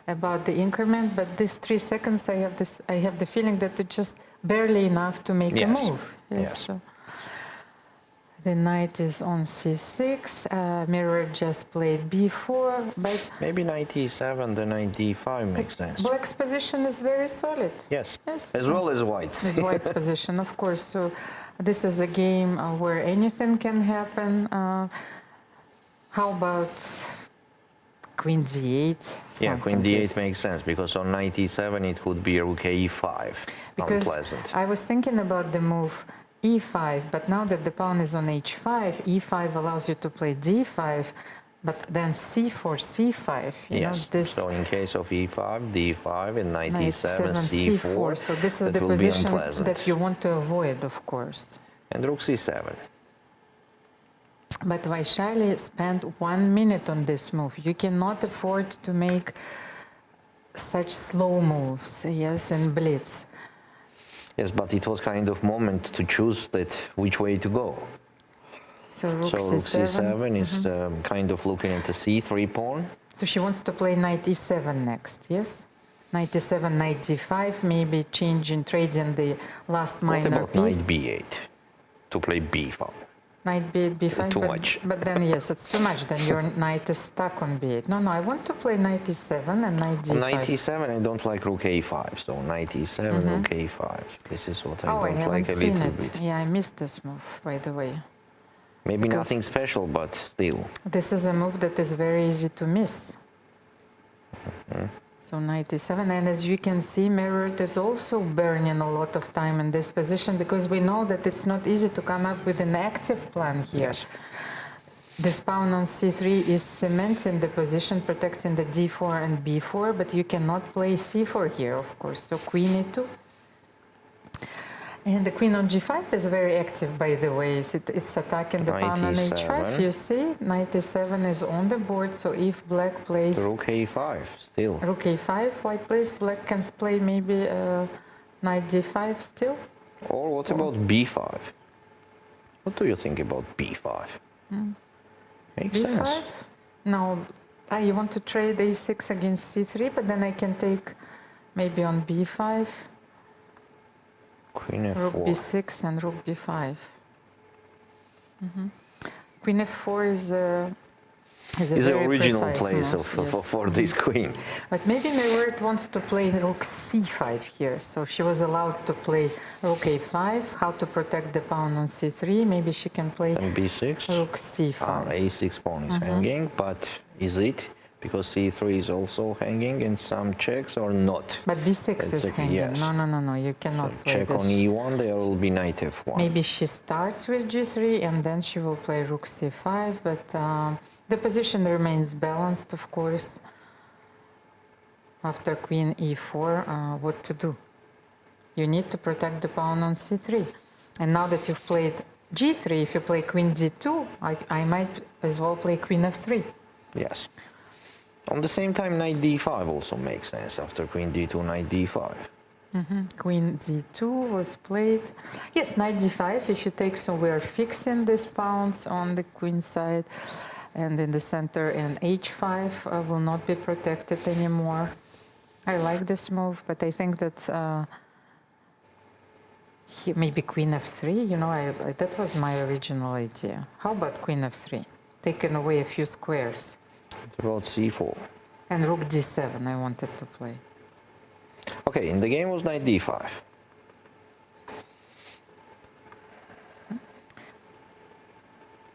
about the increment. But these 3 seconds, I have the feeling that it's just barely enough to make a move. Yes. So the knight is on c6. Mirror just played b4, but maybe knight e7, the knight d5 makes sense. Black's position is very solid. Yes. As well as white's. As white's position, of course. So this is a game where anything can happen. How about queen d8? Yeah, queen d8 makes sense because on knight e7 it would be rook e5. Because unpleasant. I was thinking about the move e5, but now that the pawn is on h5, e5 allows you to play d5, but then c4, c5. You know, this so in case of e5, d5, and knight knight e7, c7, c4, so this is that the will be position unpleasant. that you want to avoid, of course. And rook c7. But Vaishali spent 1 minute on this move. You cannot afford to make such slow moves, yes, and blitz. Yes, but it was kind of moment to choose that which way to go. So rook c7 is kind of looking at the c3 pawn. So she wants to play knight e7 next, yes? Knight e7, knight d5, maybe changing, trading the last minor What about piece. knight b8 to play b5? Knight b8, b5, Too but, much. But then, yes, it's too much. Then your knight is stuck on b8. No, I want to play knight e7 and knight d5. On knight e7, I don't like rook a5. So knight e7, rook a5. This is what I don't like a little bit. Yeah, I missed this move, by the way. Maybe Because nothing special, but still. This is a move that is very easy to miss. So knight e7, and as you can see, Mirrored is also burning a lot of time in this position because we know that it's not easy to come up with an active plan here. Yes. This pawn on c3 is cementing the position, protecting the d4 and b4, but you cannot play c4 here, of course. So queen e2. And the queen on g5 is very active, by the way. It's attacking the pawn on h5. You see, knight e7 is on the board. So if black plays rook a5, still. Rook a5, white plays, black can play maybe knight d5 still. Or what about b5? What do you think about b5? Makes b5? sense. No, you want to trade a6 against c3, but then I can take maybe on b5. Queen f4. Rook b6 and rook b5. Queen f4 is a the very original precise place move, for this queen. But maybe Mirrored wants to play rook c5 here. So she was allowed to play rook a5, how to protect the pawn on c3. Maybe she can play And b6. rook c5. A6 pawn is hanging, but is it? Because c3 is also hanging in some checks or not? But b6 is hanging. Yes. No, you cannot play Check this. on e1, there will be knight f1. Maybe she starts with g3 and then she will play rook c5, but the position remains balanced, of course. After queen e4, what to do? You need to protect the pawn on c3. And now that you've played g3, if you play queen d2, I might as well play queen f3. Yes. On the same time, knight d5 also makes sense after queen d2, knight d5. Queen d2 was played. Yes, knight d5 if you take, so we are fixing these pawns on the queen side and in the center, and h5 will not be protected anymore. I like this move, but I think that maybe queen f3, you know, that was my original idea. How about queen f3? Taking away a few squares. What about c4? And rook d7 I wanted to play. Okay, in the game was knight d5.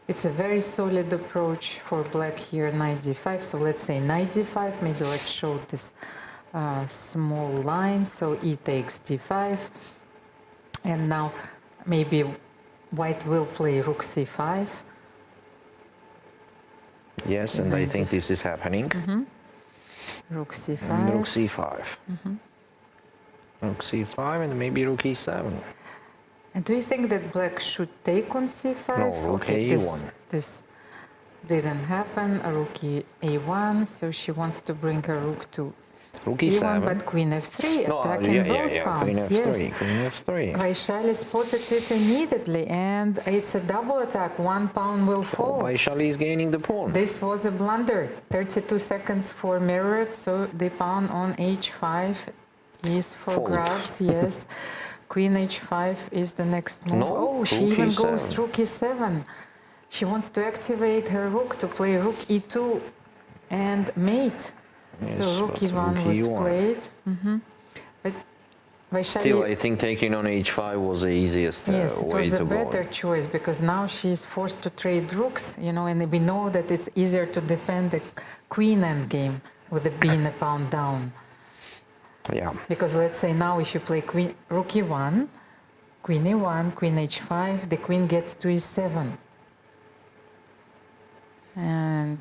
It's a very solid approach for black here, knight d5. So let's say knight d5. Maybe let's show this small line. So e takes d5. And now maybe white will play rook c5. Yes, and I think this is happening. Rook c5. And rook c5. Rook c5 and maybe rook e7. And do you think that black should take on c5? No, rook a1. This didn't happen. Rook a1, so she wants to bring her rook to rook e1, e7. but queen f3, No, attacking both queen pawns. f3, Yes. queen f3. Vaishali spotted it immediately, and it's a double attack. One pawn will fall. Vaishali is gaining the pawn. This was a blunder. 32 seconds for mirrored, so the pawn on h5 is for Fold. grabs. Yes. Queen h5 is the next move. No, oh, she rook even e7. goes rook e7. She wants to activate her rook to play rook e2 and mate. Yes, so rook but e1 rook was e1. played. But Vaishali, Still, I think taking on h5 was the easiest yes, it way was to a go. better choice because now she's forced to trade rooks, you know, and we know that it's easier to defend the queen endgame with the being a pawn down. Yeah. Because let's say now if you play queen, rook e1, queen e1, queen h5, the queen gets to e7. And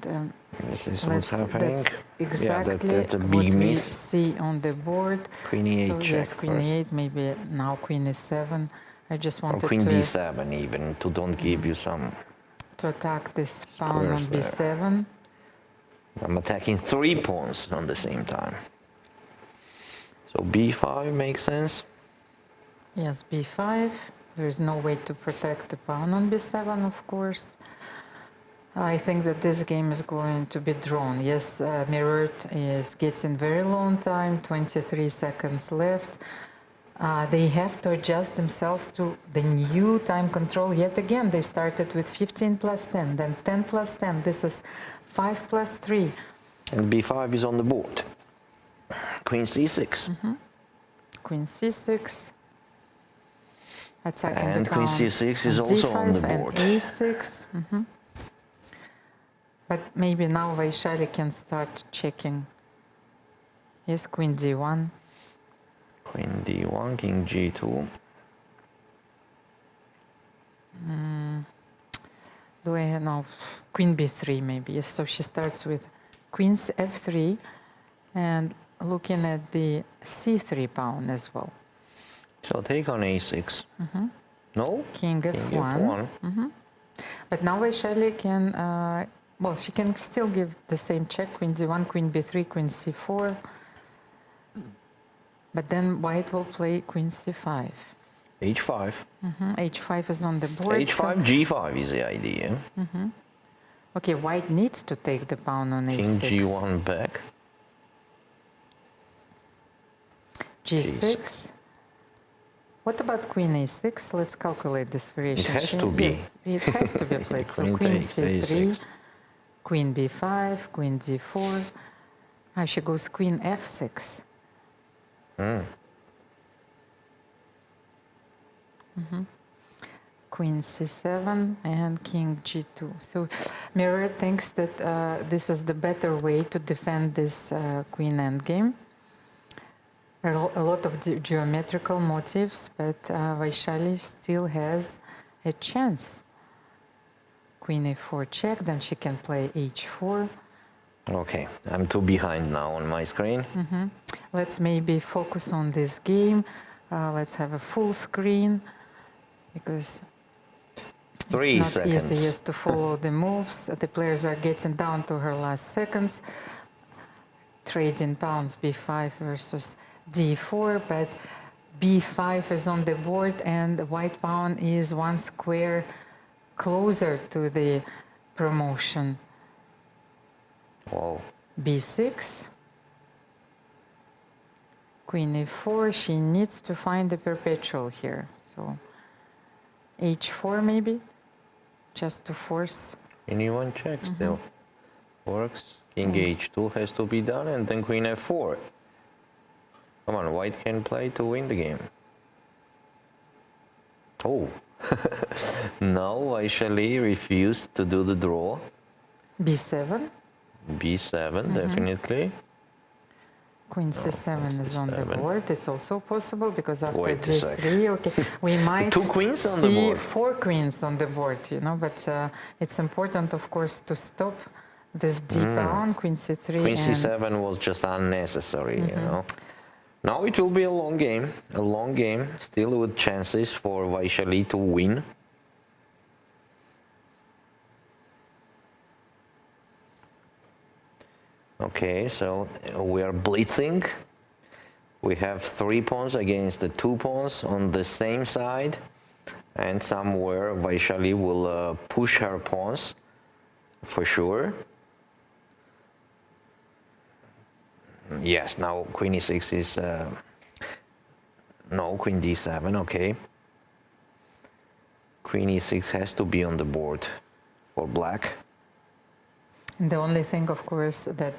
this is what's happening. that's exactly that's a what big we miss. see on the board. Queen e8 so check yes, queen first. e8, maybe now queen e7. I just Or wanted queen to, b7 even, to don't give you some... to attack this pawn on Squares there. b7. I'm attacking 3 pawns on the same time. So b5 makes sense. Yes, b5. There is no way to protect the pawn on b7, of course. I think that this game is going to be drawn. Yes, mirrored is getting very long time, 23 seconds left. They have to adjust themselves to the new time control yet again. They started with 15 plus 10, then 10 plus 10. This is 5 plus 3. And b5 is on the board. Queen c6. Queen c6. Attacking And the queen pawn c6 is on also d5 on the and board. a6. But maybe now Vaishali can start checking. Yes, queen d1. Queen d1, king g2. Do I have now queen b3 maybe? Yes, so she starts with queen f3 and looking at the c3 pawn as well. So take on a6. No? King f1. But now Vaishali can, well, she can still give the same check, queen d1, queen b3, queen c4. But then white will play queen c5. h5. h5 is on the board. h5, g5 is the idea. Okay, white needs to take the pawn on King a6. g1 back. g6. What about queen a6? Let's calculate this variation. It has to be. Yes, it has to be played. So Queen queen takes c3, a6. queen b5, queen d4. She goes queen f6. Queen c7 and king g2. So Mirror thinks that this is the better way to defend this queen endgame. There are a lot of geometrical motifs, but Vaishali still has a chance. Queen a4 check, then she can play h4. Okay, I'm too behind now on my screen. Let's maybe focus on this game. Let's have a full screen because 3 it's not seconds. easy just to follow the moves. The players are getting down to her last seconds. Trading pawns b5 versus d4, but b5 is on the board and the white pawn is one square closer to the promotion. Wow. b6, queen e4, she needs to find the perpetual here. So h4 maybe, just to force. Anyone check still. Works. King h2 has to be done and then queen f4. Come on, white can play to win the game. Oh. Now Vaishali refused to do the draw. b7, b7, definitely. queen c7 is on the board. It's also possible because after Wait a sec. d3, okay, we might 2 queens on the see board. 4 queens on the board, you know, but it's important, of course, to stop this deep pawn, queen c3. Queen and c7 was just unnecessary, you know. Now it will be a long game, still with chances for Vaishali to win. Okay, so we are blitzing. We have 3 pawns against the 2 pawns on the same side, and somewhere Vaishali will push her pawns for sure. Yes, now queen e6 is no, queen d7, okay. Queen e6 has to be on the board for black. And the only thing, of course, that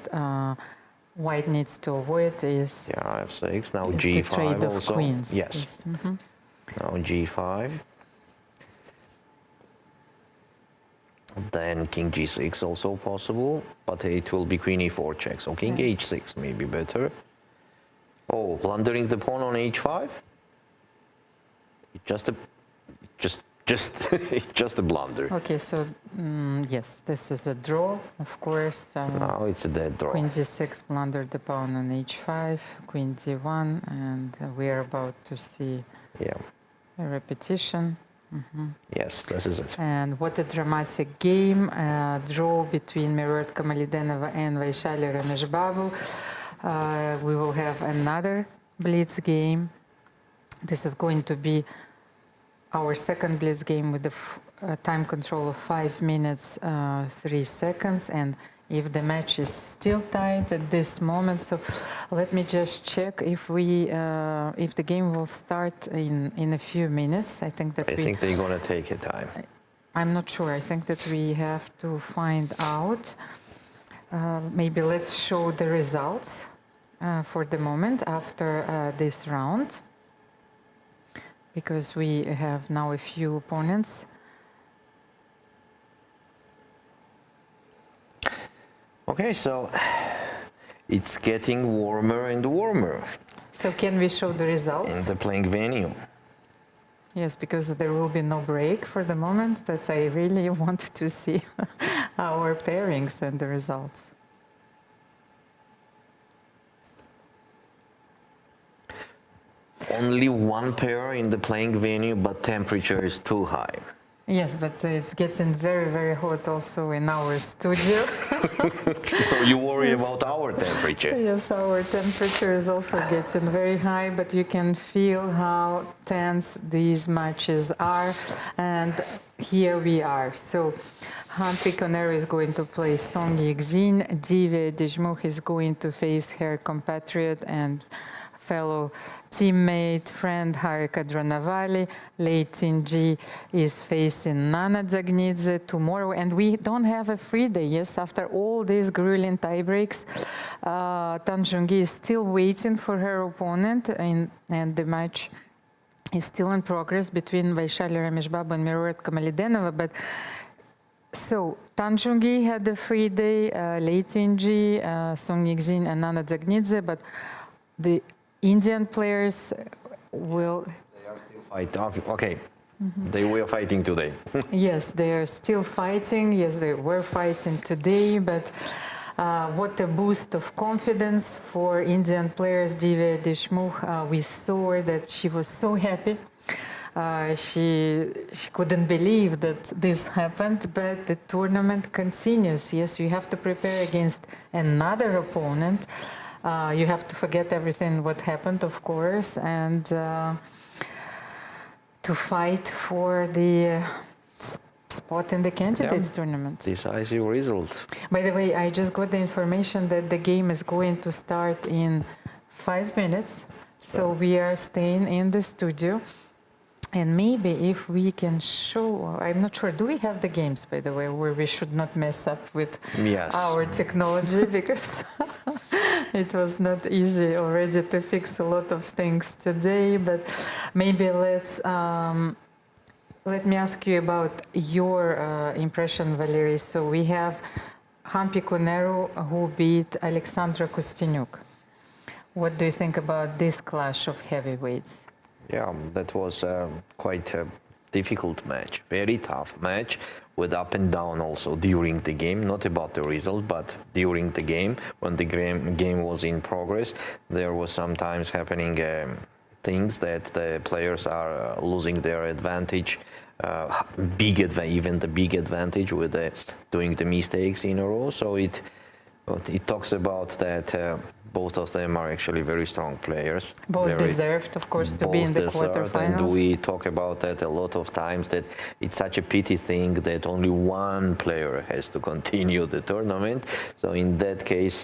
white needs to avoid is f6. Now is g5 the trade also. of queens. Yes. Now g5. Then king g6 also possible, but it will be queen e4 check. So king h6 may be better. Oh, blundering the pawn on h5. Just a blunder. Okay, so yes, this is a draw, of course. Now it's a dead draw. Queen d6 blundered the pawn on h5, queen d1, and we are about to see a repetition. Yes, this is it. And what a dramatic game, draw between Meruet Kamalidenova and Vaishali Rameshbabu. We will have another blitz game. This is going to be our second blitz game with the time control of 5 minutes, 3 seconds. And if the match is still tight at this moment, so let me just check if the game will start in a few minutes. I think that I think they're gonna take a time. I'm not sure. I think that we have to find out. Maybe let's show the results for the moment after this round, because we have now a few opponents. Okay, so it's getting warmer and warmer. So can we show the results? In the playing venue. Yes, because there will be no break for the moment, but I really want to see our pairings and the results. Only one pair in the playing venue, but temperature is too high. Yes, but it's getting very, very hot also in our studio. So you worry about our temperature? Yes, our temperature is also getting very high, but you can feel how tense these matches are. And here we are. So Hampi Conero is going to play Song Yixin. Divya Deshmukh is going to face her compatriot and fellow teammate, friend Harika Dronavali. Lei Tinji is facing Nana Dzagnidze tomorrow, and we don't have a free day. Yes, after all these grueling tiebreaks, Tan Zhongyi is still waiting for her opponent, and the match is still in progress between Vaishali Rameshbabu and Meruet Kamalidenova. But so Tan Zhongyi had the free day, Lei Tinji, Song Yixin, and Nana Dzagnidze, but the Indian players will... They are still fighting. Okay. They were fighting today. Yes, they are still fighting. Yes, they were fighting today, but what a boost of confidence for Indian players. Divya Deshmukh, we saw that she was so happy. She couldn't believe that this happened, but the tournament continues. Yes, you have to prepare against another opponent. You have to forget everything what happened, of course, and to fight for the spot in the candidates tournament. Decisive result. By the way, I just got the information that the game is going to start in 5 minutes. So we are staying in the studio. And maybe if we can show, I'm not sure, do we have the games, by the way, where we should not mess up with our technology, because it was not easy already to fix a lot of things today. But maybe let me ask you about your impression, Valery. So we have Hampi Conero, who beat Alexandra Kostyanyuk. What do you think about this clash of heavyweights? Yeah, that was quite a difficult match, very tough match with up and down also during the game, not about the result, but during the game, when the game was in progress, there was sometimes happening things that the players are losing their advantage, even the big advantage with doing the mistakes in a row. So it talks about that both of them are actually very strong players. Both deserved, of course, to be in the quarterfinals. And we talk about that a lot of times, that it's such a pity thing that only one player has to continue the tournament. So in that case,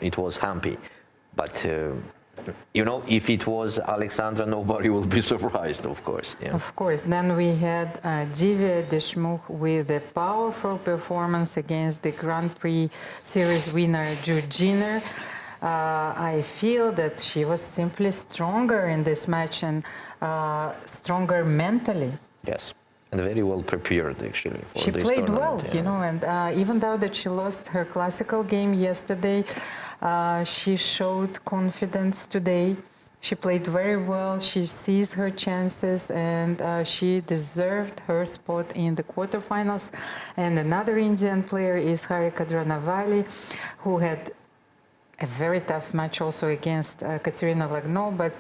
it was Hampi. But you know, if it was Alexandra, nobody will be surprised, of course. Yeah. Of course. Then we had Divya Deshmukh with a powerful performance against the Grand Prix Series winner Jiner. I feel that she was simply stronger in this match and stronger mentally. Yes, and very well prepared actually for she this played tournament. well, you know, and even though that she lost her classical game yesterday, she showed confidence today. She played very well. She seized her chances, and she deserved her spot in the quarterfinals. And another Indian player is Harika Dranavali, who had a very tough match also against Katerina Lagno. But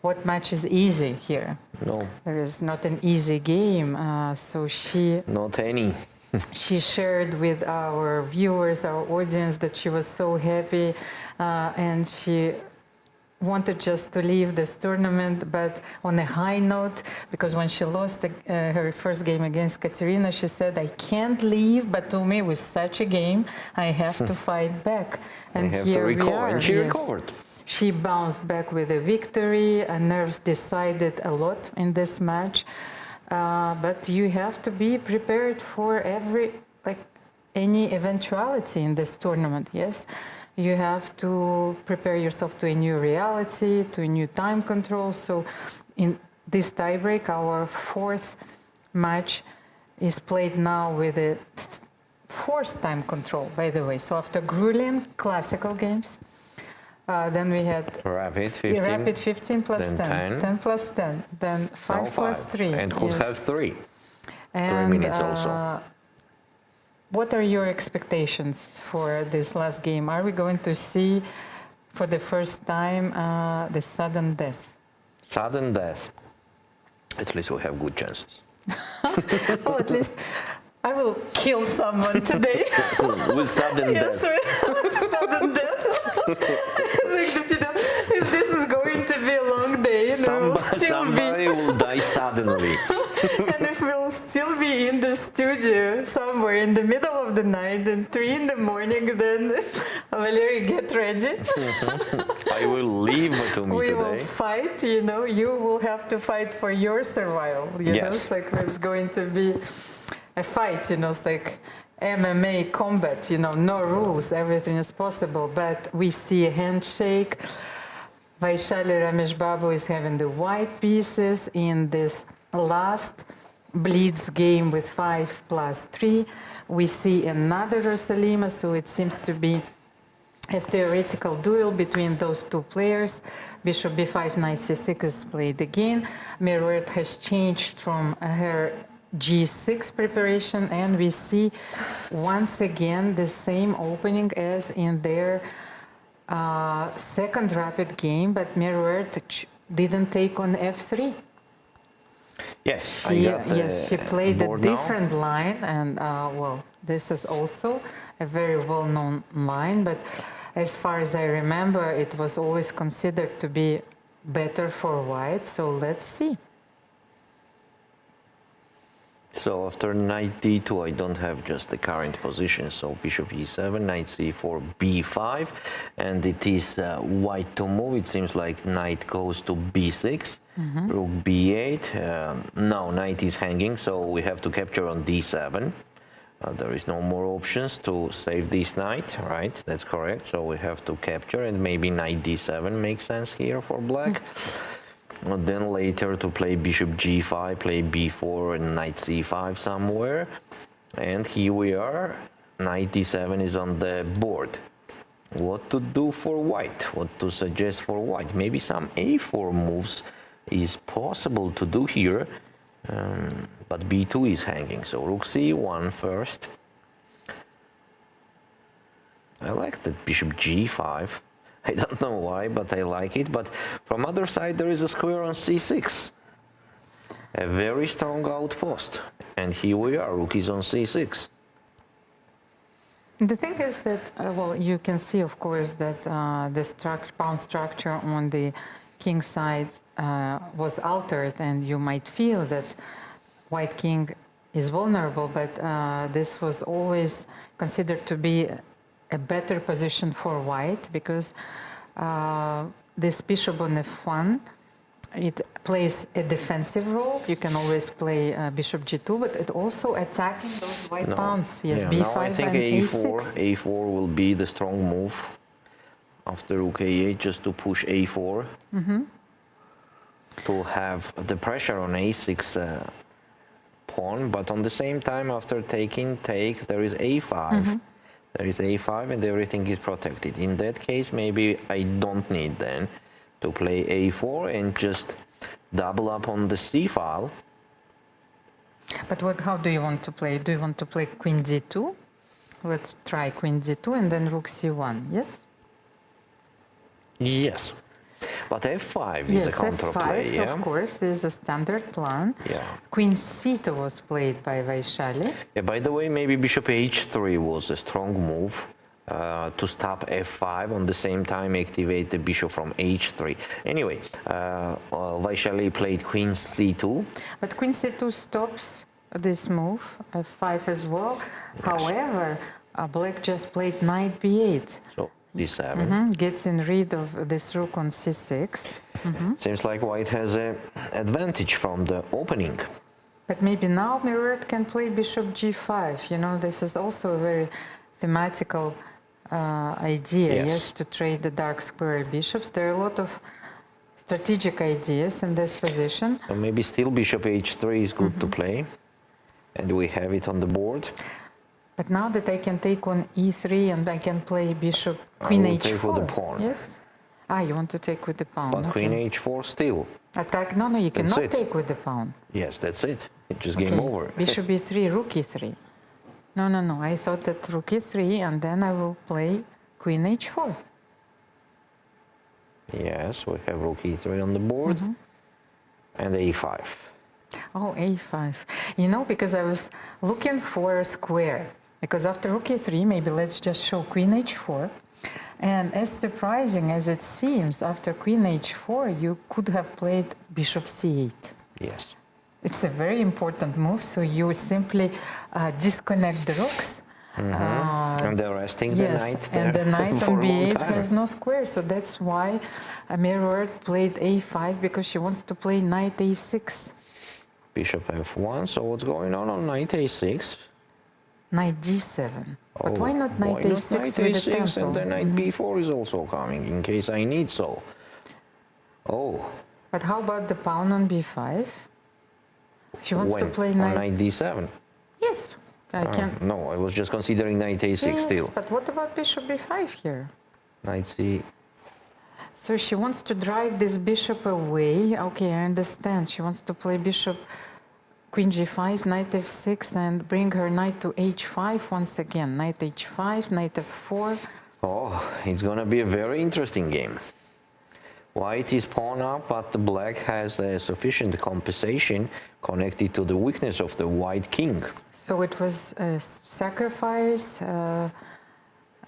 what match is easy here? No. There is not an easy game. So she... Not any. She shared with our viewers, our audience, that she was so happy and she wanted just to leave this tournament, but on a high note, because when she lost her first game against Katerina, she said, I can't leave Batumi with such a game. I have to fight back. And here we are. And she recovered. She bounced back with a victory. Nerves decided a lot in this match. But you have to be prepared for any eventuality in this tournament, yes? You have to prepare yourself to a new reality, to a new time control. So in this tiebreak, our fourth match is played now with a forced time control, by the way. So after grueling classical games, then we had rapid 15, rapid 15 plus 10, 10 plus 10, then 5 plus 3. And could have 3. And, 3 minutes also. What are your expectations for this last game? Are we going to see for the first time the sudden death? Sudden death. At least we have good chances. Well, at least I will kill someone today. With sudden death. With sudden death. I think that, you know, this is going to be a long day. Somebody will die suddenly. And if we'll still be in the studio somewhere in the middle of the night and 3 in the morning, then Valery, get ready. I will leave Batumi we today. Will fight, you know, you will have to fight for your survival. You know, it's like it's going to be a fight, you know, it's like MMA combat, you know, no rules, everything is possible. But we see a handshake. Vaishali Ramesh Babu is having the white pieces in this last Blitz game with 5 plus 3. We see another Rosalima, so it seems to be a theoretical duel between those two players. Bishop b5, knight c6 is played again. Meruet has changed from her g6 preparation, and we see once again the same opening as in their second rapid game, but Meruet didn't take on f3. Yes, she played a different line, and well, this is also a very well-known line, but as far as I remember, it was always considered to be better for white, so let's see. So after knight d2, I don't have just the current position, so bishop e7, knight c4, b5, and it is white to move. It seems like knight goes to b6. Rook b8. Now knight is hanging, so we have to capture on d7. There is no more options to save this knight, right? That's correct. So we have to capture, and maybe knight d7 makes sense here for black. And then later to play bishop g5, play b4 and knight c5 somewhere. And here we are. Knight d7 is on the board. What to do for white? What to suggest for white? Maybe some a4 moves is possible to do here. but b2 is hanging, so rook c1 first. I like that bishop g5. I don't know why, but I like it. But from other side, there is a square on c6. A very strong outpost. And here we are, rook is on c6. The thing is that, well, you can see, of course, that the pawn structure on the king side was altered, and you might feel that white king is vulnerable, but this was always considered to be a better position for white, because this bishop on f1, it plays a defensive role. You can always play bishop g2, but it also attacking those white pawns. Yes, yeah, b5 now I think and a4. a6. a4 will be the strong move after rook a8, just to push a4. To have the pressure on a6 pawn, but on the same time, after taking take, there is a5. There is a5 and everything is protected. In that case, maybe I don't need then to play a4 and just double up on the c file. But how do you want to play? Do you want to play queen d2? Let's try queen d2 and then rook c1, yes? Yes. But f5 is a counterplay, f5, yeah? of course, is a standard plan. Yeah. Queen c2 was played by Vaishali. Yeah, by the way, maybe bishop h3 was a strong move to stop f5, on the same time activate the bishop from h3. Anyway, Vaishali played queen c2. But queen c2 stops this move, f5 as well. Yes. However, black just played knight b8. So d7. Getting rid of this rook on c6. Seems like white has an advantage from the opening. But maybe now Mirror can play bishop g5. You know, this is also a very thematical idea, yes, to trade the dark square bishops. There are a lot of strategic ideas in this position. So maybe still bishop h3 is good to play. And we have it on the board. But now that I can take on e3 and I can play bishop queen I will h4. take with the pawn. Yes. Ah, you want to take with the pawn. But okay. queen h4 still. Attack? No, you That's cannot it. take with the pawn. Yes, that's it. It's just game over. Bishop e3, rook e3. No. I thought that rook e3 and then I will play queen h4. Yes, we have rook e3 on the board. And a5. Oh, a5. You know, because I was looking for a square. Because after rook e3, maybe let's just show queen h4. And as surprising as it seems, after queen h4, you could have played bishop c8. Yes. It's a very important move, so you simply disconnect the rooks. And they're resting the knight there. And the knight for on a long b8 time. has no square, so that's why Mirror played a5, because she wants to play knight a6. Bishop f1, so what's going on knight a6? Knight d7. But why not knight Why a6 not knight with a6 the tempo? and then knight b4 is also coming, in case I need so. Oh. But how about the pawn on b5? She wants to play On knight... knight d7? Yes, I can... No, I was just considering knight a6 Yes, still. but what about bishop b5 here? Knight c... So she wants to drive this bishop away. Okay, I understand. She wants to play bishop queen g5, knight f6, and bring her knight to h5 once again. Knight h5, knight f4. Oh, it's gonna be a very interesting game. White is pawn up, but the black has sufficient compensation connected to the weakness of the white king. So it was a sacrifice,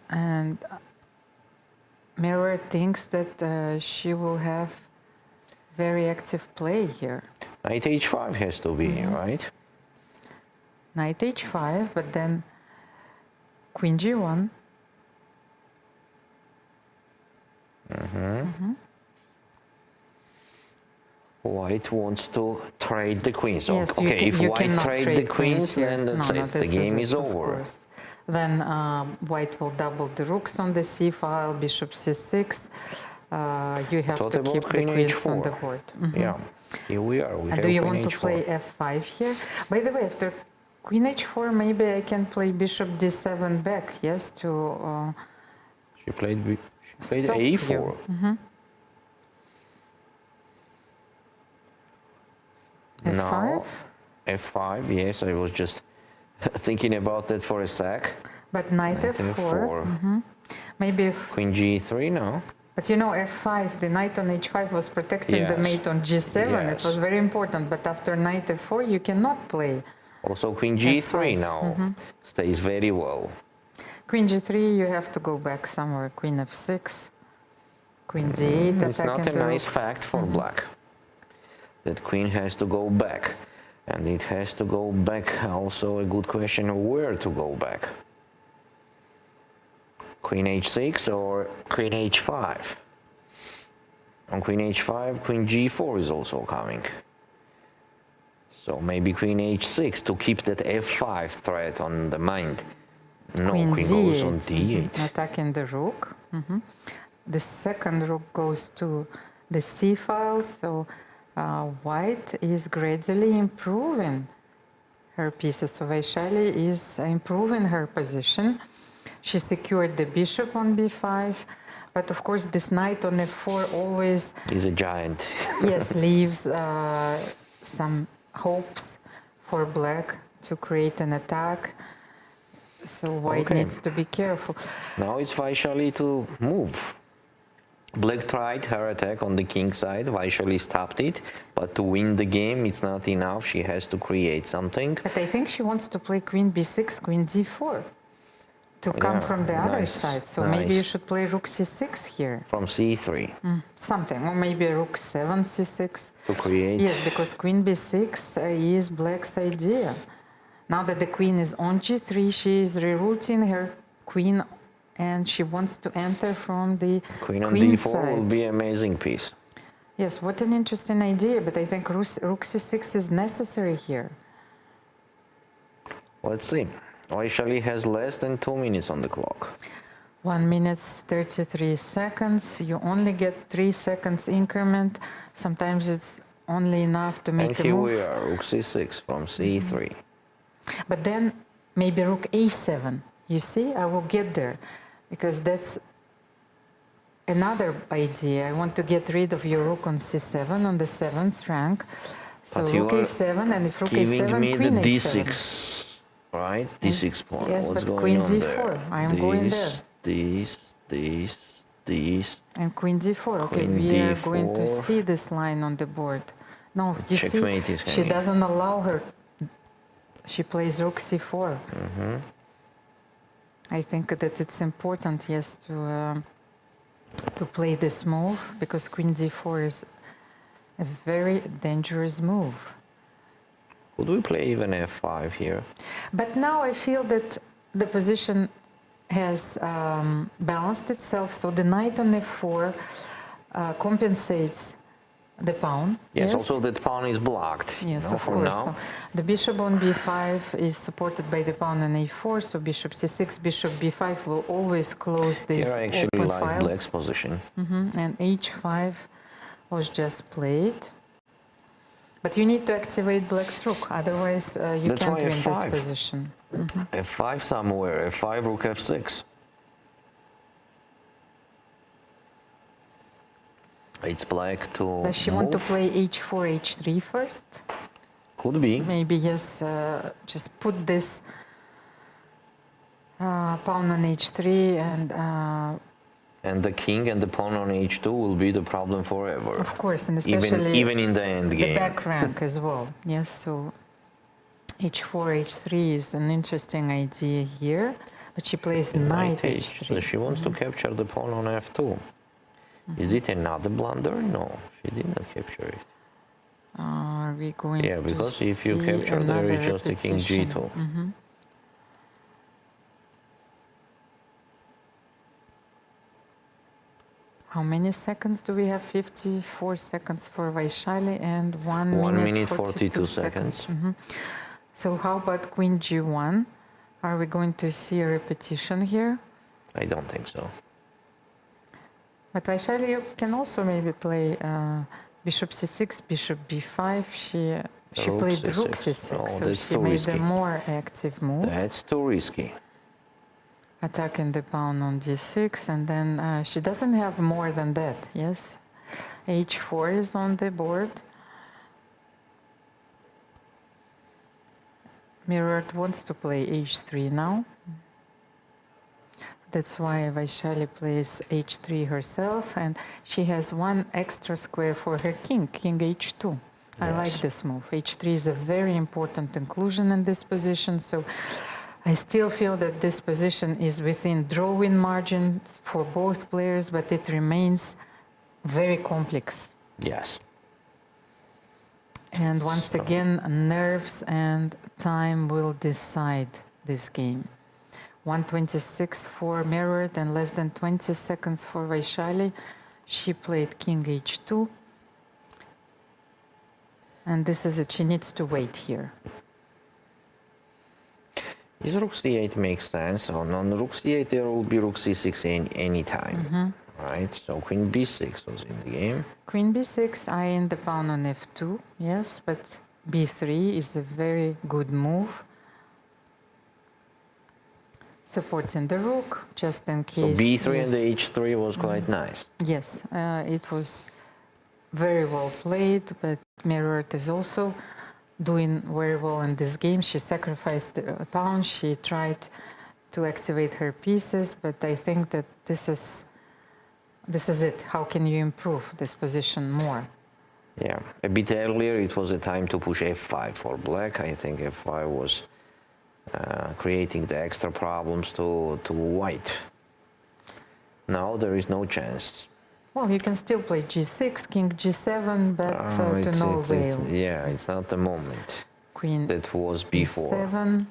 and Mirror thinks that she will have very active play here. Knight h5 has to be, right? Knight h5, but then queen g1. White wants to trade the queens. Yes, Okay, if you white cannot trade the queens, then that's it. The game is over. Course. Then white will double the rooks on the c file, bishop c6. You have to keep the queens on the board. Yeah, here we are. We And have do you queen want to h4. play f5 here? By the way, after queen h4, maybe I can play bishop d7 back, yes, to... She played stop a4. you. Now, f5? F5, yes, I was just thinking about that for a sec. But knight F4. Maybe if... Queen G3, no. But you know, F5, the knight on H5 was protecting the mate on G7. Yes. It was very important. But after knight F4, you cannot play. Also, Queen G3 F5. now stays very well. Queen G3, you have to go back somewhere. Queen F6, Queen D8. It's not a nice fact for black. That queen has to go back. And it has to go back. Also a good question of where to go back. Queen H6 or Queen H5. On Queen H5, Queen G4 is also coming. So maybe Queen H6 to keep that F5 threat on the mind. No, Queen goes on D8. Attacking the rook. The second rook goes to the C file, so white is gradually improving her pieces. So Vaishali is improving her position. She secured the bishop on b5, but of course this knight on f4 always is a giant. Yes, leaves some hopes for black to create an attack. So white needs to be careful. Now it's Vaishali to move. Black tried her attack on the king side. Vaishali stopped it, but to win the game, it's not enough. She has to create something. But I think she wants to play Queen b6, Queen d4 to come from the other side. So maybe you should play Rook c6 here. From c3. Something, or maybe Rook 7, c6. To create. Yes, because Queen b6 is black's idea. Now that the queen is on g3, she is rerouting her queen and she wants to enter from the queen on d4 will be an amazing piece. Yes, what an interesting idea, but I think Rook c6 is necessary here. Let's see. Vaishali has less than 2 minutes on the clock. 1 minute 33 seconds. You only get 3 seconds increment. Sometimes it's only enough to make a move. And here we are, Rook c6 from c3. But then maybe Rook a7. You see, I will get there because that's another idea. I want to get rid of your Rook on c7 on the 7th rank. So but Rook a7, and if Rook a7, giving me Queen the a7. d6. Right, d6 pawn. Yes, what's but going Queen on d4. there? I am going there. This. And Queen d4. Okay, Queen we d4. are going to see this line on the board. No, you Checkmate see, is she coming. doesn't allow her. She plays Rook c4. I think that it's important, yes, to play this move because Queen d4 is a very dangerous move. Could we play even f5 here? But now I feel that the position has balanced itself, so the knight on f4 compensates the pawn. Yes, also that pawn is blocked. Yes, of for course. now. So the bishop on b5 is supported by the pawn on a4, so bishop c6, bishop b5 will always close this Here I actually open like files. black's position. And h5 was just played. But you need to activate black's rook, otherwise you That's can't why win f5. this position. f5 somewhere, f5, rook f6. It's black to Does she want to play h4, h3 first? Could be. Maybe, yes, just put this pawn on h3 and the king and the pawn on h2 will be the problem forever. Of course, and especially even in the end game. The back rank as well. Yes, so h4, h3 is an interesting idea here, but she plays knight h3. So she wants to capture the pawn on f2. Is it another blunder? No, she did not capture it. Are we going to because if you see capture there another is just a king repetition? g2. How many seconds do we have? 54 seconds for Vaishali and 1 minute 42 seconds. So how about Queen g1? Are we going to see a repetition here? I don't think so. But Vaishali, you can also maybe play bishop c6, bishop b5. She played rook c6, No, so that's she too made risky. a more active move. That's too risky. Attacking the pawn on d6, and then she doesn't have more than that, yes? h4 is on the board. Mirrored wants to play h3 now. That's why Vaishali plays h3 herself, and she has one extra square for her king, king h2. I like this move. h3 is a very important inclusion in this position, so I still feel that this position is within drawing margins for both players, but it remains very complex. Yes. And once again, nerves and time will decide this game. 1:26 for Mirrored and less than 20 seconds for Vaishali. She played king h2. And this is it, she needs to wait here. Is rook c8 makes sense? On rook c8 there will be rook c6 any time, right? So queen b6 was in the game. Queen b6, eyeing the pawn on f2, yes, but b3 is a very good move. Supporting the rook, just in case. So b3 and the h3 was quite nice. Yes, it was very well played, but Mirrored is also doing very well in this game. She sacrificed the pawn, she tried to activate her pieces, but I think that this is it. How can you improve this position more? Yeah, a bit earlier it was a time to push f5 for black. I think f5 was creating the extra problems to white. Now there is no chance. Well, you can still play g6, king g7, but to no avail. Yeah, it's not the moment. Queen that was before. e7,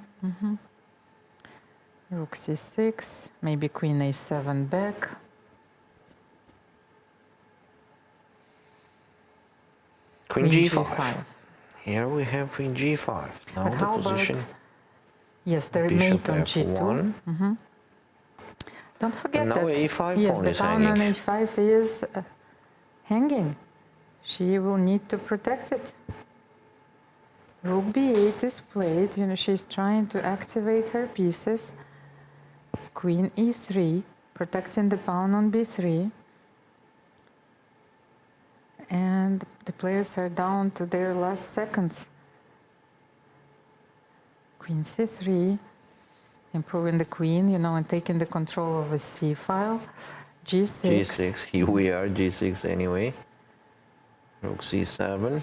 rook c6, maybe queen a7 back. Queen g5. Here we have queen g5. Now But the how position. about, yes, the mate on g2. Don't forget and now that. a5 Yes, pawn the is pawn on hanging. a5 is hanging. She will need to protect it. Rook b8 is played. You know, she's trying to activate her pieces. Queen e3, protecting the pawn on b3. And the players are down to their last seconds. Queen c3, improving the queen, you know, and taking the control of a c file. g6. g6, here we are, g6 anyway. Rook c7.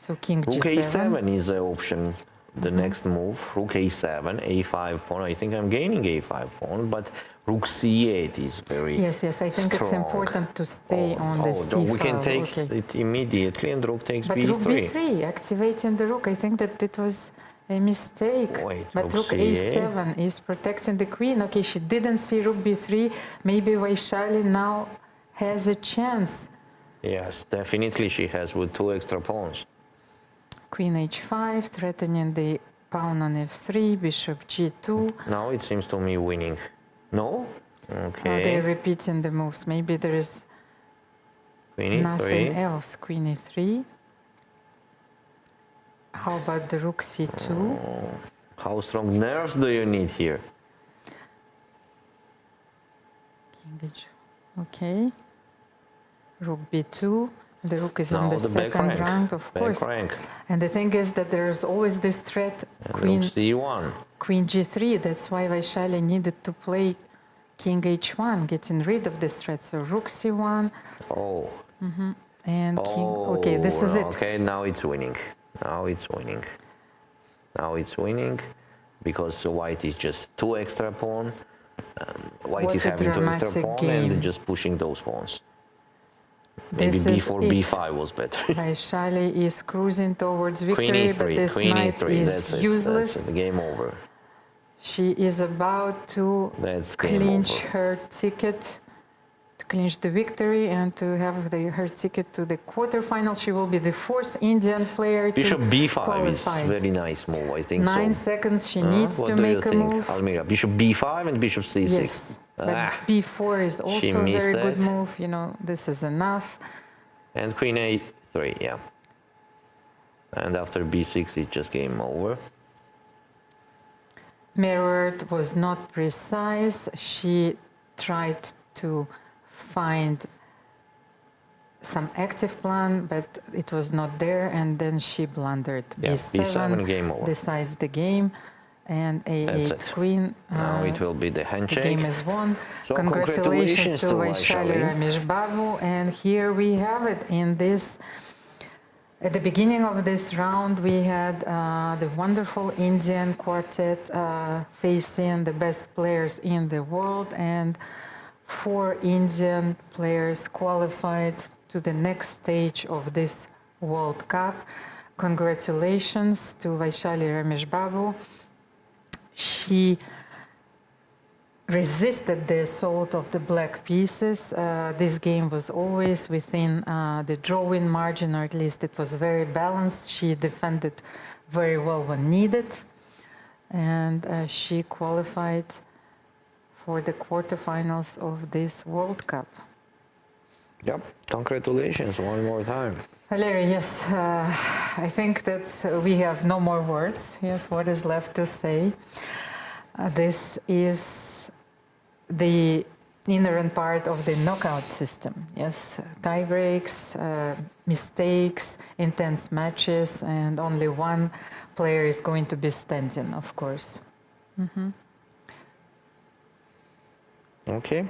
So king Rook g7. a7 is the option, the next move. Rook a7, a5 pawn. I think I'm gaining a5 pawn, but rook c8 is very Yes, I think strong. it's important to stay on the c no, we can file. take it immediately, and rook takes But b3. rook b3, activating the rook, I think that it was a mistake. Wait, but rook rook a7 is protecting the queen. Okay, she didn't see rook b3. Maybe Vaishali now has a chance. Yes, definitely she has with two extra pawns. Queen h5, threatening the pawn on f3, bishop g2. Now it seems to me winning. No? Okay. They're repeating the moves. Maybe there is Queen nothing e3. else. Queen e3. How about the rook c2? How strong nerves do you need here? King h. Okay. Rook b2. The rook is on Now the the back second rank. rank, of Back course. rank. And the thing is that there's always this threat, queen, Rook c1. queen g3. That's why Vaishali needed to play king h1, getting rid of this threat. So rook c1. Oh. And king. Okay, this is it. Okay, now it's winning. Now it's winning. Now it's winning because white is just two extra pawn. White What is a having two extra dramatic pawn game. and just pushing those pawns. Maybe This is b4, it. b5 was better. Vaishali is cruising towards Queen victory, e3, but this queen knight e3. is That's it. useless. That's it. Game over. She is about to That's game clinch over. her ticket, to clinch the victory and to have her ticket to the quarterfinals. She will be the fourth Indian player Bishop to b5 qualify. is very nice move, I think 9 so. seconds, she needs What to do you make a think, move. Almira? Bishop b5 and bishop c6. Yes, but b4 is also she a missed very good that. move. You know, this is enough. And queen a3, yeah. And after b6, it's just game over. Mirrored was not precise. She tried to find some active plan, but it was not there, and then she blundered. Yeah, B7, game over. Decides the game, and That's A8 it. queen. Now it will be the The handshake. game is won. So Congratulations to Vaishali Vaishali. Rameshbabu. And here we have it in this. At the beginning of this round, we had the wonderful Indian quartet facing the best players in the world, and 4 Indian players qualified to the next stage of this World Cup. Congratulations to Vaishali Rameshbabu. She resisted the assault of the black pieces. This game was always within the drawing margin, or at least it was very balanced. She defended very well when needed, and she qualified for the quarterfinals of this World Cup. Yep, congratulations one more time. Valery, yes, I think that we have no more words. Yes, what is left to say? This is the inherent part of the knockout system. Yes, tie breaks, mistakes, intense matches, and only one player is going to be standing, of course. Mm-hmm. Okay.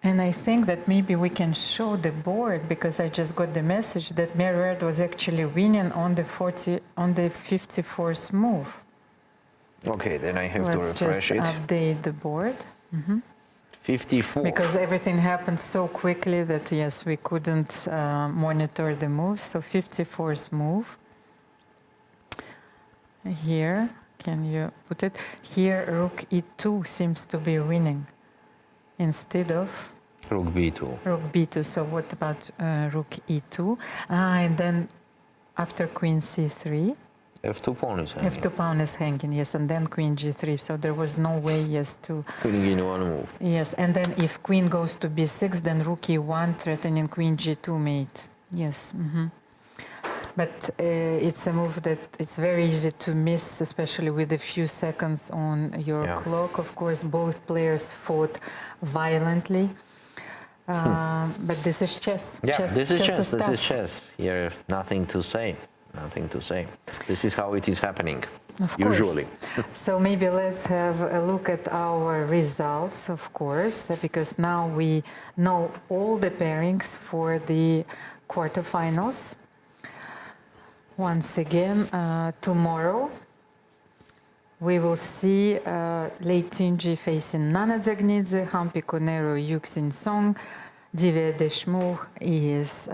And I think that maybe we can show the board, because I just got the message that Merritt was actually winning on the 54th move. Okay, then I have to refresh it. Let's just update the board. Mm-hmm. 54. Because everything happened so quickly that, yes, we couldn't monitor the moves. So 54th move. Here, can you put it? Here, rook e2 seems to be winning instead of rook b2. Rook b2. So what about rook e2? And then after queen c3. F2 pawn is hanging. F2 pawn is hanging, yes, and then queen g3. So there was no way, yes, to... Queen in one move. Yes, and then if queen goes to b6, then rook e1, threatening queen g2 mate. Yes. Mm-hmm. But it's a move that it's very easy to miss, especially with a few seconds on your clock. Of course, both players fought violently. But this is chess. Yeah, chess, this is chess. stuff. This is chess. Here, nothing to say. Nothing to say. This is how it is happening, of usually. So maybe let's have a look at our results, of course, because now we know all the pairings for the quarterfinals. Once again, tomorrow we will see Lei Tingi facing Nana Dzagnidze, Hampi Konero, Yuxin Song. Divya Deshmukh is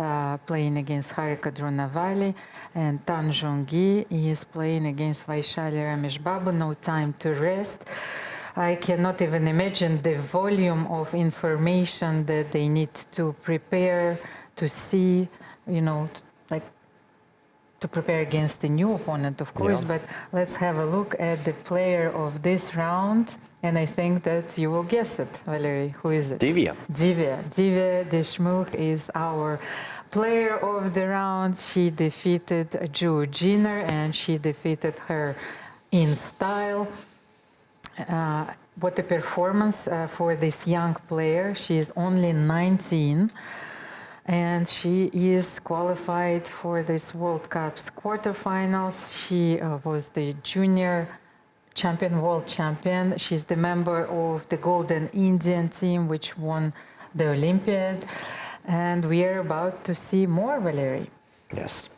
playing against Harika Dronavali, and Tan Zhongyi is playing against Vaishali Rameshbabu. No time to rest. I cannot even imagine the volume of information that they need to prepare, to see, you know, to prepare against the new opponent, of course, but let's have a look at the player of this round, and I think that you will guess it, Valery. Who is it? Divya. Divya Deshmukh is our player of the round. She defeated Jiner, and she defeated her in style. What a performance for this young player. She is only 19. And she is qualified for this World Cup's quarterfinals. She was the junior champion, world champion. She's the member of the Golden Indian team, which won the Olympiad. And we are about to see more, Valery. Yes.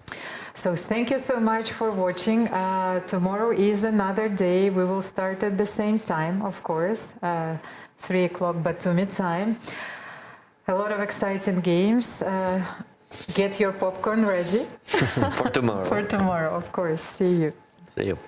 So thank you so much for watching. Tomorrow is another day. We will start at the same time, of course, 3 o'clock Batumi time. A lot of exciting games. Get your popcorn ready. For tomorrow. For tomorrow, of course. See you. See you.